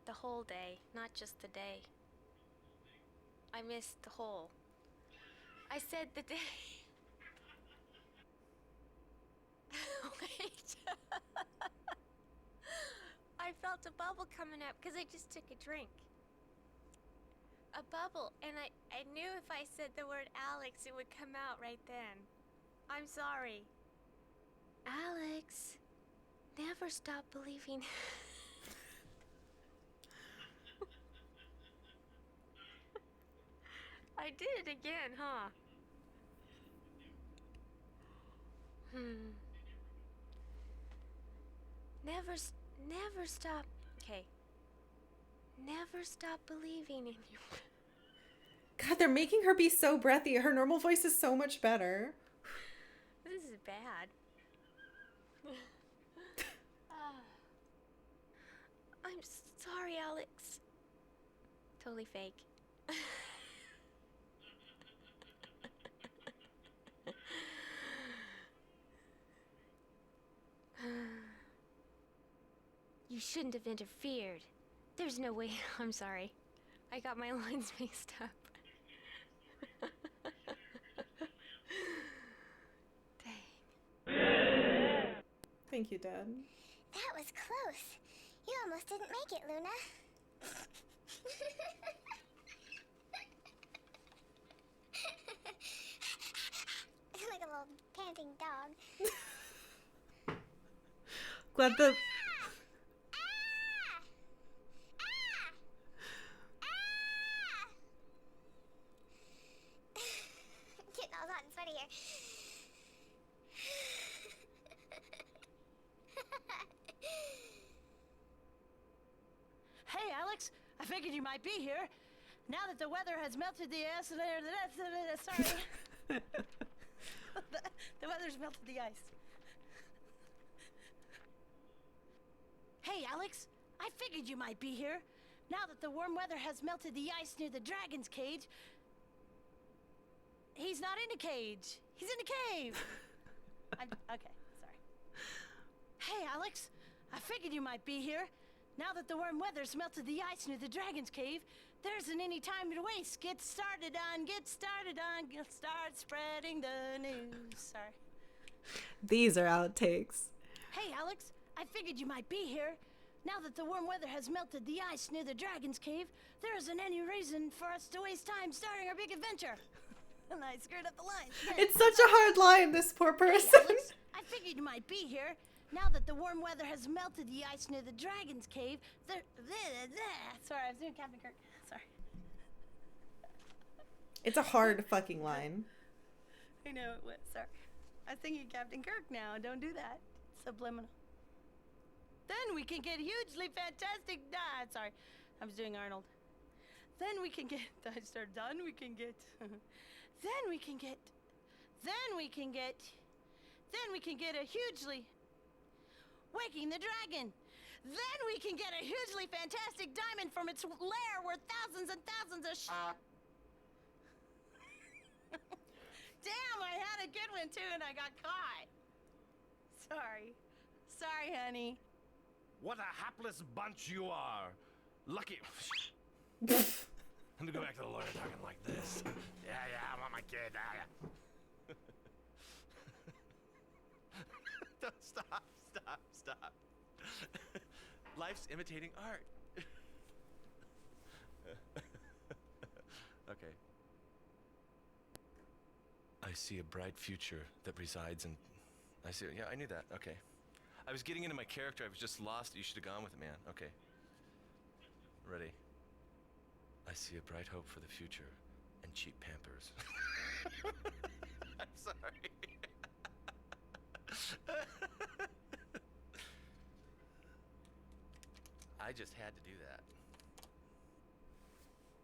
The whole day, not just the day. I missed the whole. I said the day. Wait. I felt a bubble coming up because I just took a drink. A bubble, and I knew if I said the word Alex, it would come out right then. I'm sorry. Alex, never stop believing. I did it again, huh? Never stop. Okay. Never stop believing in you. God, they're making her be so breathy. Her normal voice is so much better. This is bad. I'm sorry, Alex. Totally fake. You shouldn't have interfered. There's no way. I'm sorry. I got my lines mixed up. Dang. Thank you, Dad. That was close. You almost didn't make it, Luna. Like a little panting dog. Glad the... Getting all hot and sweaty here. Hey, Alex, I figured you might be here. Now that the weather has melted the ice, sorry. the weather's melted the ice. Hey, Alex, I figured you might be here. Now that the warm weather has melted the ice near the dragon's cage. He's not in a cage. He's in a cave. Okay, sorry. Hey, Alex, I figured you might be here. Now that the warm weather's melted the ice near the dragon's cave, there isn't any time to waste. Get started on, start spreading the news. Sorry. These are outtakes. Hey, Alex, I figured you might be here. Now that the warm weather has melted the ice near the dragon's cave, there isn't any reason for us to waste time starting our big adventure. And I screwed up the line. It's such a hard line, this poor person. Hey, Alex, I figured you might be here. Now that the warm weather has melted the ice near the dragon's cave, Sorry, I was doing Captain Kirk. Sorry. It's a hard fucking line. I know it was. Sorry. I was thinking Captain Kirk now. Don't do that. Subliminal. Then we can get hugely fantastic. Sorry. I was doing Arnold. Then we can get. I started. Then we can get. Then we can get. Then we can get. Then we can get a hugely. Waking the dragon. Then we can get a hugely fantastic diamond from its lair worth thousands and thousands of Damn, I had a good one too and I got caught. Sorry. Sorry, honey. What a hapless bunch you are. Lucky. Let me go back to the lawyer talking like this. Yeah, I want my kid. Don't stop. Life's imitating art. Okay. I see a bright future that resides in... Yeah, I knew that. Okay. I was getting into my character. I was just lost. You should have gone with it, man. Okay. Ready. I see a bright hope for the future and cheap Pampers. I'm sorry. I just had to do that.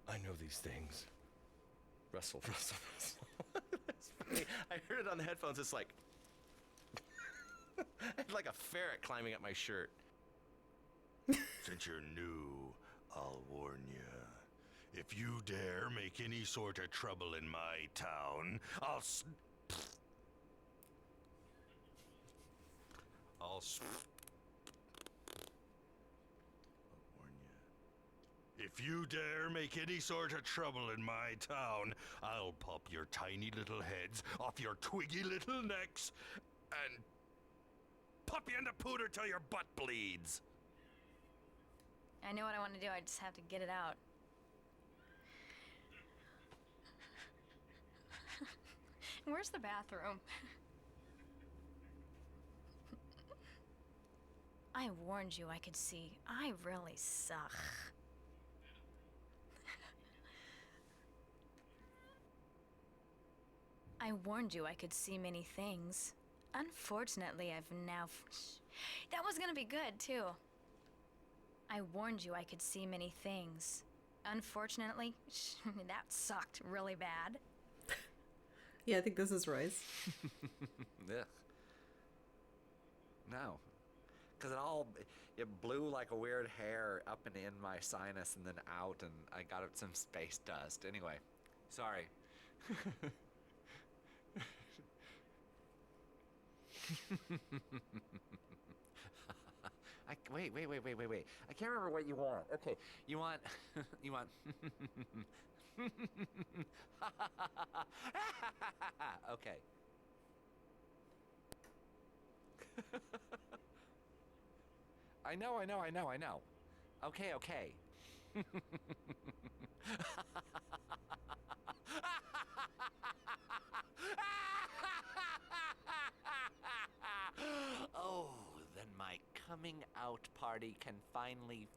I know these things. Russell. That's funny. I heard it on the headphones. It's like... it's like a ferret climbing up my shirt. Since you're new, I'll warn you. If you dare make any sort of trouble in my town, I'll warn you. If you dare make any sort of trouble in my town, I'll pop your tiny little heads off your twiggy little necks and pop you into pooter till your butt bleeds. I know what I want to do, I just have to get it out. Where's the bathroom? I warned you I could see. I really suck. I warned you I could see many things. Unfortunately, I've now... That was gonna be good, too. I warned you I could see many things. Unfortunately, that sucked really bad. Yeah, I think this is Roy's. Yeah. No. Because it blew like a weird hair up and in my sinus and then out, and I got some space dust. Anyway, sorry. Wait. I can't remember what you want. Okay, you want... Okay. I know. Okay. Oh, then my coming out party can finally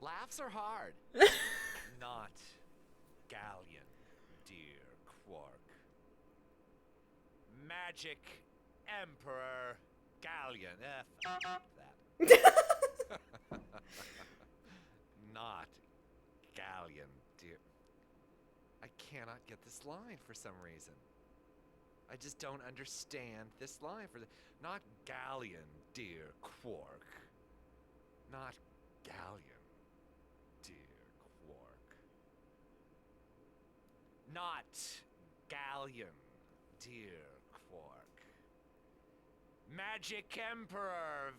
Laughs are hard. Not Gallion, dear Quark. Magic Emperor Gallion. That. Not Gallion, dear. I cannot get this line for some reason. I just don't understand this line not Gallion, dear Quark. Not Gallion, dear Quark. Not Gallion, dear Quark. Magic Emperor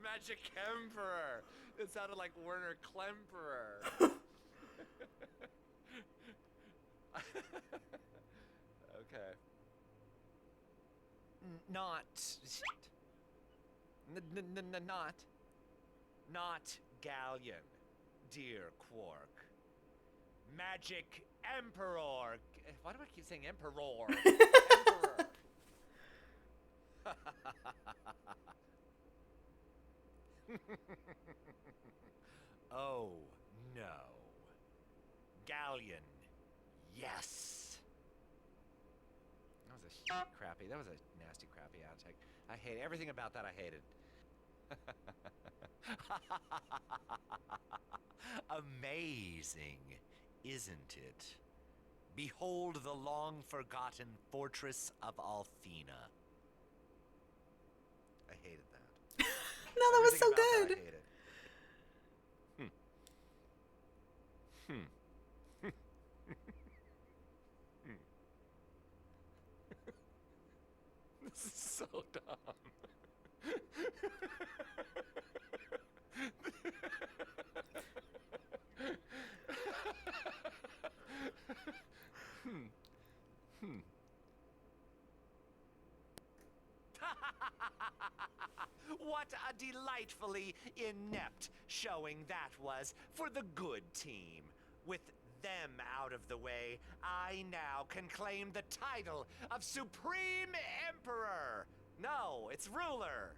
Magic Emperor. It sounded like Werner Klemperer. Okay. Not Gallion, dear Quark. Magic Emperor. Why do I keep saying Emperor? Oh, no. Gallion, yes. That was a nasty, crappy outtake. I hate everything about that. I hated. Amazing, isn't it? Behold the long-forgotten fortress of Alfina. I hated that. No, that was so Everything about good. that I hated. This is so dumb. What a delightfully inept showing that was for the good team. With them out of the way, I now can claim the title of Supreme Emperor. No, it's Ruler.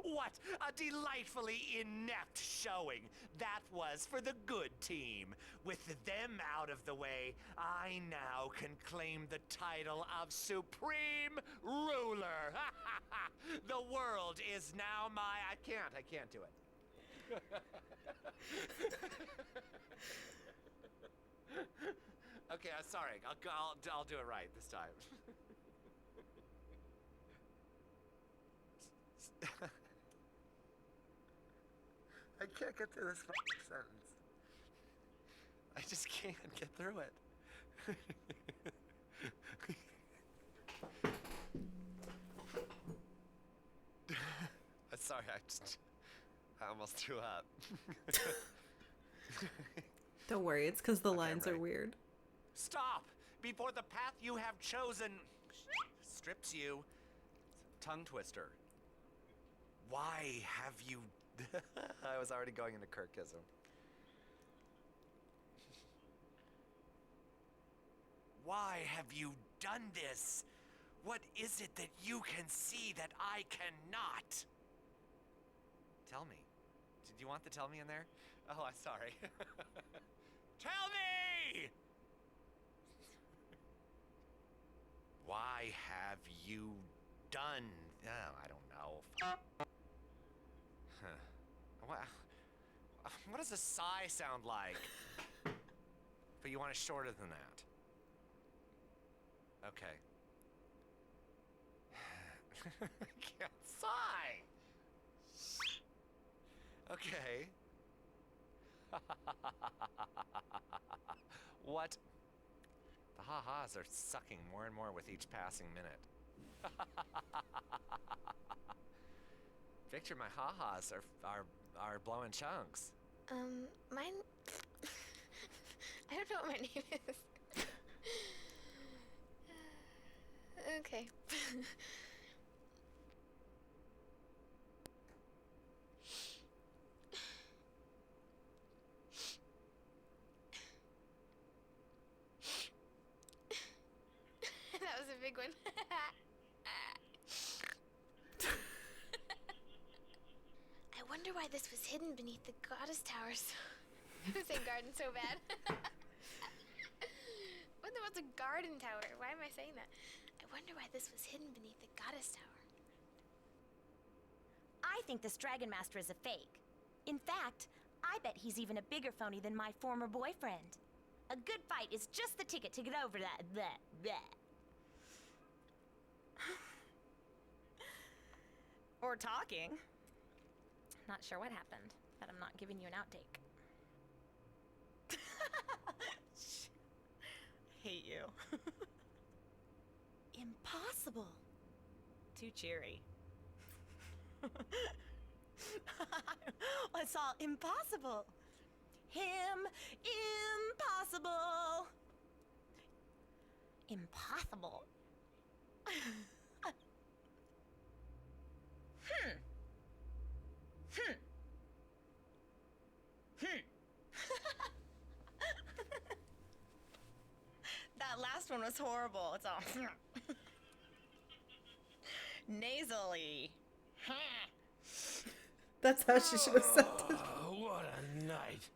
What a delightfully inept showing that was for the good team. With them out of the way, I now can claim the title of Supreme Ruler. The world is now my... I can't do it. Okay, I'm sorry. I'll do it right this time. I can't get through this fucking sentence. I just can't get through it. I'm sorry, I almost threw up. Don't worry, it's because the Okay, lines are right. weird. Stop before the path you have chosen strips you. Tongue twister. Why have you... I was already going into Kirkism. Why have you done this? What is it that you can see that I cannot? Tell me. Did you want the tell me in there? Oh, I'm sorry. Tell me! Why have you done? Oh, I don't know. Huh. What does a sigh sound like? But you want it shorter than that. Okay. I can't sigh. Okay. What? The ha-has are sucking more and more with each passing minute. Victor, my ha-has are blowing chunks. Mine... I don't know what my name is. Okay. That was a big one. I wonder why this was hidden beneath the goddess towers. I'm saying garden so bad. What's a garden tower? Why am I saying that? I wonder why this was hidden beneath the goddess tower. I think this Dragon Master is a fake. In fact, I bet he's even a bigger phony than my former boyfriend. A good fight is just the ticket to get over that bleh. Or talking. Not sure what happened, but I'm not giving you an outtake. Hate you. Impossible. Too cheery. It's all impossible. Him impossible. Impossible. That last one was horrible. It's all nasally. That's how she should have said it. Oh, what a night.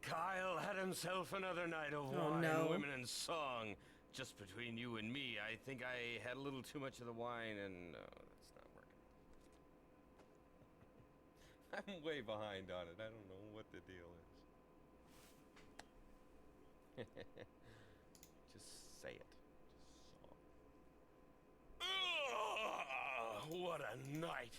Kyle had himself another night of Oh, wine, no. women, and song. Just between you and me, I think I had a little too much of the wine, and that's not working. I'm way behind on it. I don't know what the deal is. Just say it. What a night.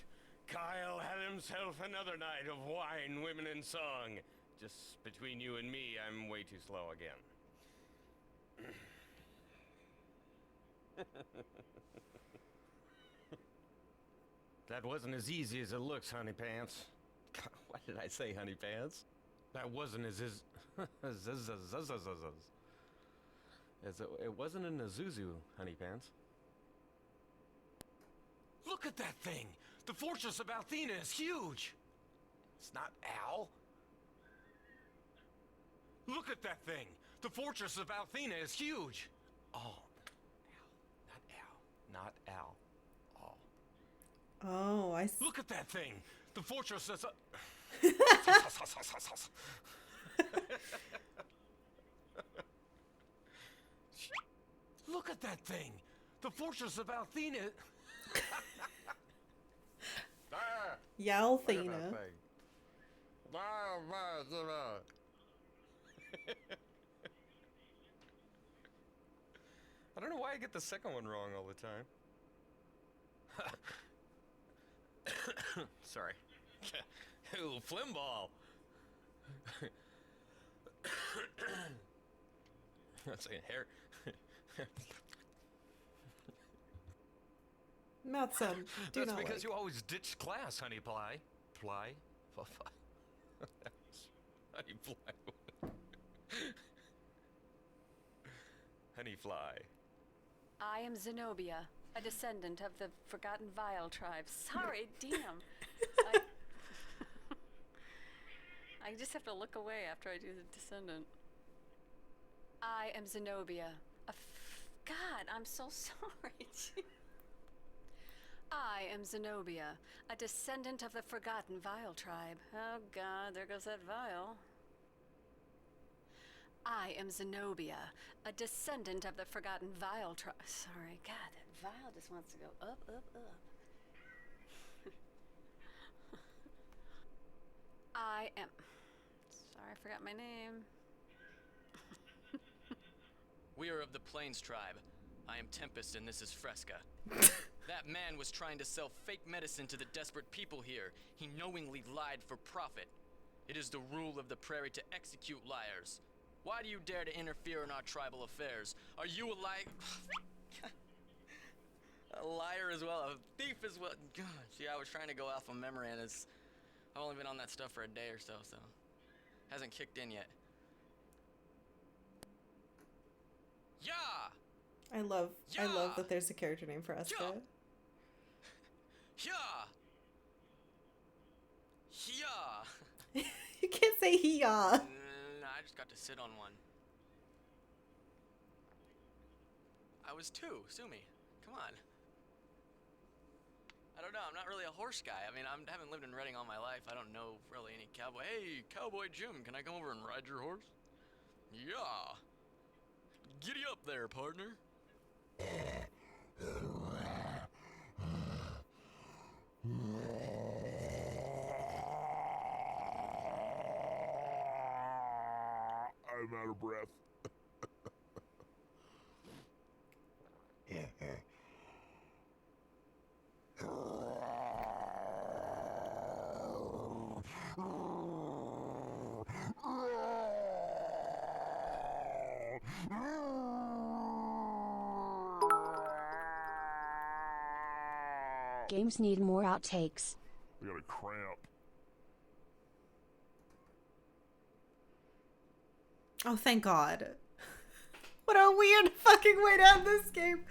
Kyle had himself another night of wine, women, and song. Just between you and me, I'm way too slow again. That wasn't as easy as it looks, honey pants. What did I say, honey pants? That wasn't as it wasn't in Azuzu, honey pants. Look at that thing! The fortress of Althena is huge! It's not Al. Look at that thing! The fortress of Althena is huge! Oh, not Al. Oh. Oh, I see. Look at that thing! The fortress is Look at that thing! The fortress of Althena. Yalthena. I don't know why I get the second one wrong all the time. Sorry. Ooh, flimball. That's like hair. Mouth sound. Do That's not because like. you always ditch class, honey pie. Honey fly. Honey fly. I am Zenobia, a descendant of the Forgotten Vile tribe. Sorry, damn. I just have to look away after I do the descendant. I am Zenobia. God, I'm so sorry. I am Zenobia, a descendant of the Forgotten Vile tribe. Oh God, there goes that Vile. I am Zenobia, a descendant of the Forgotten Vile tribe. Sorry, God, that Vile just wants to go up, up, up. I am... Sorry, I forgot my name. We are of the Plains tribe. I am Tempest and this is Fresca. That man was trying to sell fake medicine to the desperate people here. He knowingly lied for profit. It is the rule of the prairie to execute liars. Why do you dare to interfere in our tribal affairs? Are you a liar? A liar as well, a thief as well. God, see, I was trying to go off of memory and I've only been on that stuff for a day or so, hasn't kicked in yet. Yeah! I love that there's a character name for Eska. Yeah! Yeah! You can't say he-ya. I just got to sit on one. I was two. Sue me. Come on. I don't know. I'm not really a horse guy. I mean, I haven't lived in Reading all my life. I don't know really any cowboy. Hey, Cowboy Jim, can I come over and ride your horse? Yeah. Giddy up there, partner. I'm out of breath. Games need more outtakes. I got a cramp. Oh, thank God. What a weird fucking way to end this game.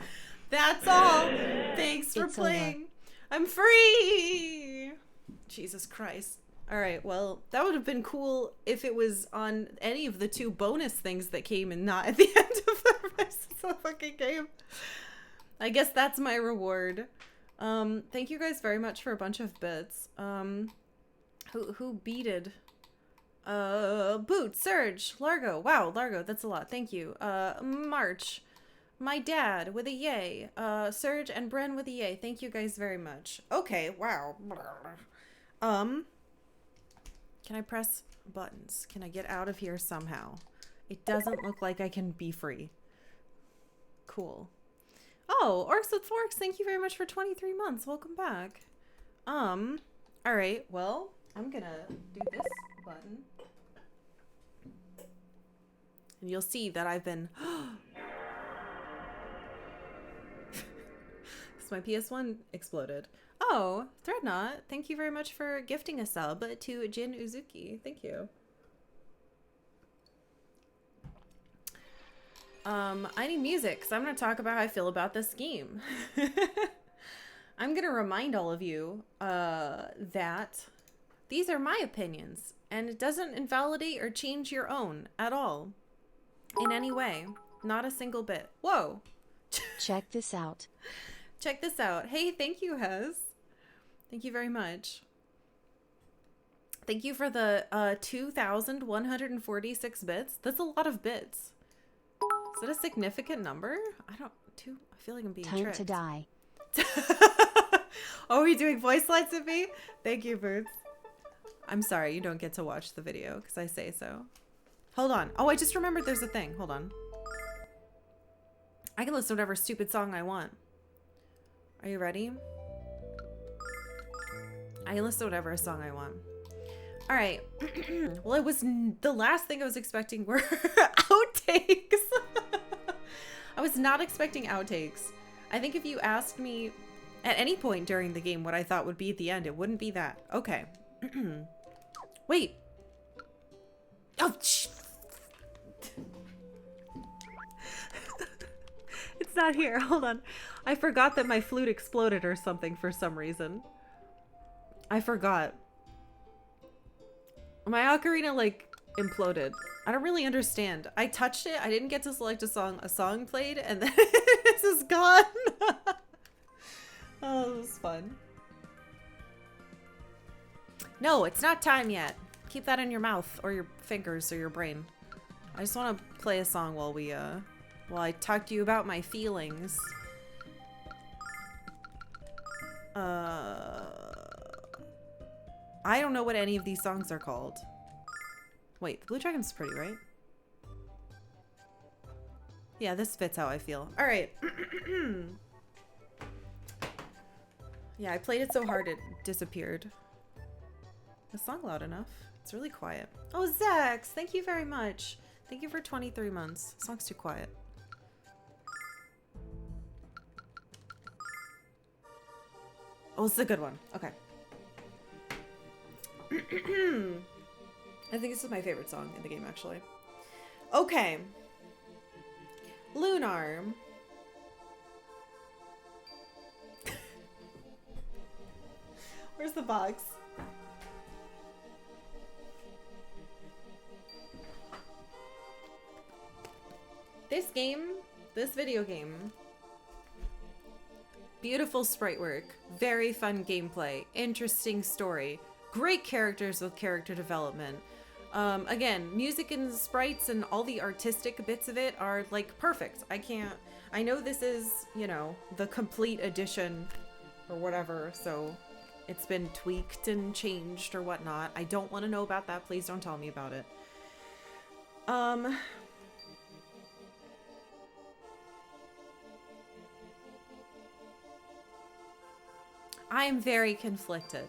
That's all. Thanks for playing. I'm free. Jesus Christ. All right, well, that would have been cool if it was on any of the two bonus things that came and not at the end of the rest of the fucking game. I guess that's my reward. Thank you guys very much for a bunch of bits. Who beated? Boot, Surge, Largo. Wow, Largo, that's a lot. Thank you. March, my dad with a yay. Surge and Bren with a yay. Thank you guys very much. Okay, wow. Can I press buttons? Can I get out of here somehow? It doesn't look like I can be free. Cool. Oh, Orcs with Forks, thank you very much for 23 months. Welcome back. All right, well, I'm gonna do this button. And you'll see that I've been... My PS1 exploded. Oh, Threadnought, thank you very much for gifting a sub to Jin Uzuki. Thank you. I need music because I'm going to talk about how I feel about this game. I'm going to remind all of you that these are my opinions and it doesn't invalidate or change your own at all in any way. Not a single bit. Whoa. Check this out. Check this out. Hey, thank you, Hez. Thank you very much. Thank you for the 2,146 bits. That's a lot of bits. Is that a significant number? I feel like I'm being Time tricked. to die. Oh, are we doing voice lines of me? Thank you, Boots. I'm sorry, you don't get to watch the video because I say so. Hold on. Oh, I just remembered there's a thing. Hold on. I can listen to whatever stupid song I want. Are you ready? I can listen to whatever song I want. All right. Well, it was the last thing I was expecting were outtakes. I was not expecting outtakes. I think if you asked me at any point during the game what I thought would be at the end, it wouldn't be that. Okay. Wait. Oh, it's not here. Hold on. I forgot that my flute exploded or something for some reason. I forgot. My ocarina, like, imploded. I don't really understand. I touched it. I didn't get to select a song. A song played, and then this is gone. Oh, this was fun. No, it's not time yet. Keep that in your mouth or your fingers or your brain. I just want to play a song while we, while I talk to you about my feelings. I don't know what any of these songs are called. Wait, the Blue Dragon's pretty, right? Yeah, this fits how I feel. All right. Yeah, I played it so hard it disappeared. Is the song loud enough? It's really quiet. Oh, Zax, thank you very much. Thank you for 23 months. The song's too quiet. Oh, this is a good one. Okay. I think this is my favorite song in the game, actually. Okay. Lunar. Where's the box? This game, this video game, beautiful sprite work, very fun gameplay, interesting story, great characters with character development. Again, music and sprites and all the artistic bits of it are like perfect. I know this is, you know, the complete edition or whatever, so it's been tweaked and changed or whatnot. I don't want to know about that. Please don't tell me about it. I am very conflicted.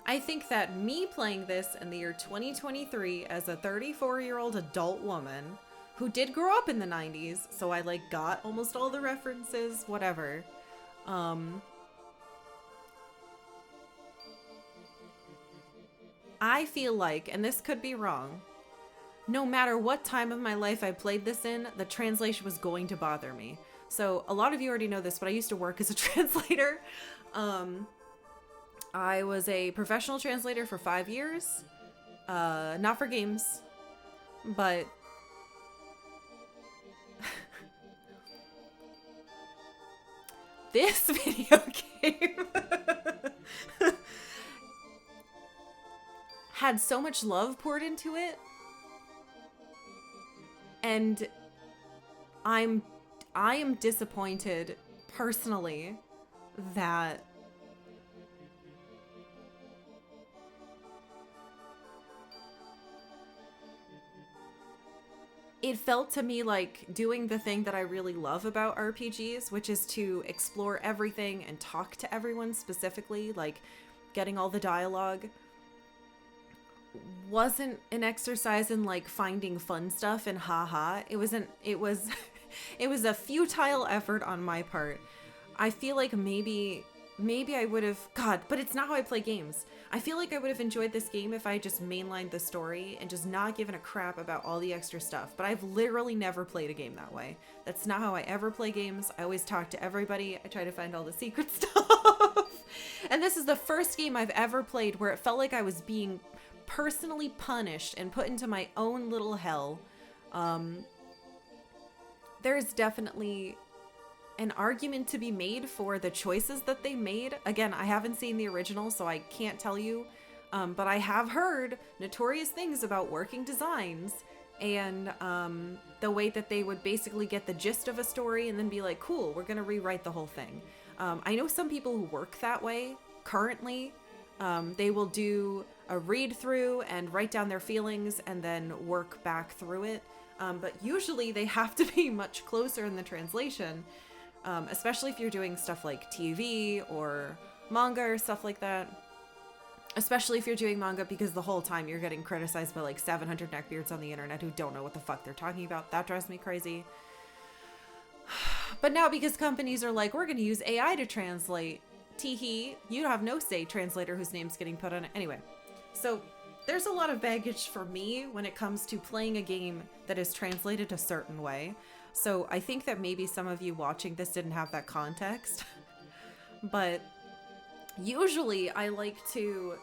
I think that me playing this in the year 2023 as a 34-year-old adult woman who did grow up in the 90s, so I like got almost all the references, whatever. I feel like, and this could be wrong, no matter what time of my life I played this in, the translation was going to bother me. So a lot of you already know this, but I used to work as a translator. I was a professional translator for 5 years. Not for games, but this video game had so much love poured into it. And I am disappointed personally that it felt to me like doing the thing that I really love about RPGs, which is to explore everything and talk to everyone specifically, like getting all the dialogue, wasn't an exercise in like finding fun stuff and haha. It was a futile effort on my part. I feel like maybe I would have, God, but it's not how I play games. I feel like I would have enjoyed this game if I just mainlined the story and just not given a crap about all the extra stuff. But I've literally never played a game that way. That's not how I ever play games. I always talk to everybody. I try to find all the secret stuff. And this is the first game I've ever played where it felt like I was being personally punished and put into my own little hell. There's definitely an argument to be made for the choices that they made. Again, I haven't seen the original, so I can't tell you, but I have heard notorious things about working designs and the way that they would basically get the gist of a story and then be like, cool, we're gonna rewrite the whole thing. I know some people who work that way currently. They will do a read through and write down their feelings and then work back through it. But usually they have to be much closer in the translation, especially if you're doing stuff like TV or manga or stuff like that. Especially if you're doing manga, because the whole time you're getting criticized by like 700 neckbeards on the internet who don't know what the fuck they're talking about. That drives me crazy. But now because companies are like, we're going to use AI to translate, teehee, you have no say translator whose name's getting put on it. Anyway, so there's a lot of baggage for me when it comes to playing a game that is translated a certain way. So I think that maybe some of you watching this didn't have that context. But usually I like to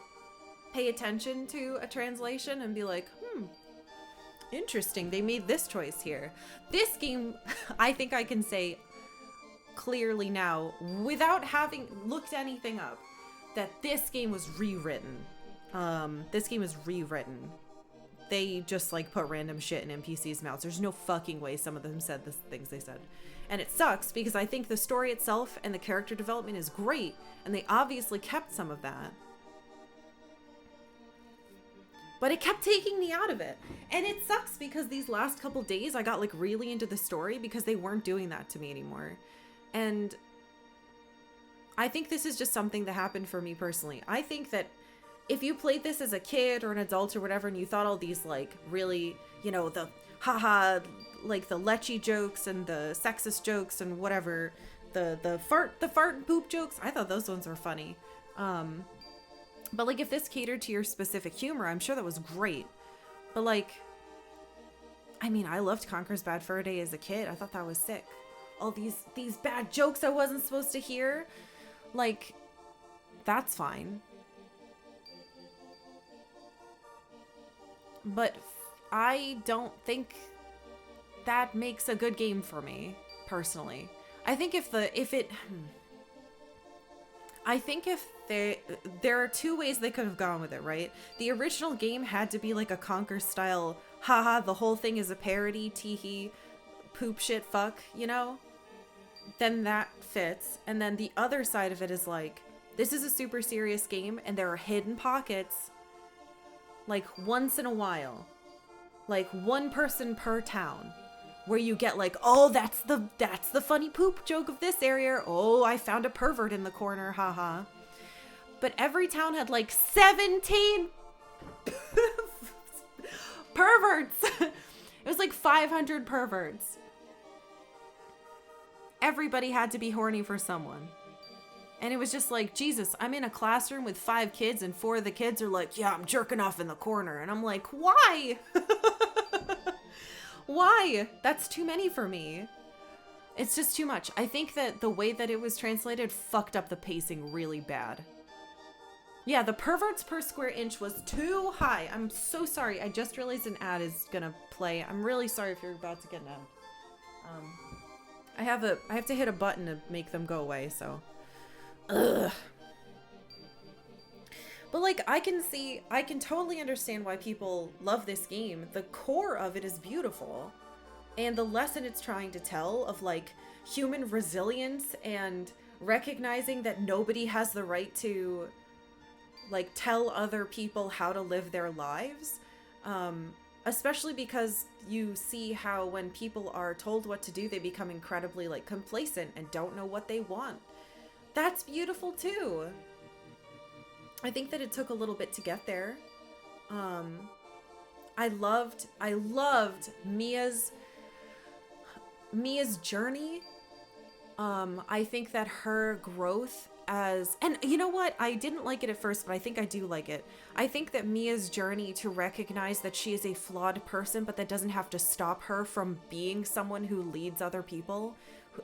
pay attention to a translation and be like, interesting, they made this choice here. This game, I think I can say clearly now, without having looked anything up, that this game was rewritten. This game was rewritten. They just like put random shit in NPCs' mouths. There's no fucking way some of them said the things they said. And it sucks because I think the story itself and the character development is great, and they obviously kept some of that. But it kept taking me out of it. And it sucks because these last couple days I got like really into the story because they weren't doing that to me anymore. And I think this is just something that happened for me personally. I think that if you played this as a kid or an adult or whatever, and you thought all these like really, you know, the haha, like the lechy jokes and the sexist jokes and whatever, the fart and poop jokes, I thought those ones were funny. But like if this catered to your specific humor, I'm sure that was great. But like, I mean, I loved Conker's Bad Fur Day as a kid. I thought that was sick. All these bad jokes I wasn't supposed to hear, like, that's fine. But I don't think that makes a good game for me, personally. I think there are two ways they could have gone with it, right? The original game had to be like a Conker style, haha, the whole thing is a parody, teehee, poop shit fuck, you know? Then that fits. And then the other side of it is like, this is a super serious game and there are hidden pockets, like once in a while, like one person per town, where you get like, oh, that's the funny poop joke of this area. Oh, I found a pervert in the corner, haha. But every town had like 17 perverts. It was like 500 perverts. Everybody had to be horny for someone. And it was just like, Jesus, I'm in a classroom with 5 kids and 4 of the kids are like, yeah, I'm jerking off in the corner. And I'm like, why? Why? That's too many for me. It's just too much. I think that the way that it was translated fucked up the pacing really bad. Yeah, the perverts per square inch was too high. I'm so sorry. I just realized an ad is gonna play. I'm really sorry if you're about to get an ad. I have to hit a button to make them go away, so. Ugh. But like, I can totally understand why people love this game. The core of it is beautiful. And the lesson it's trying to tell of like human resilience and recognizing that nobody has the right to like tell other people how to live their lives. Especially because you see how when people are told what to do, they become incredibly like complacent and don't know what they want. That's beautiful too. I think that it took a little bit to get there. I loved Mia's journey. I think that her growth and you know what? I didn't like it at first, but I think I do like it. I think that Mia's journey to recognize that she is a flawed person, but that doesn't have to stop her from being someone who leads other people.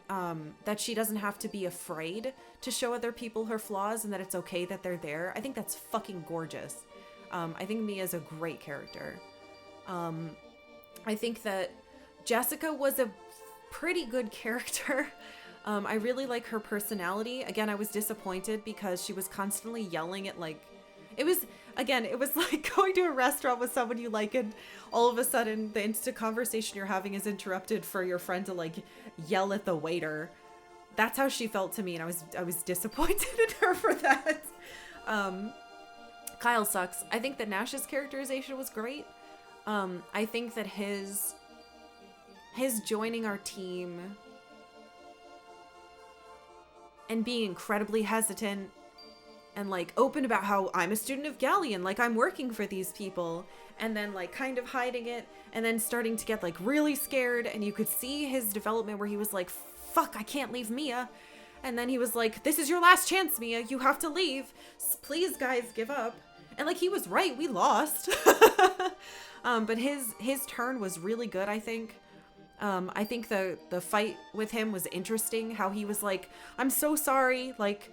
That she doesn't have to be afraid to show other people her flaws and that it's okay that they're there. I think that's fucking gorgeous. I think Mia's a great character. I think that Jessica was a pretty good character. I really like her personality. Again, I was disappointed because she was constantly yelling at like, it was like going to a restaurant with someone you like and all of a sudden the instant conversation you're having is interrupted for your friend to like yell at the waiter. That's how she felt to me, and I was disappointed in her for that. Kyle sucks. I think that Nash's characterization was great. I think that his joining our team and being incredibly hesitant and like open about how I'm a student of Gallion, like I'm working for these people, and then like kind of hiding it, and then starting to get like really scared, and you could see his development where he was like, fuck, I can't leave Mia. And then he was like, this is your last chance, Mia, you have to leave. Please guys, give up. And like he was right, we lost. But his turn was really good, I think. I think the fight with him was interesting, how he was like, I'm so sorry, like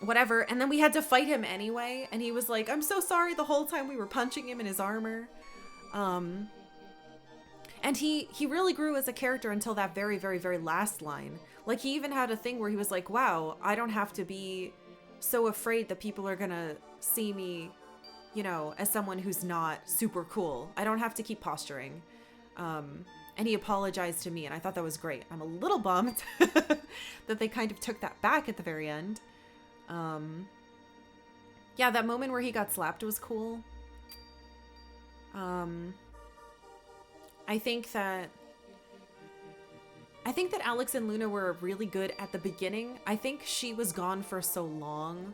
whatever, and then we had to fight him anyway, and he was like, I'm so sorry the whole time we were punching him in his armor. And he really grew as a character until that very, very, very last line. Like he even had a thing where he was like, wow, I don't have to be so afraid that people are gonna see me, you know, as someone who's not super cool. I don't have to keep posturing. And he apologized to me, and I thought that was great. I'm a little bummed that they kind of took that back at the very end. Yeah, that moment where he got slapped was cool. I think that Alex and Luna were really good at the beginning. I think she was gone for so long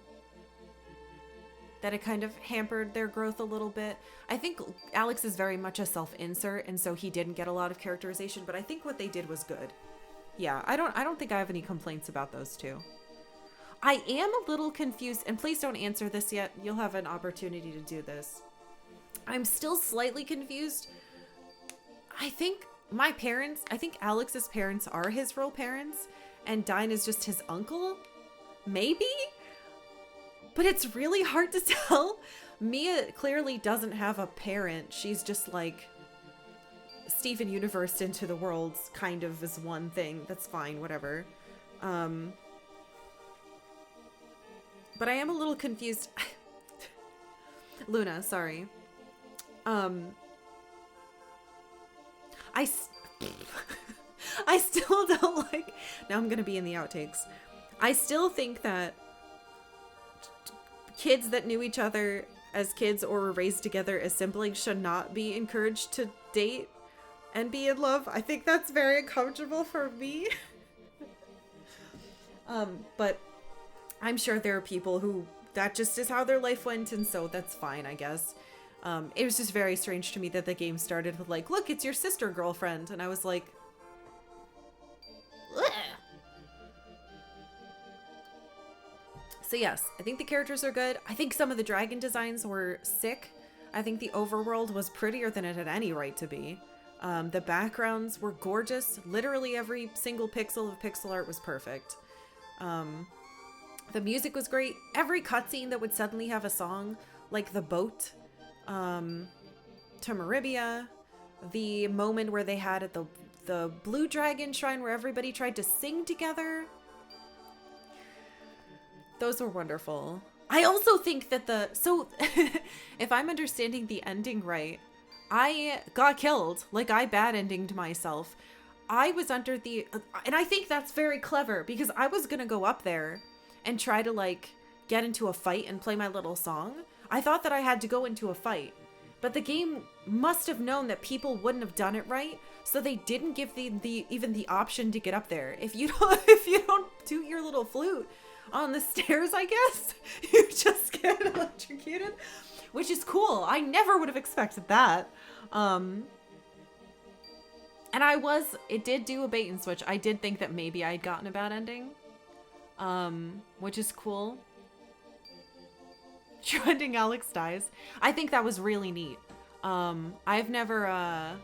that it kind of hampered their growth a little bit. I think Alex is very much a self-insert, and so he didn't get a lot of characterization, but I think what they did was good. Yeah, I don't think I have any complaints about those two. I am a little confused, and please don't answer this yet. You'll have an opportunity to do this. I'm still slightly confused. I think Alex's parents are his real parents, and Dine is just his uncle? Maybe? But it's really hard to tell. Mia clearly doesn't have a parent. She's just like Steven Universed into the worlds kind of is one thing. That's fine, whatever. But I am a little confused. Luna, sorry. I still don't like... Now I'm gonna be in the outtakes. I still think that kids that knew each other as kids or were raised together as siblings should not be encouraged to date and be in love. I think that's very uncomfortable for me. But I'm sure there are people who that just is how their life went, and so that's fine, I guess. It was just very strange to me that the game started with like, look, it's your sister girlfriend, and I was like, ugh. So yes, I think the characters are good. I think some of the dragon designs were sick. I think the overworld was prettier than it had any right to be. The backgrounds were gorgeous. Literally every single pixel of pixel art was perfect. The music was great. Every cutscene that would suddenly have a song, like the boat to Maribia, the moment where they had at the Blue Dragon Shrine where everybody tried to sing together. Those were wonderful. I also think that if I'm understanding the ending right, I got killed. Like, I bad endinged myself. I was under and I think that's very clever, because I was gonna go up there and try to, like, get into a fight and play my little song. I thought that I had to go into a fight, but the game must have known that people wouldn't have done it right, so they didn't give even the option to get up there. If you don't toot your little flute on the stairs, I guess, you just get electrocuted, which is cool. I never would have expected that. And it did do a bait and switch. I did think that maybe I'd gotten a bad ending, which is cool. Trending Alex dies. I think that was really neat. I've never, I'm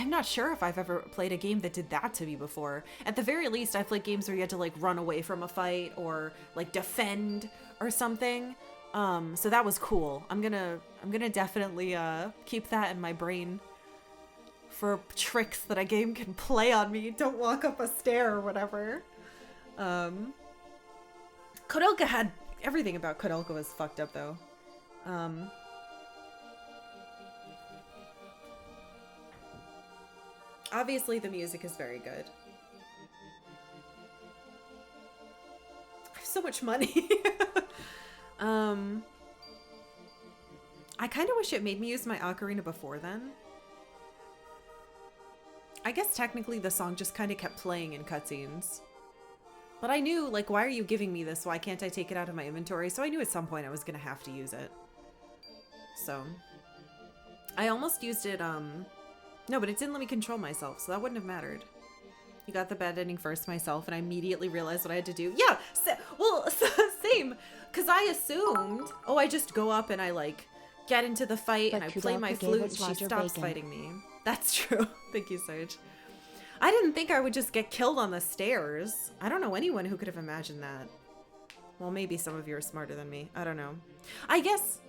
not sure if I've ever played a game that did that to me before. At the very least, I've played games where you had to, like, run away from a fight or, like, defend or something. So that was cool. I'm gonna definitely, keep that in my brain for tricks that a game can play on me. Don't walk up a stair or whatever. Karkalla had everything about Karkalla was fucked up though. Obviously the music is very good. I have so much money. I kind of wish it made me use my ocarina before then. I guess technically the song just kind of kept playing in cutscenes. But I knew, like, why are you giving me this? Why can't I take it out of my inventory? So I knew at some point I was gonna have to use it. So I almost used it, no, but it didn't let me control myself, so that wouldn't have mattered. You got the bad ending first myself, and I immediately realized what I had to do. Yeah, same. Because I assumed, oh, I just go up and I, like, get into the fight and I play my flute and she stops fighting me. That's true. Thank you, Serge. I didn't think I would just get killed on the stairs. I don't know anyone who could have imagined that. Well, maybe some of you are smarter than me. I don't know. I guess...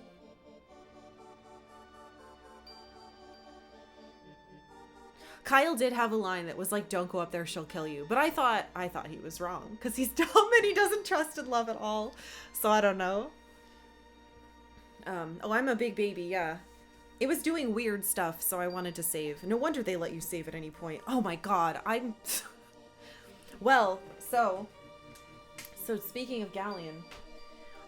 Kyle did have a line that was like, don't go up there, she'll kill you. But I thought he was wrong because he's dumb and he doesn't trust in love at all. So I don't know. Oh, I'm a big baby, yeah. It was doing weird stuff, so I wanted to save. No wonder they let you save at any point. Oh my god, I'm... Well, so speaking of Gallion,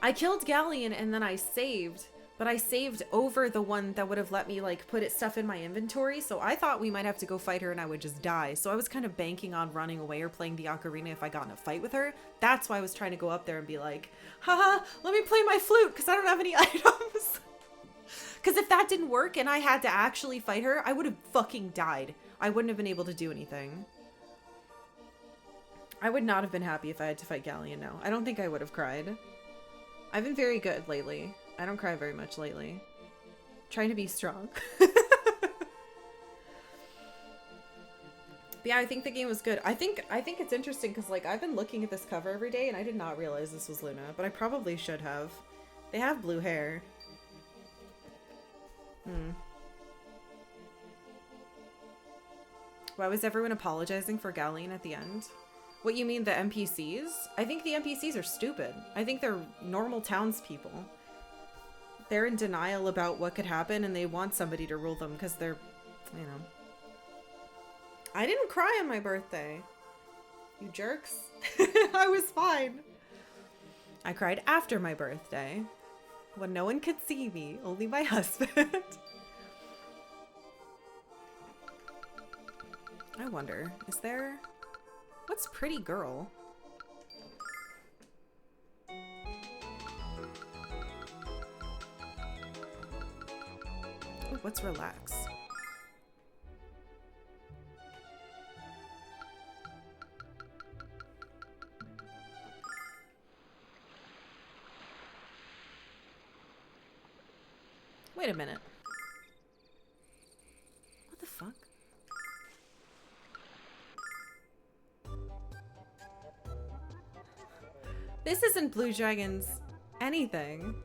I killed Gallion and then I saved, but I saved over the one that would have let me, like, put it stuff in my inventory, so I thought we might have to go fight her and I would just die. So I was kind of banking on running away or playing the ocarina if I got in a fight with her. That's why I was trying to go up there and be like, haha, let me play my flute because I don't have any items. Because if that didn't work and I had to actually fight her, I would have fucking died. I wouldn't have been able to do anything. I would not have been happy if I had to fight Gallion now. I don't think I would have cried. I've been very good lately. I don't cry very much lately. Trying to be strong. But yeah, I think the game was good. I think it's interesting because, like, I've been looking at this cover every day and I did not realize this was Luna, but I probably should have. They have blue hair. Why was everyone apologizing for Gallion at the end? What, you mean the NPCs? I think the NPCs are stupid. I think they're normal townspeople. They're in denial about what could happen and they want somebody to rule them because they're, you know. I didn't cry on my birthday. You jerks. I was fine. I cried after my birthday. When no one could see me, only my husband. I wonder, is there... What's pretty girl? Ooh, what's relax? Wait a minute. What the fuck? This isn't Blue Dragon's anything.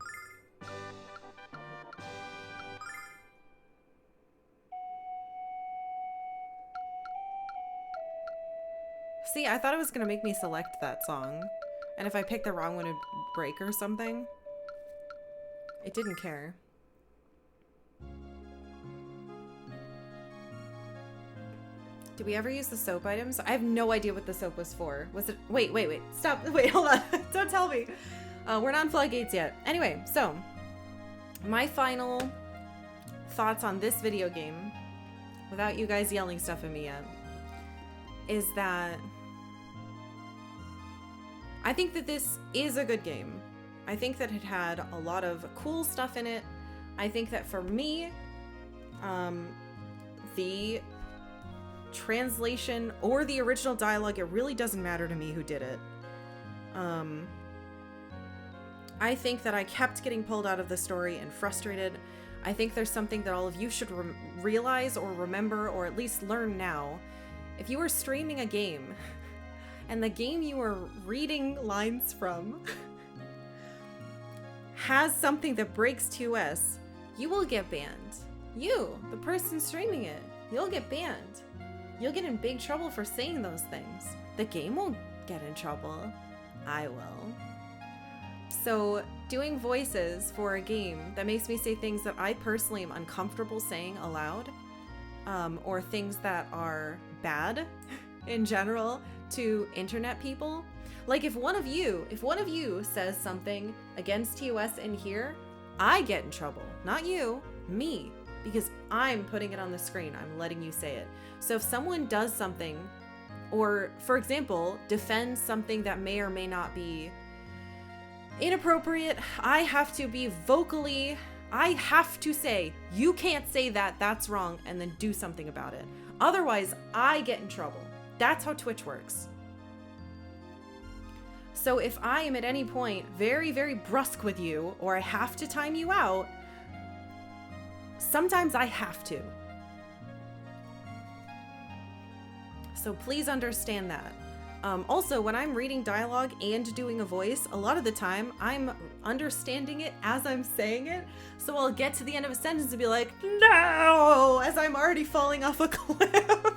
See, I thought it was gonna make me select that song. And if I picked the wrong one, it'd break or something. It didn't care. Did we ever use the soap items? I have no idea what the soap was for. Was it... Wait. Stop. Wait, hold on. Don't tell me. We're not on floodgates yet. Anyway, so... My final thoughts on this video game, without you guys yelling stuff at me yet, is that... I think that this is a good game. I think that it had a lot of cool stuff in it. I think that for me, the translation or the original dialogue, it really doesn't matter to me who did it. I think that I kept getting pulled out of the story and frustrated. I think there's something that all of you should realize or remember or at least learn now. If you are streaming a game and the game you are reading lines from has something that breaks TOS, you will get banned. You, the person streaming it, you'll get banned. You'll get in big trouble for saying those things. The game won't get in trouble. I will. So doing voices for a game that makes me say things that I personally am uncomfortable saying aloud, or things that are bad, in general to internet people. Like if one of you says something against TOS in here, I get in trouble. Not you, me. Because I'm putting it on the screen. I'm letting you say it. So if someone does something, or for example, defends something that may or may not be inappropriate, I have to be vocally, I have to say, you can't say that, that's wrong, and then do something about it. Otherwise, I get in trouble. That's how Twitch works. So if I am at any point very, very brusque with you, or I have to time you out, sometimes I have to. So please understand that. Also, when I'm reading dialogue and doing a voice, a lot of the time I'm understanding it as I'm saying it. So I'll get to the end of a sentence and be like, no, as I'm already falling off a cliff.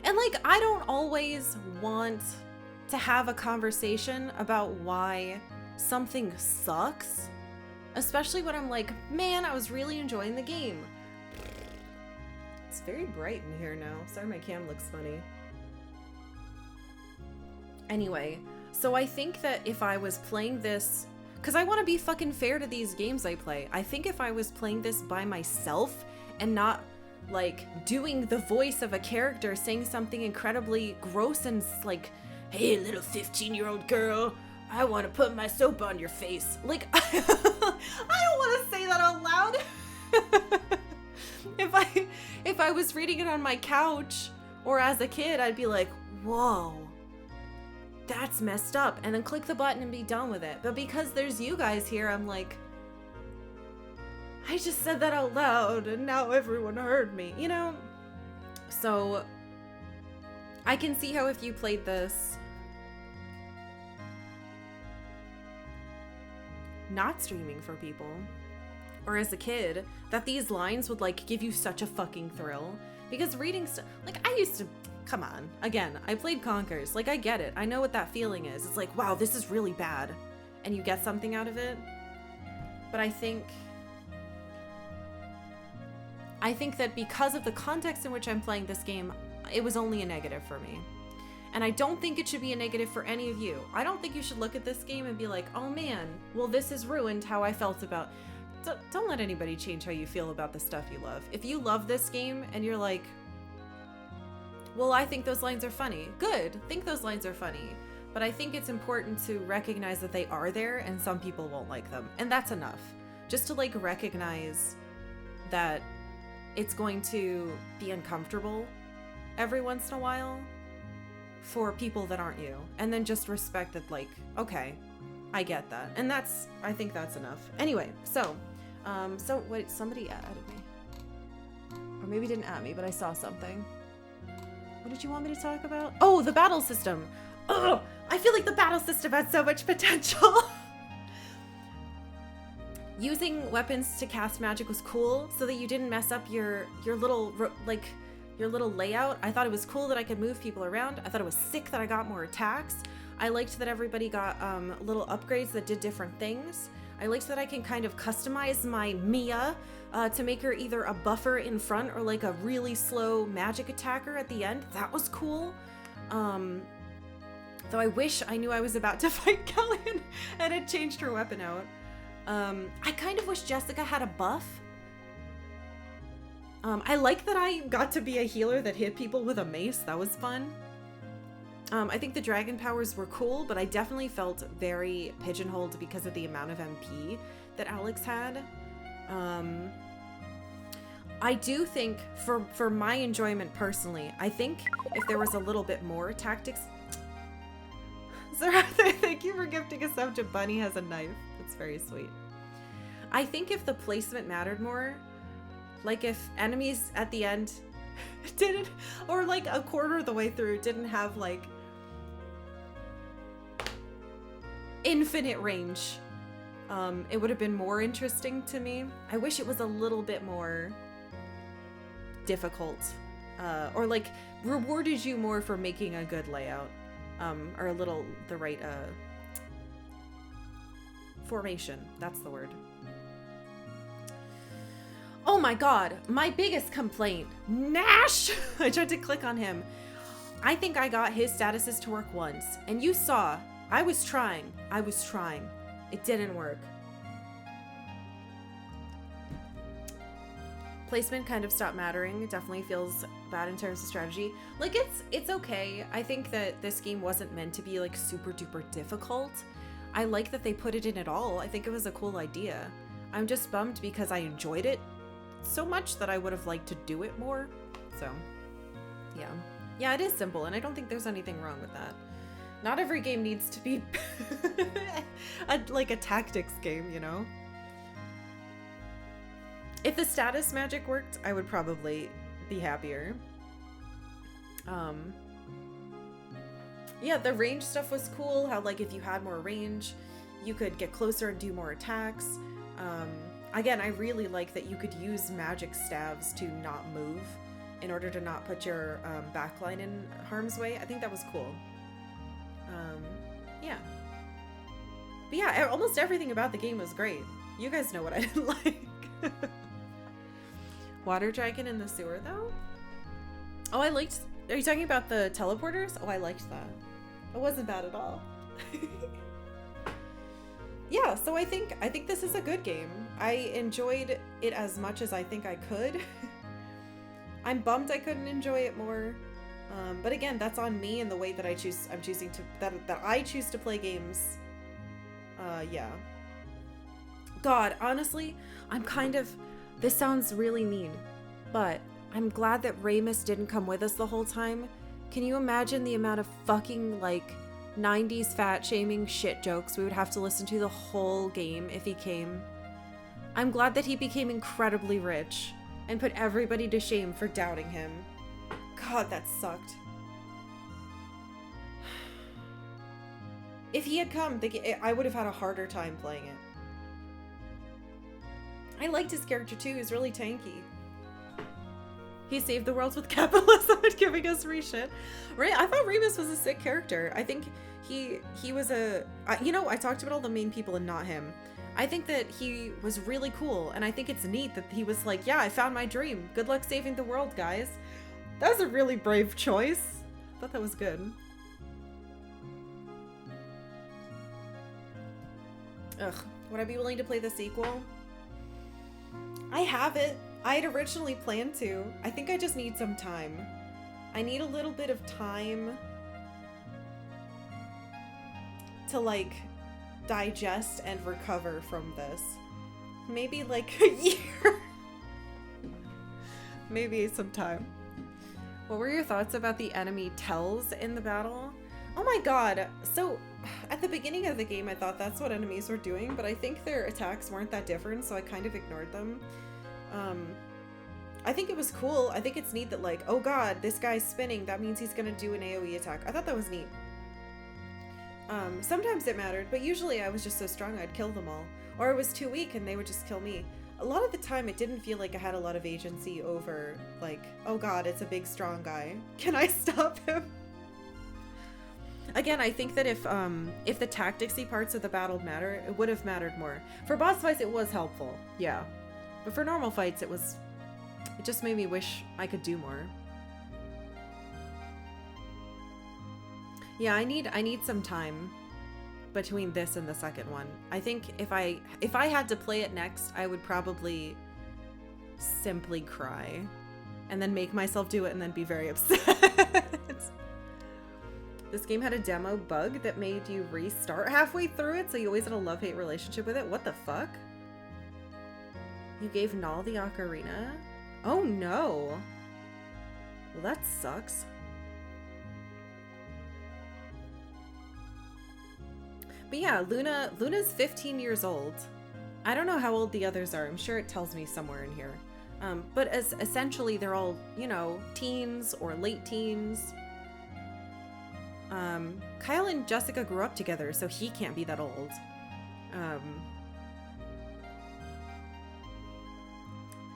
And like, I don't always want to have a conversation about why something sucks, especially when I'm like, man, I was really enjoying the game. It's very bright in here now. Sorry, my cam looks funny. Anyway, so I think that if I was playing this, because I want to be fucking fair to these games I play, I think if I was playing this by myself and not like doing the voice of a character saying something incredibly gross and like, hey, little 15-year-old girl, I want to put my soap on your face. Like, I don't want to say that out loud. If I was reading it on my couch or as a kid, I'd be like, whoa, that's messed up. And then click the button and be done with it. But because there's you guys here, I'm like, I just said that out loud and now everyone heard me, you know? So I can see how if you played this not streaming for people, or as a kid, that these lines would like give you such a fucking thrill. Because reading stuff, like I used to, come on, again, I played Conkers, like I get it, I know what that feeling is. It's like, wow, this is really bad, and you get something out of it. But I think that because of the context in which I'm playing this game, it was only a negative for me. And I don't think it should be a negative for any of you. I don't think you should look at this game and be like, oh man, well this has ruined how I felt about... Don't let anybody change how you feel about the stuff you love. If you love this game and you're like, well, I think those lines are funny. Good, think those lines are funny. But I think it's important to recognize that they are there and some people won't like them. And that's enough. Just to like recognize that it's going to be uncomfortable every once in a while for people that aren't you. And then just respect that, like, okay, I get that. And I think that's enough. Anyway, so wait, somebody added me. Or maybe didn't add me, but I saw something. What did you want me to talk about? Oh, the battle system. Oh, I feel like the battle system has so much potential. Using weapons to cast magic was cool so that you didn't mess up your little layout. I thought it was cool that I could move people around. I thought it was sick that I got more attacks. I liked that everybody got little upgrades that did different things. I liked that I can kind of customize my Mia to make her either a buffer in front or like a really slow magic attacker at the end. That was cool. Though I wish I knew I was about to fight Gallion and it changed her weapon out. I kind of wish Jessica had a buff. I like that I got to be a healer that hit people with a mace. That was fun. I think the dragon powers were cool, but I definitely felt very pigeonholed because of the amount of MP that Alex had. I do think, for my enjoyment personally, I think if there was a little bit more tactics... Sir Arthur, thank you for gifting a sub to Bunny Has a Knife. That's very sweet. I think if the placement mattered more, like if enemies at the end didn't, or like a quarter of the way through didn't have like infinite range, it would have been more interesting to me. I wish it was a little bit more difficult, or like rewarded you more for making a good layout, or a little the right formation. That's the word. Oh my god, my biggest complaint. Nash! I tried to click on him. I think I got his statuses to work once, and you saw, I was trying. It didn't work. Placement kind of stopped mattering. It definitely feels bad in terms of strategy. Like, it's okay. I think that this game wasn't meant to be like super duper difficult. I like that they put it in at all. I think it was a cool idea. I'm just bummed because I enjoyed it so much that I would have liked to do it more. So, yeah. Yeah, it is simple, and I don't think there's anything wrong with that. Not every game needs to be like a tactics game, you know? If the status magic worked, I would probably be happier. Yeah, the range stuff was cool. How, like, if you had more range, you could get closer and do more attacks. Again, I really like that you could use magic staves to not move in order to not put your backline in harm's way. I think that was cool. Yeah. But yeah, almost everything about the game was great. You guys know what I didn't like. Water dragon in the sewer, though? Oh, I liked... Are you talking about the teleporters? Oh, I liked that. It wasn't bad at all. Yeah, so I think this is a good game. I enjoyed it as much as I think I could. I'm bummed I couldn't enjoy it more. But again, that's on me and the way that I choose to play games. Yeah. God, honestly, I'm kind of... This sounds really mean, but I'm glad that Ramus didn't come with us the whole time. Can you imagine the amount of fucking, like, 90s fat-shaming shit jokes we would have to listen to the whole game if he came? I'm glad that he became incredibly rich and put everybody to shame for doubting him. God, that sucked. If he had come, I would have had a harder time playing it. I liked his character too, he's really tanky. He saved the world with capitalism and giving us free shit. Right? I thought Remus was a sick character. I think he was a... you know, I talked about all the main people and not him. I think that he was really cool, and I think it's neat that he was like, yeah, I found my dream. Good luck saving the world, guys. That was a really brave choice. I thought that was good. Ugh. Would I be willing to play the sequel? I have it. I had originally planned to. I think I just need some time. I need a little bit of time to, like, digest and recover from this. Maybe like a year. Maybe some time. What were your thoughts about the enemy tells in the battle? Oh my god. So at the beginning of the game I thought that's what enemies were doing, but I think their attacks weren't that different, so I kind of ignored them. I think it was cool. I think it's neat that, like, oh god, this guy's spinning, that means he's gonna do an AoE attack. I thought that was neat. Sometimes it mattered, but usually I was just so strong I'd kill them all. Or I was too weak and they would just kill me. A lot of the time it didn't feel like I had a lot of agency over, like, oh god, it's a big strong guy. Can I stop him? Again, I think that if the tacticsy parts of the battle matter, it would have mattered more. For boss fights it was helpful, yeah. But for normal fights it just made me wish I could do more. Yeah, I need some time between this and the second one. I think if I had to play it next, I would probably simply cry and then make myself do it and then be very upset. This game had a demo bug that made you restart halfway through it, so you always had a love-hate relationship with it. What the fuck? You gave Null the ocarina? Oh no! Well, that sucks. But yeah, Luna's 15 years old. I don't know how old the others are. I'm sure it tells me somewhere in here. But as essentially they're all, you know, teens or late teens. Kyle and Jessica grew up together, so he can't be that old.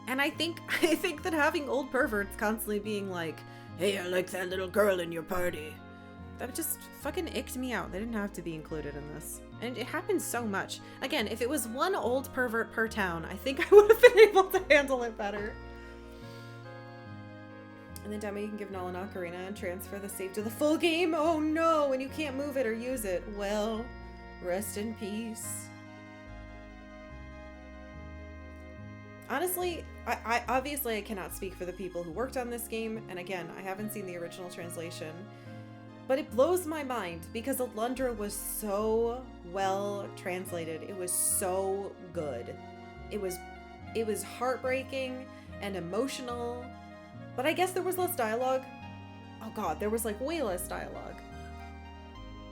And I think that having old perverts constantly being like, hey, I like that little girl in your party, That just fucking icked me out. They didn't have to be included in this. And it happens so much. Again, if it was one old pervert per town, I think I would have been able to handle it better. And then demo, you can give Null an ocarina and transfer the save to the full game. Oh no, and you can't move it or use it. Well, rest in peace. Honestly, I obviously I cannot speak for the people who worked on this game, and again, I haven't seen the original translation. But it blows my mind because Alundra was so well translated. It was so good. It was heartbreaking and emotional. But I guess there was less dialogue. Oh god, there was like way less dialogue.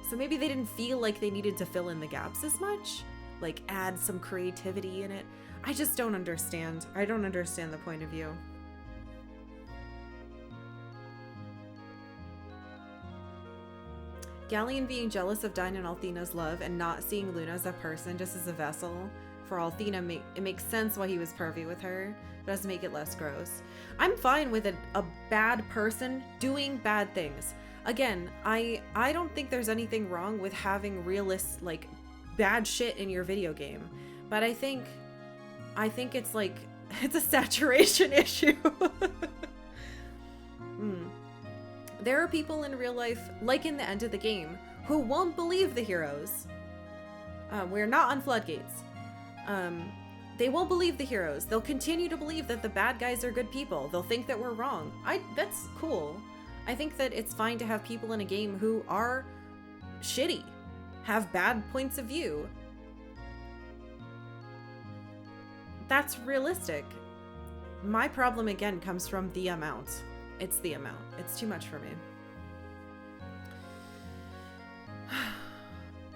So maybe they didn't feel like they needed to fill in the gaps as much. Like add some creativity in it. I just don't understand. I don't understand the point of view. Gallion being jealous of Dine and Althena's love and not seeing Luna as a person, just as a vessel for Althena, it makes sense why he was pervy with her. It does make it less gross. I'm fine with a bad person doing bad things. Again, I don't think there's anything wrong with having like bad shit in your video game, but I think it's like it's a saturation issue. There are people in real life, like in the end of the game, who won't believe the heroes. We're not on floodgates. They won't believe the heroes. They'll continue to believe that the bad guys are good people. They'll think that we're wrong. That's cool. I think that it's fine to have people in a game who are shitty, have bad points of view. That's realistic. My problem again comes from the amount. It's the amount. It's too much for me.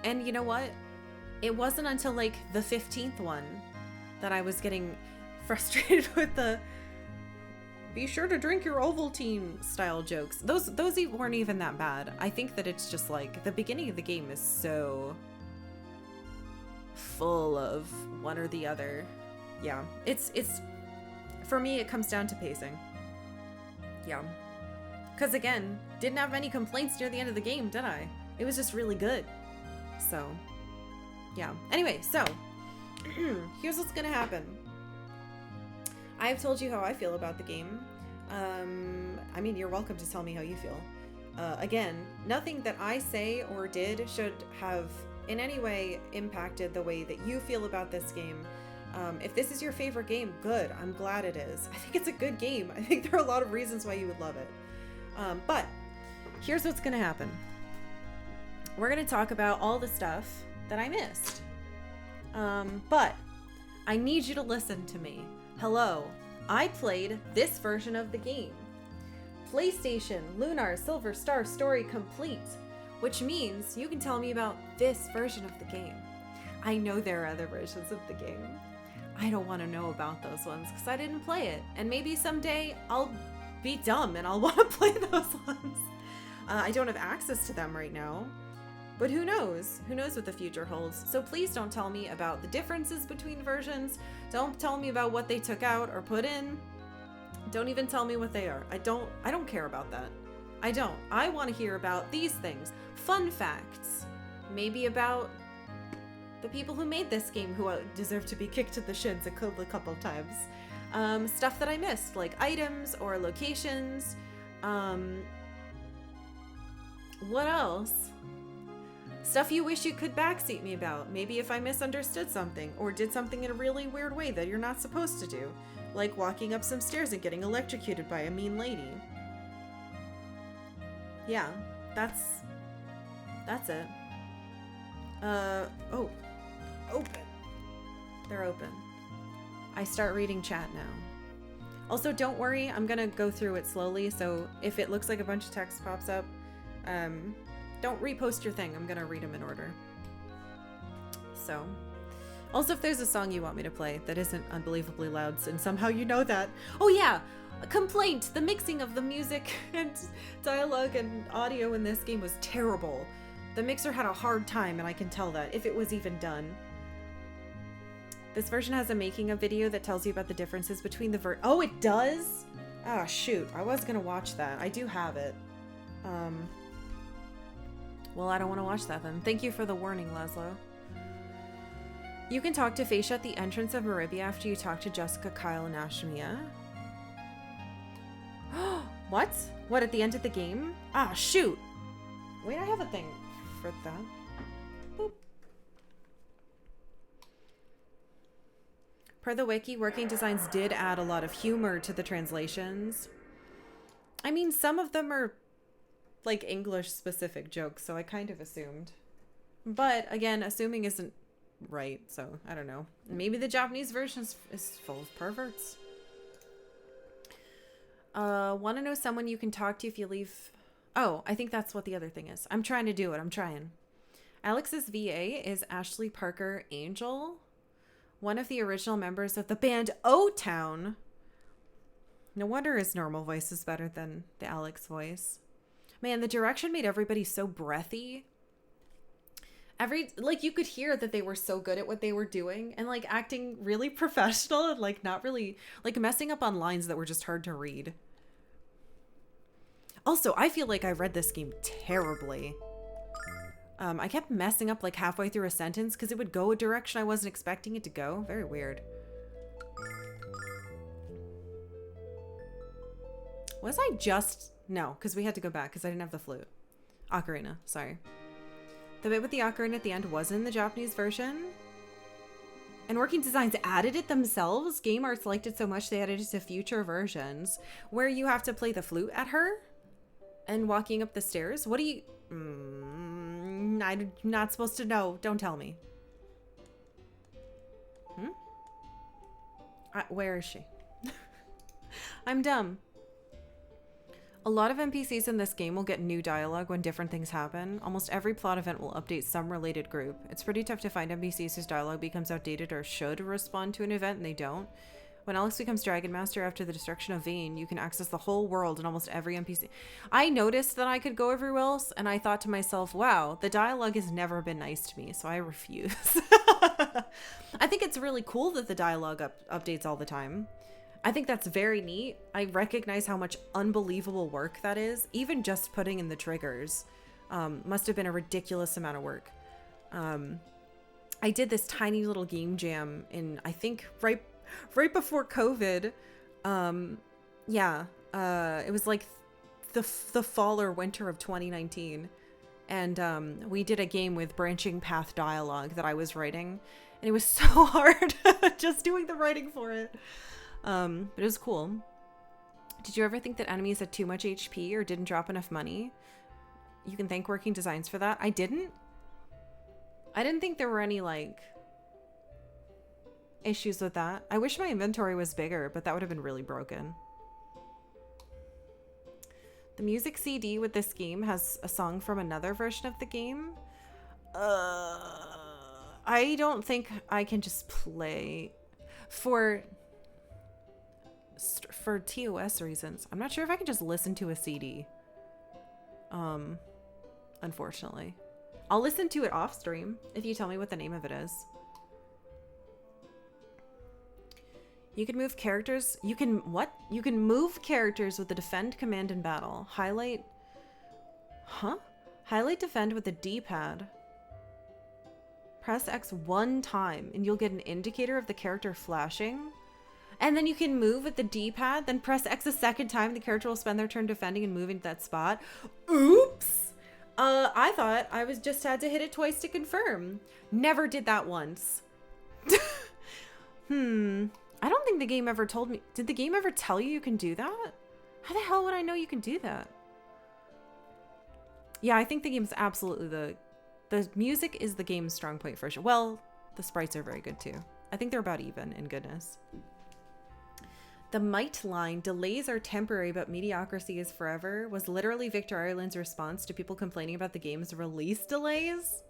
And you know what? It wasn't until like the 15th one that I was getting frustrated with the be sure to drink your Ovaltine style jokes. Those weren't even that bad. I think that it's just like the beginning of the game is so full of one or the other. Yeah, it's for me it comes down to pacing. Yeah. Because again, didn't have any complaints near the end of the game, did I? It was just really good. So, yeah. Anyway, so, here's what's gonna happen. I have told you how I feel about the game. I mean, you're welcome to tell me how you feel. Again, nothing that I say or did should have in any way impacted the way that you feel about this game. If this is your favorite game, good. I'm glad it is. I think it's a good game. I think there are a lot of reasons why you would love it. But here's what's going to happen. We're going to talk about all the stuff that I missed. But I need you to listen to me. Hello. I played this version of the game. PlayStation Lunar Silver Star Story Complete, which means you can tell me about this version of the game. I know there are other versions of the game. I don't want to know about those ones because I didn't play it. And maybe someday I'll be dumb and I'll want to play those ones. I don't have access to them right now. But who knows? Who knows what the future holds? So please don't tell me about the differences between versions. Don't tell me about what they took out or put in. Don't even tell me what they are. I don't care about that. I don't. I want to hear about these things. Fun facts. Maybe about the people who made this game who deserve to be kicked to the shins a couple times. Stuff that I missed, like items or locations. What else? Stuff you wish you could backseat me about. Maybe if I misunderstood something or did something in a really weird way that you're not supposed to do. Like walking up some stairs and getting electrocuted by a mean lady. Yeah, that's it. Oh. Open. They're open. I start reading chat now. Also, don't worry, I'm gonna go through it slowly, so if it looks like a bunch of text pops up, don't repost your thing. I'm gonna read them in order. So, also if there's a song you want me to play that isn't unbelievably loud and somehow you know that. Oh yeah, a complaint. The mixing of the music and dialogue and audio in this game was terrible. The mixer had a hard time, and I can tell that, if it was even done. This version has a making of video that tells you about the differences between the oh, it does? Ah, shoot. I was gonna watch that. I do have it. Well, I don't want to watch that then. Thank you for the warning, Laszlo. You can talk to Facia at the entrance of Meribia after you talk to Jessica, Kyle, and Ashmia. What? What, at the end of the game? Ah, shoot! Wait, I have a thing for that. Boop. Per the wiki, Working Designs did add a lot of humor to the translations. I mean, some of them are like English-specific jokes, so I kind of assumed. But, again, assuming isn't right, so I don't know. Maybe the Japanese version is full of perverts. Want to know someone you can talk to if you leave... Oh, I think that's what the other thing is. I'm trying to do it. I'm trying. Alex's VA is Ashley Parker Angel, one of the original members of the band O-Town. No wonder his normal voice is better than the Alex voice. Man, the direction made everybody so breathy. Like, you could hear that they were so good at what they were doing and, like, acting really professional and, like, not really, like, messing up on lines that were just hard to read. Also, I feel like I read this game terribly. I kept messing up, like, halfway through a sentence because it would go a direction I wasn't expecting it to go. Very weird. Was I just... No, because we had to go back because I didn't have the flute. Ocarina, sorry. The bit with the ocarina at the end was in the Japanese version. And Working Designs added it themselves. Game Arts liked it so much they added it to future versions where you have to play the flute at her and walking up the stairs. What do you... I'm not supposed to know. Don't tell me. Where is she? I'm dumb. A lot of NPCs in this game will get new dialogue when different things happen. Almost every plot event will update some related group. It's pretty tough to find NPCs whose dialogue becomes outdated or should respond to an event and they don't. When Alex becomes Dragon Master after the destruction of Vane, you can access the whole world and almost every NPC. I noticed that I could go everywhere else, and I thought to myself, wow, the dialogue has never been nice to me, so I refuse. I think it's really cool that the dialogue updates all the time. I think that's very neat. I recognize how much unbelievable work that is. Even just putting in the triggers must have been a ridiculous amount of work. I did this tiny little game jam in, I think, right before COVID. It was like the fall or winter of 2019. And we did a game with branching path dialogue that I was writing. And it was so hard just doing the writing for it. But it was cool. Did you ever think that enemies had too much HP or didn't drop enough money? You can thank Working Designs for that. I didn't think there were any, like, issues with that. I wish my inventory was bigger, but that would have been really broken. The music CD with this game has a song from another version of the game. I don't think I can just play for TOS reasons. I'm not sure if I can just listen to a CD. Unfortunately. I'll listen to it off stream if you tell me what the name of it is. You can move characters. You can move characters with the defend command in battle. Highlight defend with the D-pad. Press X one time and you'll get an indicator of the character flashing. And then you can move with the D-pad, then press X a second time. The character will spend their turn defending and moving to that spot. Oops! I thought I just had to hit it twice to confirm. Never did that once. I don't think the game ever told me. Did the game ever tell you can do that? How the hell would I know you can do that? Yeah, I think the game's absolutely the music is the game's strong point for sure. Well, the sprites are very good too. I think they're about even in goodness. The might line, delays are temporary but mediocrity is forever, was literally Victor Ireland's response to people complaining about the game's release delays.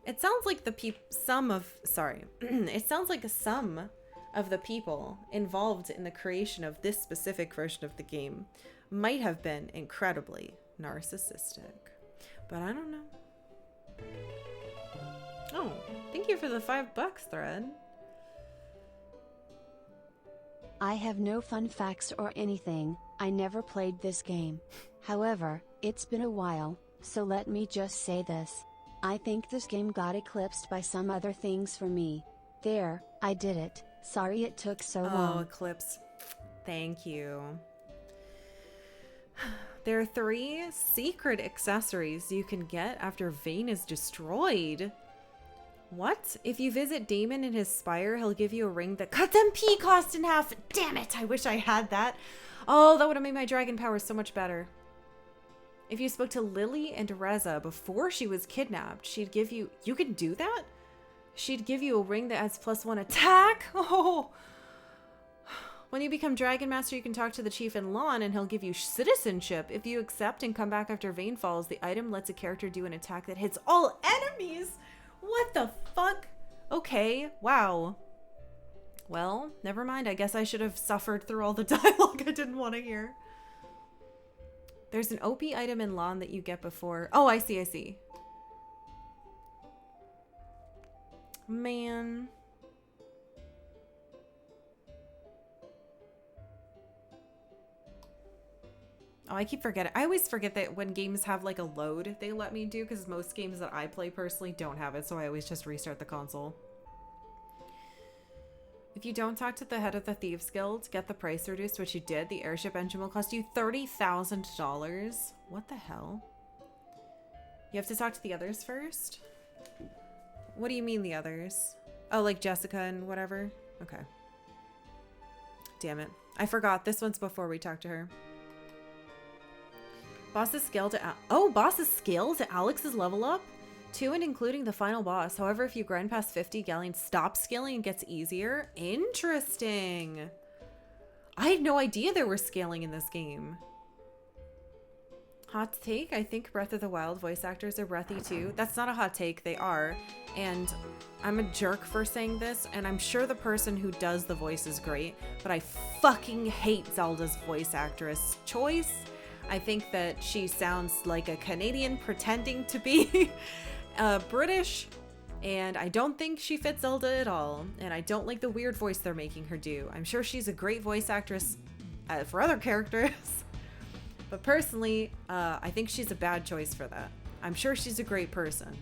It sounds like some of the people involved in the creation of this specific version of the game might have been incredibly narcissistic. But I don't know. Oh, thank you for the $5 thread. I have no fun facts or anything, I never played this game. However, it's been a while, so let me just say this. I think this game got eclipsed by some other things for me. There, I did it. Sorry it took so long. Oh, Eclipse. Thank you. There are 3 secret accessories you can get after Vane is destroyed. What? If you visit Damon in his spire, he'll give you a ring that cuts MP cost in half. Damn it, I wish I had that. Oh, that would have made my dragon power so much better. If you spoke to Lily and Reza before she was kidnapped, she'd give you... You can do that? She'd give you a ring that adds +1 attack? Oh. When you become Dragon Master, you can talk to the chief in Lawn and he'll give you citizenship. If you accept and come back after Vane falls, the item lets a character do an attack that hits all enemies. What the fuck? Okay, wow. Well, never mind. I guess I should have suffered through all the dialogue I didn't want to hear. There's an OP item in Lawn that you get before. Oh, I see, I see. Man. Oh, I keep forgetting. I always forget that when games have like a load they let me do, because most games that I play personally don't have it, so I always just restart the console. If you don't talk to the head of the Thieves Guild, get the price reduced, which you did. The airship engine will cost you $30,000. What the hell? You have to talk to the others first? What do you mean the others? Oh, like Jessica and whatever? Okay. Damn it. I forgot. This one's before we talk to her. Boss's scale to boss's scale to Alex's level up? 2 and including the final boss. However, if you grind past 50, Gallion stops scaling and gets easier. Interesting. I had no idea there was scaling in this game. Hot take, I think Breath of the Wild voice actors are breathy too. That's not a hot take, they are. And I'm a jerk for saying this, and I'm sure the person who does the voice is great, but I fucking hate Zelda's voice actress choice. I think that she sounds like a Canadian pretending to be British, and I don't think she fits Zelda at all, and I don't like the weird voice they're making her do. I'm sure she's a great voice actress for other characters, but personally, I think she's a bad choice for that. I'm sure she's a great person,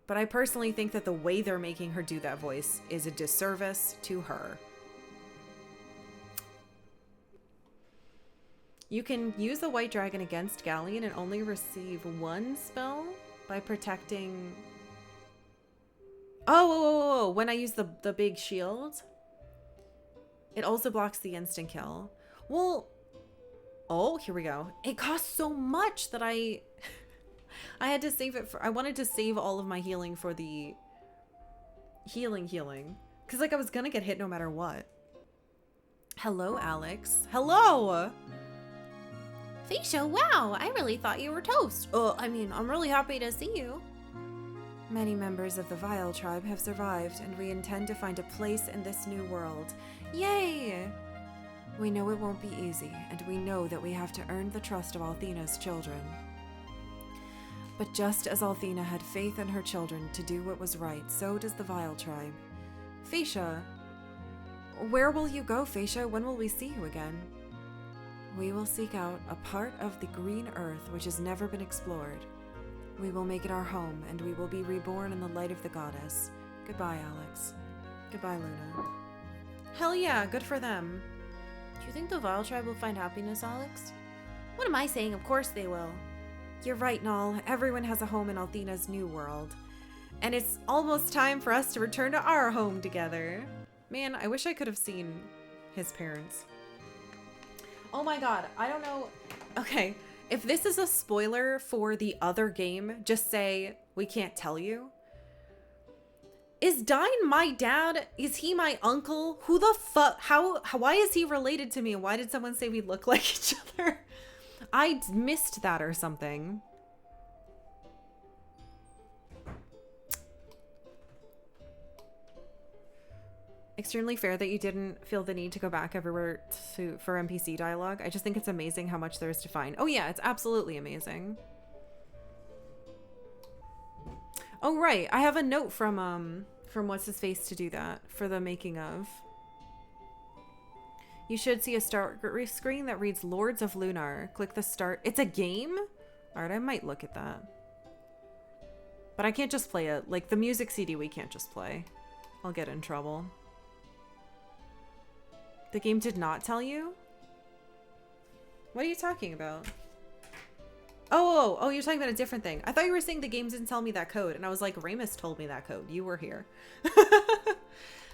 but I personally think that the way they're making her do that voice is a disservice to her. You can use the White Dragon against Gallion and only receive 1 spell by protecting... Oh, when I use the big shield. It also blocks the instant kill. Well, oh, here we go. It costs so much that I had to save it for... I wanted to save all of my healing for the healing. Because, like, I was gonna get hit no matter what. Hello, Alex. Hello! Phew, wow, I really thought you were toast. I mean, I'm really happy to see you. Many members of the Vile tribe have survived, and we intend to find a place in this new world. Yay! We know it won't be easy, and we know that we have to earn the trust of Althena's children. But just as Althena had faith in her children to do what was right, so does the Vile tribe. Phaecia, where will you go, Phaecia? When will we see you again? We will seek out a part of the green earth which has never been explored. We will make it our home, and we will be reborn in the light of the goddess. Goodbye, Alex. Goodbye, Luna. Hell yeah, good for them. Do you think the Vile tribe will find happiness, Alex? What am I saying? Of course they will. You're right, Null. Everyone has a home in Althena's new world. And it's almost time for us to return to our home together. Man, I wish I could have seen his parents. Oh my god, I don't know. Okay, if this is a spoiler for the other game, just say, we can't tell you. Is Dine my dad? Is he my uncle? Who the fuck? Why is he related to me? And why did someone say we look like each other? I missed that or something. Extremely fair that you didn't feel the need to go back everywhere for NPC dialogue. I just think it's amazing how much there is to find. Oh yeah, it's absolutely amazing. Oh right, I have a note from what's his face to do that for the making of. You should see a start screen that reads Lords of Lunar. Click the start. It's a game? Alright, I might look at that. But I can't just play it. Like, the music CD we can't just play. I'll get in trouble. The game did not tell you? What are you talking about? Oh, you're talking about a different thing. I thought you were saying the game didn't tell me that code. And I was like, Ramus told me that code. You were here.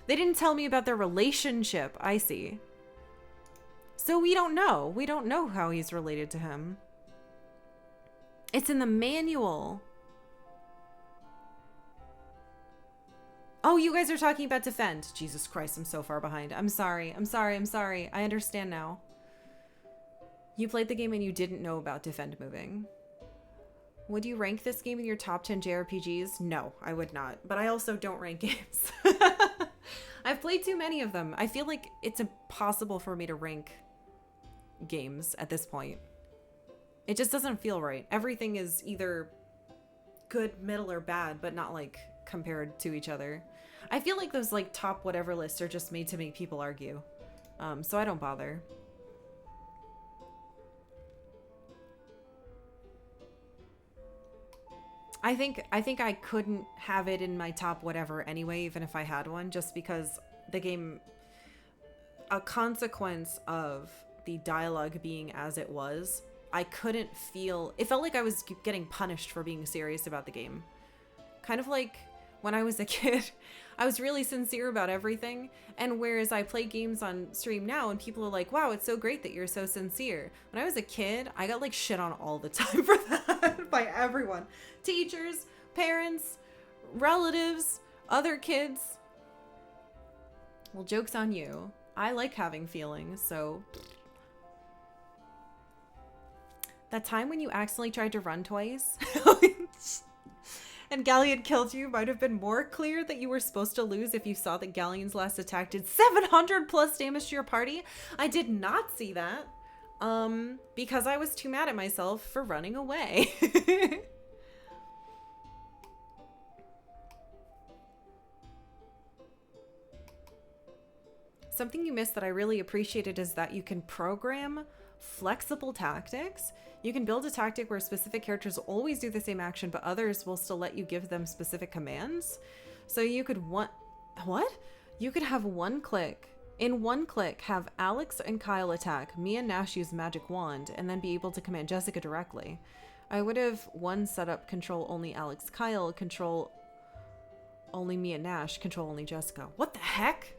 They didn't tell me about their relationship. I see. So we don't know. We don't know how he's related to him. It's in the manual. Oh, you guys are talking about defend. Jesus Christ, I'm so far behind. I'm sorry. I understand now. You played the game and you didn't know about defend moving. Would you rank this game in your top 10 JRPGs? No, I would not. But I also don't rank games. I've played too many of them. I feel like it's impossible for me to rank games at this point. It just doesn't feel right. Everything is either good, middle, or bad, but not like compared to each other. I feel like those like top whatever lists are just made to make people argue. So I don't bother. I think I couldn't have it in my top whatever anyway, even if I had one, just because the game, a consequence of the dialogue being as it was, I couldn't feel, it felt like I was getting punished for being serious about the game. Kind of like when I was a kid, I was really sincere about everything. And whereas I play games on stream now and people are like, wow, it's so great that you're so sincere. When I was a kid, I got like shit on all the time for that by everyone. Teachers, parents, relatives, other kids. Well, joke's on you. I like having feelings, so. That time when you accidentally tried to run twice and Gallion killed you might have been more clear that you were supposed to lose if you saw that Gallion's last attack did 700 plus damage to your party. I did not see that because I was too mad at myself for running away. Something you missed that I really appreciated is that you can program flexible tactics. You can build a tactic where specific characters always do the same action, but others will still let you give them specific commands. So you could You could have one click. In one click, have Alex and Kyle attack, me and Nash use magic wand, and then be able to command Jessica directly. I would have one setup control only Alex, Kyle, control only me and Nash, control only Jessica. What the heck?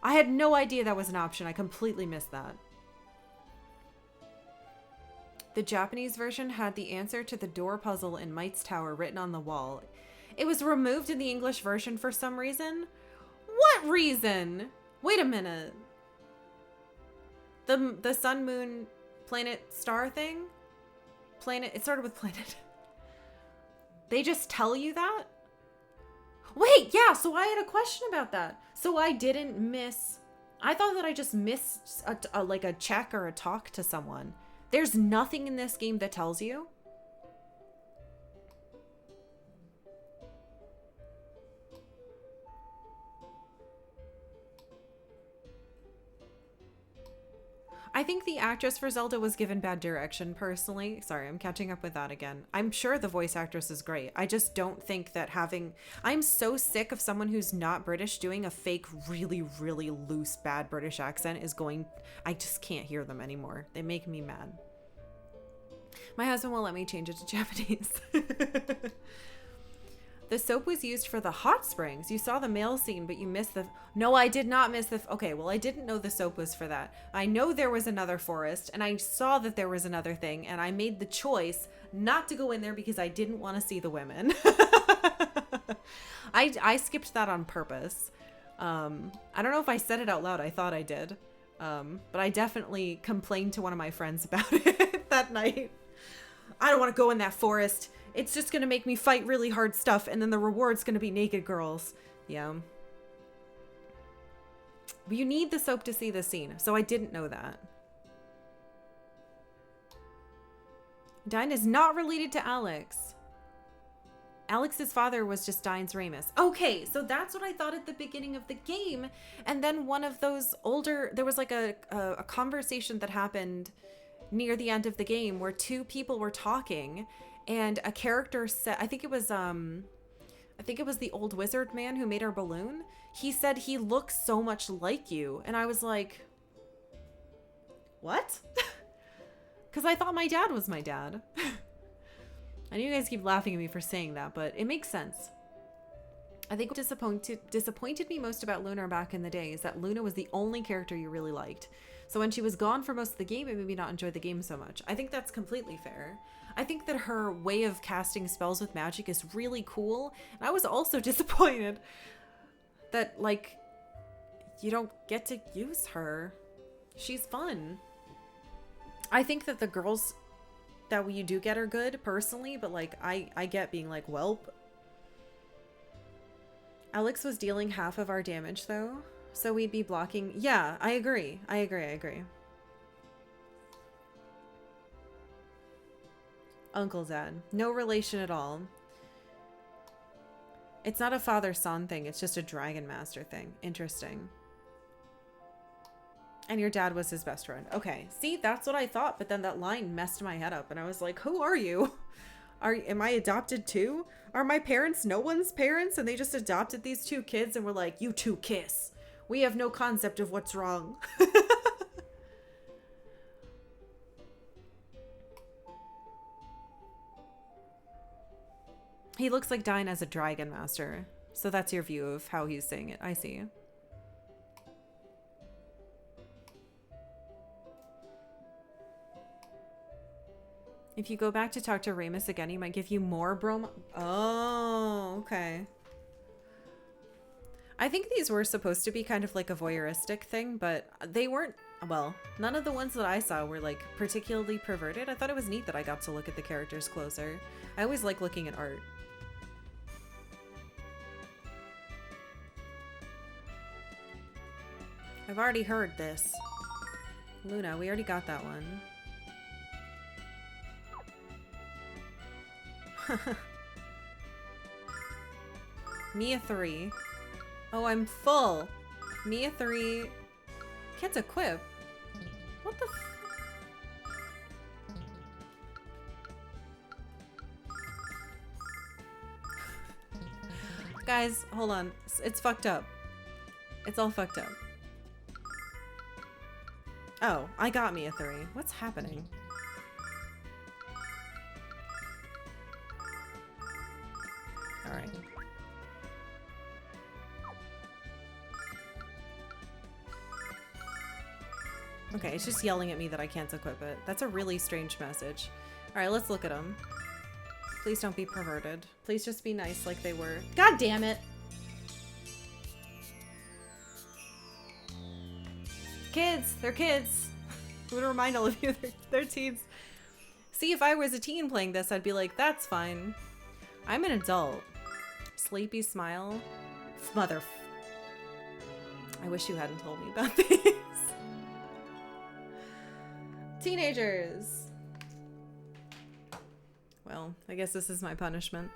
I had no idea that was an option. I completely missed that. The Japanese version had the answer to the door puzzle in Might's Tower written on the wall. It was removed in the English version for some reason. What reason? Wait a minute. The sun, moon, planet, star thing? Planet, it started with planet. They just tell you that? Wait, yeah, so I had a question about that. So I didn't miss, I thought that I just missed like a check or a talk to someone. There's nothing in this game that tells you. I think the actress for Zelda was given bad direction, personally. Sorry, I'm catching up with that again. I'm sure the voice actress is great. I just don't think that I'm so sick of someone who's not British doing a fake, really, really loose, bad British accent I just can't hear them anymore. They make me mad. My husband won't let me change it to Japanese. The soap was used for the hot springs. You saw the male scene, but you missed No, I did not miss okay, well, I didn't know the soap was for that. I know there was another forest, and I saw that there was another thing, and I made the choice not to go in there because I didn't want to see the women. I skipped that on purpose. I don't know if I said it out loud. I thought I did. But I definitely complained to one of my friends about it that night. I don't want to go in that forest. It's just going to make me fight really hard stuff, and then the reward's going to be naked girls. Yeah. But you need the soap to see the scene, so I didn't know that. Dine is not related to Alex. Alex's father was just Dine's Ramus. Okay, so that's what I thought at the beginning of the game. And then one of those older, there was like a conversation that happened near the end of the game where two people were talking, and a character said, I think it was the old wizard man who made our balloon. He said he looks so much like you. And I was like, what? Because I thought my dad was my dad. I know you guys keep laughing at me for saying that, but it makes sense. I think what disappointed me most about Lunar back in the day is that Luna was the only character you really liked. So when she was gone for most of the game, it made me not enjoy the game so much. I think that's completely fair. I think that her way of casting spells with magic is really cool. And I was also disappointed that, like, you don't get to use her. She's fun. I think that the girls that you do get are good, personally, but, like, I get being like, welp. Alex was dealing half of our damage, though, so we'd be blocking. Yeah, I agree. I agree. Uncle's dad. No relation at all. It's not a father-son thing. It's just a Dragon Master thing. Interesting. And your dad was his best friend. Okay. See, that's what I thought, but then that line messed my head up, and I was like, who are you? Am I adopted too? Are my parents no one's parents, and they just adopted these two kids and were like, you two kiss. We have no concept of what's wrong. He looks like Dine as a Dragon Master. So that's your view of how he's saying it. I see. If you go back to talk to Ramus again, he might give you more bromo. Oh, okay. I think these were supposed to be kind of like a voyeuristic thing, but they weren't. Well, none of the ones that I saw were like particularly perverted. I thought it was neat that I got to look at the characters closer. I always like looking at art. I've already heard this. Luna, we already got that one. Mia 3. Oh, I'm full. Mia 3. Can't equip. What the f— Guys, hold on. It's fucked up. It's all fucked up. Oh, I got Mia 3. What's happening? Alright. Okay, it's just yelling at me that I can't equip it. That's a really strange message. Alright, let's look at them. Please don't be perverted. Please just be nice like they were. God damn it! Kids! They're kids! I would remind all of you they're teens. See, if I was a teen playing this, I'd be like, that's fine. I'm an adult. Sleepy smile. Mother. I wish you hadn't told me about these. Teenagers. Well, I guess this is my punishment.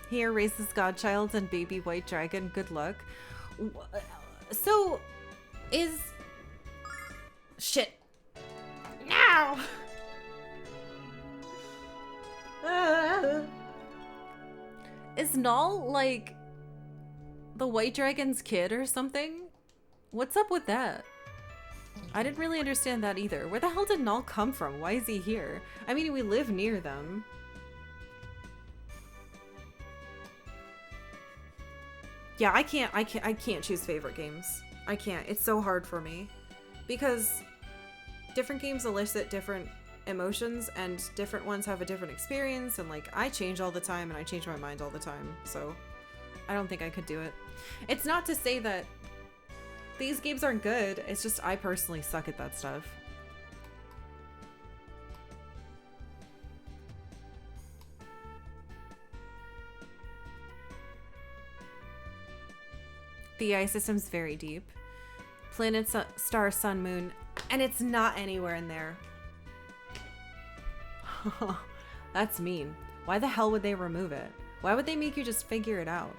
Here, raise this godchild and baby white dragon. Good luck. So, is... Shit. Now! Is Null, like, the white dragon's kid or something? What's up with that? I didn't really understand that either. Where the hell did Null come from? Why is he here? I mean, we live near them. Yeah, I can't choose favorite games. I can't. It's so hard for me. Because different games elicit different emotions, and different ones have a different experience, and like, I change all the time and I change my mind all the time, so I don't think I could do it. It's not to say that these games aren't good, it's just I personally suck at that stuff. The AI system's very deep. Planet, star, sun, moon, and it's not anywhere in there. That's mean. Why the hell would they remove it? Why would they make you just figure it out?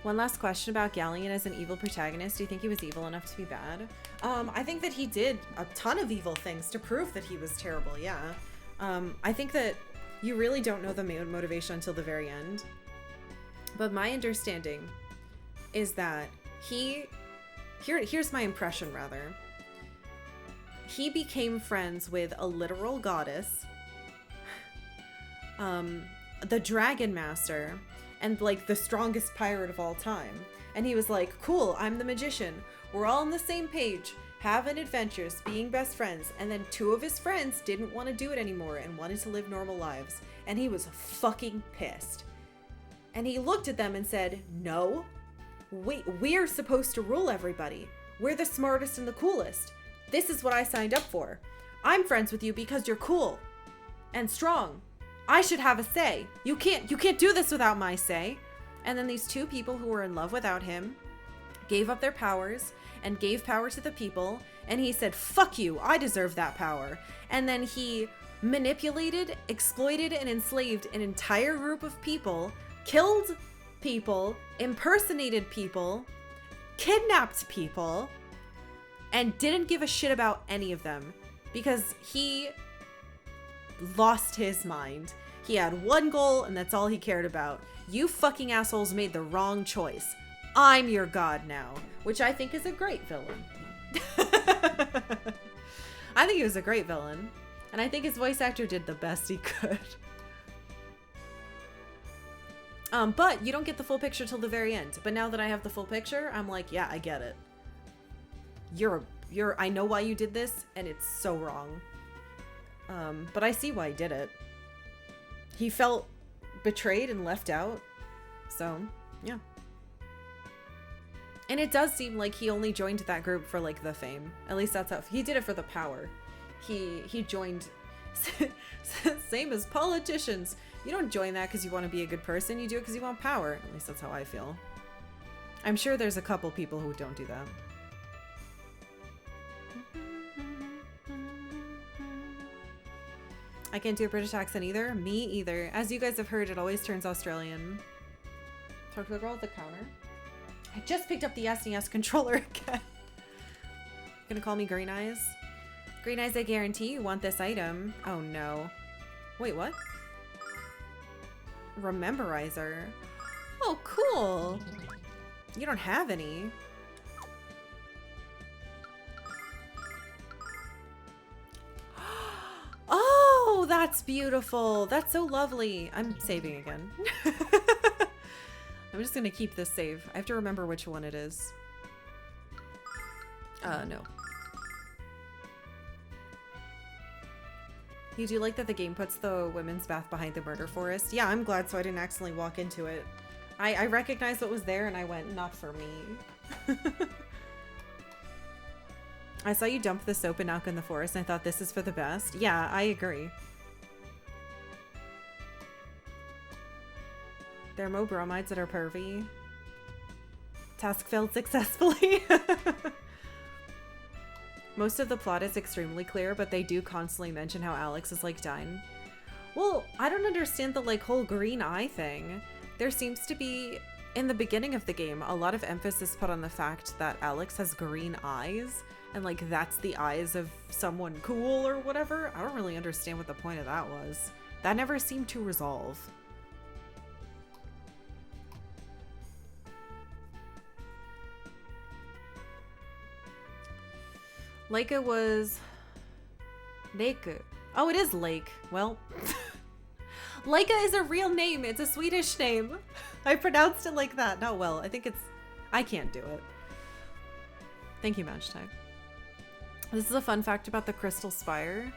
One last question about Gallion as an evil protagonist. Do you think he was evil enough to be bad? I think that he did a ton of evil things to prove that he was terrible, yeah. I think that you really don't know the motivation until the very end. But my understanding is that here's my impression, rather. He became friends with a literal goddess, the Dragon Master, and like the strongest pirate of all time. And he was like, cool, I'm the magician. We're all on the same page, having adventures, being best friends. And then two of his friends didn't want to do it anymore and wanted to live normal lives. And he was fucking pissed. And he looked at them and said, no, we're supposed to rule everybody. We're the smartest and the coolest. This is what I signed up for. I'm friends with you because you're cool and strong. I should have a say. You can't do this without my say. And then these two people who were in love without him gave up their powers and gave power to the people. And he said, fuck you, I deserve that power. And then he manipulated, exploited, and enslaved an entire group of people, killed people, impersonated people, kidnapped people, and didn't give a shit about any of them because he lost his mind. He had one goal and that's all he cared about. You fucking assholes made the wrong choice. I'm your god now, which I think is a great villain. I think he was a great villain, and I think his voice actor did the best he could. But you don't get the full picture till the very end. But now that I have the full picture, I'm like, yeah, I get it. I know why you did this, and it's so wrong. But I see why he did it. He felt betrayed and left out. So, yeah. And it does seem like he only joined that group for, like, the fame. At least that's how... He did it for the power. He joined... Same as politicians. You don't join that because you want to be a good person. You do it because you want power. At least that's how I feel. I'm sure there's a couple people who don't do that. I can't do a British accent either. Me either. As you guys have heard, it always turns Australian. Talk to the girl at the counter. I just picked up the SNES controller again. Gonna call me Green Eyes? Green Eyes, I guarantee you want this item. Oh no. Wait, what? Rememberizer. Oh, cool. You don't have any. Oh, that's beautiful. That's so lovely. I'm saving again. I'm just gonna keep this save. I have to remember which one it is. No. You do like that the game puts the women's bath behind the murder forest? Yeah, I'm glad so I didn't accidentally walk into it. I recognized what was there and I went, not for me. I saw you dump the soap and knock in the forest and I thought this is for the best. Yeah, I agree. There are more bromides that are pervy. Task failed successfully. Most of the plot is extremely clear, but they do constantly mention how Alex is like Dine. Well, I don't understand the like whole green eye thing. There seems to be, in the beginning of the game, a lot of emphasis put on the fact that Alex has green eyes, and like that's the eyes of someone cool or whatever. I don't really understand what the point of that was. That never seemed to resolve. Leica was... Lake. Oh, it is Lake. Well... Leica is a real name. It's a Swedish name. I pronounced it like that. Not well. I think it's... I can't do it. Thank you, Match Type. This is a fun fact about the Crystal Spire.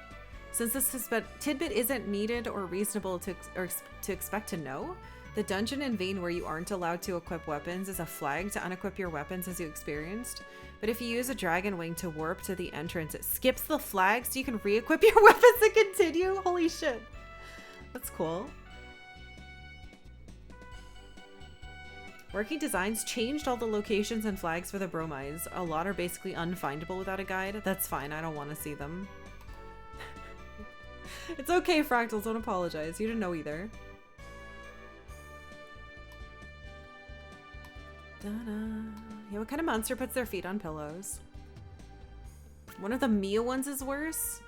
Since this tidbit isn't needed or reasonable to expect to know, the dungeon in Vane where you aren't allowed to equip weapons is a flag to unequip your weapons as you experienced. But if you use a dragon wing to warp to the entrance, it skips the flag so you can re-equip your weapons and continue. Holy shit. That's cool. Working Designs changed all the locations and flags for the bromides. A lot are basically unfindable without a guide. That's fine. I don't want to see them. It's okay, Fractals, don't apologize. You didn't know either. Da-da. Yeah, what kind of monster puts their feet on pillows? One of the Mia ones is worse?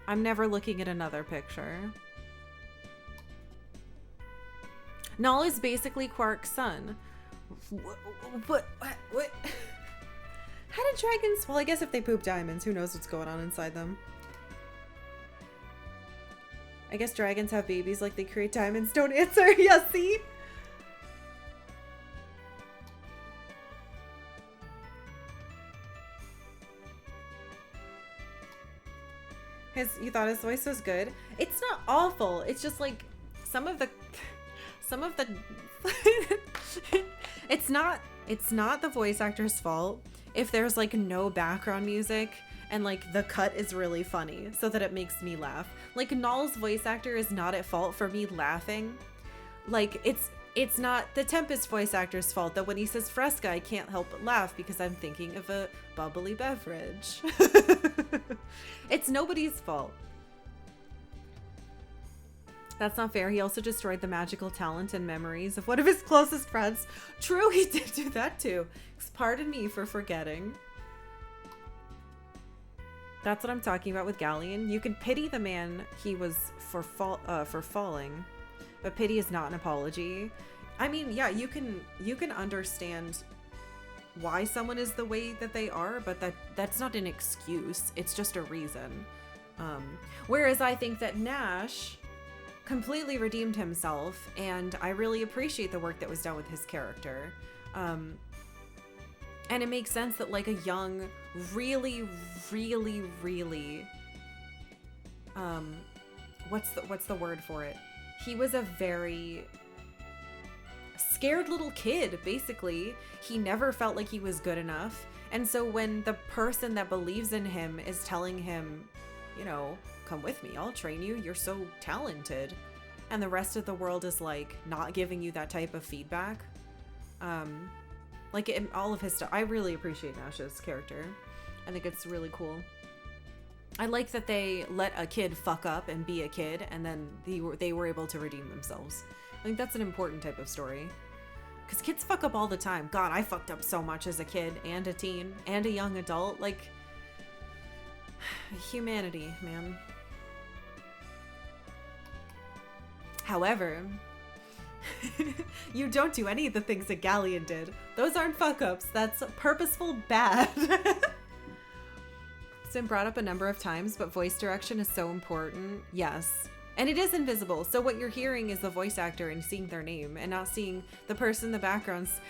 I'm never looking at another picture. Null is basically Quark's son. What? How did dragons... Well, I guess if they poop diamonds, who knows what's going on inside them. I guess dragons have babies like they create diamonds. Don't answer. Yeah, see? You thought his voice was good? It's not awful. It's just like some of the it's not the voice actor's fault if there's like no background music and like the cut is really funny so that it makes me laugh. Like Null's voice actor is not at fault for me laughing. Like it's not the Tempest voice actor's fault that when he says Fresca, I can't help but laugh because I'm thinking of a bubbly beverage. It's nobody's fault. That's not fair. He also destroyed the magical talent and memories of one of his closest friends. True, he did do that too. Pardon me for forgetting. That's what I'm talking about with Gallion. You can pity the man he was for falling, but pity is not an apology. I mean, yeah, you can understand why someone is the way that they are, but that's not an excuse. It's just a reason. Whereas I think that Nash completely redeemed himself, and I really appreciate the work that was done with his character. And it makes sense that like a young, really what's the word for it? He was a very scared little kid, basically. He never felt like he was good enough. And so when the person that believes in him is telling him, you know, come with me, I'll train you, you're so talented, and the rest of the world is like not giving you that type of feedback, like in all of his stuff, I really appreciate Nash's character. I think it's really cool. I like that they let a kid fuck up and be a kid, and then they were able to redeem themselves. I think that's an important type of story. Because kids fuck up all the time. God, I fucked up so much as a kid and a teen and a young adult. Like, humanity, man. However, you don't do any of the things that Gallion did. Those aren't fuck ups. That's purposeful bad. It's been brought up a number of times, but voice direction is so important. Yes. And it is invisible, so what you're hearing is the voice actor and seeing their name and not seeing the person in the backgrounds.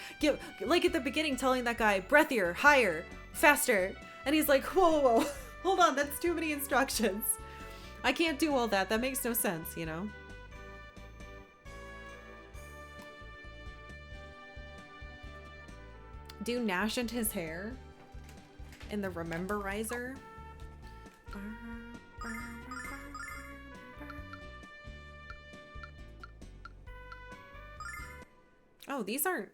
Like at the beginning telling that guy, breathier, higher, faster. And he's like, whoa, hold on, that's too many instructions. I can't do all that. That makes no sense, you know? Do Nash and his hair in the Rememberizer. Oh, these aren't.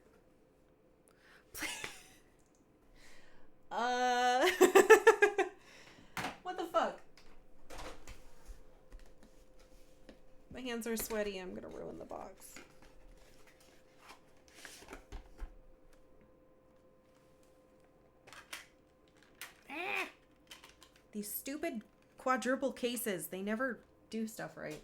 What the fuck? My hands are sweaty. I'm gonna ruin the box. These stupid quadruple cases, they never do stuff right.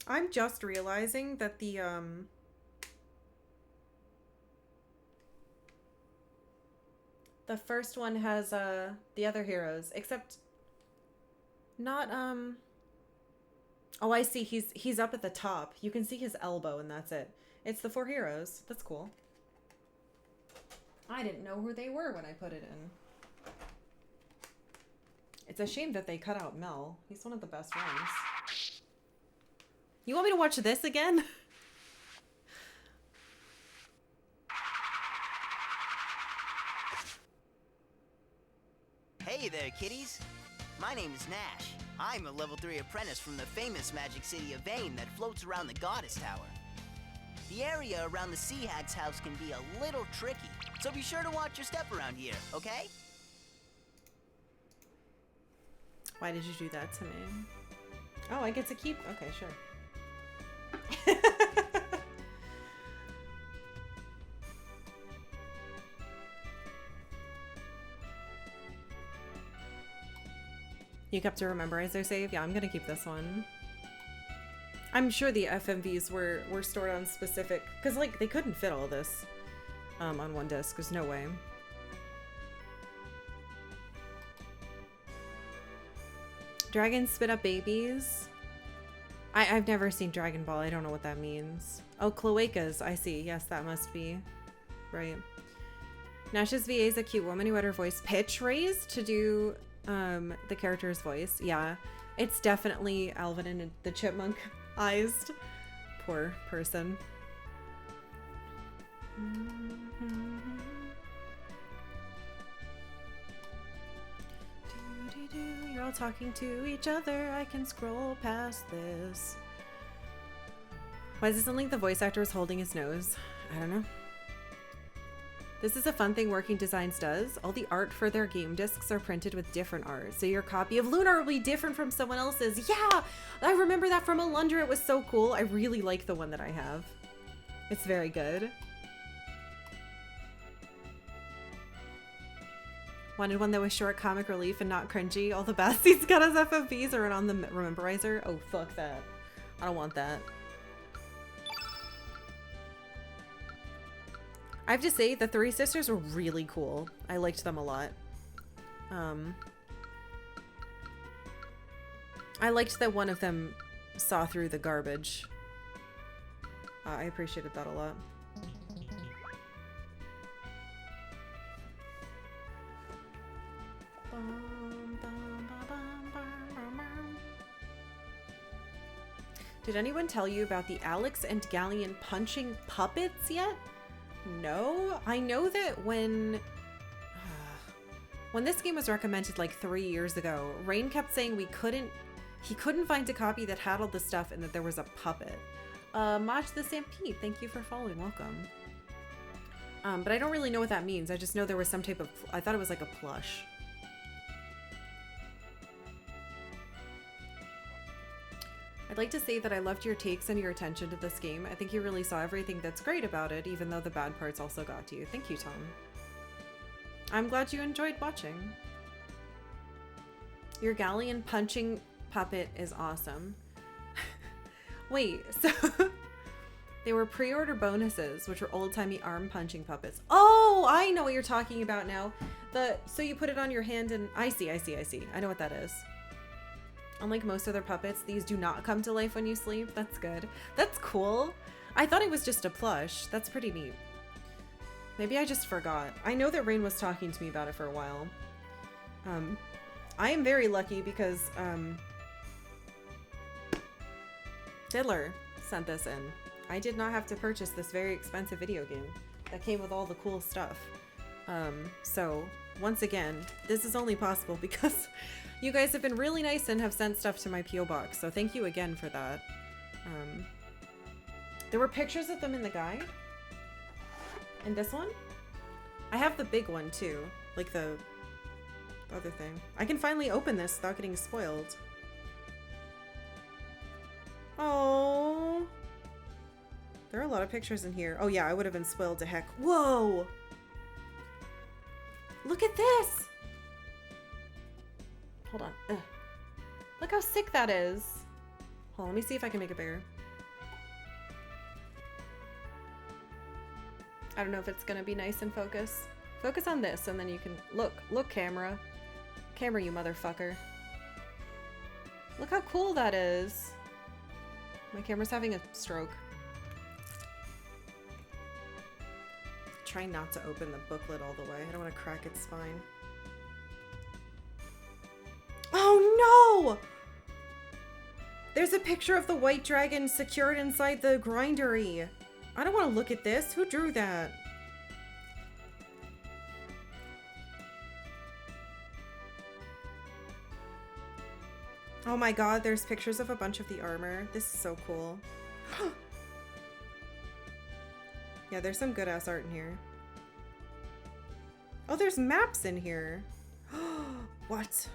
I'm just realizing that the first one has the other heroes, except not oh, I see, he's up at the top. You can see his elbow and that's it. It's the 4 heroes. That's cool. I didn't know who they were when I put it in. It's a shame that they cut out Mel. He's one of the best ones. You want me to watch this again? Hey there, kiddies. My name is Nash. I'm a level 3 apprentice from the famous magic city of Vane that floats around the Goddess Tower. The area around the Sea Hag's house can be a little tricky, so be sure to watch your step around here, okay? Why did you do that to me? Oh, I get to keep... Okay, sure. You kept to rememberize their save? Yeah, I'm gonna keep this one. I'm sure the FMVs were stored on specific... Because, like, they couldn't fit all this on one disc. There's no way. Dragons spit up babies? I've never seen Dragon Ball. I don't know what that means. Oh, cloacas. I see. Yes, that must be. Right. Nash's VA is a cute woman who had her voice pitch raised to do the character's voice. Yeah. It's definitely Alvin and the chipmunk-ized. Poor person. You're all talking to each other. I can scroll past this. Why does it sound like the voice actor is holding his nose? I don't know. This is a fun thing Working Designs does. All the art for their game discs are printed with different art. So your copy of Lunar will be different from someone else's. Yeah! I remember that from Alundra. It was so cool. I really like the one that I have. It's very good. Wanted one that was short, comic relief, and not cringy. All the Basties got as FFVs are on the Rememberizer. Oh, fuck that. I don't want that. I have to say, the Three Sisters were really cool. I liked them a lot. I liked that one of them saw through the garbage. I appreciated that a lot. Did anyone tell you about the Alex and Gallion punching puppets yet? No. I know that when this game was recommended like 3 years ago, Rain kept saying he couldn't find a copy that had all the stuff and that there was a puppet. Mach the Stampede, thank you for following, welcome. But I don't really know what that means. I just know there was some type of, I thought it was like a plush. I'd like to say that I loved your takes and your attention to this game. I think you really saw everything that's great about it, even though the bad parts also got to you. Thank you, Tom. I'm glad you enjoyed watching. Your Gallion punching puppet is awesome. Wait, so they were pre-order bonuses, which were old-timey arm punching puppets. Oh, I know what you're talking about now. So you put it on your hand and I see. I know what that is. Unlike most other puppets, these do not come to life when you sleep. That's good. That's cool. I thought it was just a plush. That's pretty neat. Maybe I just forgot. I know that Rain was talking to me about it for a while. I am very lucky because Diddler sent this in. I did not have to purchase this very expensive video game that came with all the cool stuff. So once again, this is only possible because you guys have been really nice and have sent stuff to my P.O. box, so thank you again for that. There were pictures of them in the guide. And this one? I have the big one too, like the other thing. I can finally open this without getting spoiled. Oh, there are a lot of pictures in here. Oh yeah, I would have been spoiled to heck. Whoa! Look at this! Hold on. Ugh. Look how sick that is. Hold on, let me see if I can make it bigger. I don't know if it's gonna be nice in focus. Focus on this and then you can look camera. Camera, you motherfucker. Look how cool that is. My camera's having a stroke. Try not to open the booklet all the way. I don't want to crack its spine. Oh no! There's a picture of the white dragon secured inside the grindery. I don't want to look at this. Who drew that? Oh my god, there's pictures of a bunch of the armor. This is so cool. Yeah, there's some good ass art in here. Oh, there's maps in here. What?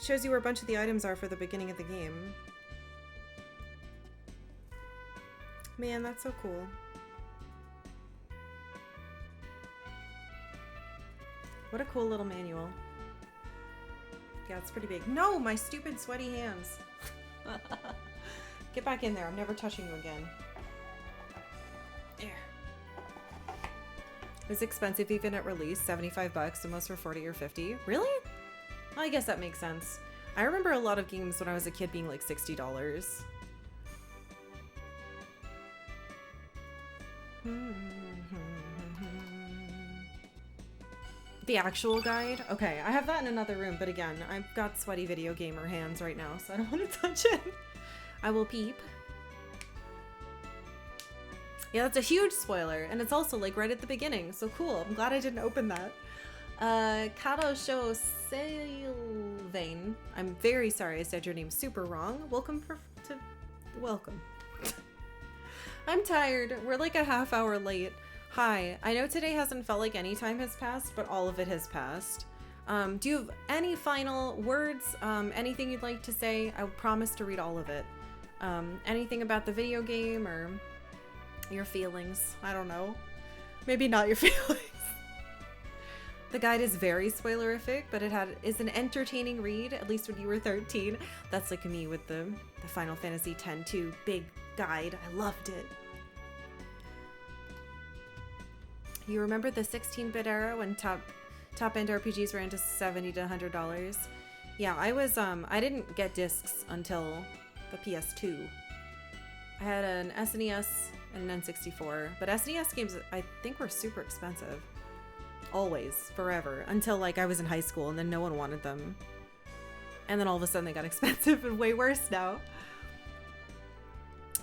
Shows you where a bunch of the items are for the beginning of the game. Man, that's so cool. What a cool little manual. Yeah, it's pretty big. No, my stupid sweaty hands. Get back in there. I'm never touching you again. There. It was expensive even at release, 75 bucks, and most for 40 or 50. Really? Well, I guess that makes sense. I remember a lot of games when I was a kid being like $60. The actual guide? Okay, I have that in another room, but again, I've got sweaty video gamer hands right now, so I don't want to touch it. I will peep. Yeah, that's a huge spoiler, and it's also like right at the beginning, so cool. I'm glad I didn't open that. Kato Sho Sylvain. I'm very sorry I said your name super wrong. Welcome. I'm tired. We're like a half hour late. Hi, I know today hasn't felt like any time has passed, but all of it has passed. Do you have any final words? Anything you'd like to say? I promise to read all of it. Anything about the video game or your feelings? I don't know. Maybe not your feelings. The guide is very spoilerific, but it is an entertaining read, at least when you were 13. That's like me with the Final Fantasy X-2 big guide. I loved it. You remember the 16-bit era when top-end RPGs ran to $70 to $100? Yeah, I didn't get discs until the PS2. I had an SNES and an N64, but SNES games I think were super expensive. Always, forever, until like I was in high school and then no one wanted them. And then all of a sudden they got expensive and way worse now.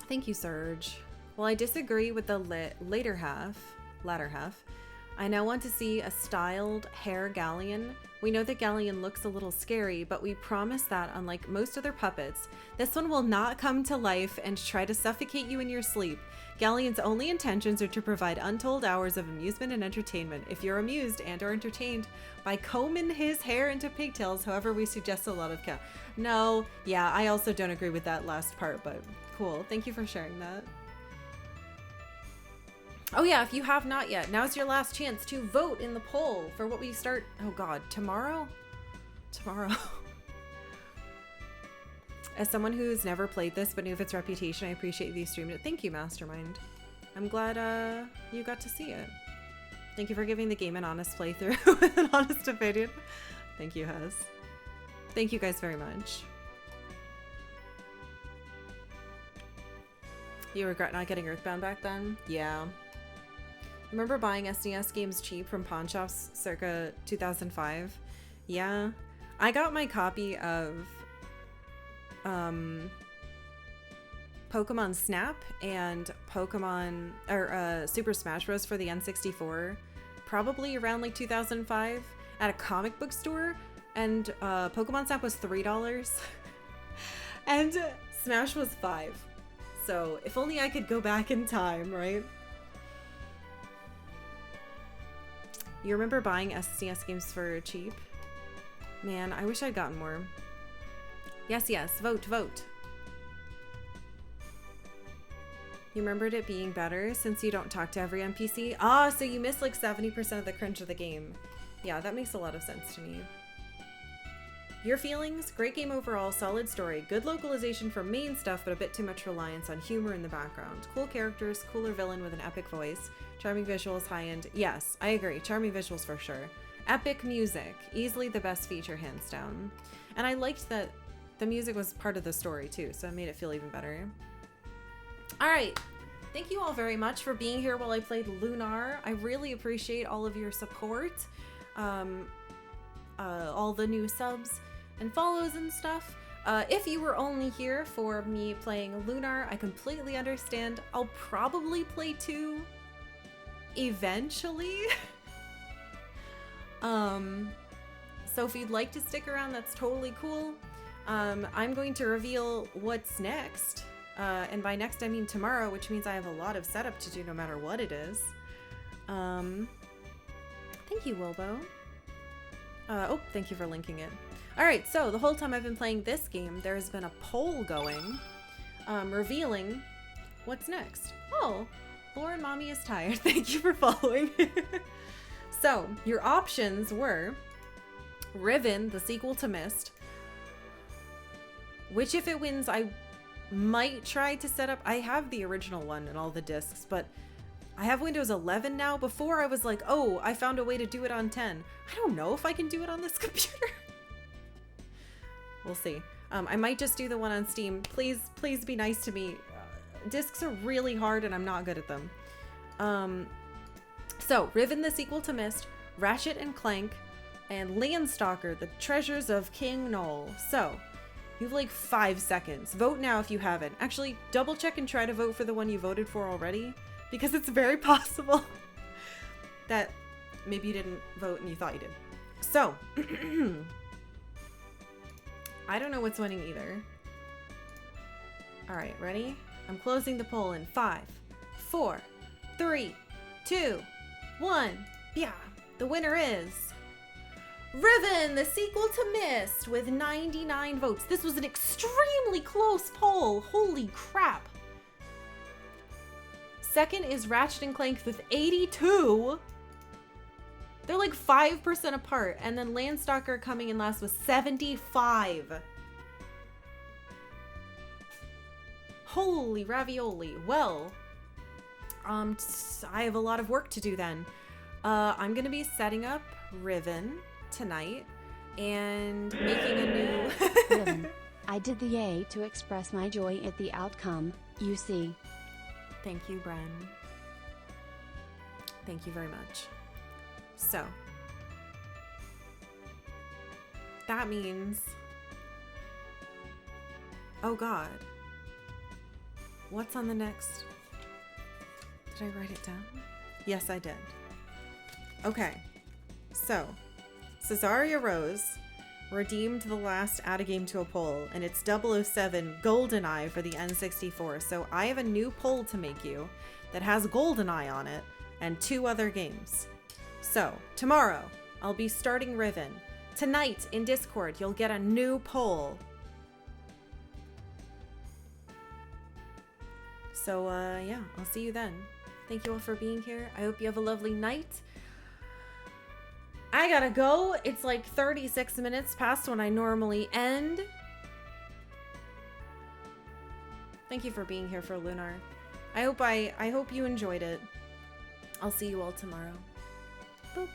Thank you, Surge. Well, I disagree with the latter half. I now want to see a styled hair Gallion. We know that Gallion looks a little scary, but we promise that unlike most other puppets, this one will not come to life and try to suffocate you in your sleep. Gallion's only intentions are to provide untold hours of amusement and entertainment. If you're amused and or entertained by combing his hair into pigtails, however, we suggest a lot of No, yeah, I also don't agree with that last part, but cool. Thank you for sharing that. Oh yeah, if you have not yet, now's your last chance to vote in the poll for what we start, oh god, tomorrow? Tomorrow. As someone who's never played this but knew of its reputation, I appreciate that you streamed it. Thank you, Mastermind. I'm glad you got to see it. Thank you for giving the game an honest playthrough with an honest opinion. Thank you, Hez. Thank you guys very much. You regret not getting Earthbound back then? Yeah. Remember buying SNES games cheap from pawn shops circa 2005? Yeah. I got my copy of Pokemon Snap and Pokemon Super Smash Bros. For the N64 probably around like 2005 at a comic book store, and Pokemon Snap was $3 and Smash was $5. So if only I could go back in time, right? You remember buying SNES games for cheap? Man, I wish I'd gotten more. Yes, yes, vote, vote. You remembered it being better since you don't talk to every NPC? Ah, so you missed like 70% of the cringe of the game. Yeah, that makes a lot of sense to me. Your feelings? Great game overall, solid story, good localization for main stuff, but a bit too much reliance on humor in the background. Cool characters, cooler villain with an epic voice, charming visuals, high-end. Yes, I agree, charming visuals for sure. Epic music, easily the best feature, hands down. And I liked that the music was part of the story too, so it made it feel even better. All right, thank you all very much for being here while I played Lunar. I really appreciate all of your support, all the new subs and follows and stuff. If you were only here for me playing Lunar, I completely understand. I'll probably play 2 eventually. So if you'd like to stick around, that's totally cool. I'm going to reveal what's next And by next, I mean tomorrow, which means I have a lot of setup to do no matter what it is. Thank you, Wilbo. Oh, thank you for linking it. All right, so the whole time I've been playing this game, there's been a poll going, revealing what's next. Oh, Lauren Mommy is tired. Thank you for following. So, your options were Riven, the sequel to Myst, which if it wins, I might try to set up. I have the original one and all the discs, but I have Windows 11 now. Before I was like, oh, I found a way to do it on 10. I don't know if I can do it on this computer. We'll see. I might just do the one on Steam. Please be nice to me. Discs are really hard and I'm not good at them. So, Riven, the sequel to Myst, Ratchet and Clank, and Landstalker, the Treasures of King Null. So, you have like 5 seconds. Vote now if you haven't. Actually, double check and try to vote for the one you voted for already, because it's very possible that maybe you didn't vote and you thought you did. So, I don't know what's winning either. All right, ready? I'm closing the poll in 5, 4, 3, 2, 1. Yeah, the winner is Riven, the sequel to Myst, with 99 votes. This was an extremely close poll. Holy crap. Second is Ratchet and Clank with 82. They're like 5% apart. And then Landstalker coming in last with 75. Holy ravioli. Well, I have a lot of work to do then. I'm going to be setting up Riven tonight and making a new... Riven, I did the A to express my joy at the outcome, you see. Thank you, Bren. Thank you very much. So, that means... Oh God. What's on the next? Did I write it down? Yes, I did. Okay. So, Cesaria Rose redeemed the last Add a Game to a poll, and it's 007 GoldenEye for the N64. So I have a new poll to make you that has GoldenEye on it and 2 other games. So, tomorrow, I'll be starting Riven. Tonight, in Discord, you'll get a new poll. So, yeah, I'll see you then. Thank you all for being here. I hope you have a lovely night. I gotta go. It's like 36 minutes past when I normally end. Thank you for being here for Lunar. I hope you enjoyed it. I'll see you all tomorrow. Boop.